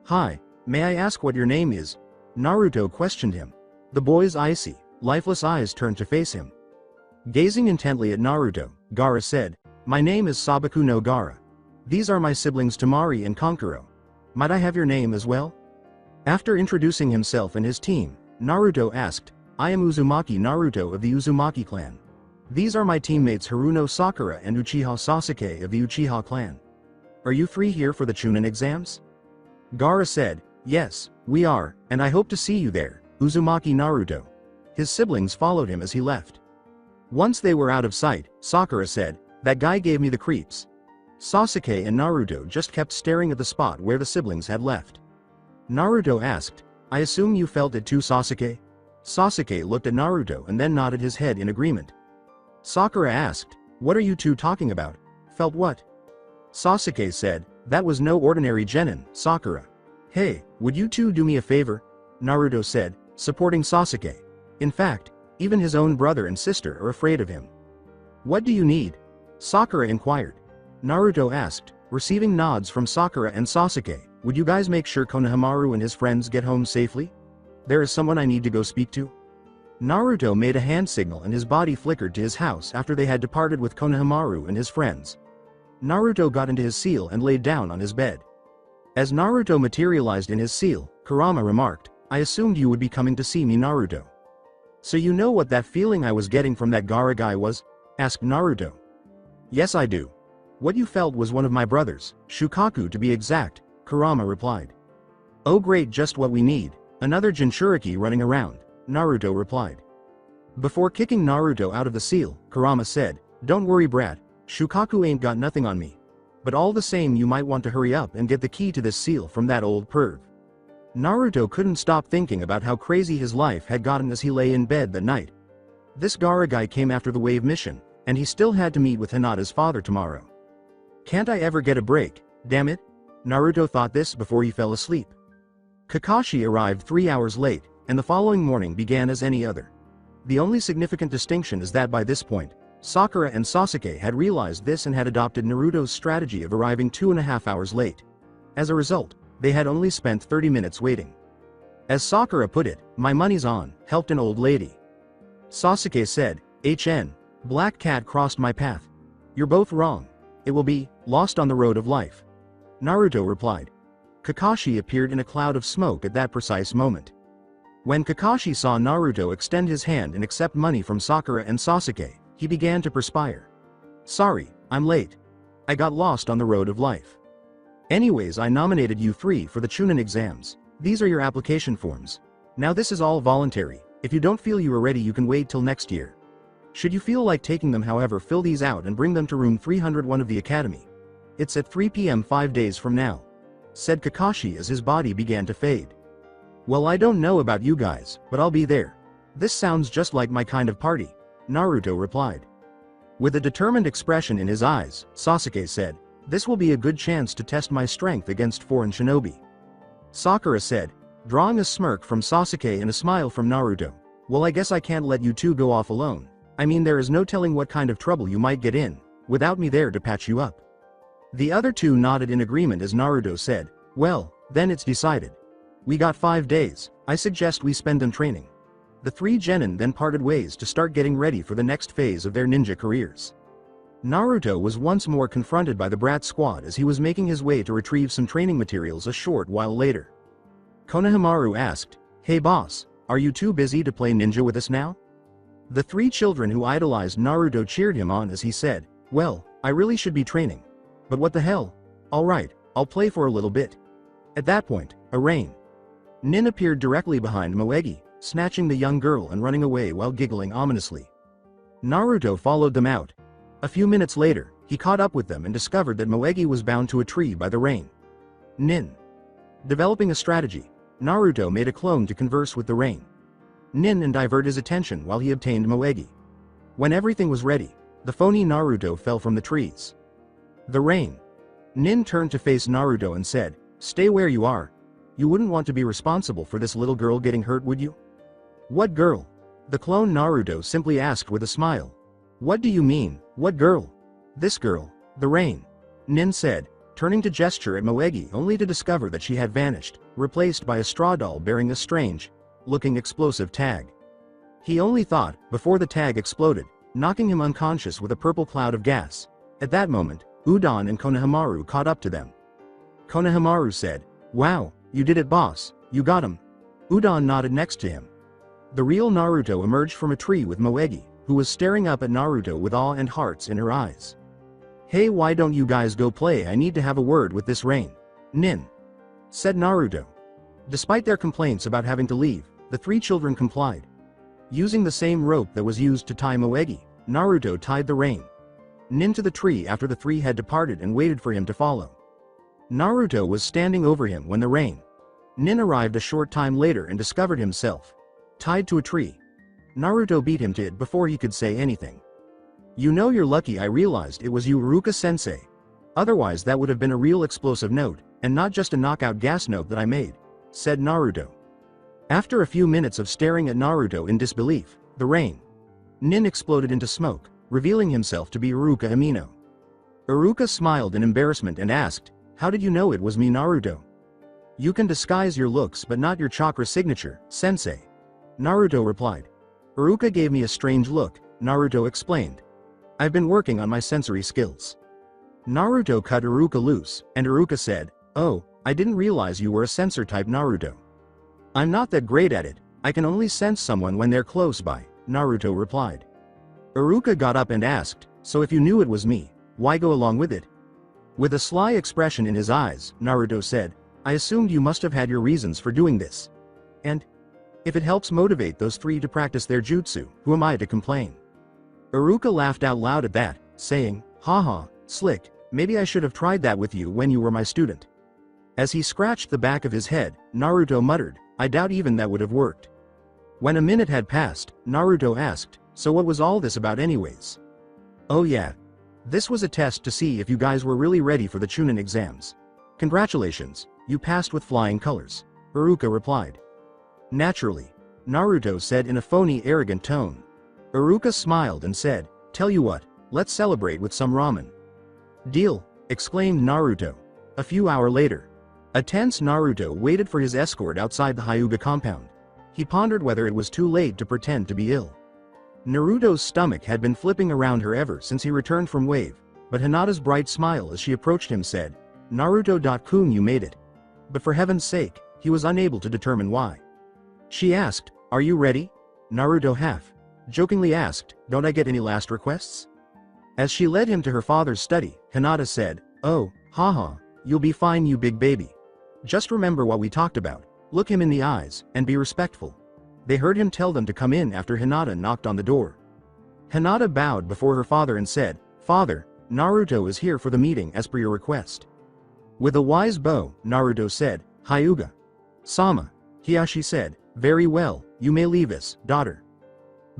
Speaker 2: Hi, may I ask what your name is? Naruto questioned him. The boy's icy, lifeless eyes turned to face him. Gazing intently at Naruto, Gaara said, my name is Sabaku no Gaara. These are my siblings Temari and Kankuro. Might I have your name as well? After introducing himself and his team, Naruto asked, I am Uzumaki Naruto of the Uzumaki clan. These are my teammates Haruno Sakura and Uchiha Sasuke of the Uchiha clan. Are you three here for the Chunin exams? Gaara said, yes, we are, and I hope to see you there, Uzumaki Naruto. His siblings followed him as he left. Once they were out of sight, Sakura said, that guy gave me the creeps. Sasuke and Naruto just kept staring at the spot where the siblings had left. Naruto asked, I assume you felt it too, Sasuke? Sasuke looked at Naruto and then nodded his head in agreement. Sakura asked, what are you two talking about? Felt what? Sasuke said, that was no ordinary genin, Sakura. Hey, would you two do me a favor? Naruto said, supporting Sasuke. In fact, even his own brother and sister are afraid of him. What do you need? Sakura inquired. Naruto asked, receiving nods from Sakura and Sasuke, would you guys make sure Konohamaru and his friends get home safely? There is someone I need to go speak to. Naruto made a hand signal and his body flickered to his house after they had departed with Konohamaru and his friends. Naruto got into his seal and laid down on his bed. As Naruto materialized in his seal, Kurama remarked, I assumed you would be coming to see me, Naruto. So you know what that feeling I was getting from that Gaara guy was? Asked Naruto. Yes, I do. What you felt was one of my brothers, Shukaku to be exact, Kurama replied. Oh great, just what we need, another Jinchuriki running around, Naruto replied. Before kicking Naruto out of the seal, Kurama said, don't worry brat, Shukaku ain't got nothing on me. But all the same you might want to hurry up and get the key to this seal from that old perv. Naruto couldn't stop thinking about how crazy his life had gotten as he lay in bed that night. This Gaara guy came after the wave mission, and he still had to meet with Hinata's father tomorrow. Can't I ever get a break, damn it? Naruto thought this before he fell asleep. Kakashi arrived 3 hours late, and the following morning began as any other. The only significant distinction is that by this point, Sakura and Sasuke had realized this and had adopted Naruto's strategy of arriving 2.5 hours late. As a result, they had only spent 30 minutes waiting. As Sakura put it, my money's on, helped an old lady. Sasuke said, Black cat crossed my path. You're both wrong. It will be, lost on the road of life. Naruto replied. Kakashi appeared in a cloud of smoke at that precise moment. When Kakashi saw Naruto extend his hand and accept money from Sakura and Sasuke, he began to perspire. Sorry, I'm late. I got lost on the road of life. Anyways, I nominated you three for the Chunin exams. These are your application forms. Now this is all voluntary. If you don't feel you are ready you can wait till next year. Should you feel like taking them, however, fill these out and bring them to room 301 of the academy. It's at 3 p.m. 5 days from now, said Kakashi as his body began to fade. Well, I don't know about you guys, but I'll be there. This sounds just like my kind of party, Naruto replied. With a determined expression in his eyes, Sasuke said, this will be a good chance to test my strength against foreign shinobi. Sakura said, drawing a smirk from Sasuke and a smile from Naruto, well, I guess I can't let you two go off alone. I mean, there is no telling what kind of trouble you might get in, without me there to patch you up. The other two nodded in agreement as Naruto said, well, then it's decided. We got 5 days, I suggest we spend them training. The three genin then parted ways to start getting ready for the next phase of their ninja careers. Naruto was once more confronted by the Brat Squad as he was making his way to retrieve some training materials a short while later. Konohamaru asked, "Hey boss, are you too busy to play ninja with us now?" The three children who idolized Naruto cheered him on as he said, "Well, I really should be training. But what the hell? Alright, I'll play for a little bit." At that point, a rain. Nin appeared directly behind Moegi, snatching the young girl and running away while giggling ominously. Naruto followed them out. A few minutes later, he caught up with them and discovered that Moegi was bound to a tree by the rain. Nin. Developing a strategy, Naruto made a clone to converse with the rain. Nin and divert his attention while he obtained Moegi. When everything was ready, the phony Naruto fell from the trees. The rain. Nin turned to face Naruto and said, "Stay where you are. You wouldn't want to be responsible for this little girl getting hurt, would you?" "What girl?" The clone Naruto simply asked with a smile. "What do you mean, what girl?" "This girl, the rain," Nin said, turning to gesture at Moegi only to discover that she had vanished, replaced by a straw doll bearing a strange-looking explosive tag. He only thought, before the tag exploded, knocking him unconscious with a purple cloud of gas. At that moment, Udon and Konohamaru caught up to them. Konohamaru said, "Wow, you did it boss, you got him." Udon nodded next to him. The real Naruto emerged from a tree with Moegi, who was staring up at Naruto with awe and hearts in her eyes. "Hey, why don't you guys go play? I need to have a word with this rain," Nin said Naruto. Despite their complaints about having to leave, the three children complied. Using the same rope that was used to tie Moegi, Naruto tied the rain Nin to the tree after the three had departed and waited for him to follow. Naruto was standing over him when the rain Nin arrived a short time later and discovered himself tied to a tree. Naruto beat him to it before he could say anything. "You know, you're lucky I realized it was you, Iruka-sensei. Otherwise that would have been a real explosive note, and not just a knockout gas note that I made," said Naruto. After a few minutes of staring at Naruto in disbelief, the rain Nin exploded into smoke, revealing himself to be Iruka Amino. Iruka smiled in embarrassment and asked, "How did you know it was me, Naruto?" "You can disguise your looks but not your chakra signature, sensei," Naruto replied. Iruka gave me a strange look, Naruto explained. "I've been working on my sensory skills." Naruto cut Iruka loose, and Iruka said, "Oh, I didn't realize you were a sensor type, Naruto." "I'm not that great at it, I can only sense someone when they're close by," Naruto replied. Iruka got up and asked, "So if you knew it was me, why go along with it?" With a sly expression in his eyes, Naruto said, "I assumed you must have had your reasons for doing this. And if it helps motivate those three to practice their jutsu, who am I to complain?" Iruka laughed out loud at that, saying, "Haha, slick, maybe I should have tried that with you when you were my student." As he scratched the back of his head, Naruto muttered, "I doubt even that would have worked." When a minute had passed, Naruto asked, "So what was all this about anyways?" "Oh yeah. This was a test to see if you guys were really ready for the Chunin exams. Congratulations, you passed with flying colors," Iruka replied. "Naturally," Naruto said in a phony arrogant tone. Iruka smiled and said, "Tell you what, let's celebrate with some ramen." "Deal," exclaimed Naruto. A few hours later, a tense Naruto waited for his escort outside the Hyuga compound. He pondered whether it was too late to pretend to be ill. Naruto's stomach had been flipping around her ever since he returned from Wave, but Hinata's bright smile as she approached him said, "Naruto-kun, you made it." But for heaven's sake, he was unable to determine why. She asked, "Are you ready?" Naruto jokingly asked, "Don't I get any last requests?" As she led him to her father's study, Hinata said, "Oh, haha, you'll be fine, you big baby. Just remember what we talked about, look him in the eyes, and be respectful." They heard him tell them to come in after Hinata knocked on the door. Hinata bowed before her father and said, "Father, Naruto is here for the meeting as per your request." With a wise bow, Naruto said, "Hyuga Sama." Hiashi said, "Very well, you may leave us, daughter."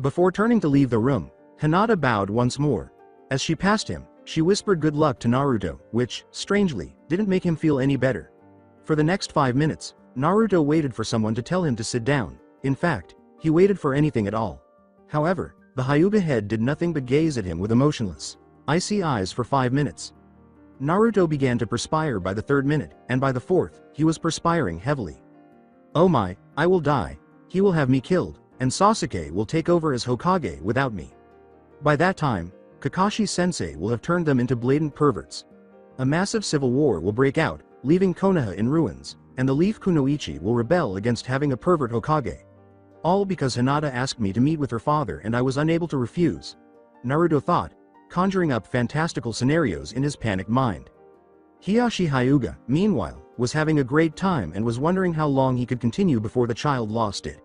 Speaker 2: Before turning to leave the room, Hinata bowed once more. As she passed him, she whispered good luck to Naruto, which, strangely, didn't make him feel any better. For the next 5 minutes, Naruto waited for someone to tell him to sit down. In fact, he waited for anything at all. However, the Hyuga head did nothing but gaze at him with emotionless, icy eyes for 5 minutes. Naruto began to perspire by the 3rd minute, and by the 4th, he was perspiring heavily. "Oh my, I will die. He will have me killed, and Sasuke will take over as Hokage without me. By that time, Kakashi-sensei will have turned them into blatant perverts. A massive civil war will break out, leaving Konoha in ruins, and the Leaf Kunoichi will rebel against having a pervert Hokage. All because Hinata asked me to meet with her father and I was unable to refuse. Naruto thought, conjuring up fantastical scenarios in his panicked mind. Hiashi Hyuga, meanwhile, was having a great time and was wondering how long he could continue before the child lost it.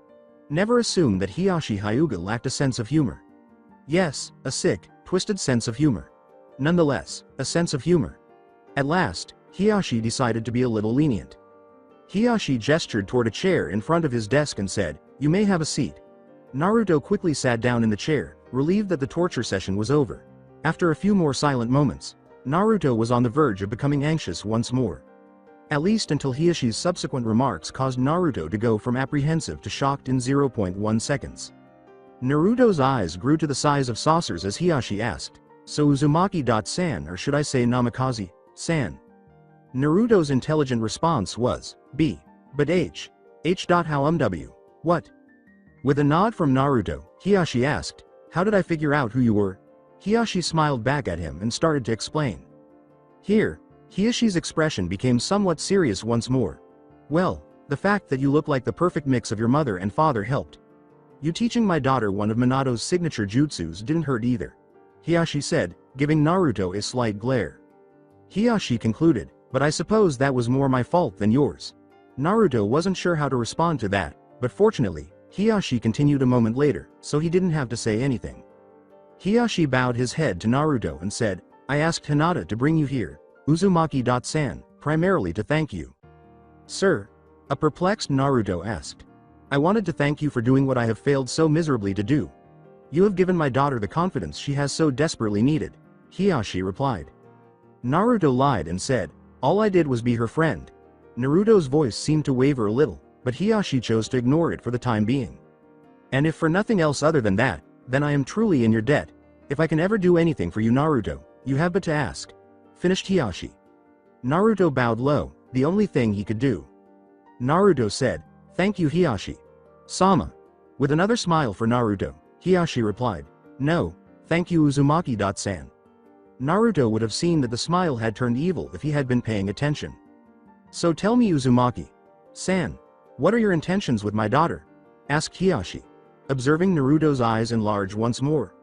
Speaker 2: Never assume that Hiashi Hyuga lacked a sense of humor. Yes, a sick, twisted sense of humor. Nonetheless, a sense of humor. At last, Hiashi decided to be a little lenient. Hiashi gestured toward a chair in front of his desk and said, "You may have a seat." Naruto quickly sat down in the chair, relieved that the torture session was over. After a few more silent moments, Naruto was on the verge of becoming anxious once more. At least until Hiashi's subsequent remarks caused Naruto to go from apprehensive to shocked in 0.1 seconds. Naruto's eyes grew to the size of saucers as Hiashi asked, "So Uzumaki-san, or should I say Namikaze-san?" Naruto's intelligent response was, "B. But H. How What?" With a nod from Naruto, Hiashi asked, "How did I figure out who you were?" Hiashi smiled back at him and started to explain. Here, Hiashi's expression became somewhat serious once more. "Well, the fact that you look like the perfect mix of your mother and father helped. You teaching my daughter one of Minato's signature jutsus didn't hurt either," Hiashi said, giving Naruto a slight glare. Hiashi concluded, "But I suppose that was more my fault than yours." Naruto wasn't sure how to respond to that, but fortunately, Hiashi continued a moment later, so he didn't have to say anything. Hiashi bowed his head to Naruto and said, "I asked Hinata to bring you here, Uzumaki-san, primarily to thank you." "Sir?" a perplexed Naruto asked. "I wanted to thank you for doing what I have failed so miserably to do. You have given my daughter the confidence she has so desperately needed," Hiashi replied. Naruto lied and said, "All I did was be her friend." Naruto's voice seemed to waver a little, but Hiashi chose to ignore it for the time being. "And if for nothing else other than that, then I am truly in your debt. If I can ever do anything for you, Naruto, you have but to ask," finished Hiashi. Naruto bowed low, the only thing he could do. Naruto said, "Thank you, Hiashi Sama." With another smile for Naruto, Hiashi replied, "No, thank you, Uzumaki-san." Naruto would have seen that the smile had turned evil if he had been paying attention. "So tell me, Uzumaki-san, what are your intentions with my daughter?" asked Hiashi, observing Naruto's eyes enlarge once more.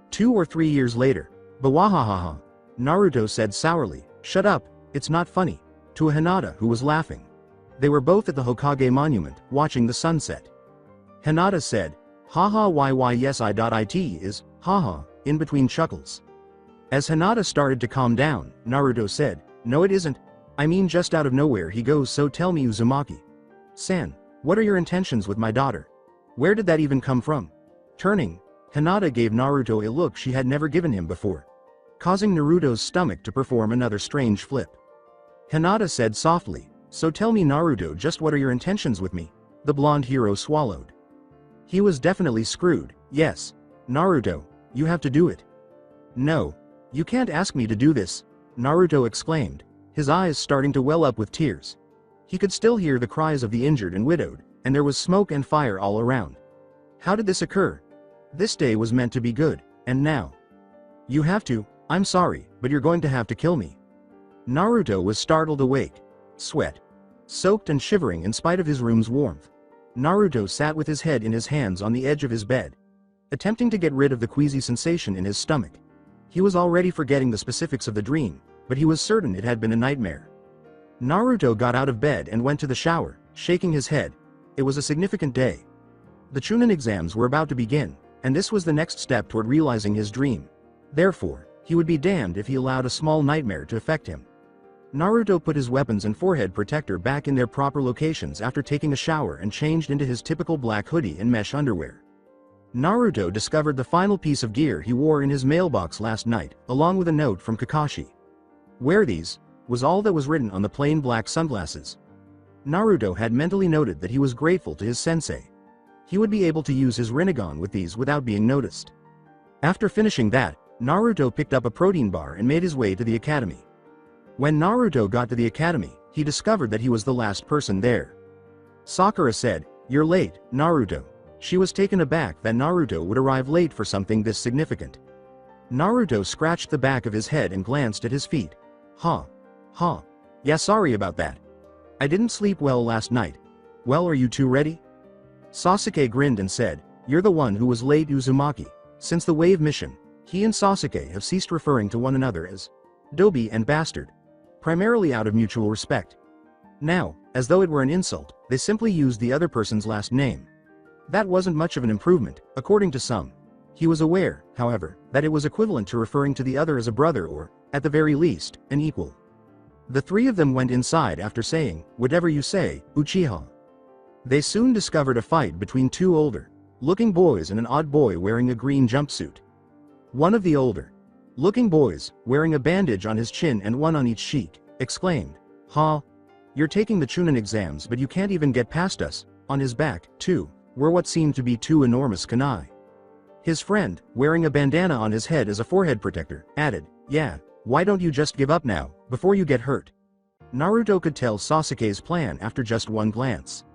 Speaker 2: 2 or 3 years later, "Bawahahaha," Naruto said sourly, "Shut up, it's not funny," to a Hinata who was laughing. They were both at the Hokage monument, watching the sunset. Hinata said, "Haha yes it is, haha," in between chuckles. As Hinata started to calm down, Naruto said, "No it isn't. I mean just out of nowhere he goes, so tell me, Uzumaki-san, what are your intentions with my daughter? Where did that even come from?" Turning, Hinata gave Naruto a look she had never given him before, causing Naruto's stomach to perform another strange flip. Hinata said softly, "So tell me, Naruto, just what are your intentions with me?" The blonde hero swallowed. He was definitely screwed. "Yes, Naruto, you have to do it." "No, you can't ask me to do this," Naruto exclaimed, his eyes starting to well up with tears. He could still hear the cries of the injured and widowed, and there was smoke and fire all around. How did this occur? This day was meant to be good, and now? "You have to, I'm sorry, but you're going to have to kill me." Naruto was startled awake. Sweat. Soaked and shivering in spite of his room's warmth. Naruto sat with his head in his hands on the edge of his bed, attempting to get rid of the queasy sensation in his stomach. He was already forgetting the specifics of the dream, but he was certain it had been a nightmare. Naruto got out of bed and went to the shower, shaking his head. It was a significant day. The Chunin exams were about to begin, and this was the next step toward realizing his dream. Therefore, he would be damned if he allowed a small nightmare to affect him. Naruto put his weapons and forehead protector back in their proper locations after taking a shower and changed into his typical black hoodie and mesh underwear. Naruto discovered the final piece of gear he wore in his mailbox last night, along with a note from Kakashi. "Wear these," was all that was written on the plain black sunglasses. Naruto had mentally noted that he was grateful to his sensei. He would be able to use his Rinnegan with these without being noticed. After finishing that, Naruto picked up a protein bar and made his way to the academy. When Naruto got to the academy, he discovered that he was the last person there. Sakura said, "You're late, Naruto." She was taken aback that Naruto would arrive late for something this significant. Naruto scratched the back of his head and glanced at his feet. Huh. Yeah, sorry about that. I didn't sleep well last night. Well, are you two ready? Sasuke grinned and said, you're the one who was late, Uzumaki. Since the wave mission, he and Sasuke have ceased referring to one another as Dobi and Bastard, primarily out of mutual respect. Now, as though it were an insult, they simply used the other person's last name. That wasn't much of an improvement, according to some. He was aware, however, that it was equivalent to referring to the other as a brother or, at the very least, an equal. The three of them went inside after saying, whatever you say, Uchiha. They soon discovered a fight between two older-looking boys and an odd boy wearing a green jumpsuit. One of the older-looking boys, wearing a bandage on his chin and one on each cheek, exclaimed, "Ha! You're taking the Chunin exams but you can't even get past us." On his back, too, were what seemed to be two enormous kunai. His friend, wearing a bandana on his head as a forehead protector, added, "Yeah, why don't you just give up now, before you get hurt?" Naruto could tell Sasuke's plan after just one glance.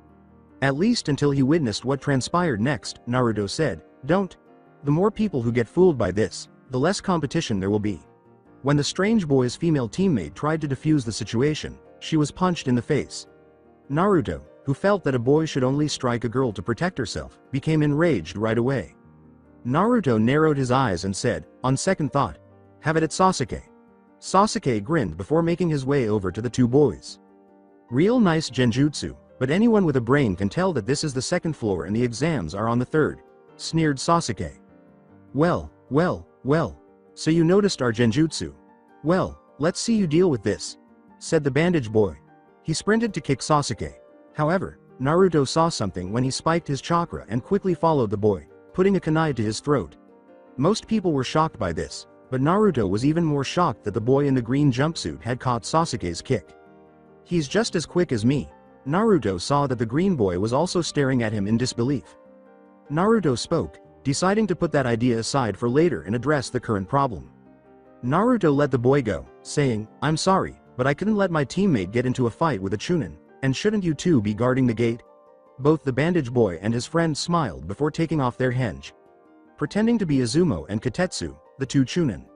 Speaker 2: At least until he witnessed what transpired next, Naruto said, "Don't. The more people who get fooled by this, the less competition there will be." When the strange boy's female teammate tried to defuse the situation, she was punched in the face. Naruto, who felt that a boy should only strike a girl to protect herself, became enraged right away. Naruto narrowed his eyes and said, on second thought, "Have it at Sasuke." Sasuke grinned before making his way over to the two boys. "Real nice genjutsu, but anyone with a brain can tell that this is the second floor and the exams are on the third," sneered Sasuke. Well, so you noticed our genjutsu. Well, let's see you deal with this," said the bandage boy. He sprinted to kick Sasuke. However, Naruto saw something when he spiked his chakra and quickly followed the boy, putting a kunai to his throat. Most people were shocked by this, but Naruto was even more shocked that the boy in the green jumpsuit had caught Sasuke's kick. "He's just as quick as me." Naruto saw that the green boy was also staring at him in disbelief. Naruto spoke, deciding to put that idea aside for later and address the current problem. Naruto let the boy go, saying, "I'm sorry, but I couldn't let my teammate get into a fight with a Chunin, and shouldn't you two be guarding the gate?" Both the bandage boy and his friend smiled before taking off their henge, pretending to be Izumo and Katetsu, the two Chunin.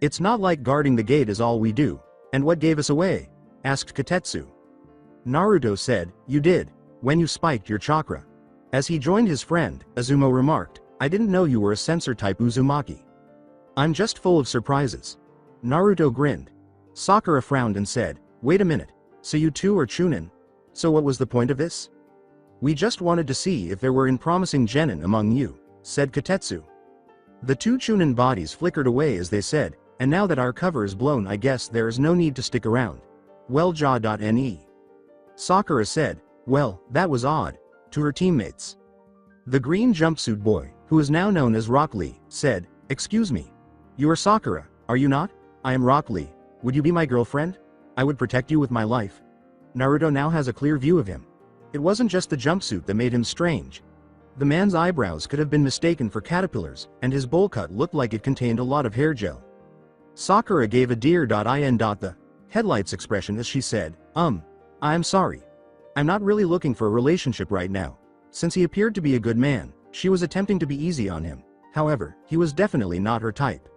Speaker 2: "It's not like guarding the gate is all we do, and what gave us away?" asked Katetsu. Naruto said, "You did, when you spiked your chakra." As he joined his friend, Izumo remarked, "I didn't know you were a sensor type Uzumaki." "I'm just full of surprises." Naruto grinned. Sakura frowned and said, "Wait a minute, so you two are Chunin? So what was the point of this?" "We just wanted to see if there were promising genin among you," said Katetsu. The two Chunin bodies flickered away as they said, "And now that our cover is blown, I guess there is no need to stick around." Well, ja.ne. Sakura said, "Well, that was odd," to her teammates. The green jumpsuit boy, who is now known as Rock Lee, said, "Excuse me. You are Sakura, are you not?" "I am Rock Lee. Would you be my girlfriend? I would protect you with my life." Naruto now has a clear view of him. It wasn't just the jumpsuit that made him strange. The man's eyebrows could have been mistaken for caterpillars, and his bowl cut looked like it contained a lot of hair gel. Sakura gave a deer.in. the headlights expression as she said, "I'm sorry. I'm not really looking for a relationship right now." Since he appeared to be a good man, she was attempting to be easy on him. However, he was definitely not her type.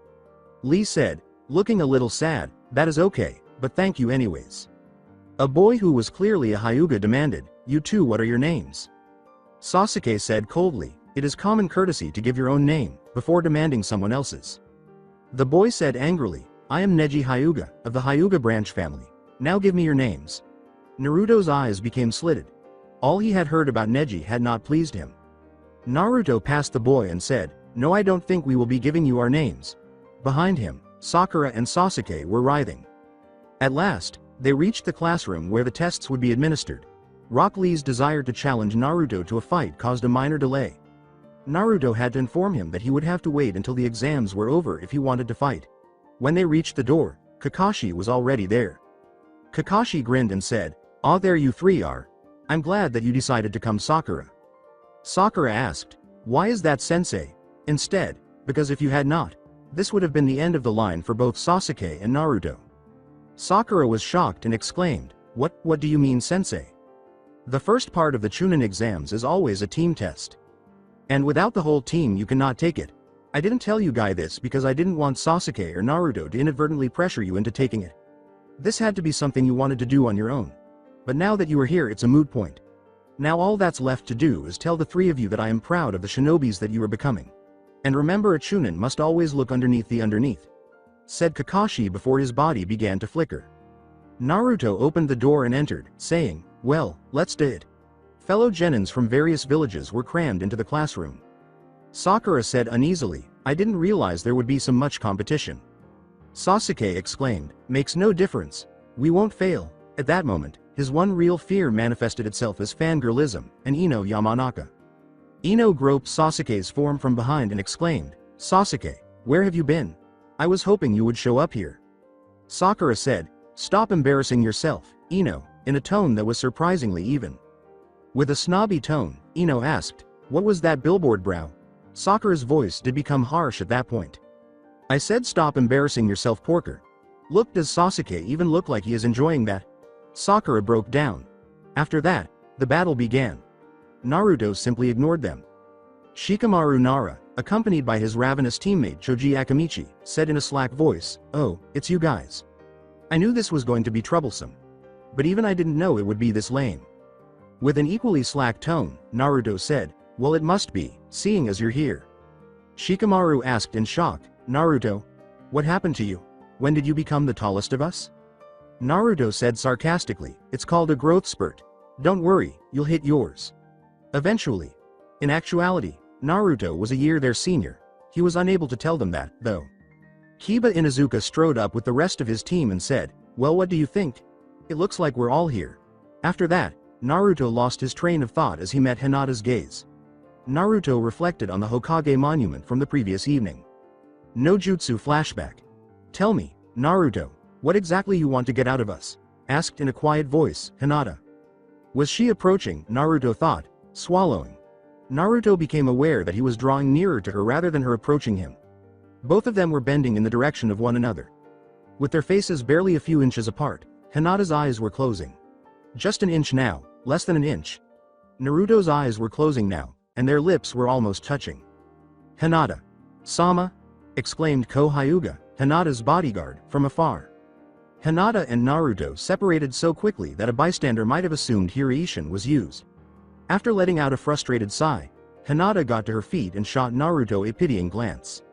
Speaker 2: Lee said, looking a little sad, "That is okay, but thank you anyways." A boy who was clearly a Hyuga demanded, "You two, what are your names?" Sasuke said coldly, "It is common courtesy to give your own name, before demanding someone else's." The boy said angrily, "I am Neji Hyuga, of the Hyuga branch family. Now give me your names." Naruto's eyes became slitted. All he had heard about Neji had not pleased him. Naruto passed the boy and said, "No, I don't think we will be giving you our names." Behind him, Sakura and Sasuke were writhing. At last, they reached the classroom where the tests would be administered. Rock Lee's desire to challenge Naruto to a fight caused a minor delay. Naruto had to inform him that he would have to wait until the exams were over if he wanted to fight. When they reached the door, Kakashi was already there. Kakashi grinned and said, "Ah, there you three are. I'm glad that you decided to come, Sakura." Sakura asked, "Why is that, sensei?" Instead, because if you had not, this would have been the end of the line for both Sasuke and Naruto. Sakura was shocked and exclaimed, What do you mean, sensei?" The first part of the Chunin exams is always a team test. And without the whole team you cannot take it. I didn't tell you guy this because I didn't want Sasuke or Naruto to inadvertently pressure you into taking it. This had to be something you wanted to do on your own. But now that you are here it's a moot point. Now all that's left to do is tell the three of you that I am proud of the shinobis that you are becoming. And remember a Chunin must always look underneath the underneath," said Kakashi before his body began to flicker. Naruto opened the door and entered, saying, "Well, let's do it." Fellow genins from various villages were crammed into the classroom. Sakura said uneasily, "I didn't realize there would be so much competition." Sasuke exclaimed, "Makes no difference. We won't fail." At that moment, his one real fear manifested itself as fangirlism, and Ino Yamanaka. Ino groped Sasuke's form from behind and exclaimed, "Sasuke, where have you been? I was hoping you would show up here." Sakura said, "Stop embarrassing yourself, Ino," in a tone that was surprisingly even. With a snobby tone, Ino asked, "What was that billboard brow?" Sakura's voice did become harsh at that point. "I said stop embarrassing yourself, porker. Look, does Sasuke even look like he is enjoying that?" Sakura broke down. After that, the battle began. Naruto simply ignored them. Shikamaru Nara, accompanied by his ravenous teammate Choji Akamichi, said in a slack voice, "Oh, it's you guys. I knew this was going to be troublesome. But even I didn't know it would be this lame." With an equally slack tone, Naruto said, "Well, it must be, seeing as you're here." Shikamaru asked in shock, "Naruto, what happened to you? When did you become the tallest of us?" Naruto said sarcastically, "It's called a growth spurt. Don't worry, you'll hit yours eventually." In actuality, Naruto was a year their senior. He was unable to tell them that, though. Kiba Inuzuka strode up with the rest of his team and said, "Well, what do you think? It looks like we're all here." After that, Naruto lost his train of thought as he met Hinata's gaze. Naruto reflected on the Hokage monument from the previous evening. No jutsu flashback. "Tell me, Naruto, what exactly you want to get out of us?" asked in a quiet voice, Hinata. Was she approaching, Naruto thought, swallowing. Naruto became aware that he was drawing nearer to her rather than her approaching him. Both of them were bending in the direction of one another. With their faces barely a few inches apart, Hinata's eyes were closing. Just an inch now, less than an inch. Naruto's eyes were closing now, and their lips were almost touching. "Hinata! Sama!" exclaimed Hyuga, Hinata's bodyguard, from afar. Hinata and Naruto separated so quickly that a bystander might have assumed Hiashi was used. After letting out a frustrated sigh, Hinata got to her feet and shot Naruto a pitying glance.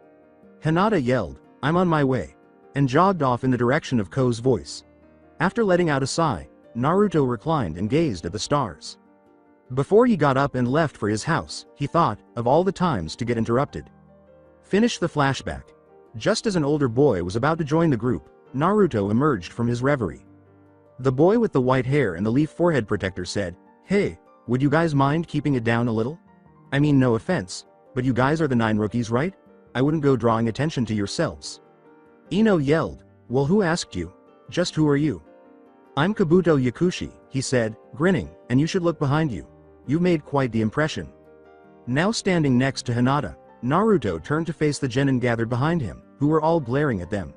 Speaker 2: Hinata yelled, "I'm on my way," and jogged off in the direction of Ko's voice. After letting out a sigh, Naruto reclined and gazed at the stars. Before he got up and left for his house, he thought, of all the times to get interrupted. Finish the flashback. Just as an older boy was about to join the group, Naruto emerged from his reverie. The boy with the white hair and the leaf forehead protector said, "Hey, would you guys mind keeping it down a little? I mean, no offense, but you guys are the 9 rookies, right? I wouldn't go drawing attention to yourselves." Ino yelled, "Well, who asked you? Just who are you?" "I'm Kabuto Yakushi," he said, grinning, "and you should look behind you. You've made quite the impression." Now standing next to Hinata, Naruto turned to face the genin gathered behind him, who were all glaring at them.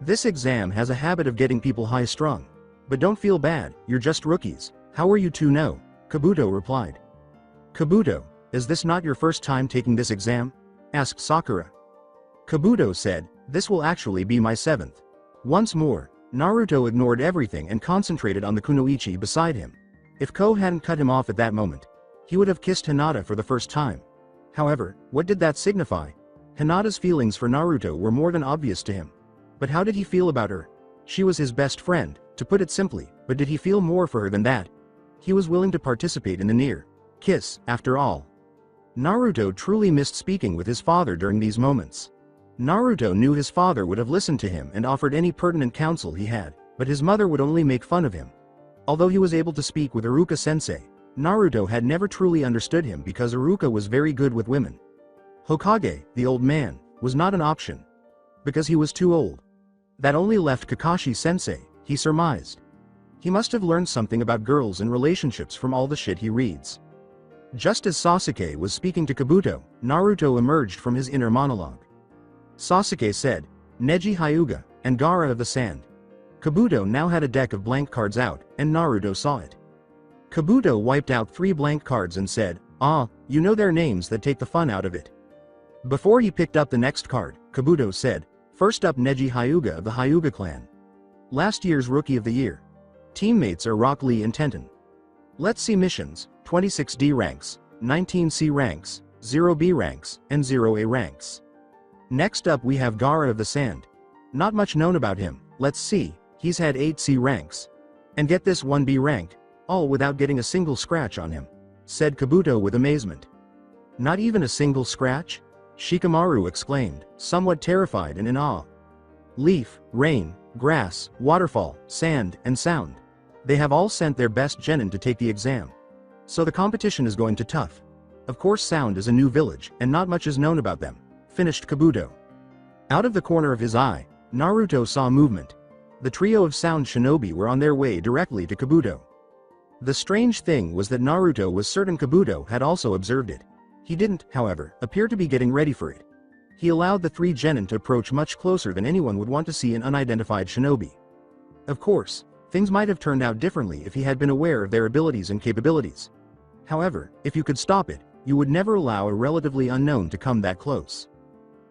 Speaker 2: "This exam has a habit of getting people high-strung. But don't feel bad, you're just rookies. How are you to know?" Kabuto replied. "Kabuto, is this not your first time taking this exam?" asked Sakura. Kabuto said, "This will actually be my 7th. Once more, Naruto ignored everything and concentrated on the kunoichi beside him. If Ko hadn't cut him off at that moment, he would have kissed Hinata for the first time. However, what did that signify? Hinata's feelings for Naruto were more than obvious to him. But how did he feel about her? She was his best friend, to put it simply, but did he feel more for her than that? He was willing to participate in the near kiss, after all. Naruto truly missed speaking with his father during these moments. Naruto knew his father would have listened to him and offered any pertinent counsel he had, but his mother would only make fun of him. Although he was able to speak with Iruka-sensei, Naruto had never truly understood him because Iruka was very good with women. Hokage, the old man, was not an option. Because he was too old. That only left Kakashi-sensei, he surmised. He must have learned something about girls and relationships from all the shit he reads. Just as Sasuke was speaking to Kabuto, Naruto emerged from his inner monologue. Sasuke said, "Neji Hyuga, and Gaara of the Sand." Kabuto now had a deck of blank cards out, and Naruto saw it. Kabuto wiped out 3 blank cards and said, Ah, you know their names that take the fun out of it. Before he picked up the next card, Kabuto said, first up Neji Hyuga of the Hyuga clan. Last year's Rookie of the Year. Teammates are Rock Lee and Tenten. Let's see missions, 26D ranks, 19C ranks, 0B ranks, and 0A ranks. Next up we have Gaara of the Sand. Not much known about him, let's see, he's had 8C ranks. And get this 1B rank, all without getting a single scratch on him, said Kabuto with amazement. Not even a single scratch? Shikamaru exclaimed, somewhat terrified and in awe. Leaf, rain, grass, waterfall, sand, and sound. They have all sent their best genin to take the exam. So the competition is going to tough. Of course sound is a new village, and not much is known about them, finished Kabuto. Out of the corner of his eye, Naruto saw movement. The trio of sound shinobi were on their way directly to Kabuto. The strange thing was that Naruto was certain Kabuto had also observed it. He didn't, however, appear to be getting ready for it. He allowed the three genin to approach much closer than anyone would want to see an unidentified shinobi. Of course, things might have turned out differently if he had been aware of their abilities and capabilities. However, if you could stop it, you would never allow a relatively unknown to come that close.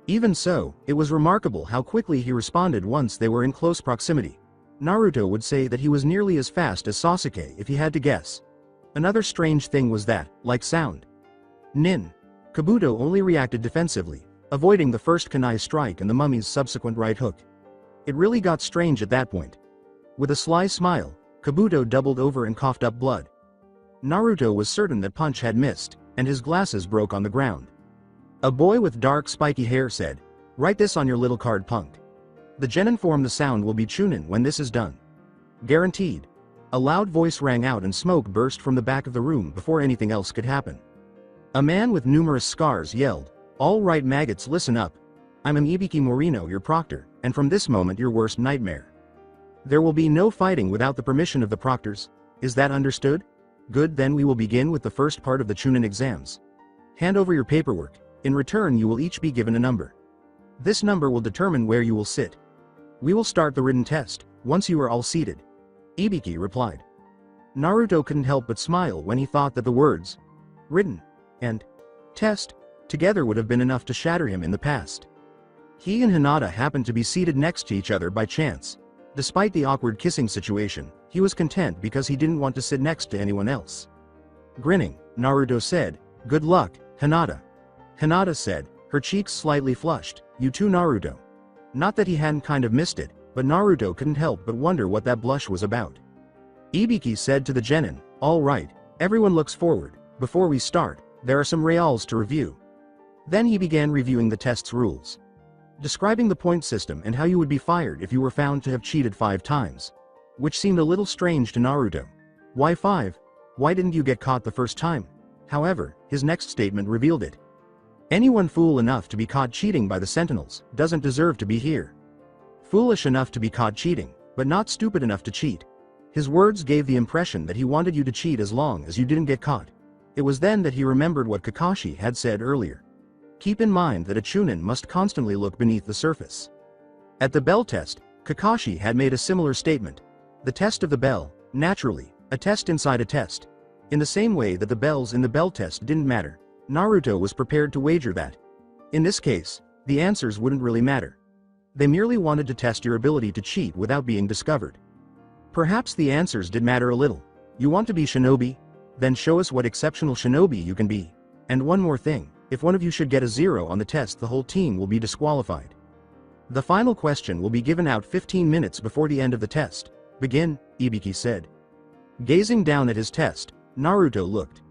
Speaker 2: Even so, it was remarkable how quickly he responded once they were in close proximity. Naruto would say that he was nearly as fast as Sasuke if he had to guess. Another strange thing was that, like sound, Nin, Kabuto only reacted defensively, avoiding the first kunai strike and the mummy's subsequent right hook. It really got strange at that point. With a sly smile, Kabuto doubled over and coughed up blood. Naruto was certain that punch had missed, and his glasses broke on the ground. A boy with dark spiky hair said, "Write this on your little card, punk. The genin form the sound will be Chunin when this is done. Guaranteed." A loud voice rang out and smoke burst from the back of the room before anything else could happen. A man with numerous scars yelled, "All right maggots, listen up. I'm Ibiki Morino, your proctor, and from this moment your worst nightmare. There will be no fighting without the permission of the proctors. Is that understood? Good, then we will begin with the first part of the Chunin exams. Hand over your paperwork. In return you will each be given a number. This number will determine where you will sit. We will start the written test, once you are all seated." Ibiki replied. Naruto couldn't help but smile when he thought that the words, written, and test, together would have been enough to shatter him in the past. He and Hinata happened to be seated next to each other by chance. Despite the awkward kissing situation, he was content because he didn't want to sit next to anyone else. Grinning, Naruto said, "Good luck, Hinata." Hinata said, her cheeks slightly flushed, "You too, Naruto." Not that he hadn't kind of missed it, but Naruto couldn't help but wonder what that blush was about. Ibiki said to the genin, "All right, everyone looks forward. Before we start, there are some reals to review." Then he began reviewing the test's rules. Describing the point system and how you would be fired if you were found to have cheated 5 times. Which seemed a little strange to Naruto. Why 5? Why didn't you get caught the first time? However, his next statement revealed it. Anyone fool enough to be caught cheating by the Sentinels doesn't deserve to be here. Foolish enough to be caught cheating, but not stupid enough to cheat. His words gave the impression that he wanted you to cheat as long as you didn't get caught. It was then that he remembered what Kakashi had said earlier. Keep in mind that a Chunin must constantly look beneath the surface. At the bell test, Kakashi had made a similar statement. The test of the bell, naturally, a test inside a test. In the same way that the bells in the bell test didn't matter, Naruto was prepared to wager that, in this case, the answers wouldn't really matter. They merely wanted to test your ability to cheat without being discovered. Perhaps the answers did matter a little. You want to be shinobi? Then show us what exceptional shinobi you can be. And one more thing, if one of you should get a 0 on the test, the whole team will be disqualified. The final question will be given out 15 minutes before the end of the test. Begin, Ibiki said. Gazing down at his test, Naruto looked.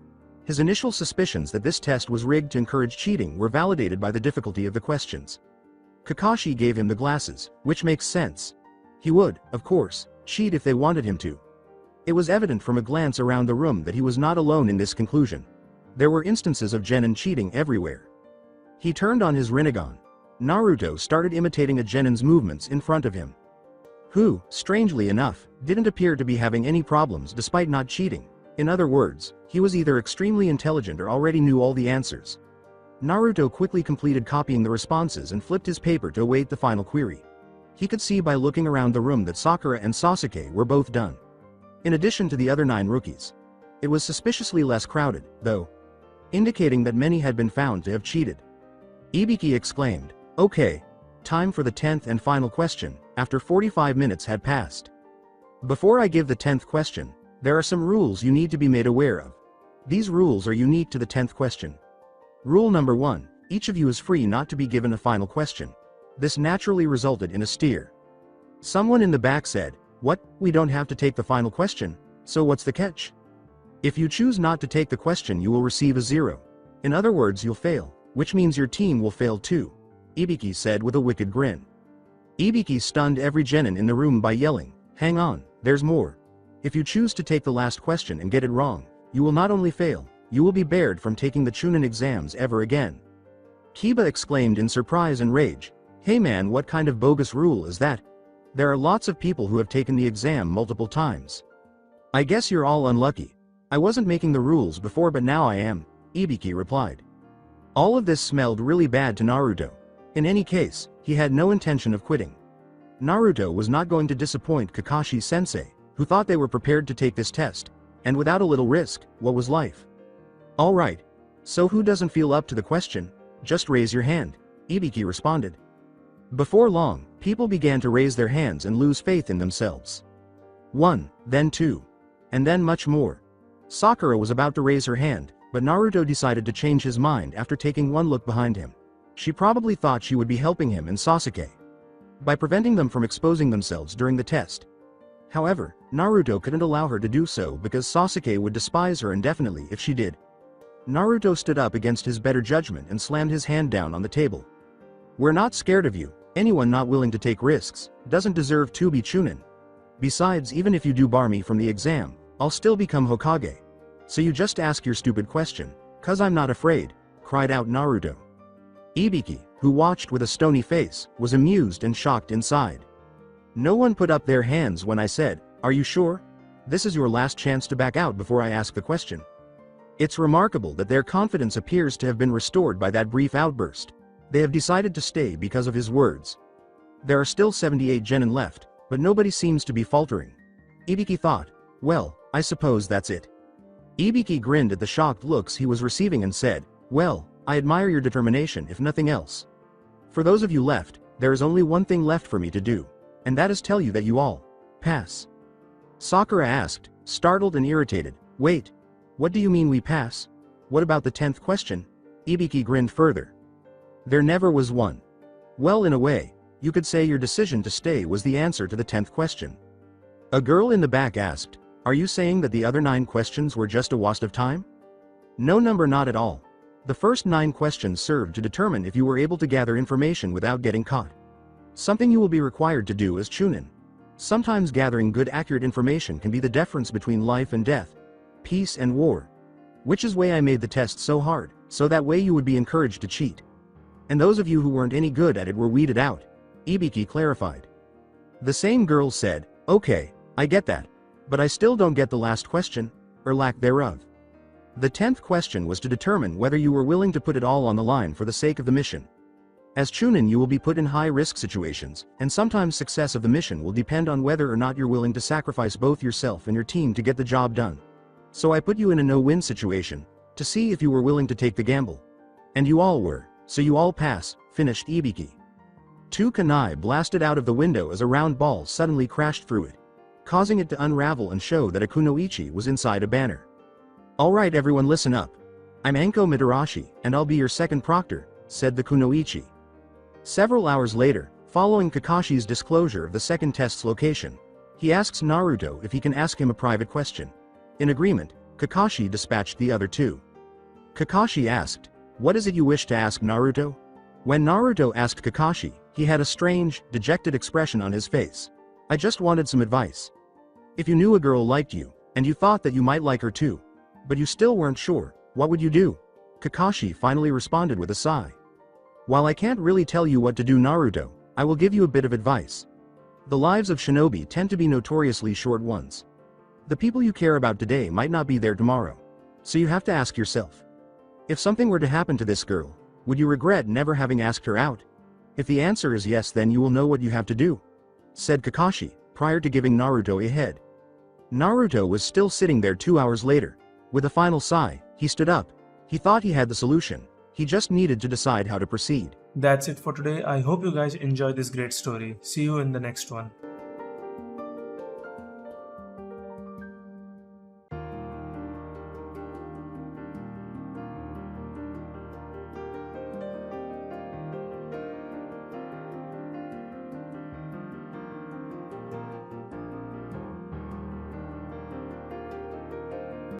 Speaker 2: His initial suspicions that this test was rigged to encourage cheating were validated by the difficulty of the questions. Kakashi gave him the glasses, which makes sense. He would, of course, cheat if they wanted him to. It was evident from a glance around the room that he was not alone in this conclusion. There were instances of genin cheating everywhere. He turned on his Rinnegan. Naruto started imitating a genin's movements in front of him. Who, strangely enough, didn't appear to be having any problems despite not cheating. In other words, he was either extremely intelligent or already knew all the answers. Naruto quickly completed copying the responses and flipped his paper to await the final query. He could see by looking around the room that Sakura and Sasuke were both done. In addition to the other 9 rookies. It was suspiciously less crowded, though. indicating that many had been found to have cheated. Ibiki exclaimed, "Okay. Time for the 10th and final question," after 45 minutes had passed. Before I give the 10th question, there are some rules you need to be made aware of. These rules are unique to the 10th question. Rule number 1, each of you is free not to be given a final question. This naturally resulted in a steer. Someone in the back said, "What, we don't have to take the final question, so what's the catch?" If you choose not to take the question you will receive a 0. In other words, you'll fail, which means your team will fail too, Ibiki said with a wicked grin. Ibiki stunned every genin in the room by yelling, "Hang on, there's more. If you choose to take the last question and get it wrong, you will not only fail, you will be barred from taking the Chunin exams ever again." Kiba exclaimed in surprise and rage, "Hey man, what kind of bogus rule is that? There are lots of people who have taken the exam multiple times. I guess you're all unlucky. I wasn't making the rules before but now I am," Ibiki replied. All of this smelled really bad to Naruto. In any case, he had no intention of quitting. Naruto was not going to disappoint Kakashi-sensei, who thought they were prepared to take this test, and without a little risk, what was life? "Alright. So who doesn't feel up to the question? Just raise your hand," Ibiki responded. Before long, people began to raise their hands and lose faith in themselves. 1, then 2. And then much more. Sakura was about to raise her hand, but Naruto decided to change his mind after taking one look behind him. She probably thought she would be helping him and Sasuke by preventing them from exposing themselves during the test. However, Naruto couldn't allow her to do so because Sasuke would despise her indefinitely if she did. Naruto stood up against his better judgment and slammed his hand down on the table. "We're not scared of you. Anyone not willing to take risks doesn't deserve to be Chunin. Besides, even if you do bar me from the exam, I'll still become Hokage. So you just ask your stupid question, 'cause I'm not afraid," cried out Naruto. Ibiki, who watched with a stony face, was amused and shocked inside. "No one put up their hands when I said, 'Are you sure? This is your last chance to back out before I ask the question.'" It's remarkable that their confidence appears to have been restored by that brief outburst. They have decided to stay because of his words. There are still 78 genin left, but nobody seems to be faltering. Ibiki thought, "Well, I suppose that's it." Ibiki grinned at the shocked looks he was receiving and said, "Well, I admire your determination if nothing else. For those of you left, there is only one thing left for me to do, and that is tell you that you all pass." Sakura asked, startled and irritated, "Wait, what do you mean we pass? What about the 10th question?" Ibiki grinned further. "There never was one." "Well, in a way, you could say your decision to stay was the answer to the 10th question." A girl in the back asked, "Are you saying that the other 9 questions were just a waste of time?" "No, not at all. The first 9 questions served to determine if you were able to gather information without getting caught. Something you will be required to do as Chunin. Sometimes gathering good accurate information can be the difference between life and death, peace and war. Which is why I made the test so hard, so that way you would be encouraged to cheat. And those of you who weren't any good at it were weeded out," Ibiki clarified. The same girl said, "Okay, I get that. But I still don't get the last question, or lack thereof." The 10th question was to determine whether you were willing to put it all on the line for the sake of the mission. As Chunin, you will be put in high-risk situations, and sometimes success of the mission will depend on whether or not you're willing to sacrifice both yourself and your team to get the job done. So I put you in a no-win situation, to see if you were willing to take the gamble. And you all were, so you all pass, finished Ibiki. 2 kunai blasted out of the window as a round ball suddenly crashed through it, causing it to unravel and show that a kunoichi was inside a banner. "Alright everyone, listen up. I'm Anko Mitarashi, and I'll be your second proctor," said the kunoichi. Several hours later, following Kakashi's disclosure of the second test's location, he asks Naruto if he can ask him a private question. In agreement, Kakashi dispatched the other 2. Kakashi asked, "What is it you wish to ask, Naruto?" When Naruto asked Kakashi, he had a strange, dejected expression on his face. "I just wanted some advice. If you knew a girl liked you, and you thought that you might like her too, but you still weren't sure, what would you do?" Kakashi finally responded with a sigh. "While I can't really tell you what to do, Naruto, I will give you a bit of advice. The lives of shinobi tend to be notoriously short ones. The people you care about today might not be there tomorrow. So you have to ask yourself, if something were to happen to this girl, would you regret never having asked her out? If the answer is yes, then you will know what you have to do," said Kakashi, prior to giving Naruto a head. Naruto was still sitting there 2 hours later. With a final sigh, he stood up. He thought he had the solution. He just needed to decide how to proceed.
Speaker 1: That's it for today. I hope you guys enjoyed this great story. See you in the next one.